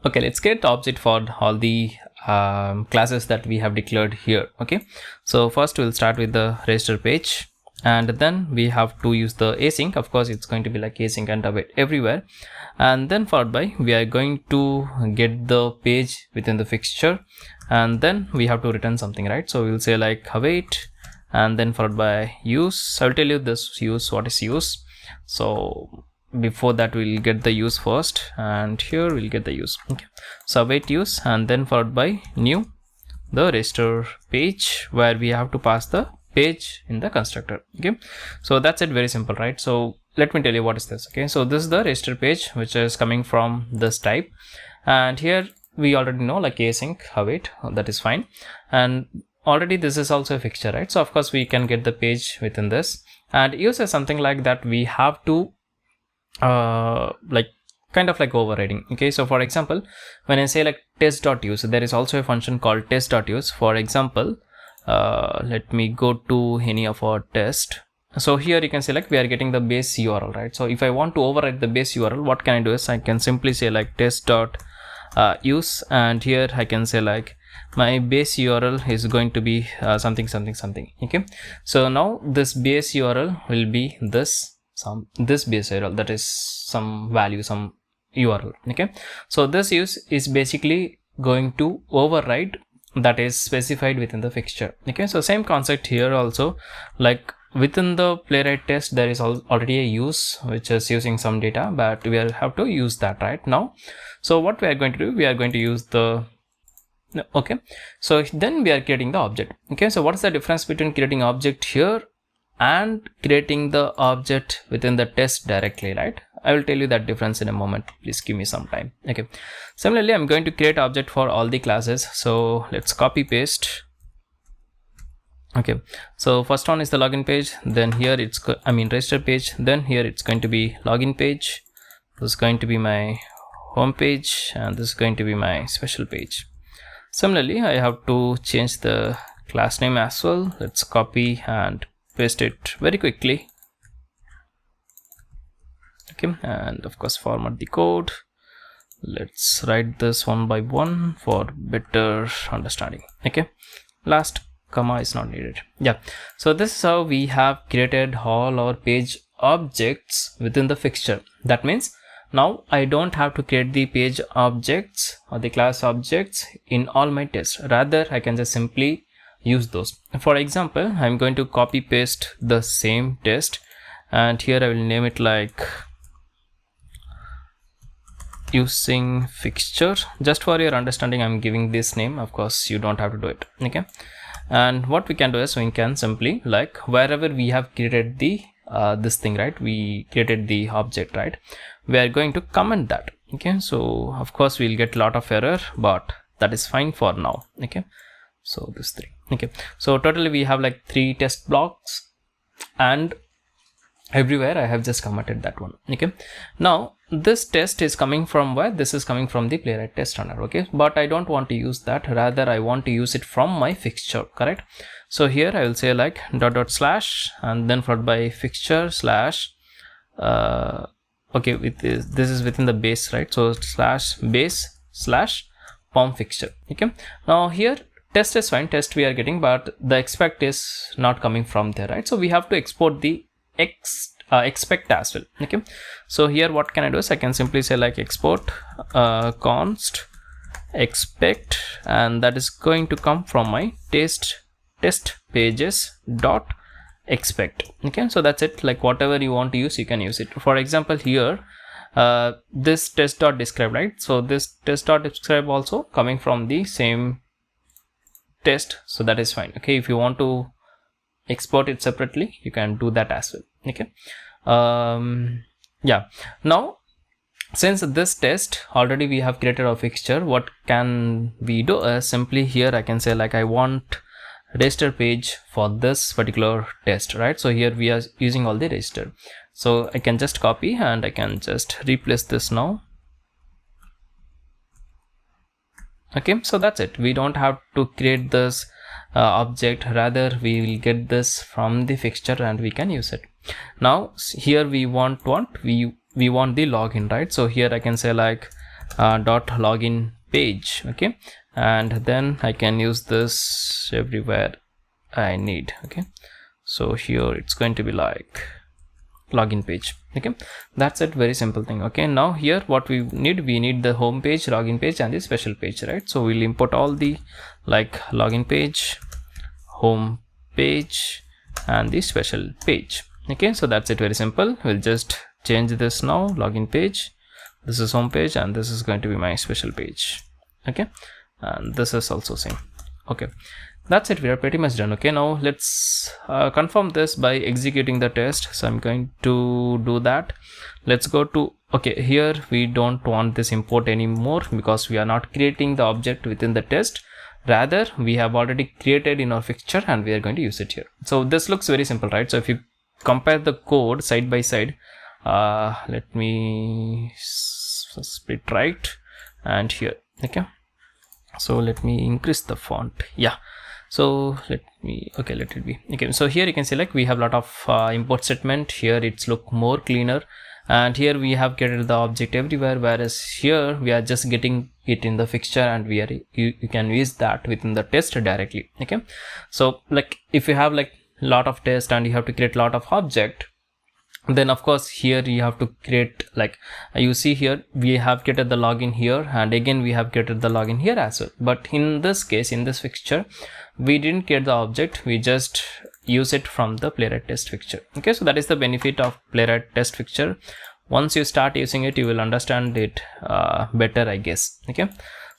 let's create the object for all the classes that we have declared here. Okay, so first we'll start with the register page, and then we have to use the async. Of course, it's going to be like async and await everywhere, and then followed by we are going to get the page within the fixture, and then we have to return something, right? So we'll say like await, and then followed by use. I'll tell you this use, what is use. So before that we'll get the use first, and here we'll get the use. Okay, so await use, and then followed by new, the register page, where we have to pass the page in the constructor. Okay, so that's it, very simple, right? So let me tell you what is this. Okay, so this is the register page which is coming from this type, and here we already know like async await, that is fine, and already this is also a fixture, right? So of course we can get the page within this, and use is something like that we have to like kind of like overriding. Okay, so for example, when I say like test.use, there is also a function called test.use. For example, let me go to any of our test. So here you can say like we are getting the base URL, right? So if I want to override the base URL, what can I do is I can simply say like test.use, and here I can say like my base URL is going to be something something something. Okay, so now this base URL will be this base URL, that is some value, some URL. Okay, so this use is basically going to override that is specified within the fixture. Okay, so same concept here also, like within the Playwright test there is already a use which is using some data, but we have to use that right now. So what we are going to do, we are going to use the okay, so then we are creating the object. Okay, so what is the difference between creating object here and creating the object within the test directly, right? I will tell you that difference in a moment, please give me some time. Okay, similarly I'm going to create object for all the classes, so let's copy paste. Okay, so first one is the login page, then here it's register page, then here it's going to be login page, this is going to be my home page, and this is going to be my special page. Similarly I have to change the class name as well. Let's copy and paste it very quickly. Okay, and of course format the code. Let's write this one by one for better understanding. Okay, last comma is not needed. Yeah, so this is how we have created all our page objects within the fixture. That means now I don't have to create the page objects or the class objects in all my tests, rather I can just simply use those. For example, I'm going to copy paste the same test, and here I will name it like using fixture. Just for your understanding, I'm giving this name, of course you don't have to do it. Okay, and what we can do is we can simply like wherever we have created the this thing, right, we created the object, right, we are going to comment that. Okay, so of course we'll get a lot of error, but that is fine for now. Okay, so this 3. Okay, so totally we have like 3 test blocks, and everywhere I have just commented that one. Okay, now this test is coming from where? This is coming from the Playwright test runner. Okay, but I don't want to use that, rather I want to use it from my fixture, correct? So here I will say like // and then followed by fixture / okay, with this is within the base, right? So /base / pom fixture. Okay, now here test is fine, test we are getting, but the expect is not coming from there, right? So we have to export the expect as well. Okay, so here what can I do is I can simply say like export const expect, and that is going to come from my test pages dot expect. Okay, so that's it, like whatever you want to use you can use it. For example, here this test.describe, right? So this test.describe also coming from the same test, so that is fine. Okay, if you want to export it separately you can do that as well. Okay, yeah, now since this test already we have created a fixture, what can we do? Simply here I can say like I want register page for this particular test, right? So here we are using all the register, so I can just copy and I can just replace this now. Okay, so that's it, we don't have to create this object, rather we will get this from the fixture and we can use it. Now here we want we want the login, right? So here I can say like dot login page. Okay, and then I can use this everywhere I need. Okay, so here it's going to be like login page. Okay, that's it, very simple thing. Okay, now here what we need the home page, login page, and the special page, right? So we'll import all the like login page, home page, and the special page. Okay, so that's it, very simple. We'll just change this now, login page, this is home page, and this is going to be my special page. Okay, and this is also same. Okay, that's it, we are pretty much done. Okay, now let's confirm this by executing the test. So I'm going to do that. Let's go to, okay, here we don't want this import anymore because we are not creating the object within the test, rather we have already created in our fixture and we are going to use it here. So this looks very simple, right? So if you compare the code side by side, let me split right and here. Okay, so let me increase the font. Yeah, so let it be. Okay, so here you can see like we have a lot of import statement. Here it's look more cleaner, and here we have created the object everywhere, whereas here we are just getting it in the fixture, and we are you can use that within the test directly. Okay, so like if you have like lot of test and you have to create a lot of object, then of course here you have to create, like you see here we have created the login here, and again we have created the login here as well. But in this case, in this fixture, we didn't create the object, we just use it from the Playwright test fixture. Okay, so that is the benefit of Playwright test fixture. Once you start using it, you will understand it better, I guess. Okay,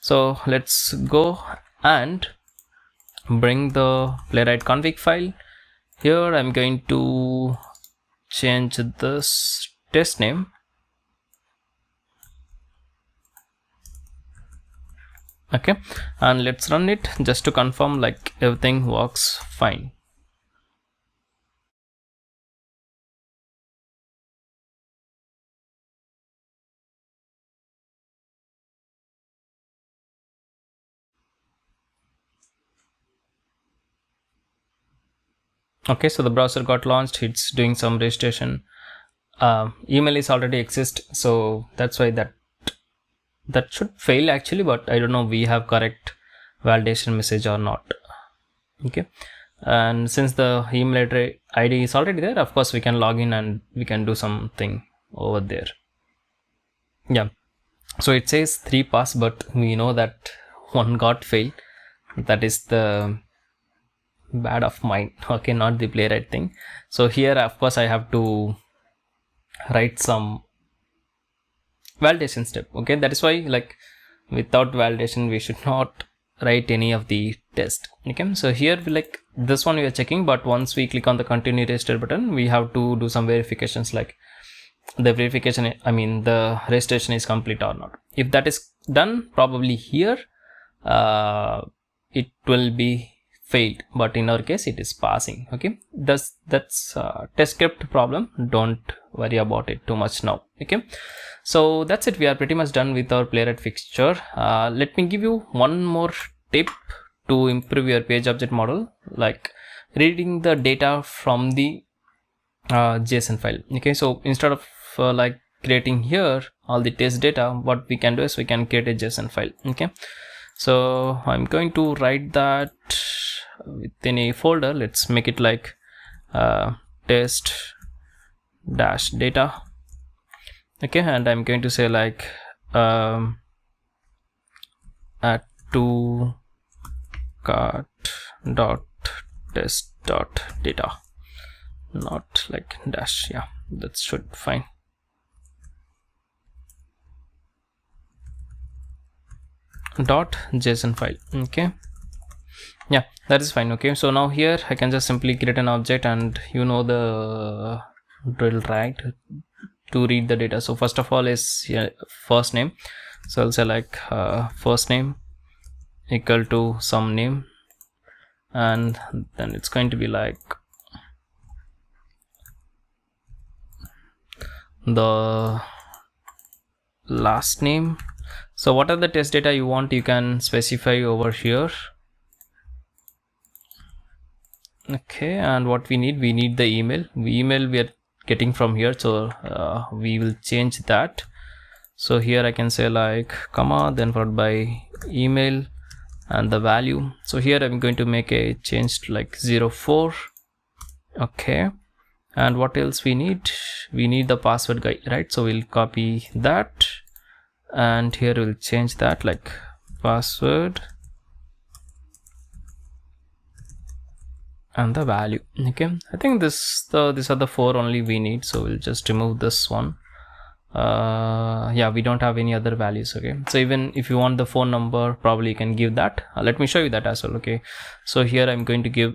so let's go and bring the Playwright config file. Here I'm going to change this test name. Okay, and let's run it just to confirm like everything works fine. Okay, so the browser got launched, it's doing some registration. Email is already exist, so that's why that should fail actually, but I don't know we have correct validation message or not. Okay, and since the email ID is already there, of course we can log in and we can do something over there. Yeah, so it says 3 pass, but we know that one got failed. That is the bad of mine. Okay, not the Playwright thing. So here of course I have to write some validation step. Okay, that is why like without validation we should not write any of the test. Okay, so here like this one we are checking, but once we click on the continue register button, we have to do some verifications, like the verification, I mean the registration is complete or not. If that is done, probably here it will be failed, but in our case it is passing. Okay, that's test script problem, don't worry about it too much now. Okay, so that's it, we are pretty much done with our Playwright fixture. Let me give you one more tip to improve your page object model, like reading the data from the JSON file. Okay, so instead of like creating here all the test data, what we can do is we can create a JSON file. Okay, so I'm going to write that within a folder. Let's make it like test dash data. Okay, and I'm going to say like add to cart dot test dot data, not like dash. Yeah, that should fine. Dot JSON file. Okay, yeah, that is fine. Okay, so now here I can just simply create an object, and you know the drill, right, to read the data. So first of all is first name, so I'll say like first name equal to some name, and then it's going to be like the last name. So what are the test data you want, you can specify over here. Okay, and what we need the email we are getting from here, so we will change that. So here I can say like comma, then followed by email, and the value. So here I'm going to make a change to like 04. Okay, and what else we need? We need the password guy, right? So we'll copy that, and here we'll change that like password and the value. Okay, I think these are the 4 only we need, so we'll just remove this one. Yeah, we don't have any other values. Okay, so even if you want the phone number, probably you can give that. Let me show you that as well. Okay, so here I'm going to give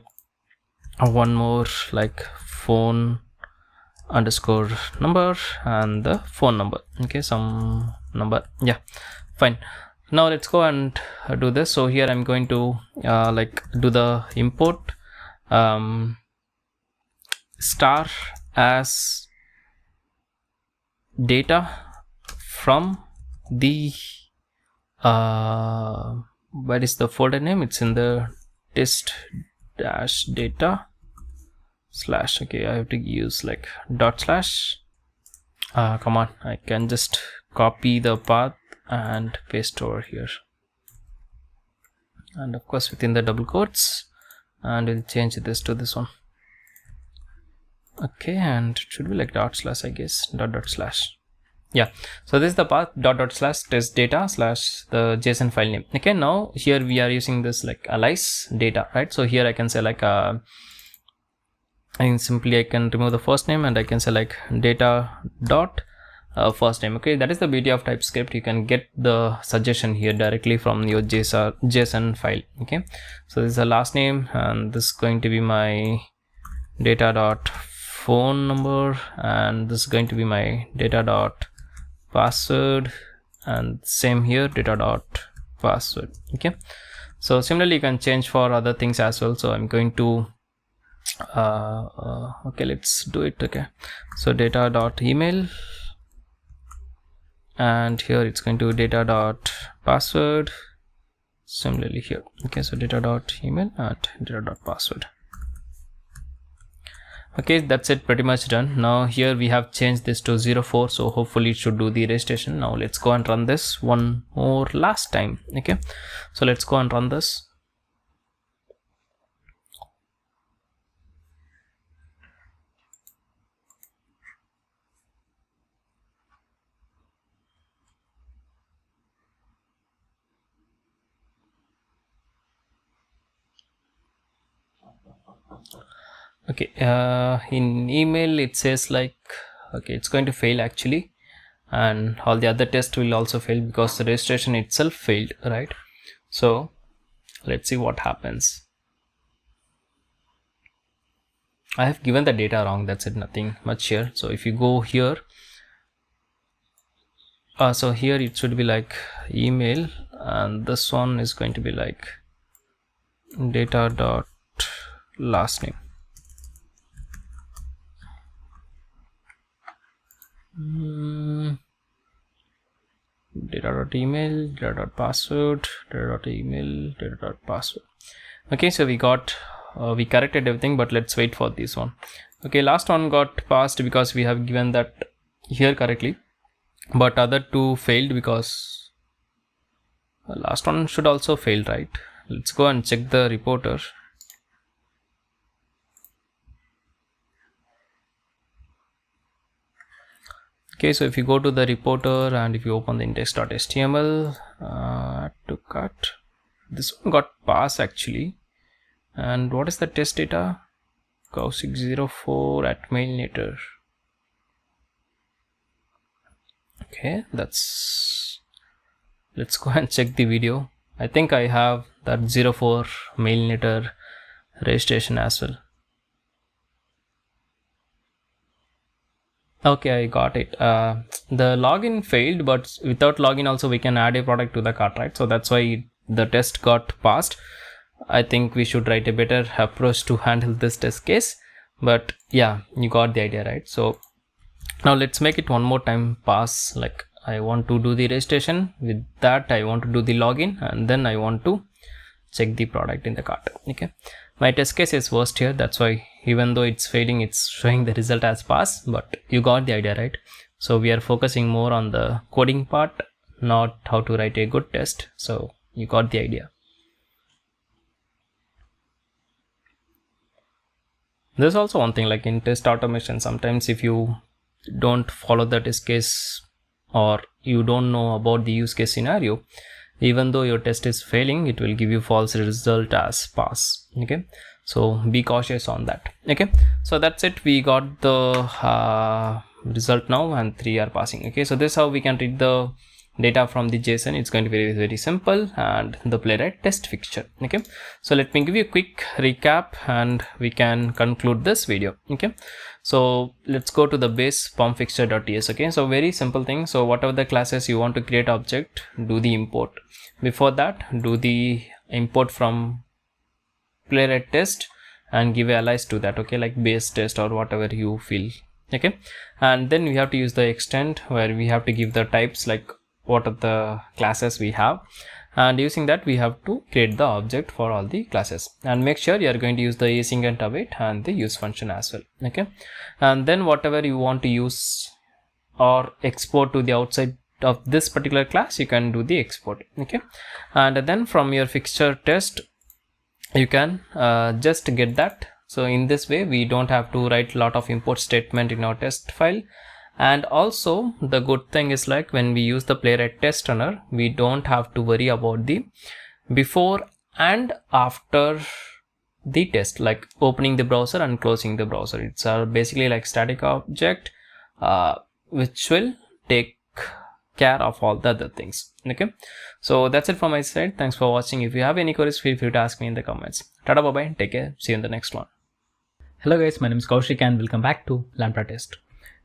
one more like phone underscore number and the phone number. Okay, some number. Yeah, fine. Now let's go and do this. So here I'm going to like do the import star as data from the where is the folder name? It's in the test dash data slash. Okay, I have to use like dot slash. Come on, I can just copy the path and paste over here, and of course within the double quotes, and we'll change this to this one. Okay, and it should be like dot slash, I guess, dot slash. Yeah, so this is the path dot slash test data slash the JSON file name. Okay, now here we are using this like alias data, right? So here I can say like I can remove the first name and I can say like data dot first name. Okay, that is the beauty of TypeScript. You can get the suggestion here directly from your JSON file. Okay, so this is the last name, and this is going to be my data dot phone number, and this is going to be my data dot password, and same here, data dot password. Okay, so similarly you can change for other things as well. So I'm going to okay, let's do it. Okay, so data dot email, and here it's going to data dot password, similarly here. Okay, so data dot email and data dot password. Okay, that's it, pretty much done. Now here we have changed this to 04, so hopefully it should do the registration. Now let's go and run this one more last time. Okay, so let's go and run this. Okay, in email it says like, okay, it's going to fail actually, and all the other tests will also fail because the registration itself failed, right? So let's see what happens. I have given the data wrong, that's it, nothing much here. So if you go here, so here it should be like email, and this one is going to be like data dot last name. Data dot email, data dot password, data dot email, data dot password. Okay, so we got we corrected everything, but let's wait for this one. Okay, last one got passed because we have given that here correctly, but other two failed because last one should also fail, right? Let's go and check the reporter. Okay, so if you go to the reporter and if you open the index.html to cut, this one got passed actually. And what is the test data? Cow604 at mailnator. Okay, let's go and check the video. I think I have that 04 mailnator registration as well. Okay, I got it. The login failed, but without login also we can add a product to the cart, right? So that's why the test got passed. I think we should write a better approach to handle this test case, but yeah, you got the idea, right? So now let's make it one more time pass. Like I want to do the registration, with that I want to do the login, and then I want to check the product in the cart. Okay, my test case is worst here, that's why even though it's failing, it's showing the result as pass, but you got the idea, right? So we are focusing more on the coding part, not how to write a good test. So you got the idea. There's also one thing like in test automation, sometimes if you don't follow the test case or you don't know about the use case scenario, even though your test is failing, it will give you false result as pass. Okay, so be cautious on that. Okay, so that's it, we got the result now and 3 are passing. Okay, so this is how we can read the data from the JSON. It's going to be very simple, and the Playwright test fixture. Okay, so let me give you a quick recap and we can conclude this video. Okay, so let's go to the base form fixture.ts. okay, so very simple thing. So whatever the classes you want to create object, do the import. Before that, do the import from Playwright test and give a alias to that. Okay, like base test or whatever you feel. Okay, and then we have to use the extend where we have to give the types, like what are the classes we have, and using that we have to create the object for all the classes, and make sure you are going to use the async and await and the use function as well. Okay, and then whatever you want to use or export to the outside of this particular class, you can do the export. Okay, and then from your fixture test you can just get that. So in this way we don't have to write a lot of import statement in our test file. And also the good thing is, like when we use the Playwright test runner, we don't have to worry about the before and after the test, like opening the browser and closing the browser. It's basically like static object which will take care of all the other things. Okay, so that's it from my side. Thanks for watching. If you have any queries, feel free to ask me in the comments. Tada, bye bye, take care, see you in the next one. Hello guys, my name is Kaushik and welcome back to Lambda Test.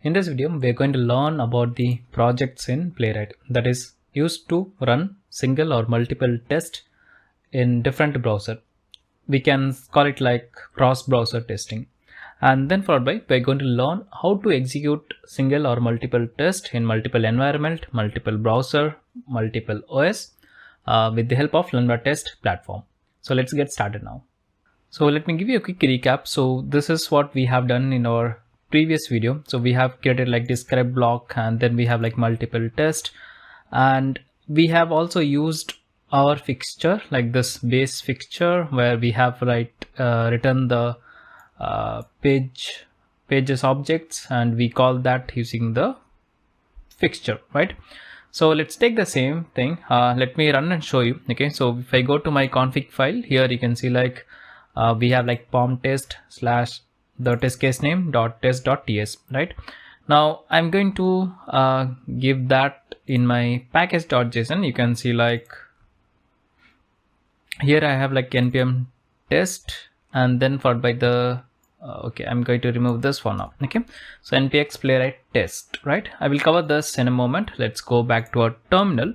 In this video, we are going to learn about the projects in Playwright that is used to run single or multiple tests in different browser. We can call it like cross-browser testing. And then followed by, we're going to learn how to execute single or multiple tests in multiple environment, multiple browser, multiple OS with the help of Lambda Test platform. So let's get started now. So let me give you a quick recap. So this is what we have done in our previous video. So we have created like describe block, and then we have like multiple tests, and we have also used our fixture, like this base fixture, where we have written the pages objects, and we call that using the fixture, right? So let's take the same thing. Let me run and show you. Okay, so if I go to my config file, here you can see like we have like pom test slash the test case name dot test dot ts, right? Now I'm going to give that in my package.json. You can see like here I have like npm test, and then followed by the okay, I'm going to remove this for now. Okay, so npx playwright test, right? I will cover this in a moment. Let's go back to our terminal,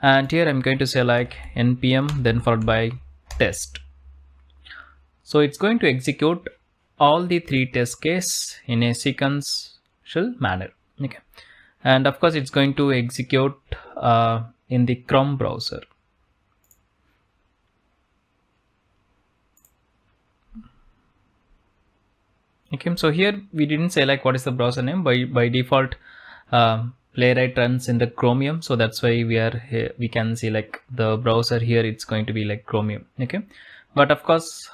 and here I'm going to say like npm then followed by test. So it's going to execute all the 3 test case in a sequential manner. Okay, and of course it's going to execute in the Chrome browser. Okay, so here we didn't say like what is the browser name. By default Playwright runs in the Chromium, so that's why we are here. We can see like the browser here, it's going to be like Chromium. Okay, but of course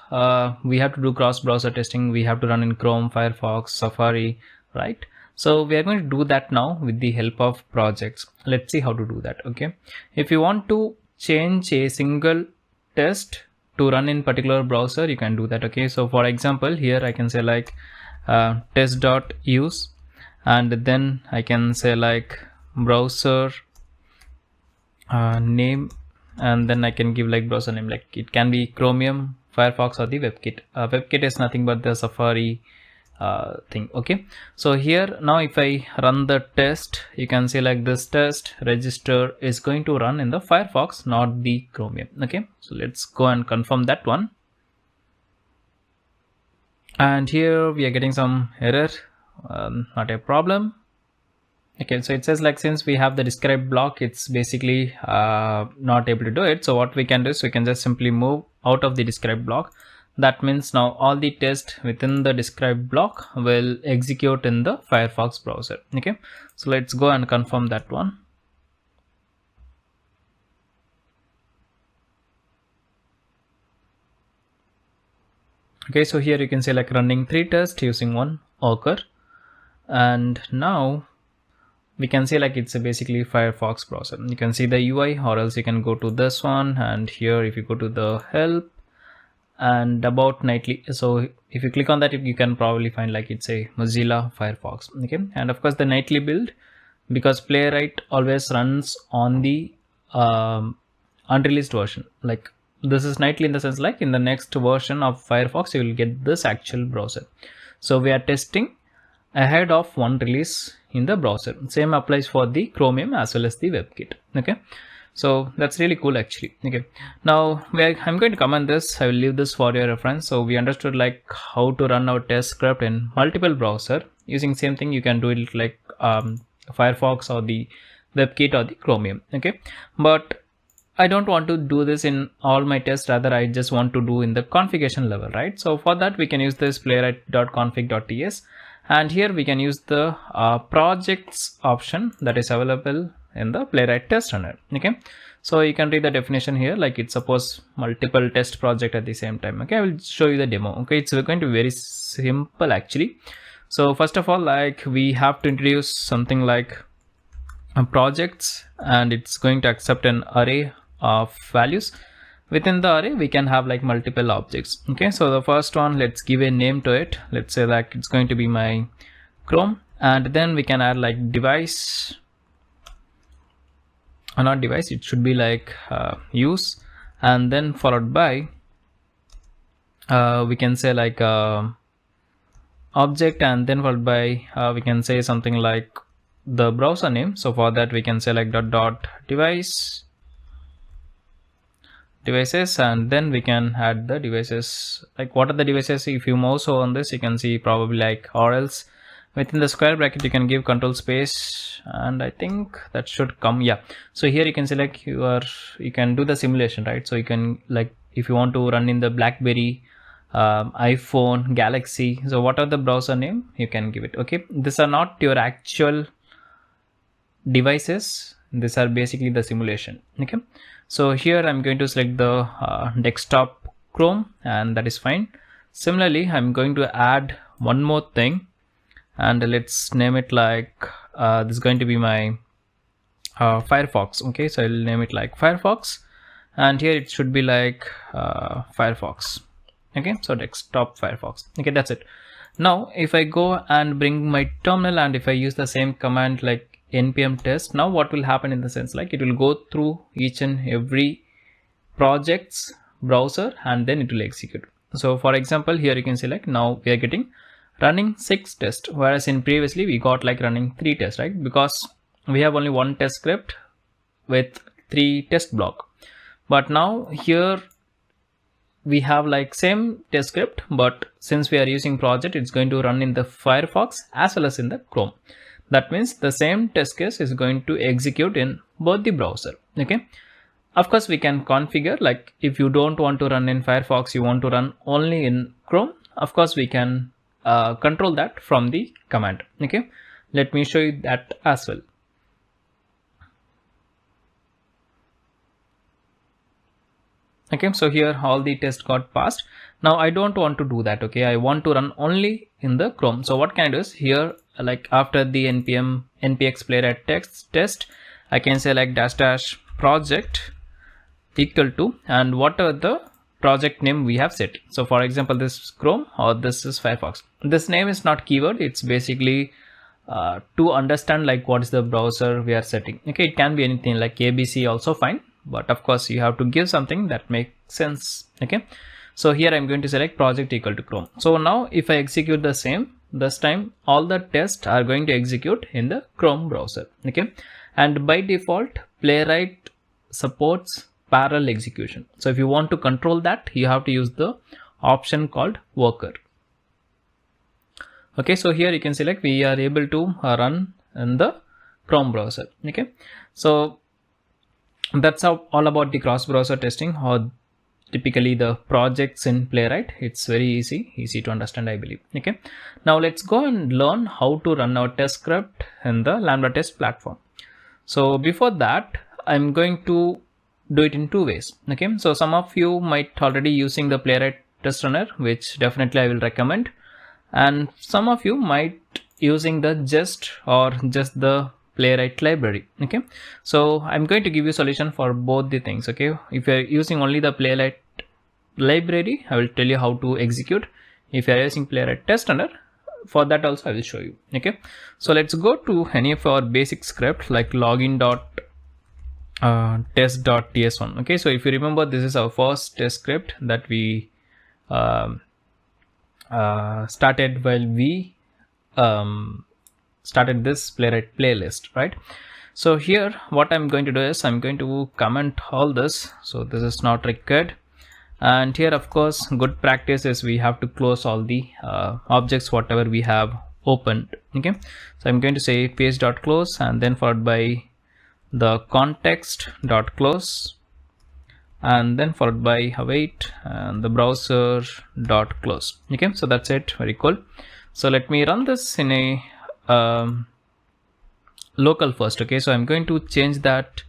we have to do cross browser testing. We have to run in Chrome, Firefox, Safari, right? So we are going to do that now with the help of projects. Let's see how to do that. Okay, if you want to change a single test to run in particular browser, you can do that. Okay, so for example here I can say like test.use, and then I can say like browser name, and then I can give like browser name, like it can be Chromium, Firefox, or the WebKit. WebKit is nothing but the Safari thing. Okay, so here now if I run the test, you can see like this test register is going to run in the Firefox, not the Chromium. Okay, so let's go and confirm that one, and here we are getting some error. Not a problem. Okay, so it says like since we have the describe block, it's basically not able to do it. So what we can do is we can just simply move out of the describe block. That means now all the tests within the describe block will execute in the Firefox browser. Okay, so let's go and confirm that one. Okay, so here you can say like running 3 tests using one worker, and now we can say like it's a basically Firefox browser. You can see the UI, or else you can go to this one, and here if you go to the help and about nightly, so if you click on that, you can probably find like it's a Mozilla Firefox. Okay, and of course the nightly build, because Playwright always runs on the unreleased version. Like this is nightly in the sense like in the next version of Firefox you will get this actual browser. So we are testing ahead of one release in the browser. Same applies for the Chromium as well as the WebKit. Okay, so that's really cool actually. Okay, now I'm going to comment this. I will leave this for your reference. So we understood like how to run our test script in multiple browser using same thing. You can do it like Firefox or the WebKit or the Chromium. Okay, but I don't want to do this in all my tests, rather I just want to do in the configuration level, right? So for that we can use this playwright.config.ts, and here we can use the projects option that is available in the Playwright test runner. Okay, so you can read the definition here, like it's suppose multiple test project at the same time. Okay, I will show you the demo. Okay, it's going to be very simple actually. So first of all, like we have to introduce something like projects, and it's going to accept an array of values. Within the array we can have like multiple objects. Okay, so the first one, let's give a name to it. Let's say like it's going to be my Chrome, and then we can add like device, or not device, it should be like use, and then followed by we can say like object, and then followed by we can say something like the browser name. So for that we can say like dot devices, and then we can add the devices. Like what are the devices? If you mouse on this, you can see probably like, or else within the square bracket you can give control space, and I think that should come. Yeah, so here you can select you can do the simulation, right? So you can like if you want to run in the BlackBerry, iPhone, Galaxy, so what are the browser name you can give it. Okay, these are not your actual devices, these are basically the simulation. Okay, so here I'm going to select the desktop Chrome, and that is fine. Similarly, I'm going to add one more thing, and let's name it like this is going to be my Firefox. Okay, so I'll name it like Firefox, and here it should be like Firefox. Okay, so desktop Firefox. Okay, that's it. Now if I go and bring my terminal, and if I use the same command like npm test, now what will happen in the sense like it will go through each and every project's browser, and then it will execute. So for example, here you can see like now we are getting running 6 tests, whereas in previously we got like running 3 tests, right? Because we have only one test script with 3 test block. But now here we have like same test script, but since we are using project, it's going to run in the Firefox as well as in the Chrome. That means the same test case is going to execute in both the browser. Okay, of course we can configure like if you don't want to run in Firefox, you want to run only in Chrome, of course we can control that from the command. Okay, let me show you that as well. Okay, so here all the tests got passed. Now I don't want to do that. Okay, I want to run only in the Chrome. So what can I do is here, like after the npx playwright test, I can say like dash project equal to, and whatever the project name we have set. So for example, this is Chrome or this is Firefox. This name is not keyword, it's basically to understand like what is the browser we are setting. Okay, it can be anything like ABC also fine, but of course you have to give something that makes sense. Okay, so here I'm going to select project equal to Chrome. So now if I execute the same, this time all the tests are going to execute in the Chrome browser. Okay, and by default Playwright supports parallel execution. So if you want to control that, you have to use the option called worker. Okay, so here you can select we are able to run in the Chrome browser. Okay, so that's all about the cross browser testing, or typically the projects in Playwright. It's very easy to understand, I believe. Okay, now let's go and learn how to run our test script in the Lambda test platform. So before that, I'm going to do it in 2 ways. Okay, so some of you might already using the Playwright test runner, which definitely I will recommend. And some of you might using the just or just the Playwright library. Okay, so I'm going to give you solution for both the things. Okay, if you're using only the Playwright library, I will tell you how to execute. If you're using Playwright test runner, for that also I will show you. Okay, so let's go to any of our basic script like login.test.ts1. okay, so if you remember, this is our first test script that we started while we started this Playwright playlist, right? So here what I'm going to do is I'm going to comment all this, so this is not required. And here, of course, good practice is we have to close all the objects whatever we have opened. Okay, so I'm going to say page.close and then followed by the context.close and then followed by await and the browser.close. okay, so that's it. Very cool. So let me run this in a local first. Okay, so I'm going to change that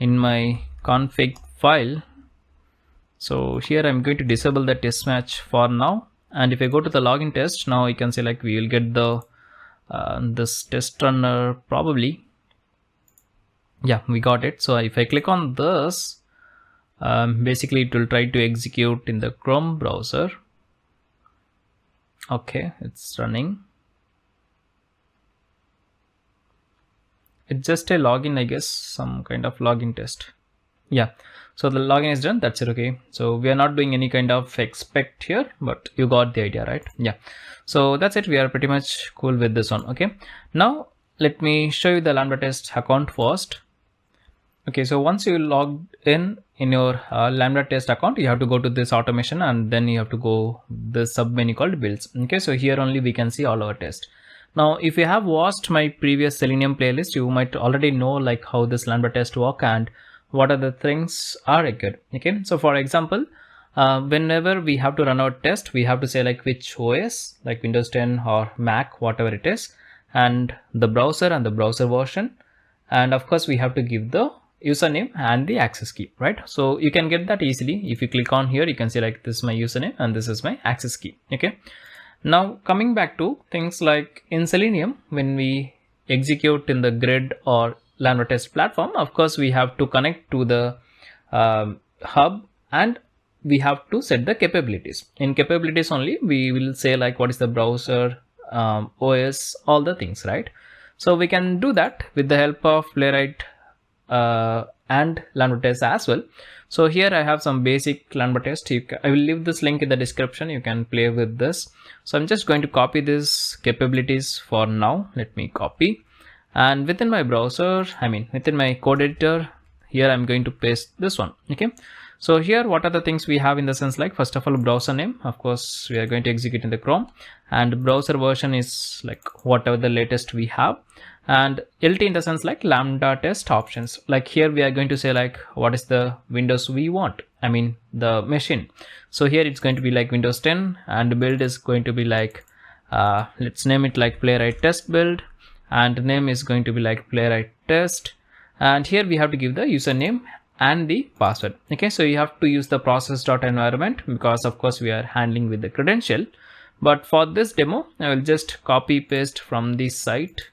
in my config file. So here I'm going to disable the test match for now, and if I go to the login test, now you can say like we will get the this test runner probably. Yeah, we got it. So if I click on this, basically it will try to execute in the Chrome browser. Okay, it's running. It's just a login, I guess, some kind of login test. Yeah, so the login is done. That's it. Okay, so we are not doing any kind of expect here, but you got the idea, right? Yeah, so that's it. We are pretty much cool with this one. Okay, now let me show you the Lambda test account first. Okay, so once you logged in your Lambda test account, you have to go to this automation and then you have to go this sub menu called builds. Okay, so here only we can see all our tests. Now, if you have watched my previous Selenium playlist, you might already know like how this Lambda test work and what are the things are required. Okay, so for example, whenever we have to run our test, we have to say like which OS, like Windows 10 or Mac, whatever it is, and the browser and the browser version. And of course, we have to give the username and the access key, right? So you can get that easily. If you click on here, you can see like this is my username and this is my access key. Okay, now coming back to things like in Selenium, when we execute in the grid or Lambda test platform, of course we have to connect to the hub and we have to set the capabilities. In capabilities only we will say like what is the browser, OS, all the things, right? So we can do that with the help of Playwright and Lambda test as well. So here I have some basic Lambda test. I will leave this link in the description. You can play with this. So I'm just going to copy this capabilities for now. Let me copy, and within my browser, within my code editor, here I'm going to paste this one. Okay, so here what are the things we have in the sense like, first of all, browser name, of course we are going to execute in the Chrome, and browser version is like whatever the latest we have, and LT in the sense like Lambda test options. Like here we are going to say like what is the Windows we want, the machine. So here it's going to be like Windows 10, and build is going to be like let's name it like Playwright test build, and name is going to be like Playwright test, and here we have to give the username and the password. Okay, so you have to use the process.environment because of course we are handling with the credential, but for this demo I will just copy paste from this site.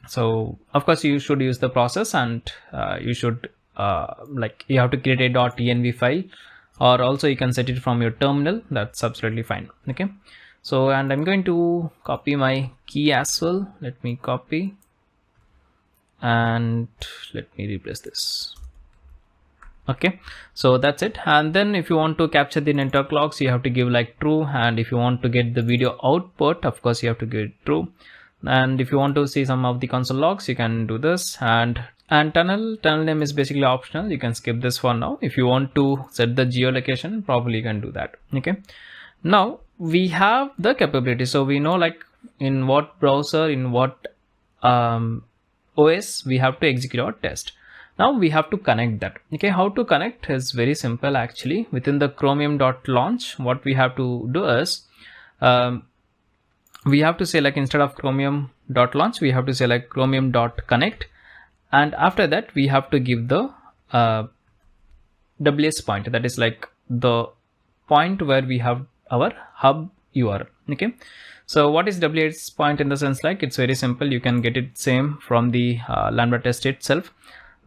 So of course you should use the process, and you should you have to create a .env file, or also you can set it from your terminal. That's absolutely fine. Okay, so and I'm going to copy my key as well. Let me copy and let me replace this. Okay, so that's it. And then if you want to capture the network logs, you have to give like true, and if you want to get the video output, of course you have to give it true. And if you want to see some of the console logs, you can do this. And tunnel name is basically optional. You can skip this for now. If you want to set the geolocation, probably you can do that. Okay, now we have the capability, so we know like in what browser, in what OS we have to execute our test. Now we have to connect that. Okay, how to connect is very simple actually. Within the chromium.launch, what we have to do is we have to say like instead of chromium.launch, we have to say like chromium.connect, and after that we have to give the WS point, that is like the point where we have our hub URL. Okay, so what is WS point in the sense, like it's very simple. You can get it same from the Lambda test itself.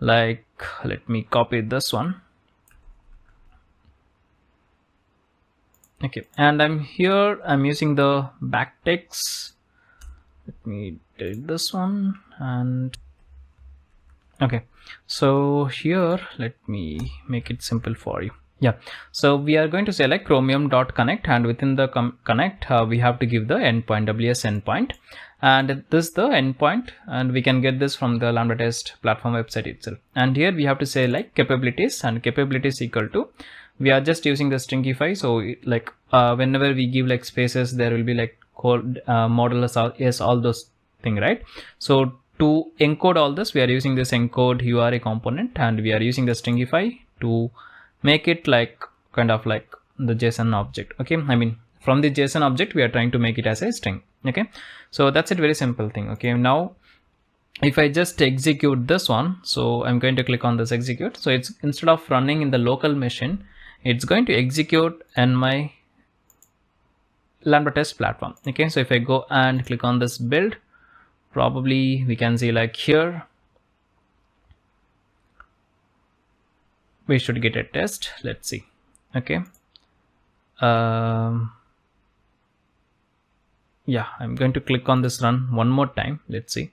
Like, let me copy this one. Okay, and I'm using the backticks. Let me delete this one. And okay, so here let me make it simple for you. Yeah, so we are going to say like chromium.connect, and within the connect we have to give the endpoint, WS endpoint, and this the endpoint, and we can get this from the Lambda test platform website itself. And here we have to say like capabilities, and capabilities equal to, we are just using the stringify. So like whenever we give like spaces, there will be like code modulus is all those thing, right? So to encode all this, we are using this encode URA component, and we are using the stringify to make it like kind of like the JSON object. Okay, I mean from the JSON object we are trying to make it as a string. Okay, so that's it, very simple thing. Okay, now if I just execute this one, so I'm going to click on this execute. So it's, instead of running in the local machine, it's going to execute in my Lambda test platform. Okay, so if I go and click on this build, probably we can see like here we should get a test. Let's see. Okay, yeah, I'm going to click on this run one more time. Let's see.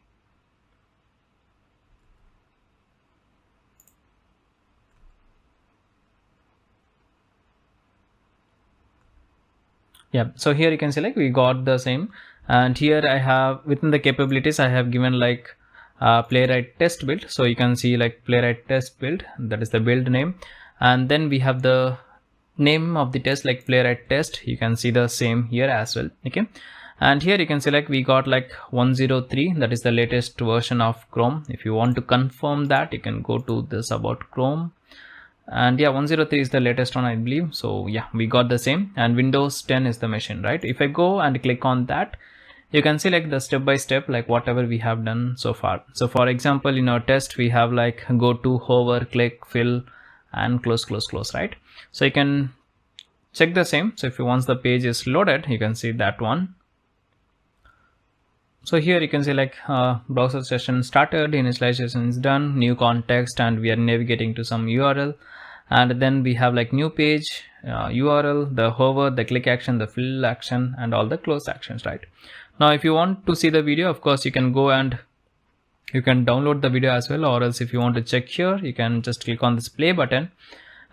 Yeah, so here you can see like we got the same, and here I have within the capabilities I have given like Playwright test build. So you can see like Playwright test build, that is the build name, and then we have the name of the test like Playwright test. You can see the same here as well. Okay, and here you can see like we got like 103, that is the latest version of Chrome. If you want to confirm that, you can go to this about Chrome, and yeah, 103 is the latest one, I believe. So yeah, we got the same, and Windows 10 is the machine, right? If I go and click on that, you can see like the step by step, like whatever we have done so far. So for example, in our test we have like go to, hover, click, fill, and close, right? So you can check the same. So if you once the page is loaded, you can see that one. So here you can see like browser session started, initialization is done, new context, and we are navigating to some URL, and then we have like new page, URL, the hover, the click action, the fill action, and all the close actions, right? Now if you want to see the video, of course you can go and you can download the video as well, or else if you want to check here, you can just click on this play button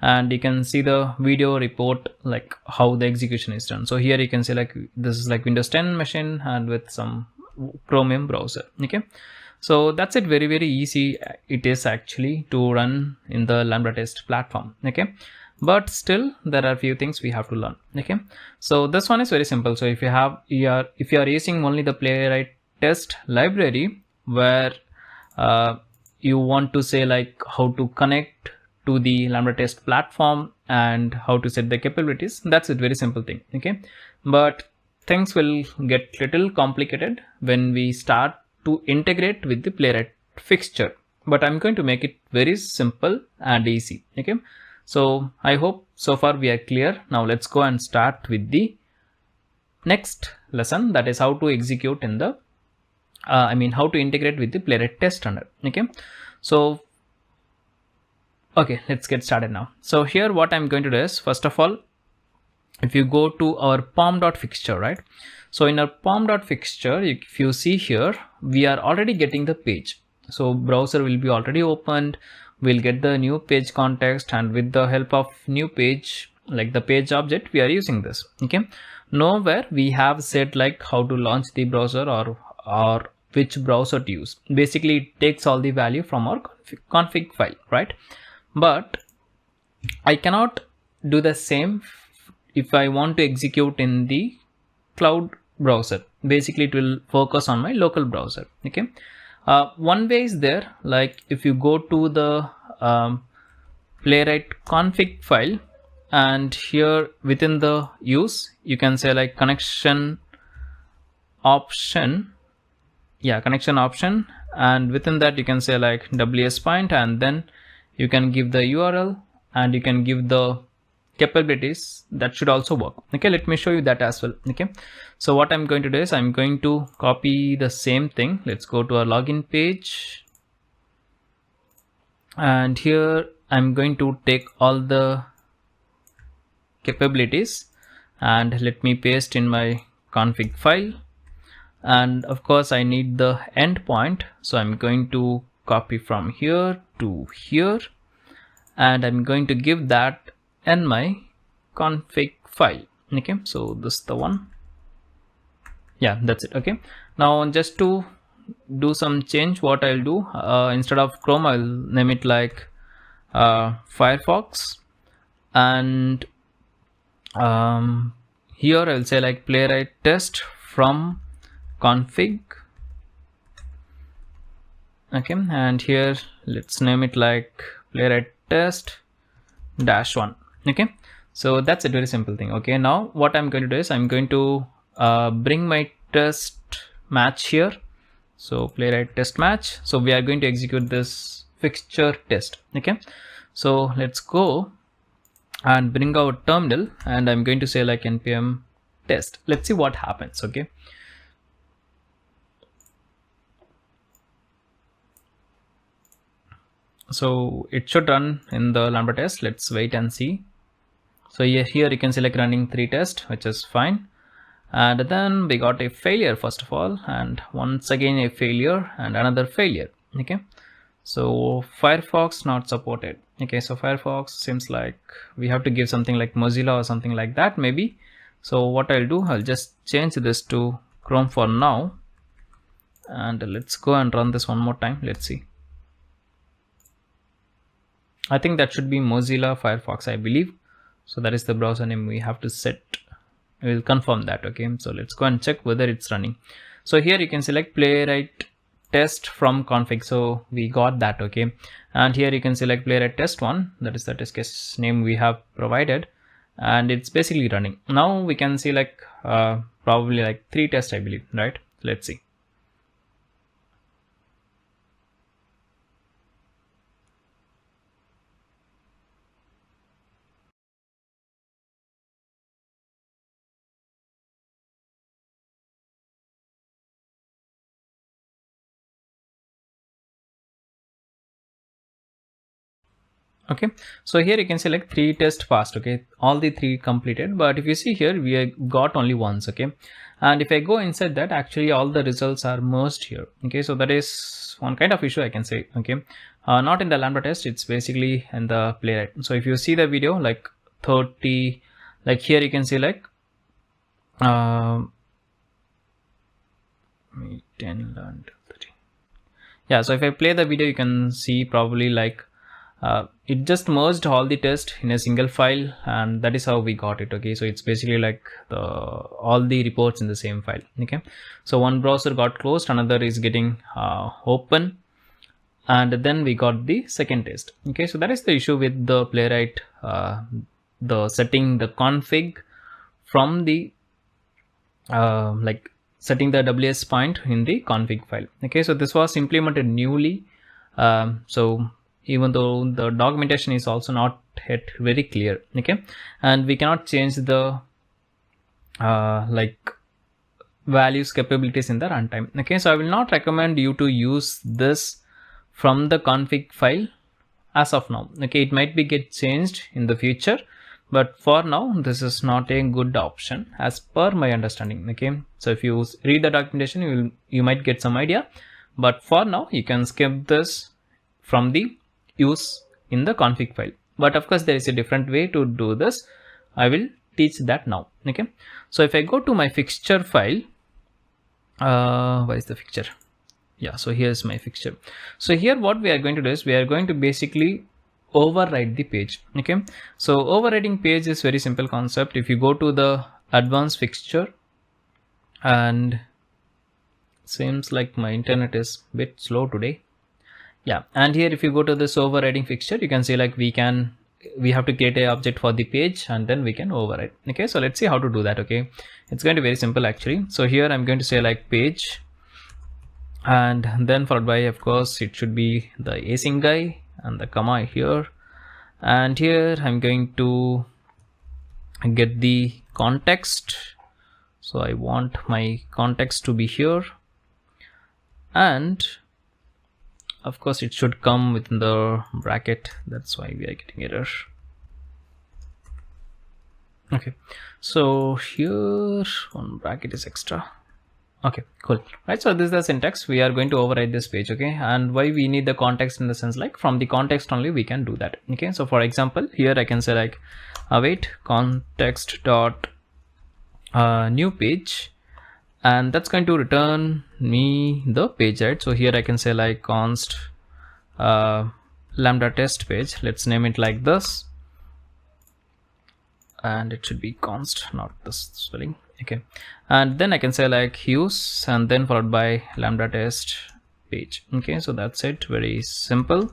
and you can see the video report like how the execution is done. So here you can see like this is like Windows 10 machine and with some Chromium browser. Okay, so that's it, very easy it is actually to run in the Lambda test platform. Okay, but still there are a few things we have to learn. Okay, so this one is very simple. So if you are using only the Playwright test library, where you want to say like how to connect to the Lambda test platform and how to set the capabilities, that's a very simple thing. Okay, but things will get little complicated when we start to integrate with the Playwright fixture, but I'm going to make it very simple and easy. Okay, so I hope so far we are clear. Now let's go and start with the next lesson, that is how to execute in the how to integrate with the Playwright test runner. Okay, so okay, let's get started now. So here what I'm going to do is, first of all, if you go to our pom.fixture, right? So in our pom.fixture, if you see here, we are already getting the page. So browser will be already opened. We'll get the new page context, and with the help of new page, like the page object, we are using this. Okay, nowhere we have said like how to launch the browser or which browser to use. Basically it takes all the value from our config file, right? But I cannot do the same if I want to execute in the cloud browser. Basically it will focus on my local browser. Okay, one way is there, like if you go to the Playwright config file, and here within the use you can say like connection option, and within that you can say like WS point, and then you can give the URL and you can give the capabilities, that should also work. Okay, let me show you that as well. Okay, so what I'm going to do is I'm going to copy the same thing. Let's go to our login page, and here I'm going to take all the capabilities and let me paste in my config file. And of course I need the endpoint, so I'm going to copy from here to here, and I'm going to give that in my config file. Okay, so this is the one. Yeah, that's it. Okay, now just to do some change, what I'll do, instead of Chrome, I'll name it like Firefox, and here I'll say like Playwright test from config. Okay, and here let's name it like Playwright test -1. Okay, so that's a very simple thing. Okay, now what I'm going to do is I'm going to bring my test match here. So Playwright test match. So we are going to execute this fixture test. Okay, so let's go and bring our terminal, and I'm going to say like npm test. Let's see what happens. Okay, so it should run in the lambda test. Let's wait and see. So here you can select running 3 tests, which is fine. And then we got a failure first of all, and once again a failure and another failure. Okay, so Firefox not supported. Okay, so Firefox seems like we have to give something like Mozilla or something like that maybe. So what I'll do, I'll just change this to Chrome for now, and let's go and run this one more time. Let's see. I think that should be Mozilla Firefox, I believe. So that is the browser name we have to set. We'll confirm that. Okay, so let's go and check whether it's running. So here you can select Playwright test from config. So we got that. Okay, and here you can select Playwright test1. That is the test case name we have provided, and it's basically running. Now we can see like probably like 3 tests, I believe, right? Let's see. Okay, so here you can select 3 tests passed. Okay, all the 3 completed, but if you see here we got only once. Okay, and if I go inside that, actually all the results are merged here. Okay, so that is one kind of issue I can say. Okay, not in the lambda test, it's basically in the Playwright. So if you see the video like 30, like here you can see like 10, 11, 13. Yeah, so if I play the video, you can see probably like it just merged all the tests in a single file, and that is how we got it. Okay, so it's basically like all the reports in the same file. Okay, so one browser got closed, another is getting open, and then we got the second test. Okay, so that is the issue with the Playwright, the setting the config from the like setting the ws point in the config file. Okay, so this was implemented newly, so even though the documentation is also not yet very clear. Okay, and we cannot change the like values capabilities in the runtime. Okay, so I will not recommend you to use this from the config file as of now. Okay, it might be get changed in the future, but for now this is not a good option as per my understanding. Okay, so if you read the documentation, you might get some idea, but for now you can skip this from the use in the config file. But of course there is a different way to do this. I will teach that now. Okay, so if I go to my fixture file, where is the fixture? Yeah, so here's my fixture. So here what we are going to do is we are going to basically override the page. Okay, so overriding page is very simple concept. If you go to the advanced fixture, and seems like my internet is a bit slow today. Yeah, and here if you go to this overriding fixture, you can see like we have to create a object for the page, and then we can override. Okay, so let's see how to do that. Okay, it's going to be very simple actually. So here I'm going to say like page, and then followed by, of course, it should be the async guy and the comma here, and here I'm going to get the context. So I want my context to be here, and of course it should come within the bracket. That's why we are getting error. Okay, so here one bracket is extra. Okay, cool. Right, so this is the syntax. We are going to override this page. Okay, and why we need the context in the sense like from the context only we can do that. Okay, so for example here I can say like await context dot new page, and that's going to return me the page, right? So here I can say like const lambda test page. Let's name it like this, and it should be const, not this spelling. Okay, and then I can say like use and then followed by lambda test page. Okay, so that's it, very simple.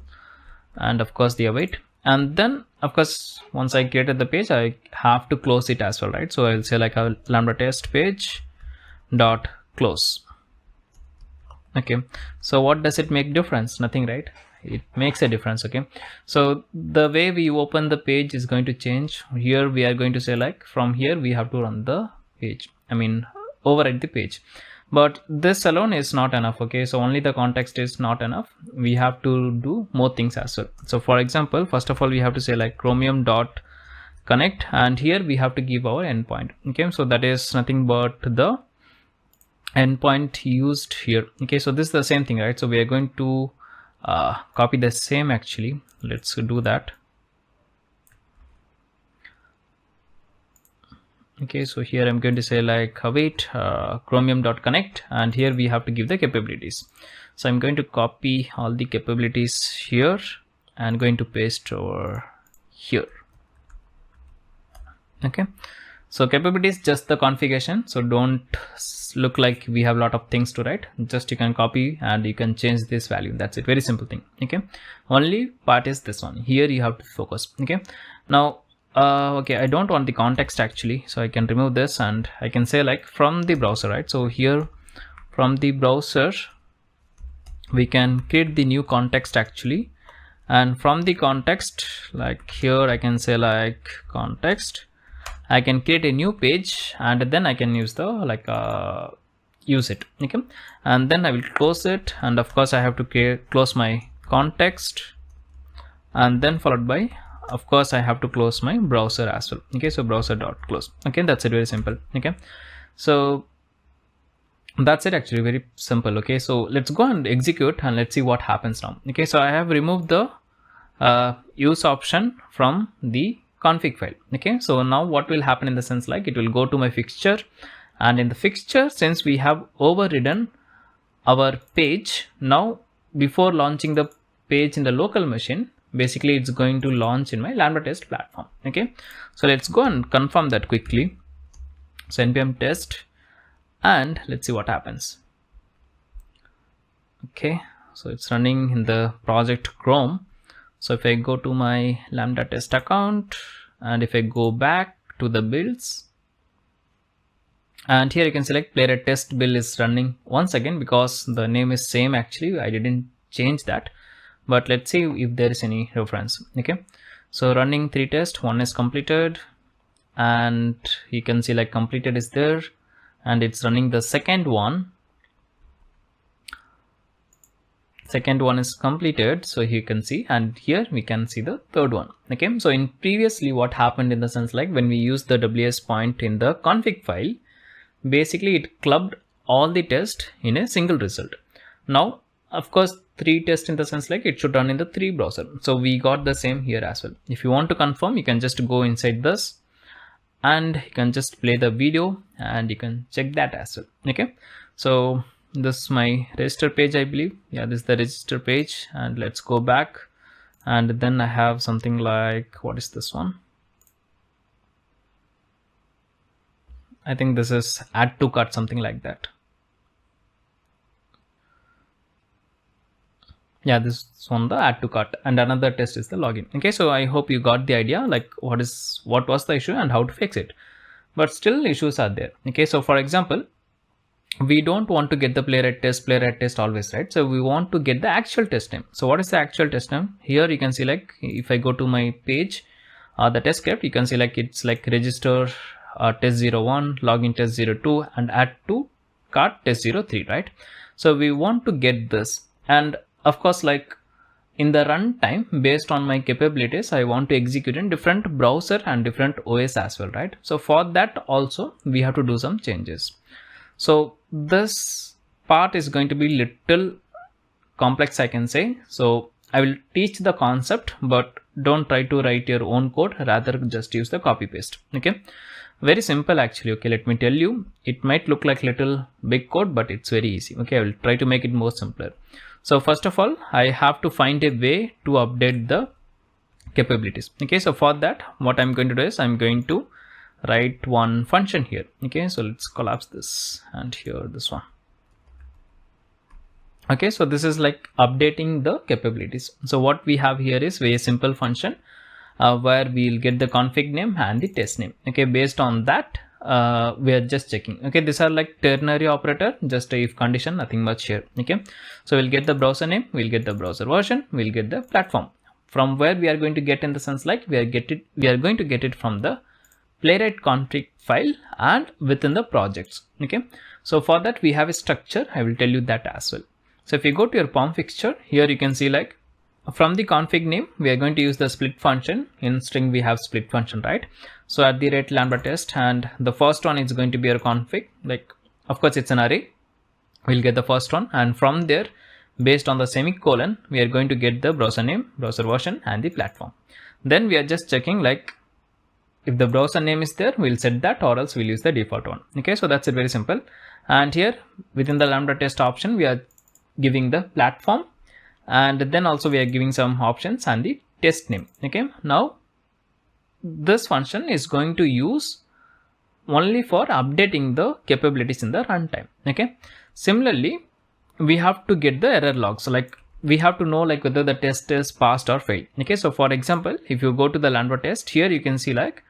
And of course the await, and then of course once I created the page I have to close it as well, right? So I'll say like a lambda test page dot close. Okay, so what does it make difference? Nothing, right? It makes a difference. Okay, so the way we open the page is going to change. Here we are going to say like from here we have to run the page, I mean override the page, but this alone is not enough. Okay, so only the context is not enough, we have to do more things as well. So for example, first of all we have to say like chromium dot connect, and here we have to give our endpoint. Okay, so that is nothing but the endpoint used here. Okay, so this is the same thing, right? So we are going to copy the same actually. Let's do that. Okay, so here I'm going to say like await chromium.connect, and here we have to give the capabilities. So I'm going to copy all the capabilities here and going to paste over here. Okay, so capabilities just the configuration, so don't look like we have a lot of things to write. Just you can copy and you can change this value. That's it, very simple thing. Okay, only part is this one here, you have to focus. Okay, now okay, I don't want the context actually, so I can remove this and I can say like from the browser, right? So here from the browser we can create the new context actually, and from the context like here I can say like context, I can create a new page and then I can use the like use it. Okay, and then I will close it, and of course I have to close my context, and then followed by of course I have to close my browser as well. Okay, so browser dot close. Okay, that's it, very simple. Okay, so that's it actually, very simple. Okay, so let's go and execute and let's see what happens now. Okay, so I have removed the use option from the config file. Okay, so now what will happen in the sense like it will go to my fixture, and in the fixture, since we have overridden our page, now before launching the page in the local machine, basically it's going to launch in my lambda test platform. Okay, so let's go and confirm that quickly. So npm test, and let's see what happens. Okay, so it's running in the project Chrome. So if I go to my lambda test account, and if I go back to the builds, and here you can select Playwright test build is running once again because the name is same actually, I didn't change that, but let's see if there is any reference. Okay, so running 3 tests, 1 is completed, and you can see like completed is there, and it's running the second one is completed, so you can see, and here we can see the third one. Okay, so in previously what happened in the sense like when we use the ws point in the config file, basically it clubbed all the tests in a single result. Now of course 3 tests in the sense like it should run in the 3 browser, so we got the same here as well. If you want to confirm, you can just go inside this and you can just play the video and you can check that as well. Okay, so this is my register page, I believe. Yeah, this is the register page, and let's go back, and then I have something like, what is this one? I think this is add to cart, something like that. Yeah, this is on the add to cart, and another test is the login. Okay, so I hope you got the idea like what was the issue and how to fix it, but still issues are there. Okay, so for example, we don't want to get the playwright test always, right? So we want to get the actual test name. So what is the actual test name? Here you can see like if I go to my page, the test script, you can see like it's like register test01, login test02, and add to cart test03, right? So we want to get this, and of course, like in the runtime, based on my capabilities, I want to execute in different browser and different OS as well, right? So for that also we have to do some changes. So this part is going to be little complex, I can say. So I will teach the concept, but don't try to write your own code, rather just use the copy paste. Okay, very simple actually. Okay, let me tell you, it might look like little big code, but it's very easy. Okay, I will try to make it more simpler. So first of all, I have to find a way to update the capabilities. Okay, so for that, what I'm going to do is I'm going to write one function here. Okay, so let's collapse this, and here this one. Okay, so this is like updating the capabilities. So what we have here is very simple function where we'll get the config name and the test name. Okay, based on that, we are just checking. Okay, these are like ternary operator, just a if condition, nothing much here. Okay, so we'll get the browser name, we'll get the browser version, we'll get the platform. From where we are going to get, in the sense like we are going to get it from the Playwright config file and within the projects. Okay, so for that we have a structure. I will tell you that as well. So if you go to your POM fixture, here you can see like from the config name, we are going to use the split function. In string we have split function, right? So at the rate lambda test, and the first one is going to be your config. Like, of course it's an array, we'll get the first one, and from there, based on the semicolon, we are going to get the browser name, browser version, and the platform. Then we are just checking like if the browser name is there, we'll set that, or else we'll use the default one. Okay, so that's it, very simple. And here within the lambda test option, we are giving the platform, and then also we are giving some options and the test name. Okay, now this function is going to use only for updating the capabilities in the runtime. Okay, similarly we have to get the error log. So like we have to know like whether the test is passed or failed. Okay, so for example, if you go to the lambda test, here you can see like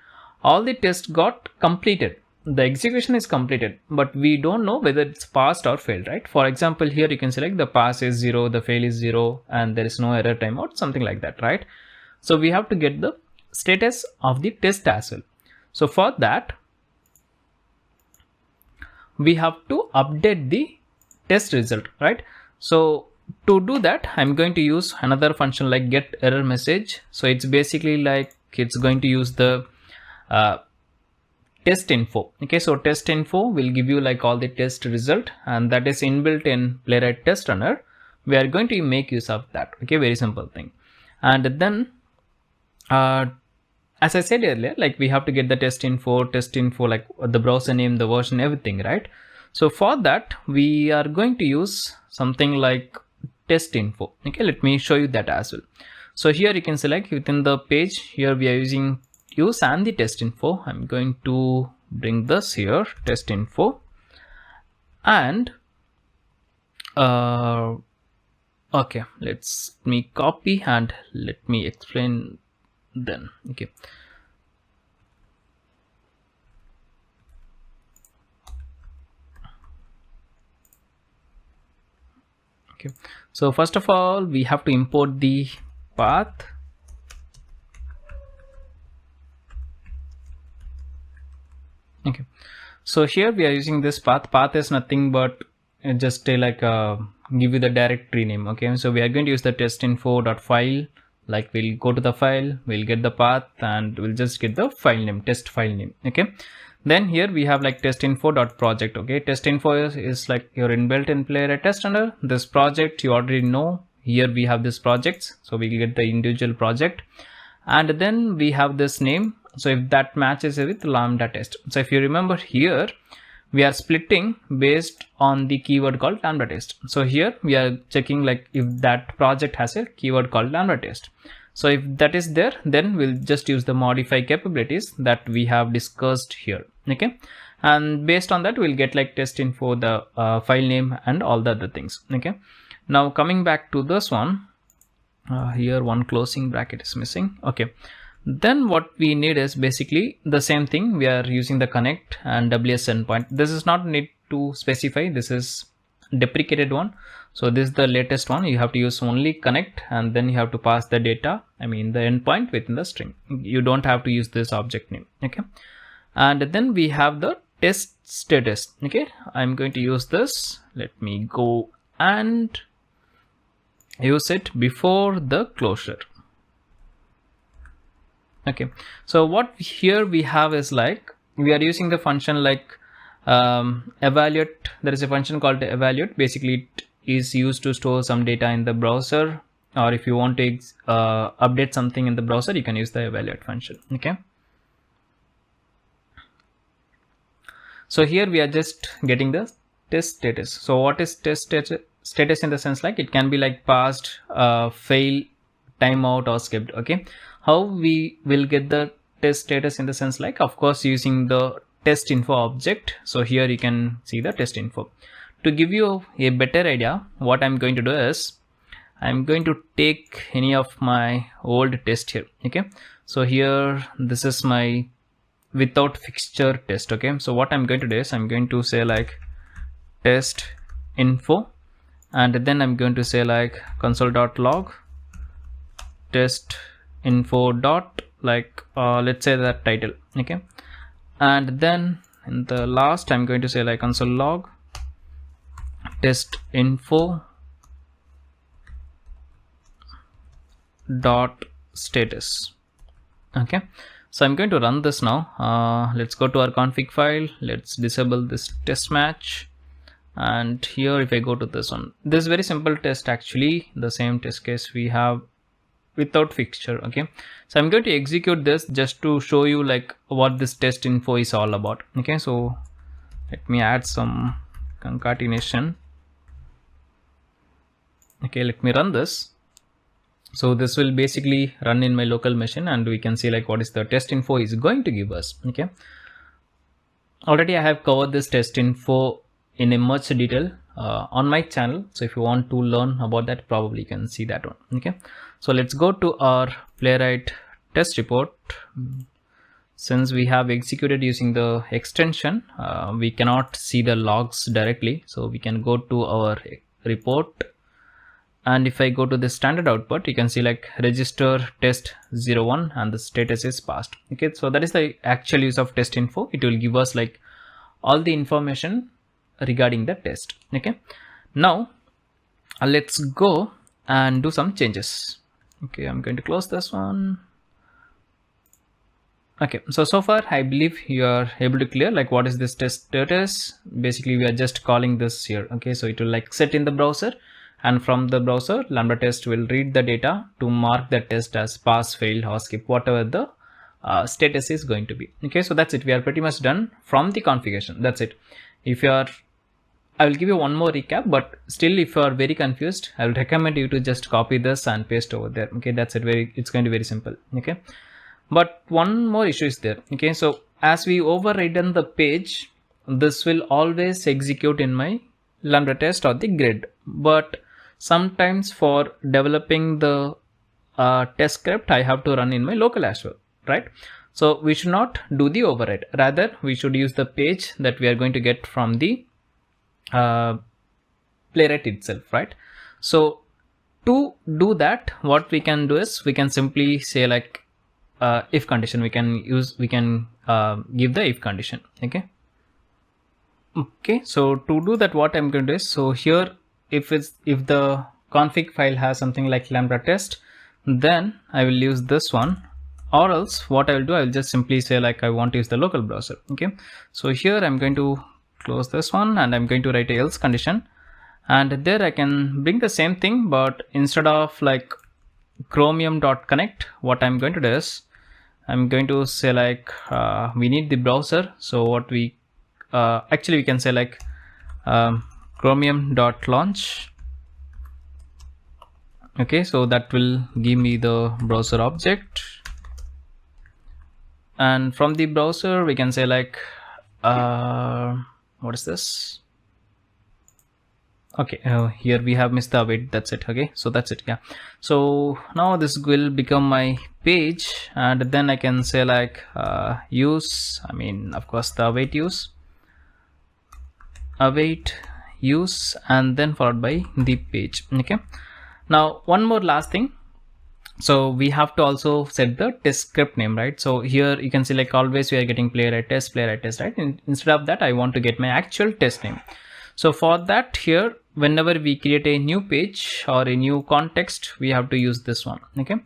all the tests got completed, the execution is completed, but we don't know whether it's passed or failed, right? For example, here you can select the pass is 0, the fail is 0, and there is no error timeout, something like that, right? So we have to get the status of the test as well. So for that, we have to update the test result, right? So to do that, I'm going to use another function like get error message. So it's basically like it's going to use the test info. Okay, so test info will give you like all the test result, and that is inbuilt in Playwright test runner. We are going to make use of that. Okay, very simple thing. And then as I said earlier, like we have to get the test info like the browser name, the version, everything, right? So for that, we are going to use something like test info. Okay, let me show you that as well. So here you can select within the page, here we are using use and the test info. I'm going to bring this here, test info, and okay, let's me copy and let me explain then. Okay, okay, so first of all we have to import the path. Okay, so here we are using this path. Path is nothing but just like give you the directory name. Okay, so we are going to use the testinfo.file. Like we'll go to the file, we'll get the path, and we'll just get the file name, test file name. Okay, then here we have like testinfo.project. Okay, testinfo is like your inbuilt in Playwright test runner. This project you already know. Here we have this projects, so we get the individual project, and then we have this name. So if that matches with lambda test. So if you remember here, we are splitting based on the keyword called lambda test. So here we are checking like if that project has a keyword called lambda test. So if that is there, then we'll just use the modify capabilities that we have discussed here. Okay, and based on that, we'll get like test info, the file name, and all the other things. Okay, now coming back to this one, here one closing bracket is missing. Okay, then what we need is basically the same thing. We are using the connect and WS endpoint. This is not need to specify. This is deprecated one. So this is the latest one. You have to use only connect, and then you have to pass the data, I mean the endpoint within the string. You don't have to use this object name. Okay, and then we have the test status. Okay, I'm going to use this. Let me go and use it before the closure. Okay, so what here we have is like we are using the function like evaluate. There is a function called evaluate. Basically it is used to store some data in the browser, or if you want to update something in the browser, you can use the evaluate function. Okay, so here we are just getting the test status. So what is test status in the sense like it can be like passed, fail, timeout, or skipped. Okay, how we will get the test status in the sense like, of course, using the test info object. So here you can see the test info. To give you a better idea, what I'm going to do is I'm going to take any of my old test here. Okay, so here this is my without fixture test. Okay, so what I'm going to do is I'm going to say like test info, and then I'm going to say like console.log test info dot like let's say that title. Okay, and then in the last I'm going to say like console log test info dot status. Okay, so I'm going to run this now. Let's go to our config file. Let's disable this test match, and here if I go to this one, this is very simple test, actually the same test case we have without fixture. Okay, so I'm going to execute this just to show you like what this test info is all about. Okay, so let me add some concatenation. Okay, let me run this. So this will basically run in my local machine, and we can see like what is the test info is going to give us. Okay, already I have covered this test info in a much detail on my channel, so if you want to learn about that, probably you can see that one. Okay, so let's go to our Playwright test report. Since we have executed using the extension, we cannot see the logs directly, so we can go to our report, and if I go to the standard output, you can see like register test 01 and the status is passed. Okay, so that is the actual use of test info. It will give us like all the information regarding the test. Okay, now let's go and do some changes. Okay, I'm going to close this one. Okay, so far I believe you are able to clear like what is this test status. Basically we are just calling this here. Okay, so it will like set in the browser, and from the browser lambda test will read the data to mark the test as pass, fail, or skip, whatever the status is going to be. Okay, so that's it. We are pretty much done from the configuration. That's it. If you are, I will give you one more recap, but still if you are very confused, I will recommend you to just copy this and paste over there. Okay, that's it. It's going to be very simple. Okay, but one more issue is there. Okay, so as we overridden the page, this will always execute in my lambda test or the grid, but sometimes for developing the test script, I have to run in my local as well, right? So we should not do the override. Rather, we should use the page that we are going to get from the Playwright itself, right? So to do that, what we can do is we can simply say like if condition. We can give the if condition. Okay, so to do that, what I'm going to do is, so here if the config file has something like lambda test, then I will use this one, or else what I will do, I will just simply say like I want to use the local browser. Okay, so here I'm going to close this one and I'm going to write a else condition, and there I can bring the same thing, but instead of like chromium.connect, what I'm going to do is I'm going to say like we need the browser. So what we actually we can say like chromium.launch. Okay, so that will give me the browser object, and from the browser we can say like what is this? Okay, here we have missed the await. That's it. Okay, so that's it. Yeah, so now this will become my page, and then I can say like use, I mean of course the await use, await use and then followed by the page. Okay, now one more last thing. So we have to also set the test script name, right? So here you can see like always we are getting playwright test, right? And instead of that, I want to get my actual test name. So for that, here whenever we create a new page or a new context, we have to use this one. Okay,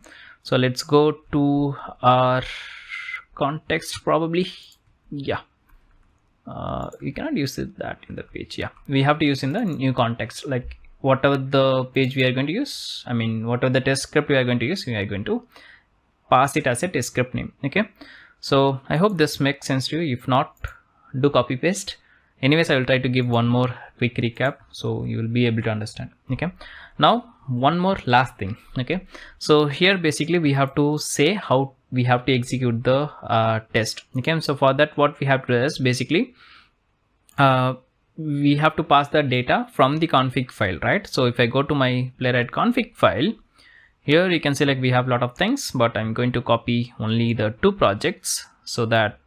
so let's go to our context probably. Yeah, you cannot use that in the page. Yeah, we have to use in the new context, like whatever the page we are going to use, I mean whatever the test script we are going to use, we are going to pass it as a test script name. Okay, so I hope this makes sense to you. If not, do copy paste. Anyways, I will try to give one more quick recap so you will be able to understand. Okay, now one more last thing. Okay, so here basically we have to say how we have to execute the test. Okay, so for that what we have to do is basically we have to pass the data from the config file, right? So if I go to my Playwright config file, here you can see like we have a lot of things, but I'm going to copy only the 2 projects so that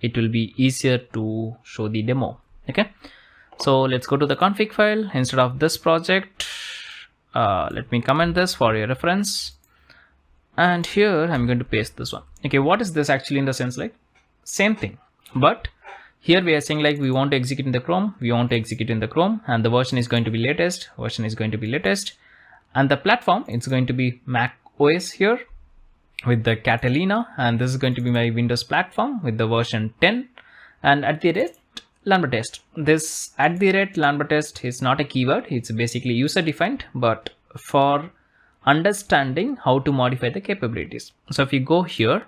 it will be easier to show the demo. Okay, so let's go to the config file. Instead of this project, let me comment this for your reference, and here I'm going to paste this one. Okay, what is this actually in the sense like same thing, but here we are saying like we want to execute in the Chrome, and the version is going to be latest, and the platform, it's going to be Mac OS here with the Catalina, and this is going to be my Windows platform with the version 10, and at the rate lambda test. This at the rate lambda test is not a keyword, it's basically user defined, but for understanding how to modify the capabilities. So if you go here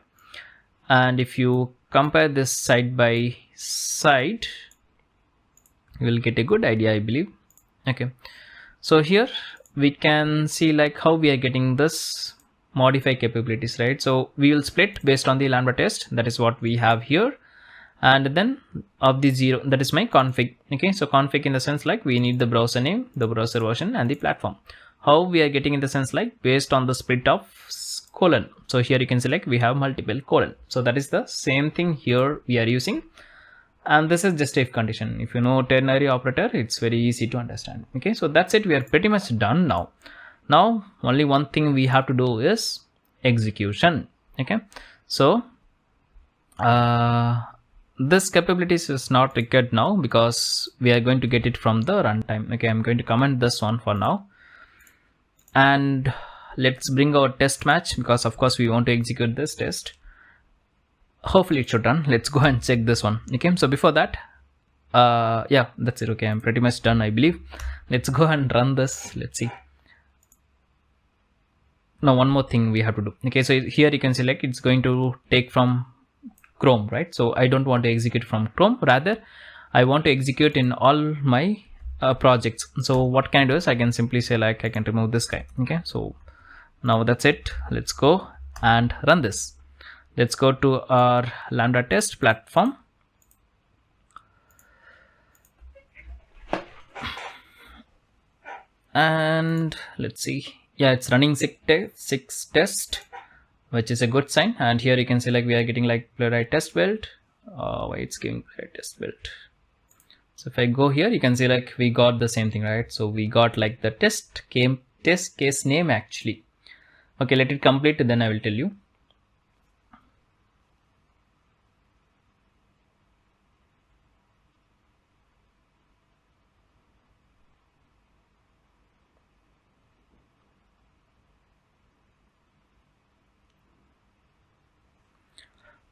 and if you compare this side by side, you will get a good idea, I believe. Okay, so here we can see like how we are getting this modify capabilities, right? So we will split based on the lambda test, that is what we have here, and then of the 0, that is my config. Okay, so config in the sense like we need the browser name, the browser version, and the platform. How we are getting in the sense like based on the split of colon. So here you can select we have multiple colon, so that is the same thing here we are using, and this is just if condition. If you know ternary operator, it's very easy to understand. Okay, so that's it, we are pretty much done now. Now only one thing we have to do is execution. Okay, so this capabilities is not required now because we are going to get it from the runtime. Okay, I'm going to comment this one for now, and let's bring our test match because of course we want to execute this test. Hopefully it should run. Let's go and check this one. Okay, so before that, yeah, that's it. Okay, I'm pretty much done, I believe. Let's go and run this. Let's see. Now one more thing we have to do. Okay, so here you can select it's going to take from Chrome, right? So I don't want to execute from Chrome, rather I want to execute in all my projects. So what can I do is I can simply say like I can remove this guy. Okay, so now that's it. Let's go and run this. Let's go to our lambda test platform, and let's see. Yeah, it's running 6 test, which is a good sign. And here you can see like we are getting like Playwright test build. Why it's giving Playwright test build. So if I go here, you can see like we got the same thing, right? So we got like the test case name actually. Okay, let it complete, then I will tell you.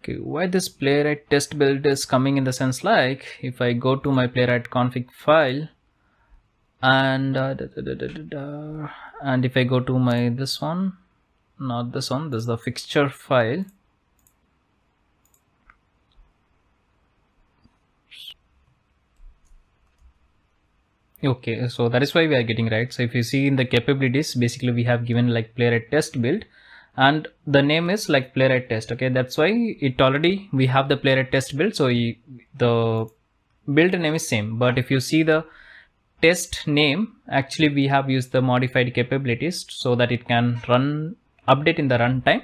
Okay, why this Playwright test build is coming in the sense like if I go to my Playwright config file and and if I go to my this one, not this one, this is the fixture file. Okay, so that is why we are getting, right? So if you see in the capabilities, basically we have given like Playwright test build and the name is like Playwright test. Okay, that's why it already we have the Playwright test build, so the build name is same. But if you see the test name, actually we have used the modified capabilities so that it can run update in the runtime.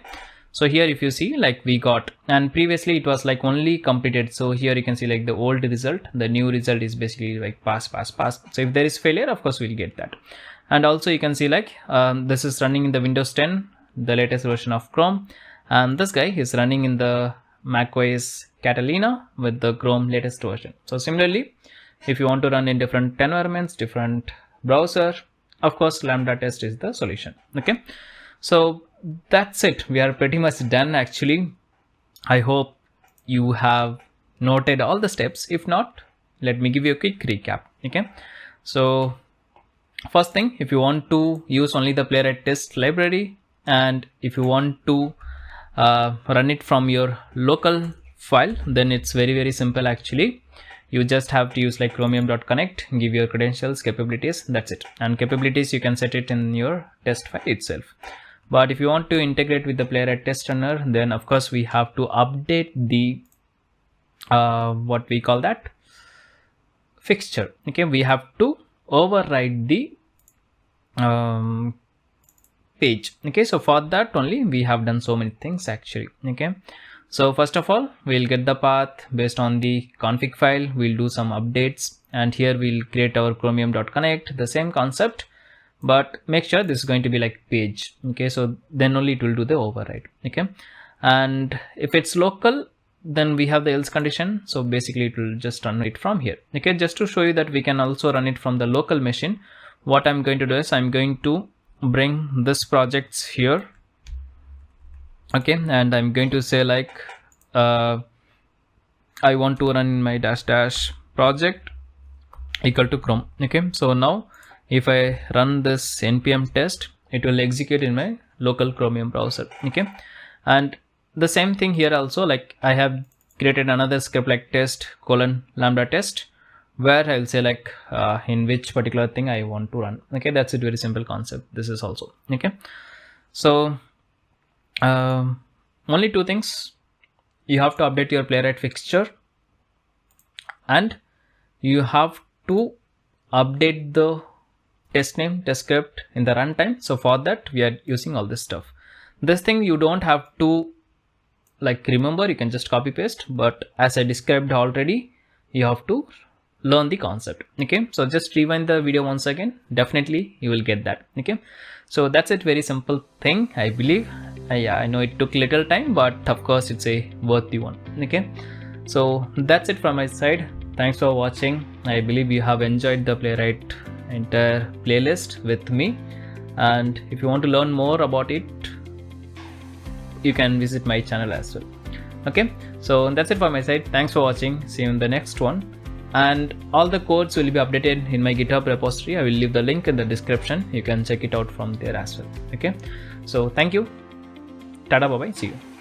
So here if you see, like we got, and previously it was like only completed. So here you can see like the old result, the new result is basically like pass. So if there is failure, of course we'll get that. And also you can see like this is running in the Windows 10, the latest version of Chrome, and this guy is running in the macOS Catalina with the Chrome latest version. So similarly, if you want to run in different environments, different browser, of course Lambda test is the solution. Okay, so that's it. We are pretty much done actually. I hope you have noted all the steps. If not, let me give you a quick recap. Okay, so first thing, if you want to use only the Playwright test library, and if you want to run it from your local file, then it's very simple actually. You just have to use like chromium.connect, give your credentials, capabilities, that's it. And capabilities you can set it in your test file itself. But if you want to integrate with the Playwright test runner, then of course we have to update the what we call that fixture. Okay, we have to override the page. Okay, so for that only we have done so many things actually. Okay, so first of all, we'll get the path based on the config file, we'll do some updates, and here we'll create our chromium.connect, the same concept, but make sure this is going to be like page. Okay, so then only it will do the override. Okay, and if it's local, then we have the else condition, so basically it will just run it from here. Okay, just to show you that we can also run it from the local machine, what I'm going to do is I'm going to bring this projects here. Okay, and I'm going to say like I want to run my dash project equal to Chrome. Okay, so now if I run this npm test, it will execute in my local Chromium browser. Okay, and the same thing here also, like I have created another script like test : lambda test, where I'll say like in which particular thing I want to run. Okay, that's a very simple concept. This is also okay. So only two things: you have to update your Playwright fixture, and you have to update the test name, test script in the runtime. So for that we are using all this stuff. This thing you don't have to like remember, you can just copy paste, but as I described already, you have to learn the concept. Okay, so just rewind the video once again, definitely you will get that. Okay, so that's it, very simple thing, I believe. Yeah, I know it took little time, but of course it's a worthy one. Okay, so that's it from my side. Thanks for watching. I believe you have enjoyed the Playwright entire playlist with me, and if you want to learn more about it, you can visit my channel as well. Okay, so that's it from my side. Thanks for watching. See you in the next one. And all the codes will be updated in my GitHub repository. I will leave the link in the description. You can check it out from there as well. Okay, so thank you. Tada, bye bye. See you.